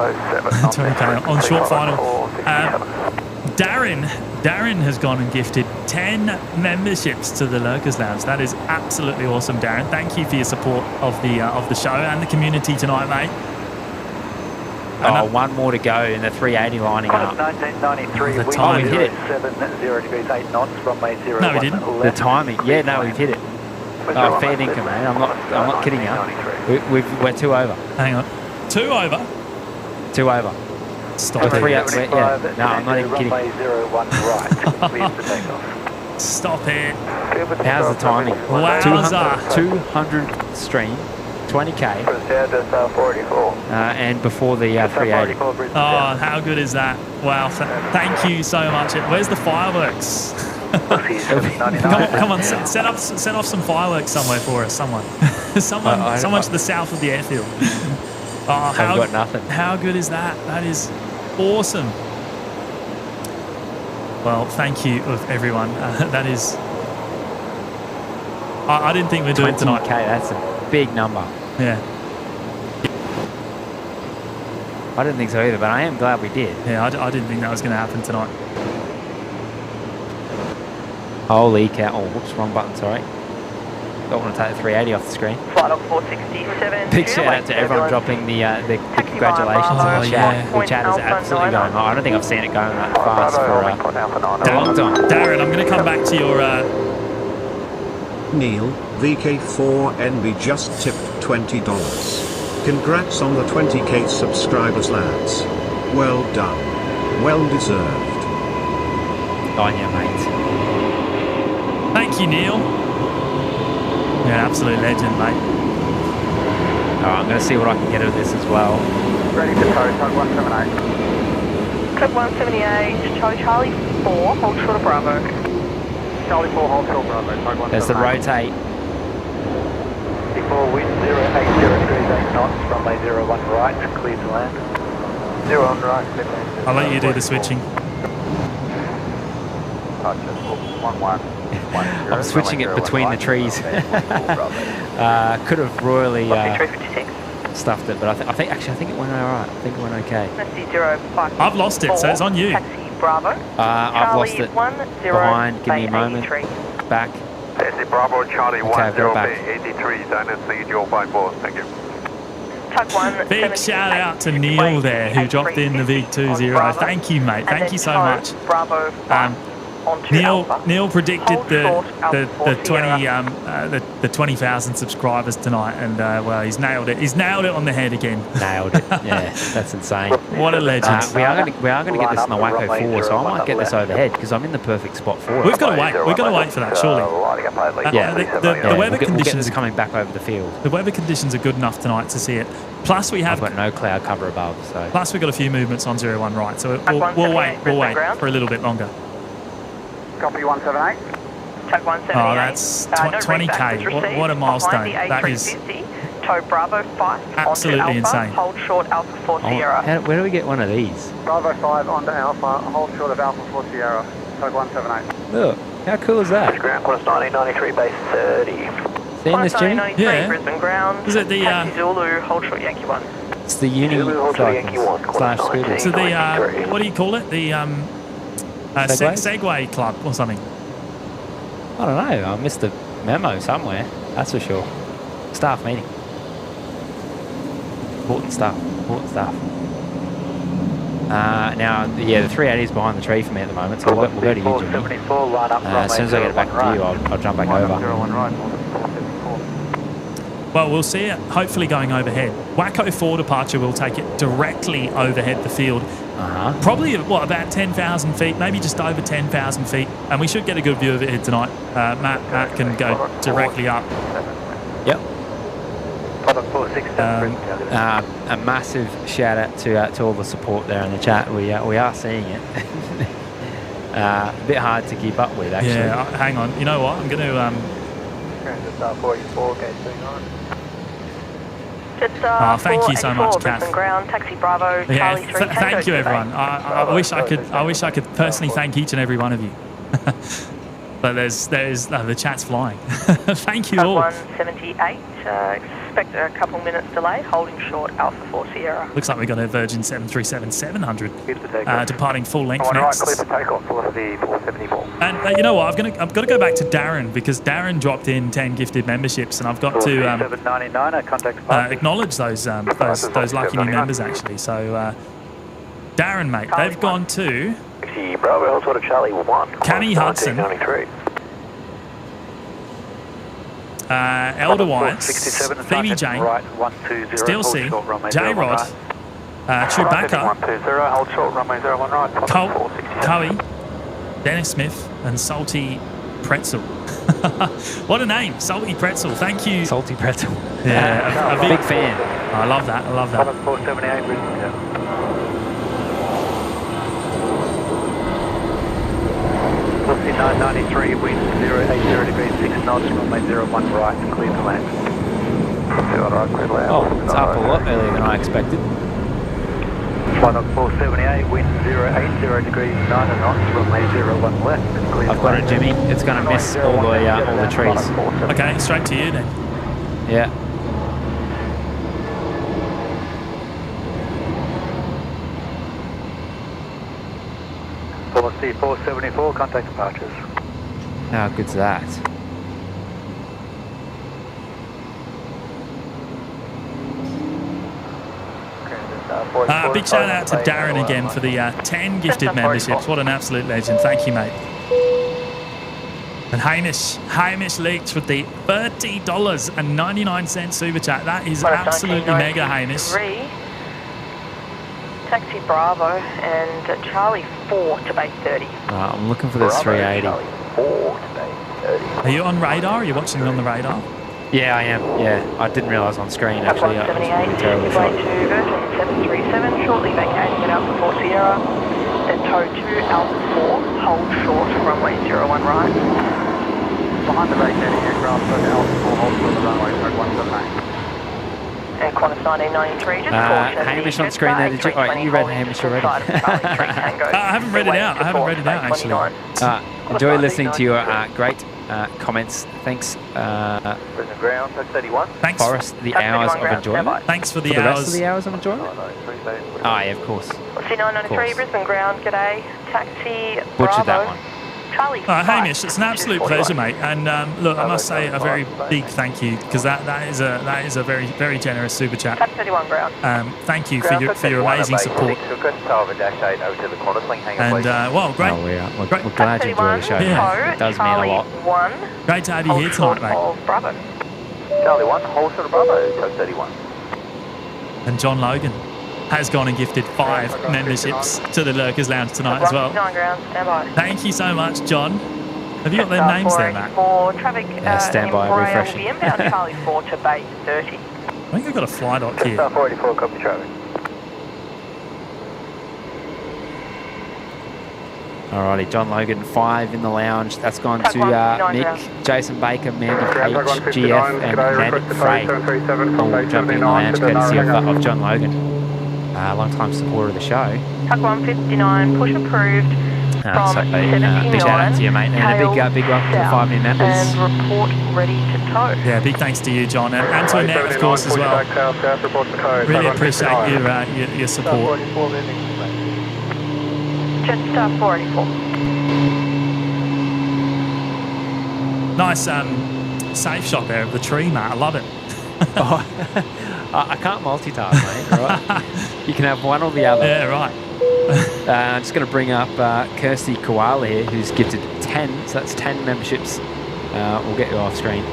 20k on short final. Darren has gone and gifted 10 memberships to the Lurkers Lounge. That is absolutely awesome, Darren. Thank you for your support of the show and the community tonight, mate. One more to go in the 380 lining up. 1993, the time wind hit it. 0 degrees 8 knots, runway 01. No, we didn't. The timing. Yeah, no, we've hit it. Oh, fair dinkum, mate. I'm not kidding you. We're 2 over. Hang on. 2 over? 2 over. Stop it. 3 up. Yeah. No, I'm not even kidding. Runway 01 right, clear for takeoff. Stop it. How's the timing? Wowza. 200 stream, 20k. Proceed to 44. And before the 380. Oh, how good is that? Wow. Thank you so much. Where's the fireworks? Come on, set off some fireworks somewhere for us, someone to the south of the airfield. Oh, I've got nothing. How good is that? That is awesome. Well, thank you of everyone. That is. I didn't think we'd do it tonight. 20k, that's a big number. Yeah. I didn't think so either, but I am glad we did. Yeah, I didn't think that was going to happen tonight. Holy cow. Oh, whoops, wrong button, sorry. Don't want to take the 380 off the screen. Flight on 467. Big shout out to everyone dropping the congratulations in the chat. The chat is absolutely going on. I don't think I've seen it going that fast for a long time. Darren, I'm going to come back to your Neil, VK4NB just tipped $20. Congrats on the 20k subscribers, lads. Well done. Well deserved. On you, mate. Thank you, Neil. Yeah, absolute legend, mate. Alright, I'm going to see what I can get of this as well. Ready to tow, tug 178. Tug 178, Charlie 4, hold short of Bravo. Charlie 4, hold short Bravo, tug 178. There's the rotate. Before wind 080 degrees 8 knots, runway 01 right, clear to land. 0 on right, clear to land. I'll let you do the switching. I'm switching it between the trees. Could have royally stuffed it, but I think it went alright. I think it went okay. Let's see, 05. I've lost it, so it's on you. Taxi Bravo. I've lost it. Behind, give me a moment. Back. Taxi Bravo, Charlie Okay, I've got it 10883, Dynasty 054, thank you. Tug 1. Big shout out to Neil there, who dropped in the VIG20. Thank you, mate. Thank you so much. Bravo. Neil predicted the 20,000 subscribers tonight, and well, he's nailed it. He's nailed it on the head again. Nailed it. Yeah, that's insane. What a legend. We are going to get this in the Waco 4, so I might get this overhead because I'm in the perfect spot for it. We've got to wait. We've got to wait for that, surely. Yeah, the weather we'll get conditions this coming back over the field. The weather conditions are good enough tonight to see it. Plus, we have I've got no cloud cover above, so. Plus, we've got a few movements on 01 right, so we'll wait for a little bit longer. Copy 178. Tug 178. Oh, that's 20k. What a milestone. That is tow Bravo 5 absolutely onto Alpha, insane. hold short Alpha 4 Sierra. Where do we get one of these? Bravo 5 onto Alpha, hold short of Alpha 4 Sierra, tug 178. Look, how cool is that? Ground course 1993, base 30. Seeing this, Jimmy? 1993, Yeah. Brisbane ground. Is it the, Taxi Zulu, hold short Yankee 1. It's the uni slash scooters. So the what do you call it? The Segway? Segway Club or something. I don't know. I missed a memo somewhere. That's for sure. Staff meeting. Important stuff. Important stuff. Now, yeah, the 380 is behind the tree for me at the moment, so we'll go to you, Jimmy. As soon as I get back to you, I'll jump back over. Well, we'll see it hopefully going overhead. Waco 4 departure will take it directly overhead the field. Probably, about 10,000 feet, maybe just over 10,000 feet. And we should get a good view of it here tonight. Matt can go directly up. Yep. A massive shout out to all the support there in the chat. We are seeing it. A bit hard to keep up with, actually. Yeah, hang on. You know what? I'm going to... thank you so much, Kath. Ground, Taxi Bravo, Yeah, Charlie 3, thank you, everyone. I wish I could personally thank each and every one of you. But there's the chat's flying. Thank you all. 178. Expect a couple minutes delay. Holding short Alpha 4 Sierra. Looks like we got a Virgin 737-700 departing full length next. Clear for takeoff, velocity 474. And you know what? I've got to go back to Darren because Darren dropped in 10 gifted memberships, and I've got to acknowledge those lucky new members actually. So Darren, mate, they've gone to Bravo, sort of Charlie 1. Cammy Hudson, Elder Whites, Phoebe Jane, Steel C, J-Rod, Chewbacca, Coey, Dennis Smith, and Salty Pretzel. What a name, Salty Pretzel. Thank you. Salty Pretzel. Yeah, a big fan. I love that. I love that. 478. Velocity 993, wind 080 degrees 6 knots, runway 01 right, clear to land. Oh, it's up a lot earlier than I expected. Flight log 478, wind 080 degrees 9 knots, runway 01 left, clear. I've got it, Jimmy. It's going to miss all the trees. Okay, straight to you then. Yeah. Velocity 474, contact departures. How good's that? Big shout out to Darren again for the 10 gifted memberships. What an absolute legend. Thank you, mate. And Hamish Leach with the $30.99 super chat. That is absolutely mega, Hamish. Taxi Bravo and Charlie 4 to base 30. Right, I'm looking for this 380. Charlie 4 to base 30. Are you on radar? Are you watching it on the radar? Yeah, I am. Yeah, I didn't realise on screen actually. I was 178, really terrible flight shot. to Virgin 737, shortly vacating at Alpha 4 Sierra, then tow to Alpha 4, hold short, runway 01 right. Behind the vacating aircraft, so Alpha 4 holds on the runway, track 178. And Qantas 1993, just caution. Hamish on screen there. Did you? Oh, you read Hamish already. I haven't read it out. I haven't read it out, actually. Enjoy listening to your great comments. Thanks, Brisbane ground, tax 31. Thanks, Forrest, the hours of enjoyment. thanks for the For the rest hours. of the hours of enjoyment? Oh, yeah, of course. C993, Brisbane ground, g'day. Taxi Butchered that Bravo. one. Charlie Hamish, it's an absolute pleasure, mate. And look, I must say a very big thank you, because that is a very, very generous super chat. Taxi 31 ground. Thank you for your amazing support. And well, great. Oh, we're glad you enjoy the show. Yeah. It does mean a lot. 1, Great to have you here tonight, mate. of Bravo. Charlie 1, hold short of Bravo, tax 31. And John Logan has gone and gifted 5 memberships to the Lurkers Lounge tonight as well. 9 ground, stand by. Thank you so much, John. Have you got their names there, Matt? For traffic, stand by, refreshing. inbound Charlie 4 to base 30. I think I've got a fly dock here. Star 484, copy traffic. Alrighty, John Logan, 5 in the lounge. That's gone to Nick, Jason Baker, Mandy H, GF, and Ned Frey. All jumping in the lounge courtesy of John Logan. Long-time supporter of the show. Tuck 159, push approved from So, 79. big shout out to you, mate. And a big welcome to the 5 new members. And report ready to tow. Yeah, big thanks to you, John, and to Annette, of course, as well. Really appreciate your support. Jetstar 484. Nice safe shot there of the tree, Matt. I love it. Oh, I can't multitask, mate. Right? You can have one or the other. Yeah, right. I'm just going to bring up Kirsty Koala here, who's gifted 10. So that's 10 memberships. We'll get you off screen.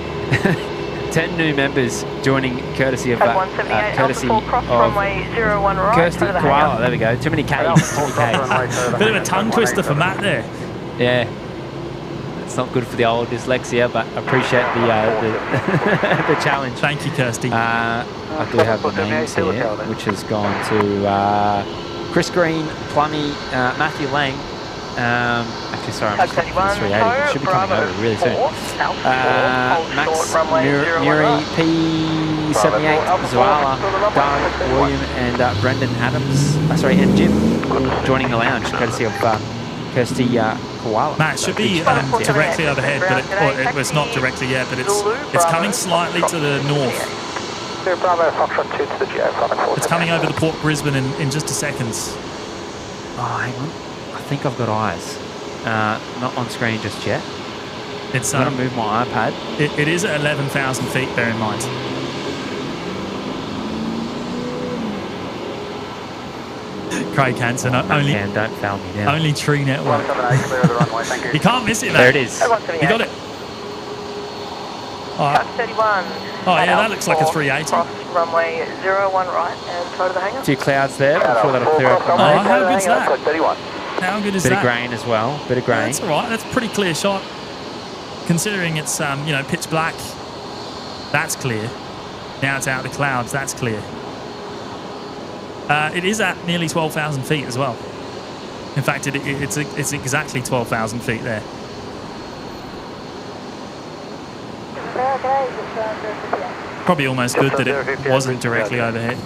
10 new members joining courtesy of courtesy of runway 01 right. Kirsty Koala. There we go. Too many K's. Bit of a tongue twister for Matt there. Yeah. It's not good for the old dyslexia, but I appreciate the challenge. Thank you, Kirsty. I do have the names here, which has gone to Chris Green, Plummy, Matthew Lang. Actually, sorry, I'm just looking for the 380. It should be coming over really soon. Max Muri, P78, Zoala, Doug, William, and Brendan Adams. And Jim joining the lounge, courtesy of Kirsty Koala. Matt, it should be directly overhead, but it's not directly yet, but it's coming slightly to the north. It's coming over to Port Brisbane in just a second. Oh, hang on. I think I've got eyes. Not on screen just yet. It's I'm going to move my iPad. It is at 11,000 feet, bear in mind. Craig Hansen, don't foul me now. only Tree Network. You can't miss it, mate. There it is. You got it. Tuck 31. Oh, yeah, that looks like a 380. Cross runway 01 right and tow to the hangar. 2 clouds there before that'll clear up. Oh, how good's that? How good is that? Bit of grain as well. Bit of grain. That's all right. That's a pretty clear shot. Considering it's pitch black, that's clear. Now it's out of the clouds. That's clear. It is at nearly 12,000 feet as well. In fact, it's exactly 12,000 feet there. Probably almost good that it wasn't directly overhead.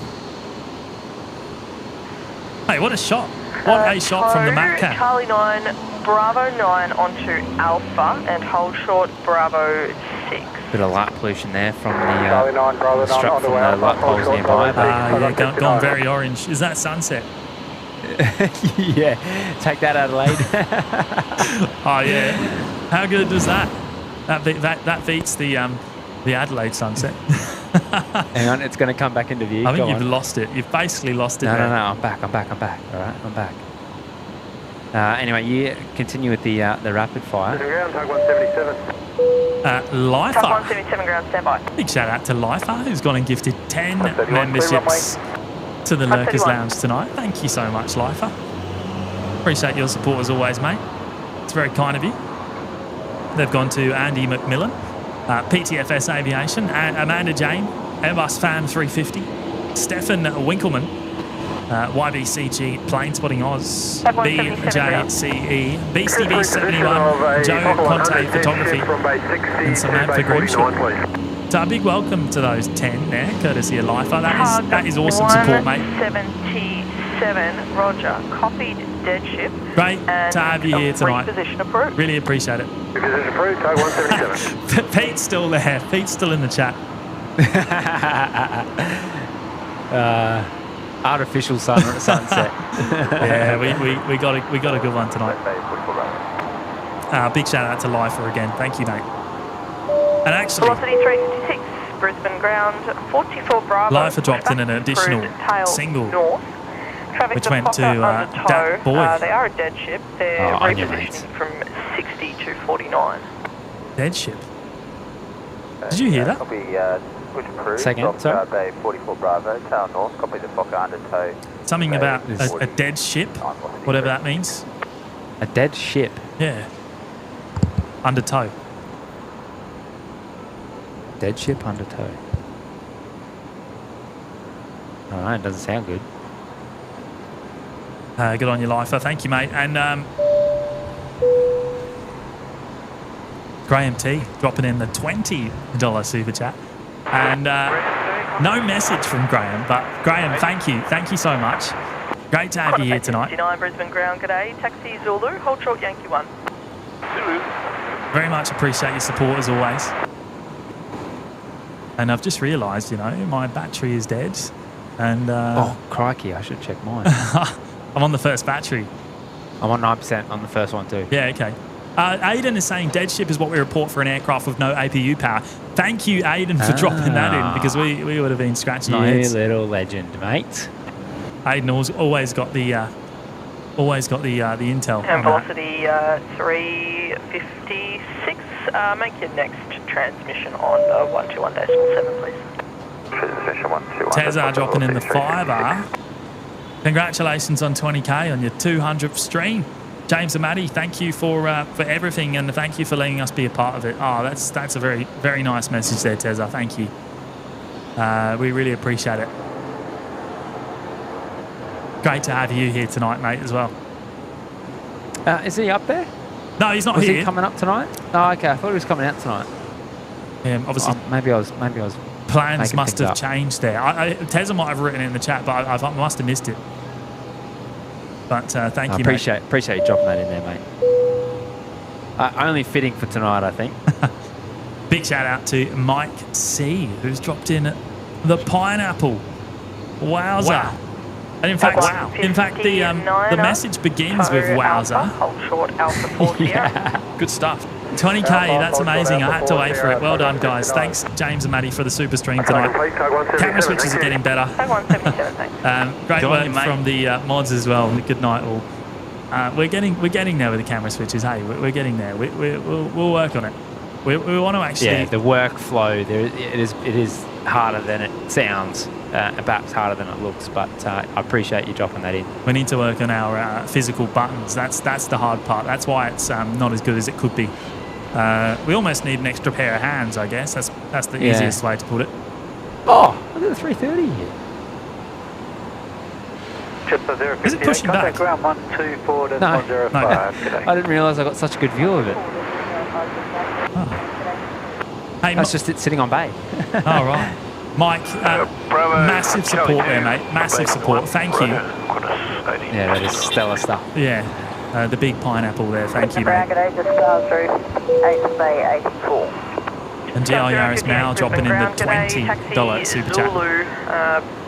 Hey, what a shot. What a shot from the Matcat. Charlie 9, Bravo 9 onto Alpha and hold short Bravo 6. Bit of light pollution there from the strap from the light poles nearby. Yeah, gone very orange. Is that sunset? Yeah, take that, Adelaide. Oh yeah, how good was that? That beats the Adelaide sunset. Hang on, it's going to come back into view. I think you've lost it. You've basically lost it. No, I'm back. All right, I'm back. Anyway, you continue with the rapid fire. Ground, tug 177. Tug Lifer. 177 ground, standby. Big shout out to Lifer, who's gone and gifted 10 memberships to the Lurkers Lounge tonight. Thank you so much, Lifer. Appreciate your support as always, mate. It's very kind of you. They've gone to Andy McMillan, PTFS Aviation, and Amanda Jane, Airbus Fan 350, Stefan Winkleman, YBCG Plane Spotting Oz, BJCE, BCB 71, Joe Conte Photography, and Samantha Grimshaw. So a big welcome to those 10 there, courtesy of Lifer. That is awesome support, mate. 77, Roger. Copied dead ship. Great to have you here tonight. Reposition approved. Really appreciate it. Reposition approved, tug 177. Pete's still there. Pete's still in the chat. Artificial sunset. Yeah, we got a good one tonight. Big shout out to Lifer again. Thank you, mate. And actually, Velocity 356, Brisbane ground, 44 Bravo. Lifer dropped in an additional single, north. Traffic which went to that boy. They are a dead ship. They're repositioning from 60 to 49. Dead ship. Did you hear that? Copy, switch approved. Second, sorry. Bay 44 Bravo, tail north. Copy the Fokker under tow. Something about a dead ship, whatever that means. A dead ship. Yeah. Under tow. Dead ship under tow. All right, doesn't sound good. Good on your Lifer. Thank you, mate. And Graham T dropping in the $20 super chat. And no message from Graham, but Graham, thank you. Thank you so much. Great to have you here tonight. 59 Brisbane ground, g'day. Taxi Zulu, hold short Yankee 1. Very much appreciate your support as always. And I've just realised, my battery is dead. And oh, crikey, I should check mine. I'm on the first battery. I'm on 9% on the first one too. Yeah, okay. Aidan is saying dead ship is what we report for an aircraft with no APU power. Thank you, Aidan, for dropping that in, because we would have been scratching our heads. You little legend, mate. Aidan always got the intel. And velocity 356. Make your next transmission on 121.7, please. Transmission 121. Tezza dropping in the fiver. Congratulations on 20k on your 200th stream. James Matty, thank you for everything, and thank you for letting us be a part of it. Oh, that's a very, very nice message there, Tezza. Thank you. We really appreciate it. Great to have you here tonight, mate, as well. Is he up there? No, he's not was here. Was he coming up tonight? Oh, okay. I thought he was coming out tonight. Obviously, maybe I was. Plans must have changed there. Tezza might have written it in the chat, but I must have missed it. But thank you, mate. Appreciate you dropping that in there, mate. Only fitting for tonight, I think. Big shout out to Mike C, who's dropped in the pineapple. Wowza. Wow. And in fact, the message begins with wowza. Hold short Alpha 40. Yeah. Good stuff. 20k, that's amazing. I had to wait for it. Well done, guys. Thanks, James and Matty, for the super stream tonight. Camera switches are getting better. Great work from the mods as well. Good night, all. We're getting there with the camera switches. Hey, we're getting there. We'll work on it. We want to actually. Yeah, the workflow there. It is harder than it sounds. Perhaps harder than it looks, but I appreciate you dropping that in. We need to work on our physical buttons. That's the hard part. That's why it's not as good as it could be. We almost need an extra pair of hands, I guess. That's the easiest way to put it. Oh, look at the 330 here. Is it pushing back? Ground 124 to No. 105. I didn't realise I got such a good view of it. Oh. Hey, that's just it sitting on bay. All right. Mike, massive support there, mate. Massive support. Thank you. Yeah, that is stellar stuff. Yeah, the big pineapple there. Thank you, mate. And GR Yaris Mal dropping in the $20 super chat.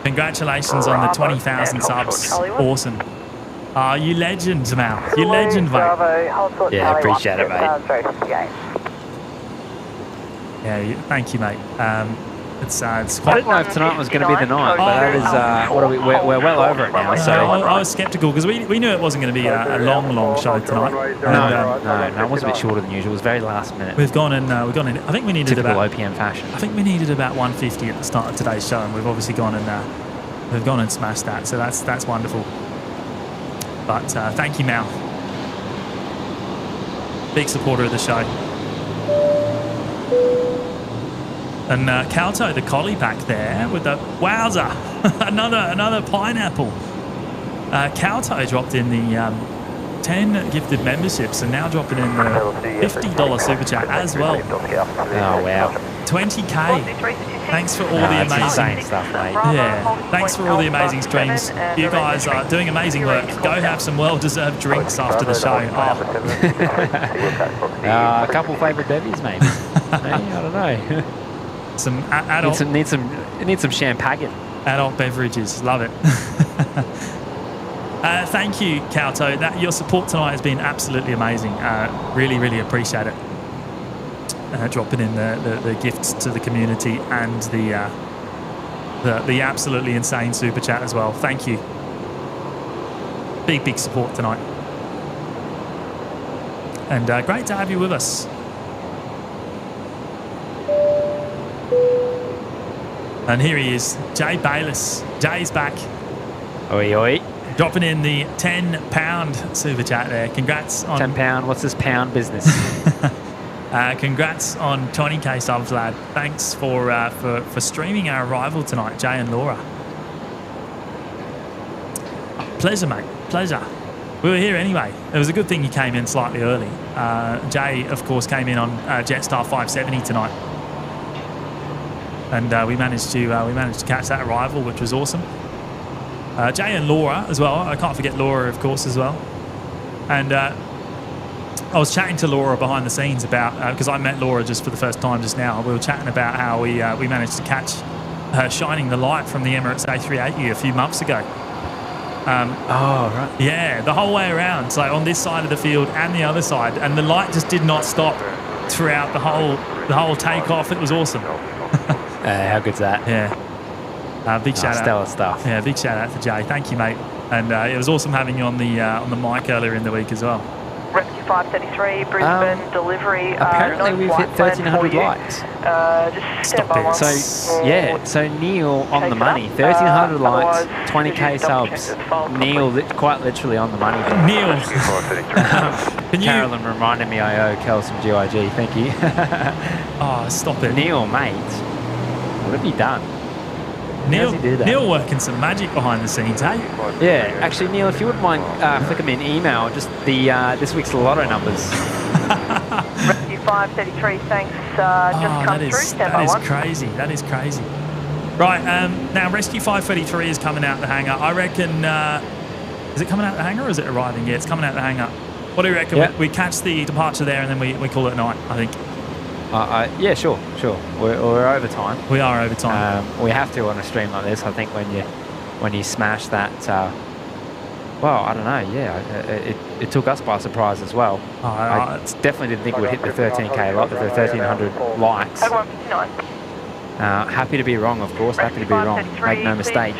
Congratulations on the 20,000 subs. Awesome. Oh, you legend, Mal. You legend, mate. Yeah, appreciate it, mate. Yeah, thank you, mate. It's I quite. didn't know if tonight was going to be the night, but that is, what are we, we're well over it now. So I was sceptical because we knew it wasn't going to be a long show tonight. No, it was a bit shorter than usual. It was very last minute. We've gone in. I think we needed Typical about OPM fashion. I think we needed about 150 at the start of today's show, and we've obviously gone and smashed that. So that's wonderful. But thank you, Mal. Big supporter of the show. And Calto, the collie back there with the wowza, another pineapple. Calto dropped in the 10 gifted memberships and now dropping in the $50 super chat as well. Oh wow, 20k. Thanks for all the amazing stuff, mate. Yeah, thanks for all the amazing streams. You guys are doing amazing work. Go have some well-deserved drinks after the show. A couple flavoured bevies, maybe. I don't know. Some adult need some champagne. Adult beverages, love it. Thank you, Calto. Your support tonight has been absolutely amazing. Really appreciate it. Dropping in the gifts to the community and the absolutely insane super chat as well. Thank you. Big support tonight. And great to have you with us. And here he is, Jay Bayliss. Jay's back. Oi. Dropping in the £10 super chat there. Congrats on £10. What's this pound business? congrats on 20k subs, lad. Thanks for streaming our arrival tonight, Jay and Laura. Pleasure, mate. Pleasure. We were here anyway. It was a good thing you came in slightly early. Jay, of course, came in on Jetstar 570 tonight. And we managed to catch that arrival, which was awesome. Jay and Laura as well. I can't forget Laura, of course, as well. And I was chatting to Laura behind the scenes about because I met Laura just for the first time just now. We were chatting about how we managed to catch her shining the light from the Emirates A380 a few months ago. Right. Yeah, the whole way around, so on this side of the field and the other side, and the light just did not stop throughout the whole takeoff. It was awesome. How good's that? Yeah. Big shout out. Stellar stuff. Yeah, big shout out to Jay. Thank you, mate. And it was awesome having you on the mic earlier in the week as well. Rescue 533, Brisbane delivery. Apparently we've hit 1,300 likes. Just stand by one. So Neil on the money. 1,300 likes, 20k subs. Neil quite literally on the money there. Neil. Carolyn reminded me I owe Kel some GIG. Thank you. Oh, stop it. Neil, mate. What have you done? Neil working some magic behind the scenes, hey? Yeah, actually, Neil, if you wouldn't mind flicking me an email, just the this week's lotto numbers. Rescue 533, thanks. Just come through. Stand by one. Crazy. That is crazy. Right, now Rescue 533 is coming out the hangar. I reckon, is it coming out the hangar or is it arriving? Yeah, it's coming out the hangar. What do you reckon? Yep. We catch the departure there and then we call it a night, I think. Yeah, sure. We're over time. We are over time. We have to on a stream like this. I think when you smash that, well, I don't know. Yeah, it took us by surprise as well. I definitely didn't think we'd hit the 13k lot, the 1,300 likes. Happy to be wrong, of course. Happy to be wrong. Make no mistake.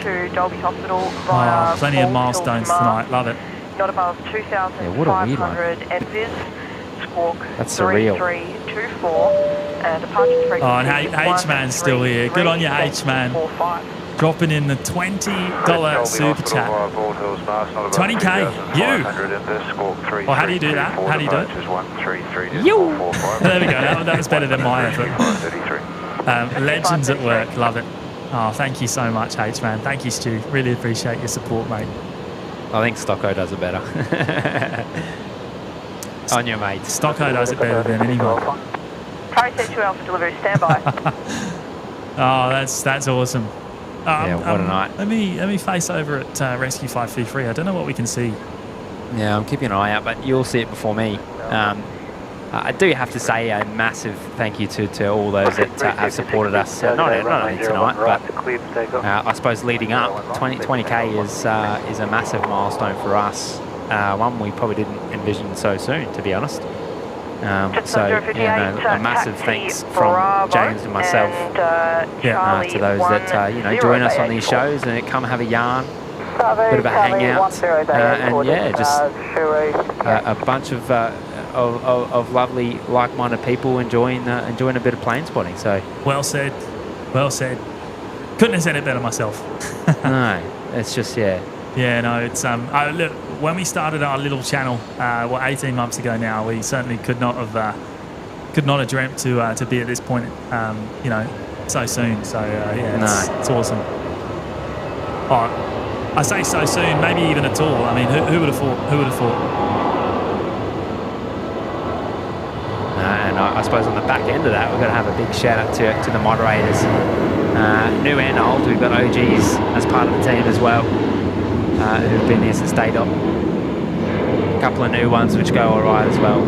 Plenty of milestones tonight. Love it. Not above 2,500 Squawk. That's surreal. 3324 and departure frequency. Oh, and H-Man's still here. Good on you, H-Man. Dropping in the $20 super chat. 20k. You. Oh, how do you do that? How do you do it? You. There we go. That was better than my effort. Legends at work. Love it. Oh, thank you so much, H-Man. Thank you, Stu. Really appreciate your support, mate. I think Stocko does it better. On your mate. Stocko does it better than anyone. Harry said 2 Alpha delivery, standby. Oh, that's awesome. Yeah, what a night. Let me face over at Rescue 533. I don't know what we can see. Yeah, I'm keeping an eye out, but you'll see it before me. I do have to say a massive thank you to all those that have supported us, not only tonight, but I suppose leading up. 20k is a massive milestone for us. One we probably didn't envision so soon, to be honest. So a massive thanks from James and myself to those that join us on these shows and come have a yarn, bit of a hangout, and just a bunch of lovely, like-minded people enjoying a bit of plane spotting. So well said. Couldn't have said it better myself. No, it's just Yeah, no, it's look, when we started our little channel, 18 months ago now, we certainly could not have dreamt to be at this point, so soon. So it's awesome. Oh, I say so soon, maybe even at all. I mean, who would have thought? And I suppose on the back end of that, we're going to have a big shout out to the moderators, new and old. We've got OGs as part of the team as well, who've been here since day dot. A couple of new ones which go all right as well.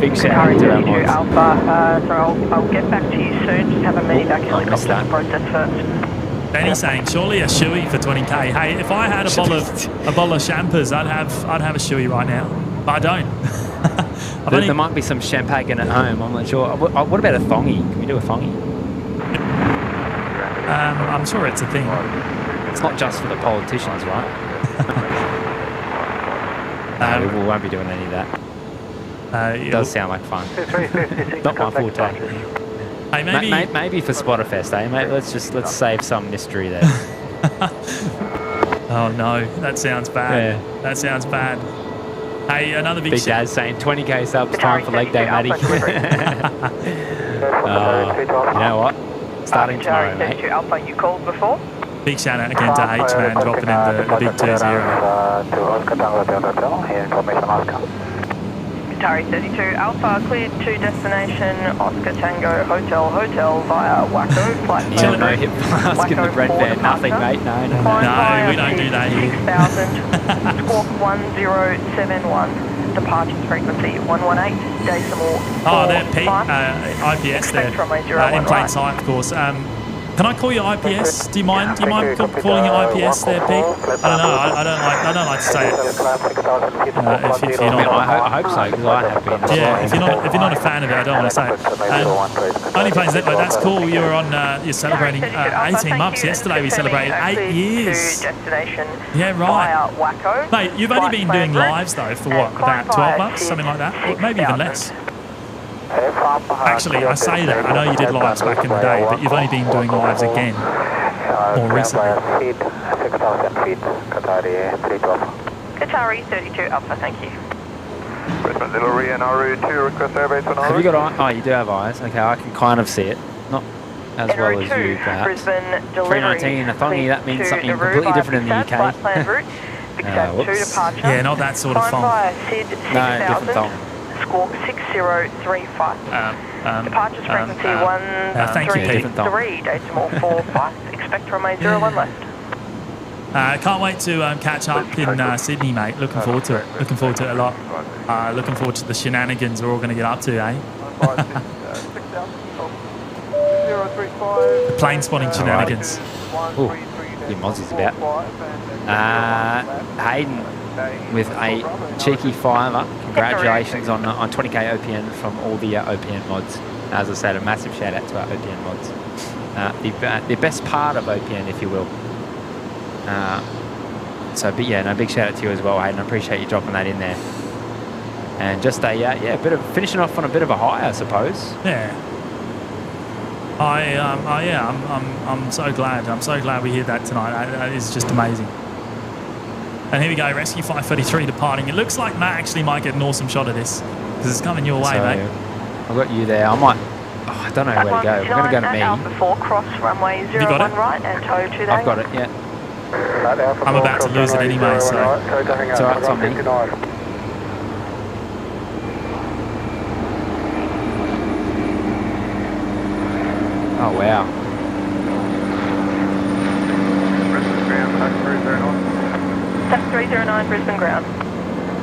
Big shout out to our mods. Alpha, so I'll get back to you soon. Just have a medevac helicopter process first. Benny's saying surely a shoey for 20k. Hey, if I had a bowl of champers, I'd have a shoey right now, but I don't. There might be some champagne at home. I'm not sure. What about a thongy? Can we do a thongy? I'm sure it's a thing. It's not just for the politicians, right? We won't be doing any of that. It does sound like fun. Not my forte. Hey, maybe for Spotterfest, eh? Mate, let's save some mystery there. Oh no, that sounds bad. Yeah. That sounds bad. Hey, another big Dad saying 20k subs time for leg day, Matty. You know what? Starting tomorrow, mate. Alpha, you called before? Big shout out again to H-Man dropping in the big 2-0. Qatari 32 Alpha, cleared to destination Oscar Tango Hotel via Waco. Flight No hip flask in the bread van, nothing, mate. No, we don't do that here. 6000, squawk 1071, departure frequency 118, decimal. Oh, they're IPS there, in plain sight, of course. Can I call you IPS? Do you mind calling you IPS there, Pete? I don't know. I don't like to say it. If you're not, I hope so, because I have been. Yeah, if you're not a fan of it, I don't want to say it. Only planes network. That's cool. You're you're celebrating 18 months. Yesterday we celebrated 8 years. Yeah, right. Mate, you've only been doing lives though for what, about 12 months, something like that, or maybe even less. Actually, I say that. I know you did lives back in the day, but you've only been doing lives again more recently. Qatari 32 Alpha, thank you. Brisbane Little Rio Nauru 2, request airbase for Have you got eyes? Oh, you do have eyes. Okay, I can kind of see it. Not as well as you, perhaps. 319 a thongy, that means something completely different in the UK. Whoops. Yeah, not that sort of thong. No, different thong. Squawk 6035. Departures frequency 133, decimal 45. Expect runway 01 left. Can't wait to catch up in Sydney, mate. Looking forward to it. Looking forward to it a lot. Looking forward to the shenanigans we're all going to get up to, eh? The plane spotting shenanigans. Ooh, your Mozzie's about. Hayden with a cheeky $5. Congratulations on 20k OPN from all the OPN mods. As I said, a massive shout out to our OPN mods. The best part of OPN, if you will. Big shout out to you as well, Hayden. I appreciate you dropping that in there. And just a bit of finishing off on a bit of a high, I suppose. Yeah. I'm so glad. I'm so glad we heard that tonight. That is just amazing. And here we go, Rescue 533 departing. It looks like Matt actually might get an awesome shot of this because it's coming your way, mate. I've got you there. I don't know where to go. We're going to go to me. Alpha 4, cross runway 01 right and toe to I've got it, yeah. I'm about to lose it anyway, so. It's alright, it's on me. Oh, wow. Tax 309 Brisbane ground.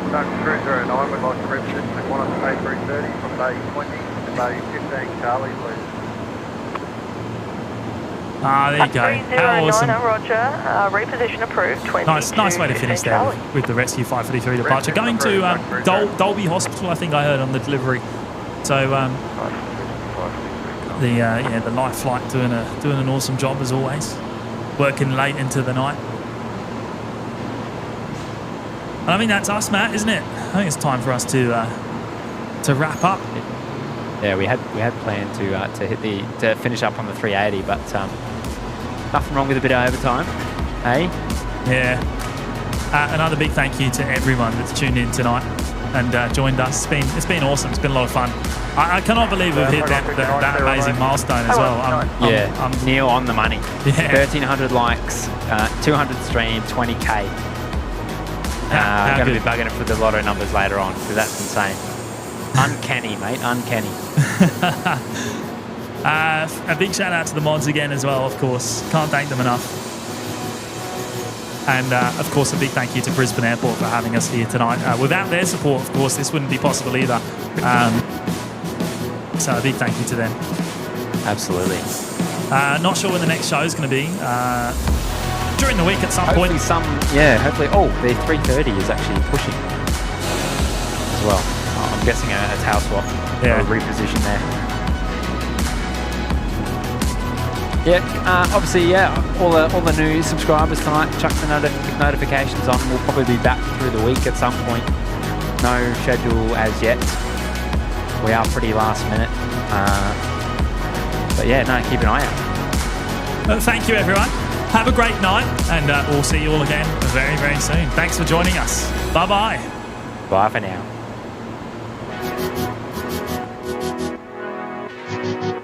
Tax 309, we'd like to reposition at 1 bay 330 from bay 20 to bay 15 Charlie, please. Ah, there you go. How awesome. Roger. Reposition approved. 20. Nice way to finish there with the Rescue 543 departure. Going to Dolby Hospital, I think I heard on the delivery. So the life flight doing an awesome job as always, working late into the night. And I think that's us, Matt, isn't it? I think it's time for us to wrap up. Yeah, we had planned to finish up on the 380, but nothing wrong with a bit of overtime, hey? Yeah. Another big thank you to everyone that's tuned in tonight and joined us. It's been awesome. It's been a lot of fun. I cannot believe we've hit that amazing milestone as well. I'm Neil on the money. Yeah. 1,300 likes, 200 streams, 20K. I'm going to be bugging it for the lotto numbers later on because that's insane. Uncanny, mate. Uncanny. A big shout out to the mods again as well, of course. Can't thank them enough. And of course, a big thank you to Brisbane Airport for having us here tonight. Without their support, of course, this wouldn't be possible either. So a big thank you to them. Absolutely. Not sure when the next show is going to be. During the week at some point. Hopefully. Oh, the 3:30 is actually pushing as well. I'm guessing a tail swap or a reposition there. Yeah, obviously, all the new subscribers tonight, chuck the notifications on. We'll probably be back through the week at some point. No schedule as yet. We are pretty last minute. But yeah, no, keep an eye out. Well, thank you, everyone. Have a great night, and we'll see you all again very, very soon. Thanks for joining us. Bye-bye. Bye for now.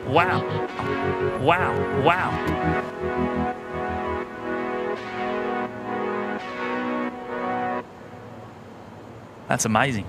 Wow. Wow. Wow. That's amazing.